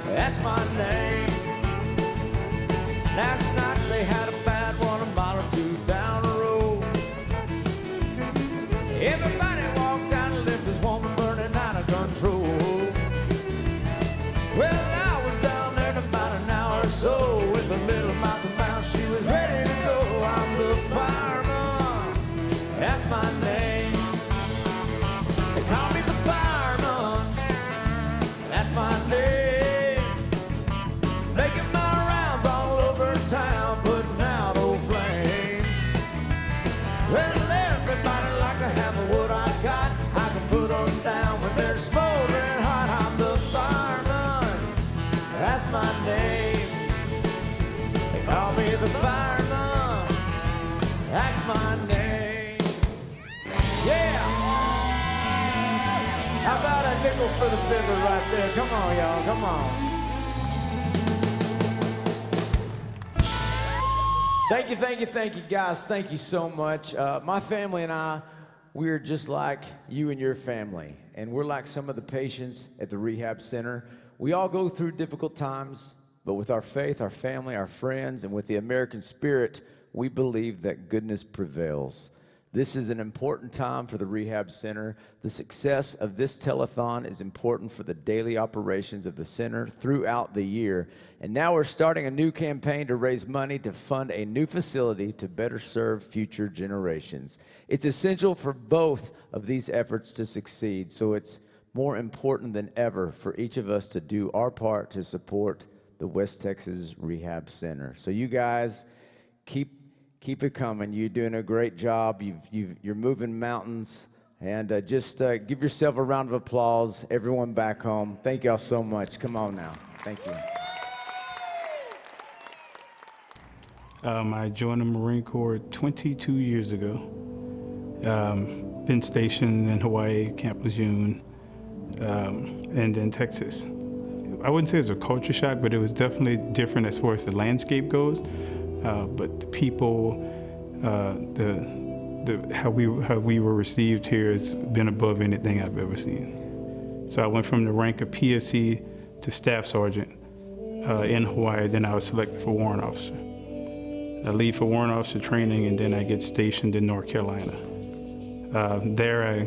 that's my name. Last night they had a bad one, a mile or two down the road. Everybody walked down the lift, this woman burning out of control. Well, I was down there in about an hour or so with a little mouth to mouth. She was ready to go. I'm the fireman, that's my name. They call me the fireman, that's my name. Making my rounds all over town, putting out old flames. Well, everybody like to have what I got. I can put them down when they're smoldering hot. I'm the fireman, that's my name. They call me the fireman, that's my name. Yeah! How about a nickel for the fiddler right there? Come on, y'all, come on. Thank you, guys. Thank you so much. My family and I, we're just like you and your family, and we're like some of the patients at the rehab center. We all go through difficult times, but with our faith, our family, our friends, and with the American spirit, we believe that goodness prevails. This is an important time for the rehab center. The success of this telethon is important for the daily operations of the center throughout the year. And now we're starting a new campaign to raise money to fund a new facility to better serve future generations. It's essential for both of these efforts to succeed, so it's more important than ever for each of us to do our part to support the West Texas Rehab Center. So you guys, keep it coming. You're doing a great job. You're moving mountains. And just give yourself a round of applause, everyone back home. Thank y'all so much. Come on now. Thank you. I joined the Marine Corps 22 years ago. Been stationed in Hawaii, Camp Lejeune, and then Texas. I wouldn't say it's a culture shock, but it was definitely different as far as the landscape goes. But the people, how we were received here has been above anything I've ever seen. So I went from the rank of PFC to Staff Sergeant in Hawaii, then I was selected for Warrant Officer. I leave for Warrant Officer training, and then I get stationed in North Carolina. There I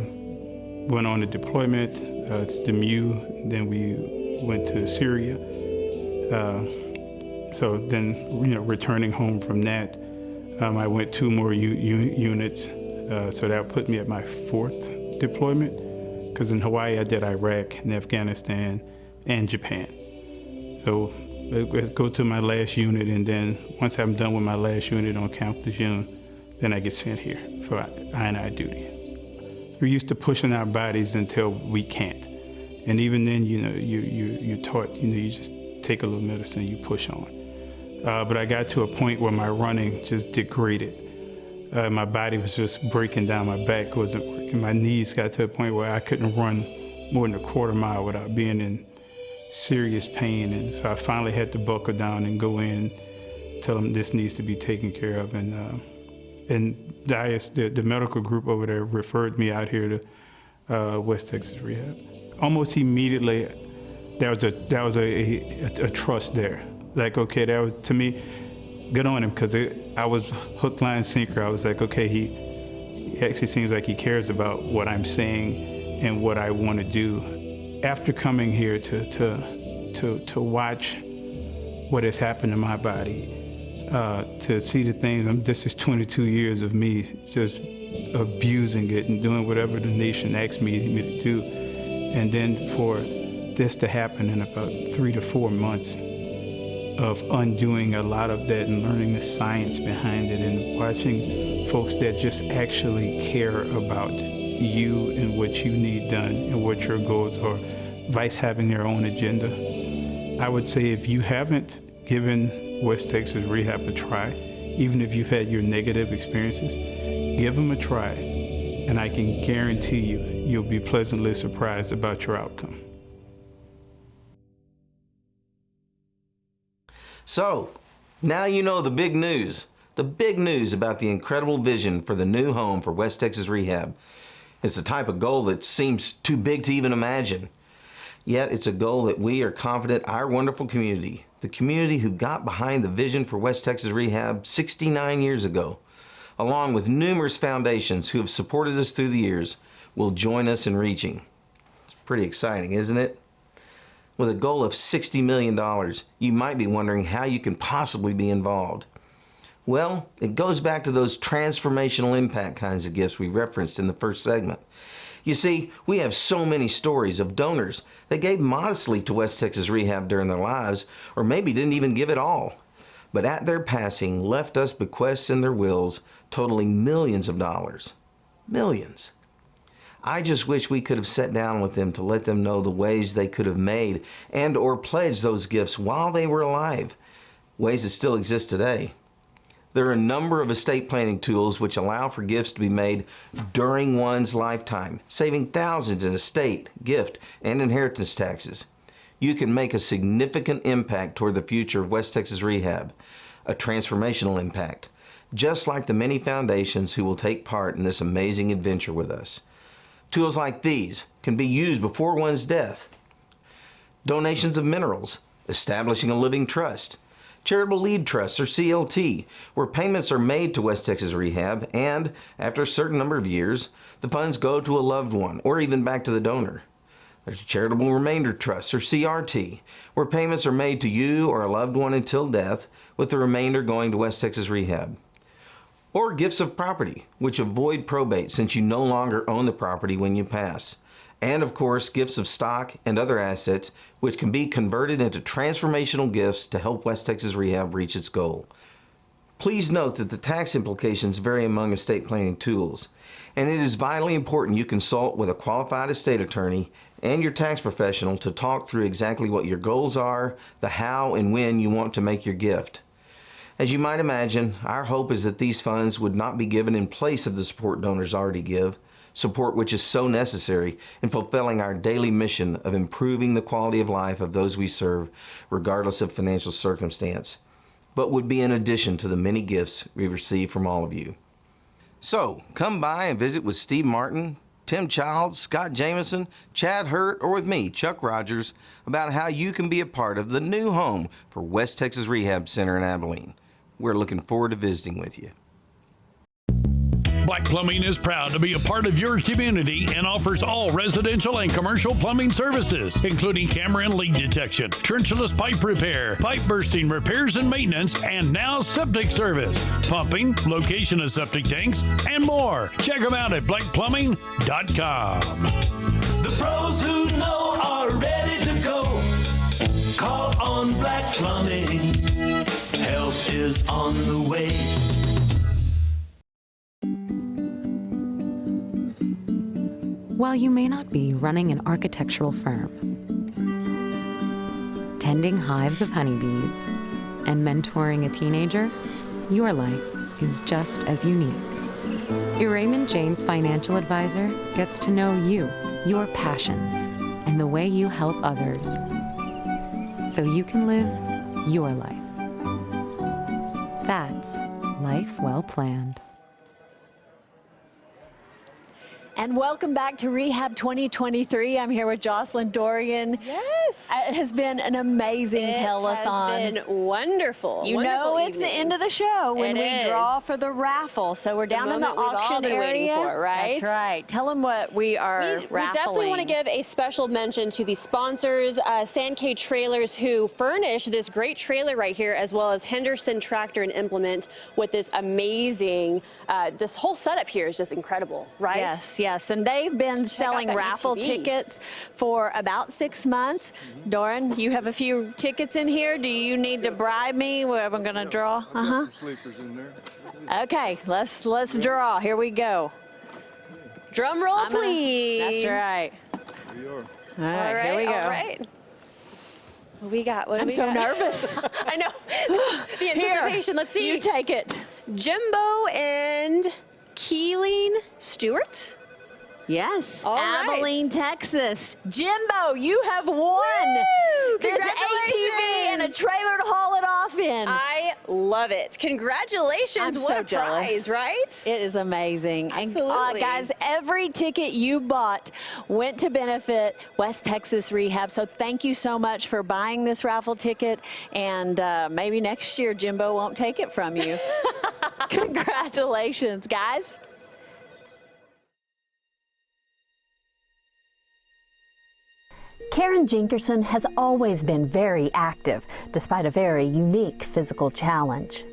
went on a deployment to MU, then we went to Syria. So then, returning home from that, I went 2 more units. So that put me at my 4th deployment, because in Hawaii I did Iraq and Afghanistan and Japan. So I go to my last unit, and then once I'm done with my last unit on Camp Lejeune, then I get sent here for I&I duty. We're used to pushing our bodies until we can't. And even then, you're taught, you just take a little medicine, you push on. But I got to a point where my running just degraded. My body was just breaking down. My back wasn't working. My knees got to a point where I couldn't run more than a quarter mile without being in serious pain. And so I finally had to buckle down and go in, tell them this needs to be taken care of. And Diaz, the medical group over there, referred me out here to West Texas Rehab. Almost immediately, there was a trust there. Like, okay, that was, to me, good on him, because I was hook, line, sinker. I was like, okay, It actually seems like he cares about what I'm saying and what I want to do. After coming here to watch what has happened to my body, to see the things, this is 22 years of me just abusing it and doing whatever the nation asked me to do. And then for this to happen in about 3 to 4 months of undoing a lot of that and learning the science behind it and watching folks that just actually care about you and what you need done and what your goals are, vice having their own agenda. I would say if you haven't given West Texas Rehab a try, even if you've had your negative experiences, give them a try, and I can guarantee you, you'll be pleasantly surprised about your outcome. So, now you know the big news. The big news about the incredible vision for the new home for West Texas Rehab. It's the type of goal that seems too big to even imagine. Yet it's a goal that we are confident our wonderful community, the community who got behind the vision for West Texas Rehab 69 years ago, along with numerous foundations who have supported us through the years, will join us in reaching. It's pretty exciting, isn't it? With a goal of $60 million, you might be wondering how you can possibly be involved. Well, it goes back to those transformational impact kinds of gifts we referenced in the first segment. You see, we have so many stories of donors that gave modestly to West Texas Rehab during their lives, or maybe didn't even give it all, but at their passing left us bequests in their wills totaling millions of dollars. Millions. I just wish we could have sat down with them to let them know the ways they could have made and or pledged those gifts while they were alive, ways that still exist today. There are a number of estate planning tools which allow for gifts to be made during one's lifetime, saving thousands in estate, gift, and inheritance taxes. You can make a significant impact toward the future of West Texas Rehab, a transformational impact, just like the many foundations who will take part in this amazing adventure with us. Tools like these can be used before one's death. Donations of minerals, establishing a living trust, charitable lead trusts or CLT, where payments are made to West Texas Rehab and, after a certain number of years, the funds go to a loved one or even back to the donor. There's charitable remainder trusts or CRT, where payments are made to you or a loved one until death, with the remainder going to West Texas Rehab. Or gifts of property, which avoid probate since you no longer own the property when you pass. And of course, gifts of stock and other assets, which can be converted into transformational gifts to help West Texas Rehab reach its goal. Please note that the tax implications vary among estate planning tools, and it is vitally important you consult with a qualified estate attorney and your tax professional to talk through exactly what your goals are, the how and when you want to make your gift. As you might imagine, our hope is that these funds would not be given in place of the support donors already give, support which is so necessary in fulfilling our daily mission of improving the quality of life of those we serve, regardless of financial circumstance, but would be in addition to the many gifts we receive from all of you. So, come by and visit with Steve Martin, Tim Childs, Scott Jameson, Chad Hurt, or with me, Chuck Rodgers, about how you can be a part of the new home for West Texas Rehab Center in Abilene. We're looking forward to visiting with you. Black Plumbing is proud to be a part of your community and offers all residential and commercial plumbing services, including camera and leak detection, trenchless pipe repair, pipe bursting repairs and maintenance, and now septic service, pumping, location of septic tanks, and more. Check them out at blackplumbing.com. The pros who know are ready to go. Call on Black Plumbing. Help is on the way. While you may not be running an architectural firm, tending hives of honeybees, and mentoring a teenager, your life is just as unique. Raymond James Financial Advisor gets to know you, your passions, and the way you help others, so you can live your life. That's life well planned. And welcome back to Rehab 2023. I'm here with Joslyn, Doiron. Yes. It has been an amazing telethon. It has been wonderful. You know it's the end of the show when we draw for the raffle. So we're down in the auction area. Waiting for, right? That's right. Tell them what we are raffling. We definitely want to give a special mention to the sponsors, Sandcade Trailers, who furnish this great trailer right here, as well as Henderson Tractor and Implement with this amazing, this whole setup here is just incredible, right? Yes, and they've been selling raffle tickets for about 6 months. Doiron, you have a few tickets in here. Do you need to bribe me? We're going to draw. Sleepers in there. Okay, let's draw. Here we go. Drum roll, please. That's right. Here you are. All right, here we go. All right. What we got? What do I'm we so got? nervous. I know. The anticipation. Let's see. You take it. Jimbo and Keeling Stewart. Yes, All right. Abilene, Texas. Jimbo, you have won. Woo! This ATV and a trailer to haul it off in. I love it. Congratulations. I'm what so a jealous. prize, right? It is amazing. Absolutely. And, guys, every ticket you bought went to benefit West Texas Rehab. So thank you so much for buying this raffle ticket. And maybe next year Jimbo won't take it from you. Congratulations, guys. Karen Jinkerson has always been very active, despite a very unique physical challenge.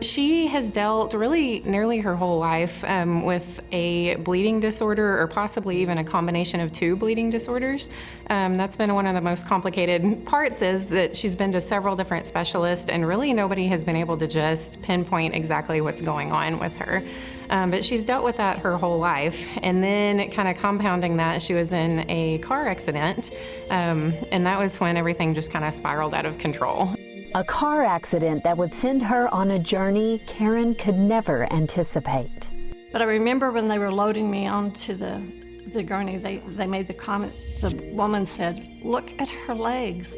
She has dealt really nearly her whole life with a bleeding disorder, or possibly even a combination of 2 bleeding disorders. That's been one of the most complicated parts, is that she's been to several different specialists, and really nobody has been able to just pinpoint exactly what's going on with her. But she's dealt with that her whole life. And then kind of compounding that, she was in a car accident, and that was when everything just kind of spiraled out of control. A car accident that would send her on a journey Karen could never anticipate. But I remember when they were loading me onto the gurney, they made the comment, the woman said, "Look at her legs.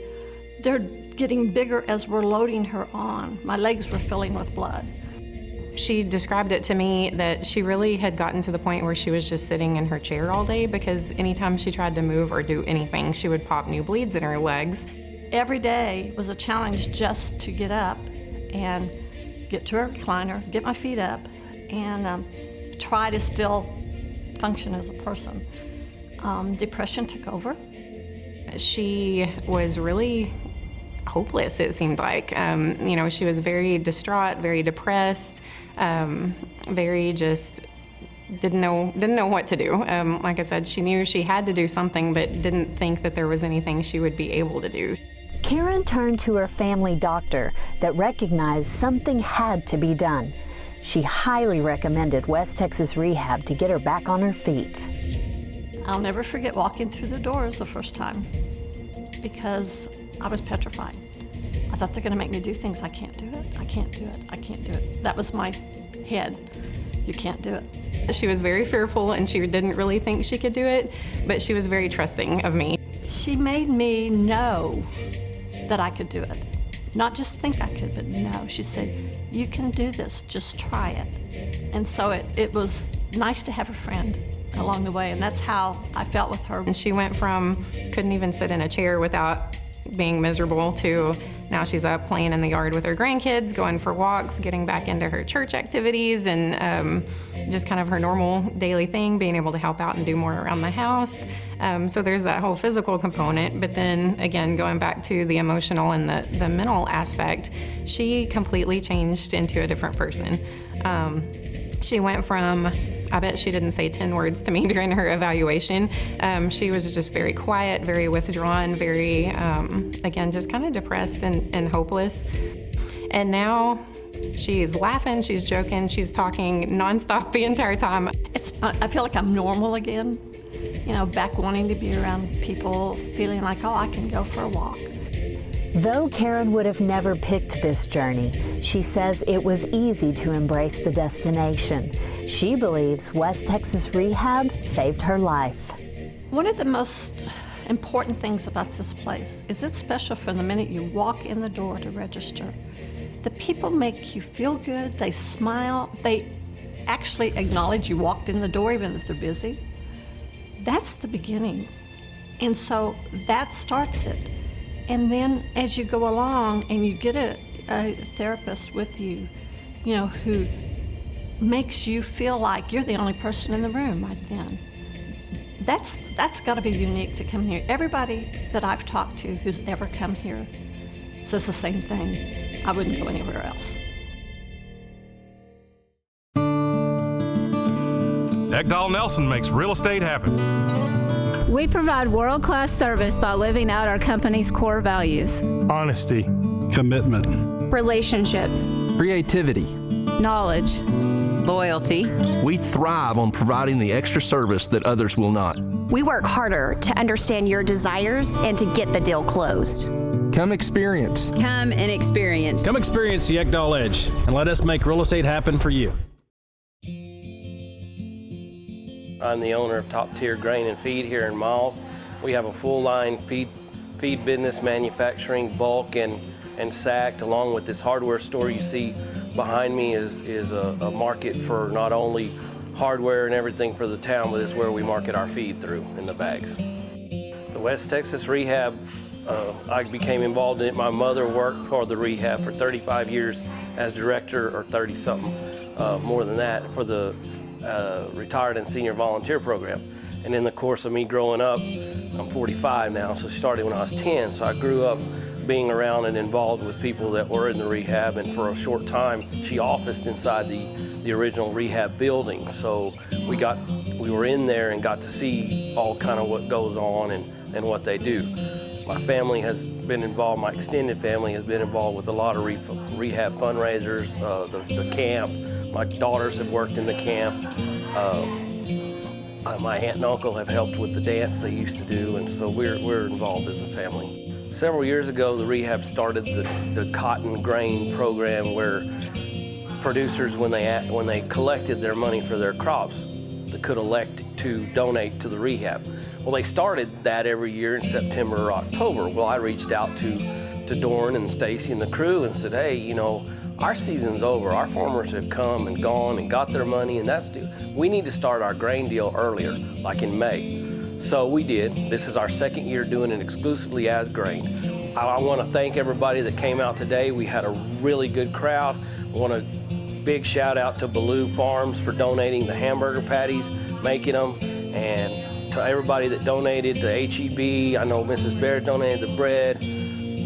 They're getting bigger as we're loading her on." My legs were filling with blood. She described it to me that she really had gotten to the point where she was just sitting in her chair all day, because anytime she tried to move or do anything, she would pop new bleeds in her legs. Every day was a challenge just to get up and get to a recliner, get my feet up, and try to still function as a person. Depression took over. She was really hopeless, it seemed like. She was very distraught, very depressed, very just didn't know what to do. Like I said, she knew she had to do something, but didn't think that there was anything she would be able to do. Karen turned to her family doctor that recognized something had to be done. She highly recommended West Texas Rehab to get her back on her feet. I'll never forget walking through the doors the first time, because I was petrified. I thought they're going to make me do things. I can't do it. I can't do it. I can't do it. That was my head. You can't do it. She was very fearful, and she didn't really think she could do it, but she was very trusting of me. She made me know that I could do it. Not just think I could, but no. She said, "You can do this, just try it." And so it was nice to have a friend along the way, and that's how I felt with her. And she went from couldn't even sit in a chair without being miserable to now she's up playing in the yard with her grandkids, going for walks, getting back into her church activities, and just kind of her normal daily thing, being able to help out and do more around the house. So there's that whole physical component, but then again, going back to the emotional and the mental aspect, she completely changed into a different person. She went from, I bet she didn't say 10 words to me during her evaluation. She was just very quiet, very withdrawn, very, again, just kind of depressed and hopeless. And now she's laughing, she's joking, she's talking nonstop the entire time. I feel like I'm normal again. Back wanting to be around people, feeling like, oh, I can go for a walk. Though Karen would have never picked this journey, she says it was easy to embrace the destination. She believes West Texas Rehab saved her life. One of the most important things about this place is it's special from the minute you walk in the door to register. The people make you feel good, they smile, they actually acknowledge you walked in the door even if they're busy, that's the beginning. And so that starts it. And then as you go along and you get a therapist with you, you know, who makes you feel like you're the only person in the room right then. That's got to be unique to come here. Everybody that I've talked to who's ever come here says the same thing. I wouldn't go anywhere else. Ekdahl-Nelson makes real estate happen. We provide world-class service by living out our company's core values. Honesty, commitment, Relationships, creativity, knowledge, loyalty. We thrive on providing the extra service that others will not. We work harder to understand your desires and to get the deal closed. Come experience. Come and experience. Come experience the Ekdahl Edge and let us make real estate happen for you. I'm the owner of Top Tier Grain and Feed here in Miles. We have a full line feed business, manufacturing, bulk and sacked, along with this hardware store you see behind me is a market for not only hardware and everything for the town, but it's where we market our feed through in the bags. The West Texas Rehab, I became involved in it. My mother worked for the rehab for 35 years as director, or 30-something, more than that, for the retired and senior volunteer program. And in the course of me growing up, I'm 45 now, so she started when I was 10, so I grew up being around and involved with people that were in the rehab, and for a short time she officed inside the original rehab building. So we were in there and got to see all kind of what goes on and what they do. My family has been involved, my extended family has been involved with a lot of rehab fundraisers, the camp. My daughters have worked in the camp. My aunt and uncle have helped with the dance they used to do, and so we're involved as a family. Several years ago, the rehab started the cotton grain program, where producers, when they collected their money for their crops, they could elect to donate to the rehab. Well, they started that every year in September or October. Well, I reached out to Doiron and Stacy and the crew and said, hey, you know, our season's over. Our farmers have come and gone and got their money, and we need to start our grain deal earlier, like in May. So we did. This is our second year doing it exclusively as grain. I want to thank everybody that came out today. We had a really good crowd. I want a big shout out to Baloo Farms for donating the hamburger patties, making them, and to everybody that donated to HEB. I know Mrs. Baird donated the bread.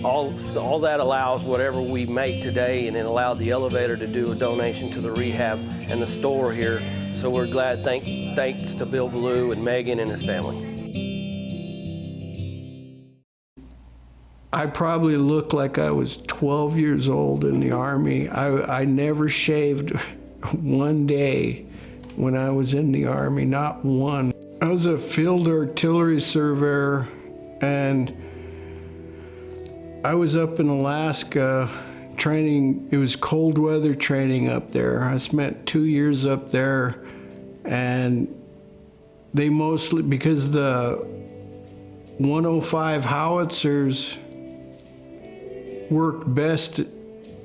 All that allows whatever we make today, and it allowed the elevator to do a donation to the rehab and the store here. So we're glad, thanks to Bill Baloo and Megan and his family. I probably looked like I was 12 years old in the Army. I never shaved one day when I was in the Army, not one. I was a field artillery surveyor, and I was up in Alaska training. It was cold weather training up there. I spent 2 years up there, and they mostly, because the 105 howitzers worked best,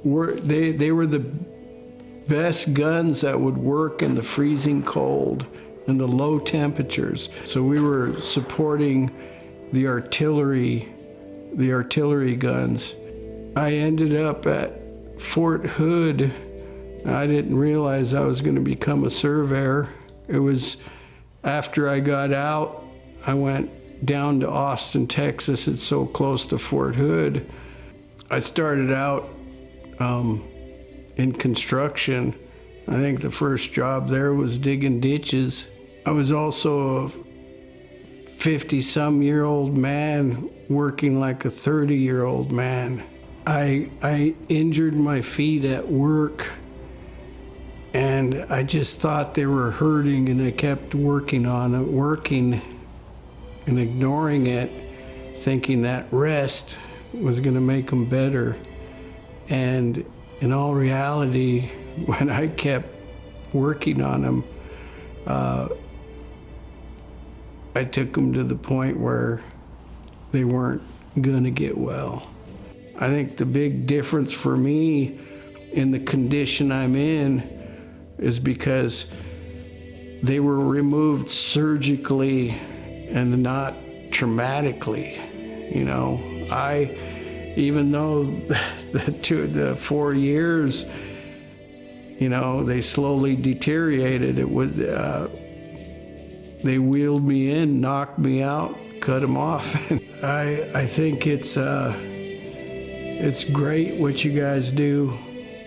they were the best guns that would work in the freezing cold and the low temperatures. So we were supporting the artillery guns. I ended up at Fort Hood. I didn't realize I was going to become a surveyor. It was after I got out, I went down to Austin, Texas. It's so close to Fort Hood. I started out in construction. I think the first job there was digging ditches. I was also a 50-some-year-old man working like a 30-year-old man. I injured my feet at work, and I just thought they were hurting, and I kept working on it, working and ignoring it, thinking that rest was going to make them better. And in all reality, when I kept working on them, I took them to the point where they weren't going to get well. I think the big difference for me in the condition I'm in is because they were removed surgically and not traumatically. You know, even though the 4 years, you know, they slowly deteriorated, they wheeled me in, knocked me out, cut them off. I think it's great what you guys do.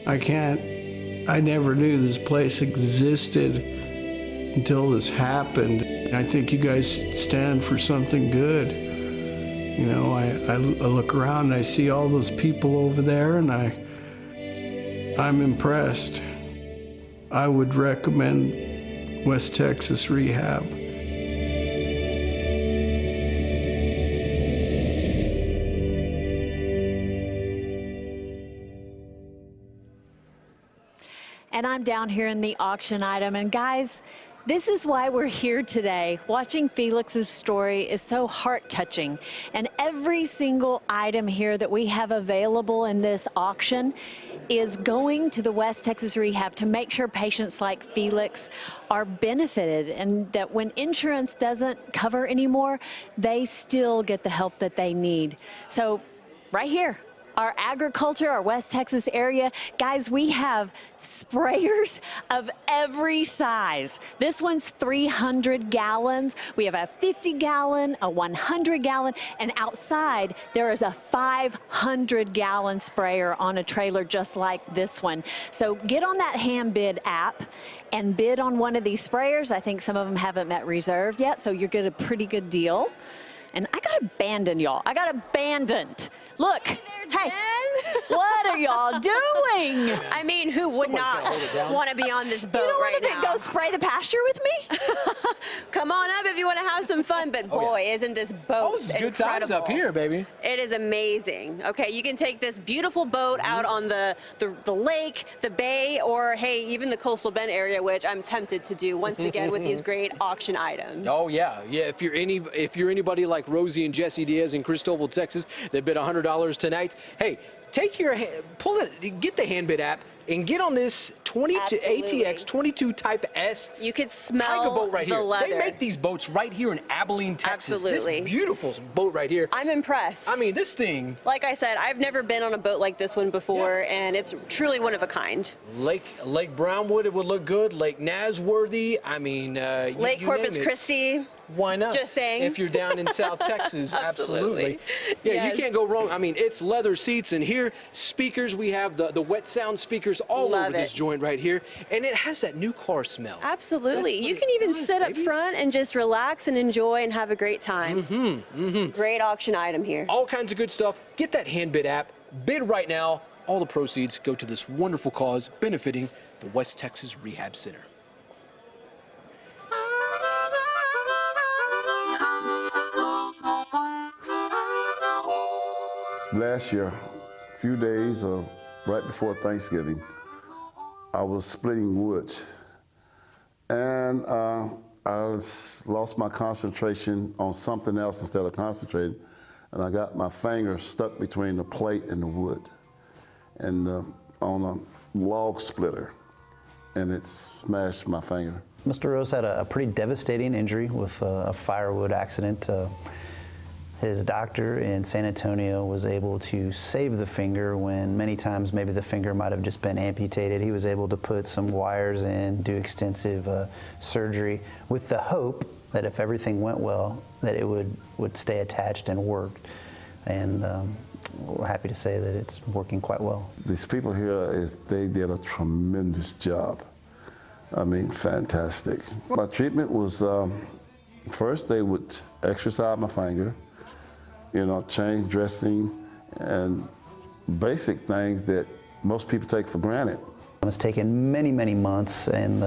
I never knew this place existed until this happened. I think you guys stand for something good. You know, I look around and I see all those people over there, and I'm impressed. I would recommend West Texas Rehab. And I'm down here in the auction item. And guys, this is why we're here today. Watching Felix's story is so heart-touching. And every single item here that we have available in this auction is going to the West Texas Rehab to make sure patients like Felix are benefited, and that when insurance doesn't cover anymore, they still get the help that they need. So right here, our agriculture, our West Texas area. Guys, we have sprayers of every size. This one's 300 gallons. We have a 50-gallon, a 100-gallon, and outside there is a 500-gallon sprayer on a trailer just like this one. So get on that hand bid app and bid on one of these sprayers. I think some of them haven't met reserve yet, so you'll get a pretty good deal. And I got abandoned, y'all. I got abandoned. Look, hey, what are y'all doing? I mean, who would not want to be on this boat right now? You don't want to go spray the pasture with me? Come on up if you want to have some fun, but boy, isn't this boat this is good times up here, baby. It is amazing. Okay, you can take this beautiful boat out on the lake, the bay, or hey, even the coastal bend area, which I'm tempted to do once again with these great auction items. Oh yeah. If you're anybody like Rosie and Jesse Diaz in Stovall, Texas, that bid $100 tonight, hey, get the handbid app and get on this ATX 22 Type S. You could smell Tiger boat right the here. leather. They make these boats right here in Abilene, Texas. Absolutely. This beautiful boat right here. I'm impressed. I mean, this thing. Like I said, I've never been on a boat like this one before, and it's truly one of a kind. Lake Brownwood, it would look good. Lake Nasworthy. I mean, Lake Corpus Christi. Why not? Just saying. If you're down in South Texas, absolutely. Yeah, Yes. You can't go wrong. I mean, it's leather seats, and here, speakers, we have the wet sound speakers all over this joint right here, and it has that new car smell. Absolutely. You can even sit up front and just relax and enjoy and have a great time. Great auction item here. All kinds of good stuff. Get that handbid app. Bid right now. All the proceeds go to this wonderful cause benefiting the West Texas Rehab Center. Last year, a few days right before Thanksgiving, I was splitting wood, and I lost my concentration on something else instead of concentrating, and I got my finger stuck between the plate and the wood, and on a log splitter, and it smashed my finger. Mr. Rose had a pretty devastating injury with a firewood accident. His doctor in San Antonio was able to save the finger when many times maybe the finger might have just been amputated. He was able to put some wires in, do extensive surgery with the hope that if everything went well, that it would stay attached and work. And we're happy to say that it's working quite well. These people here, they did a tremendous job. I mean, fantastic. My treatment was, first they would exercise my finger, change dressing, and basic things that most people take for granted. It's taken many, many months, and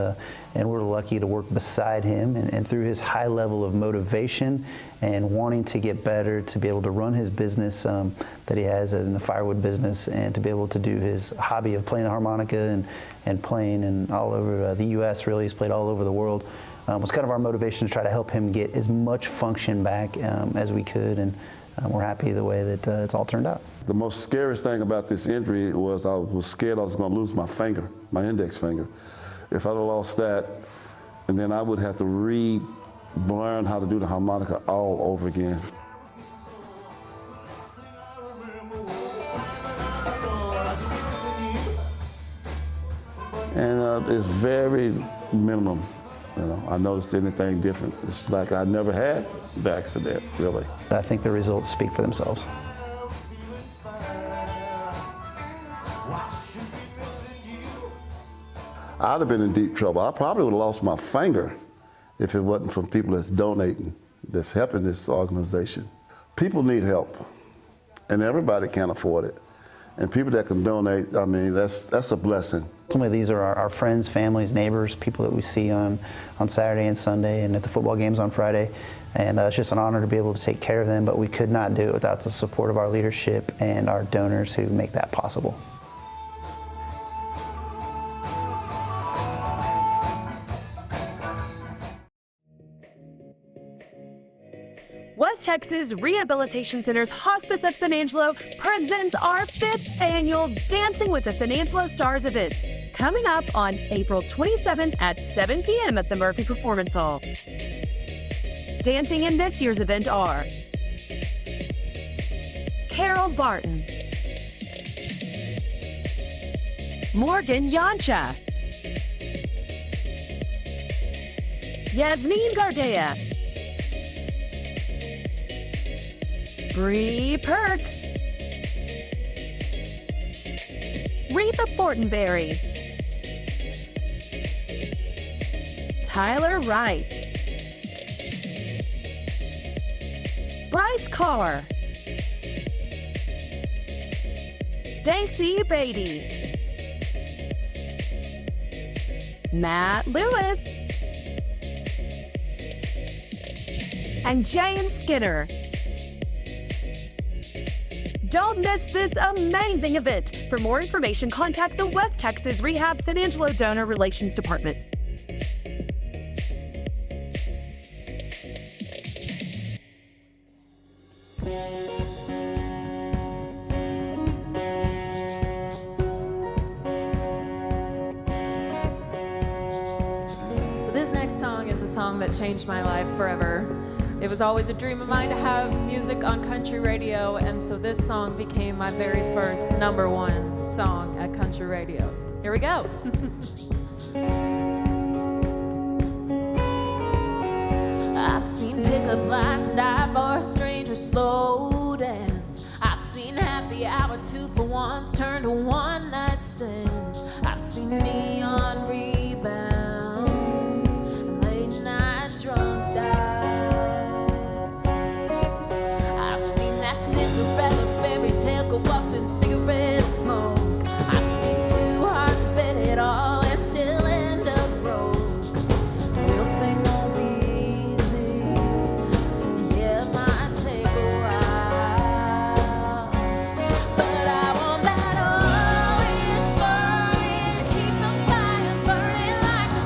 we're lucky to work beside him, and through his high level of motivation and wanting to get better, to be able to run his business that he has in the firewood business, and to be able to do his hobby of playing the harmonica and playing and all over the U.S. Really, he's played all over the world. Was kind of our motivation to try to help him get as much function back as we could, and we're happy the way that it's all turned out. The most scariest thing about this injury was I was scared I was going to lose my finger, my index finger. if I'd have lost that, and then I would have to relearn how to do the harmonica all over again. And it's very minimum. You know, I noticed anything different. It's like I never had the accident, really. I think the results speak for themselves. I'd have been in deep trouble. I probably would have lost my finger if it wasn't from people that's donating, that's helping this organization. People need help, and everybody can't afford it. And people that can donate, I mean, that's a blessing. Ultimately, these are our friends, families, neighbors, people that we see on Saturday and Sunday and at the football games on Friday. And it's just an honor to be able to take care of them, but we could not do it without the support of our leadership and our donors who make that possible. West Texas Rehabilitation Center's Hospice of San Angelo presents our 5th annual Dancing with the San Angelo Stars event, coming up on April 27th at 7 p.m. at the Murphy Performance Hall. Dancing in this year's event are Carol Barton, Morgan Yancha, Yasmin Gardea, Bree Perks, Retha Fortenberry, Tyler Wright, Bryce Carr, Daisy Beatty, Matt Lewis, and James Skinner. Don't miss this amazing event. For more information, contact the West Texas Rehab San Angelo Donor Relations Department. So this next song is a song that changed my life forever. It was always a dream of mine to have music on country radio, and so this song became my very first #1 song at country radio. Here we go. I've seen pickup lines and dive bar strangers slow dance. I've seen happy hour 2-for-1s turn to one-night stands. I've seen neon rebounds and late-night drunk dives. Cinderella fairy tale go up in cigarette smoke. I've seen two hearts bet it all and still end up broke. The real thing won't be easy. Yeah, it might take a while, but I want that orange flame, keep the fire burning like the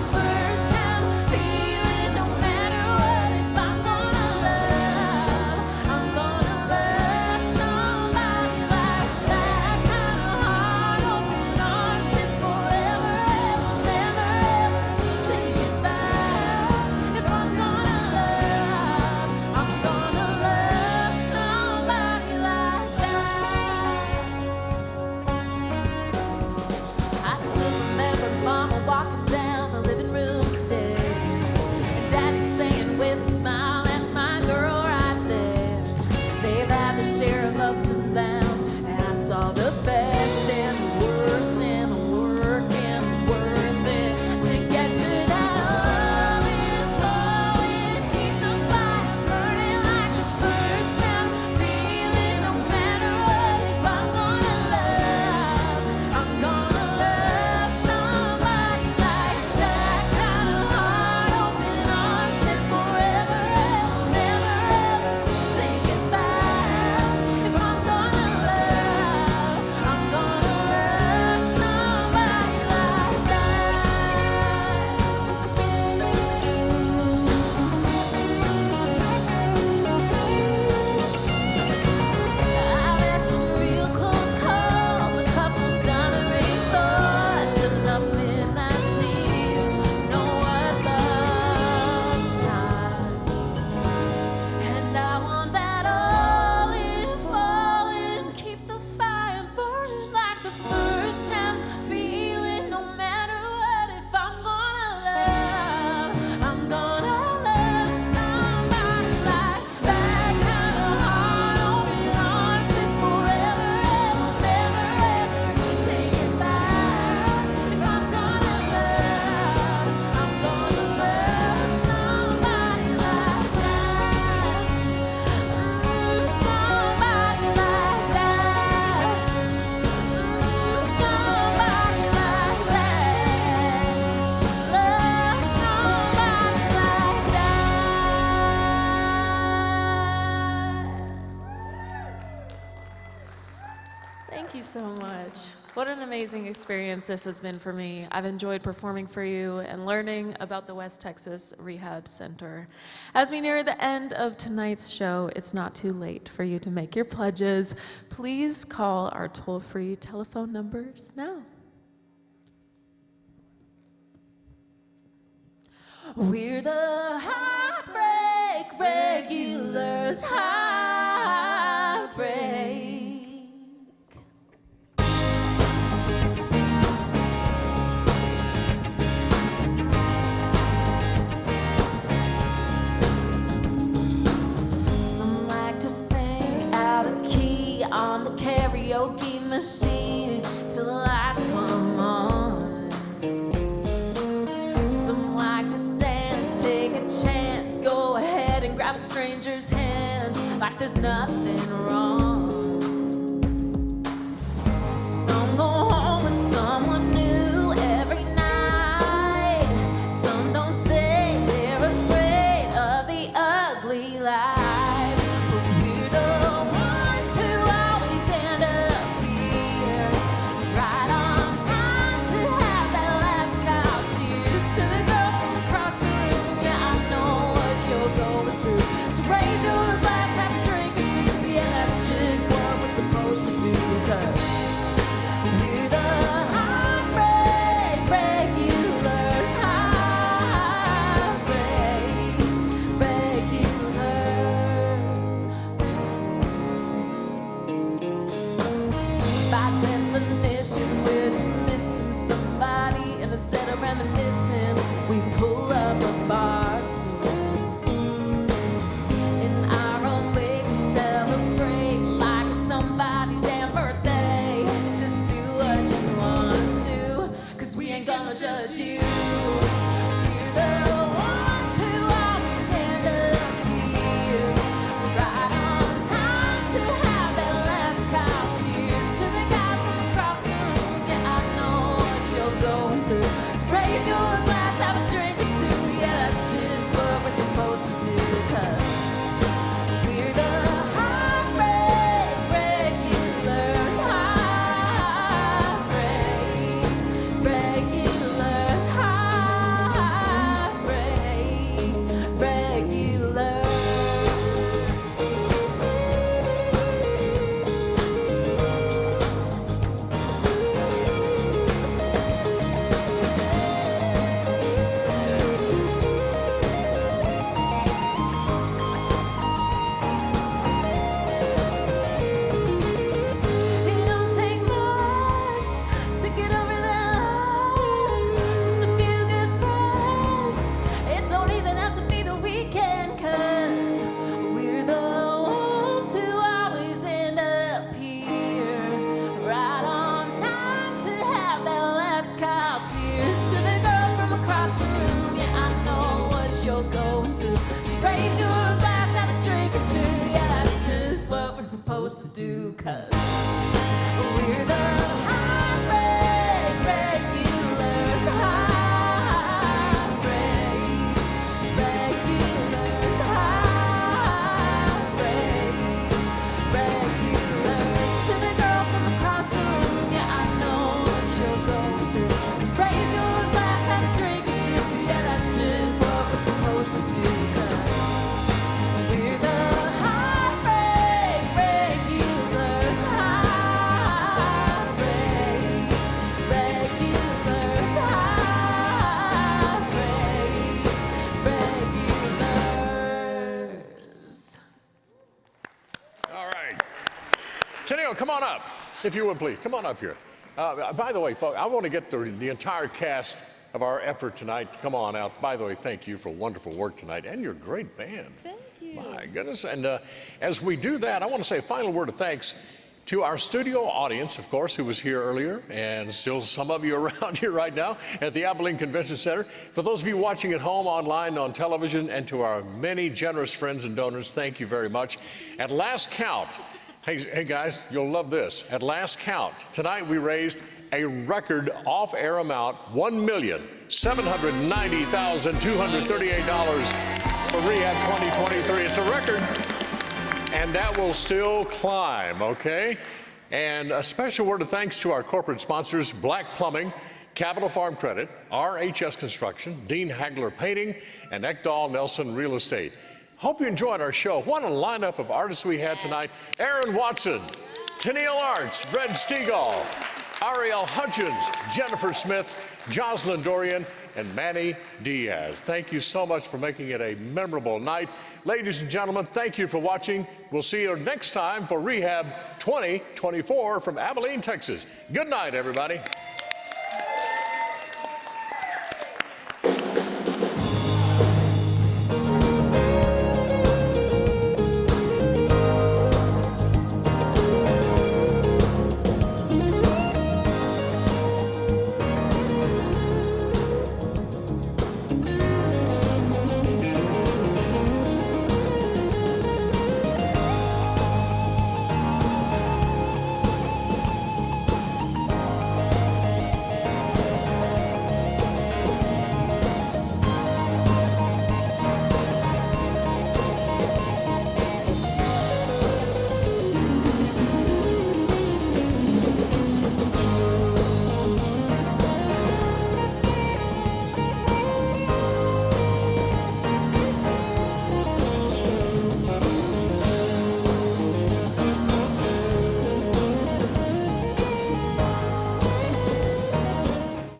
Thank you so much. What an amazing experience this has been for me. I've enjoyed performing for you and learning about the West Texas Rehab Center. As we near the end of tonight's show, it's not too late for you to make your pledges. Please call our toll-free telephone numbers now. We're the heartbreak regulars, heartbreak. Some like to sing out of key on the karaoke machine till the lights come on. Some like to dance, take a chance, go ahead and grab a stranger's hand like there's nothing wrong. Some go home with someone new every night. Some don't stay, they're afraid of the ugly lies. But we're the ones who always end up here, right on time to have that last call. Cheers to the girl from across the room. Yeah, I know what you're going through. So raise your glass, have a drink or two. Yeah, that's just what we're supposed to do. 'Cause we're the heartbreak regulars, heartbreak regulars. By definition, we're just missing somebody, and instead of reminiscing, we pull up a bar stool. In our own way, we celebrate like it's somebody's damn birthday. Just do what you want to, 'cause we ain't gonna judge you. We're the ones who always end up here, right on time to have that last call. Cheers to the guy from across the room. Yeah, I know what you're going through. So raise your glass, have a drink or two. Yeah, that's just what we're supposed to do. 'Cause we're the heartbreak regulars, heartbreak regulars, heartbreak regulars. It don't take much to get over them. Just a few good friends. It don't even have to be the weekend, 'cause we're the ones who always end up here, right on time to have that last call. Cheers to the girl from across the room. Yeah, I know what you're going through. So raise your glass, have a drink or two. Yeah, that's just what we're supposed to do. 'Cause we're the heartbreak regulars, heartbreak regulars, heartbreak regulars. To the girl from across the room, yeah, I know what you're going through. So raise your glass, have a drink or two. Yeah, that's just what we're supposed to do. 'Cause we're the heartbreak regulars, heartbreak regulars, heartbreak regulars. All right. Tenille, come on up, if you would, please. Come on up here. By the way, folks, I want to get the entire cast of our effort tonight to come on out. By the way, thank you for wonderful work tonight and your great band. Thank you. My goodness. And as we do that, I want to say a final word of thanks to our studio audience, of course, who was here earlier, and still some of you around here right now at the Abilene Convention Center. For those of you watching at home, online, on television, and to our many generous friends and donors, thank you very much. At last count, hey guys, you'll love this. At last count, tonight we raised a record off-air amount, $1,790,238 for Rehab 2023. It's a record, and that will still climb, okay? And a special word of thanks to our corporate sponsors, Black Plumbing, Capital Farm Credit, RHS Construction, Dean Hagler Painting, and Ekdahl-Nelson Real Estate. Hope you enjoyed our show. What a lineup of artists we had tonight. Aaron Watson, Tenille Arts, Red Steagall, Ariel Hutchins, Jennifer Smith, Joslyn Doiron, and Manny Diaz. Thank you so much for making it a memorable night. Ladies and gentlemen, thank you for watching. We'll see you next time for Rehab 2024 from Abilene, Texas. Good night, everybody.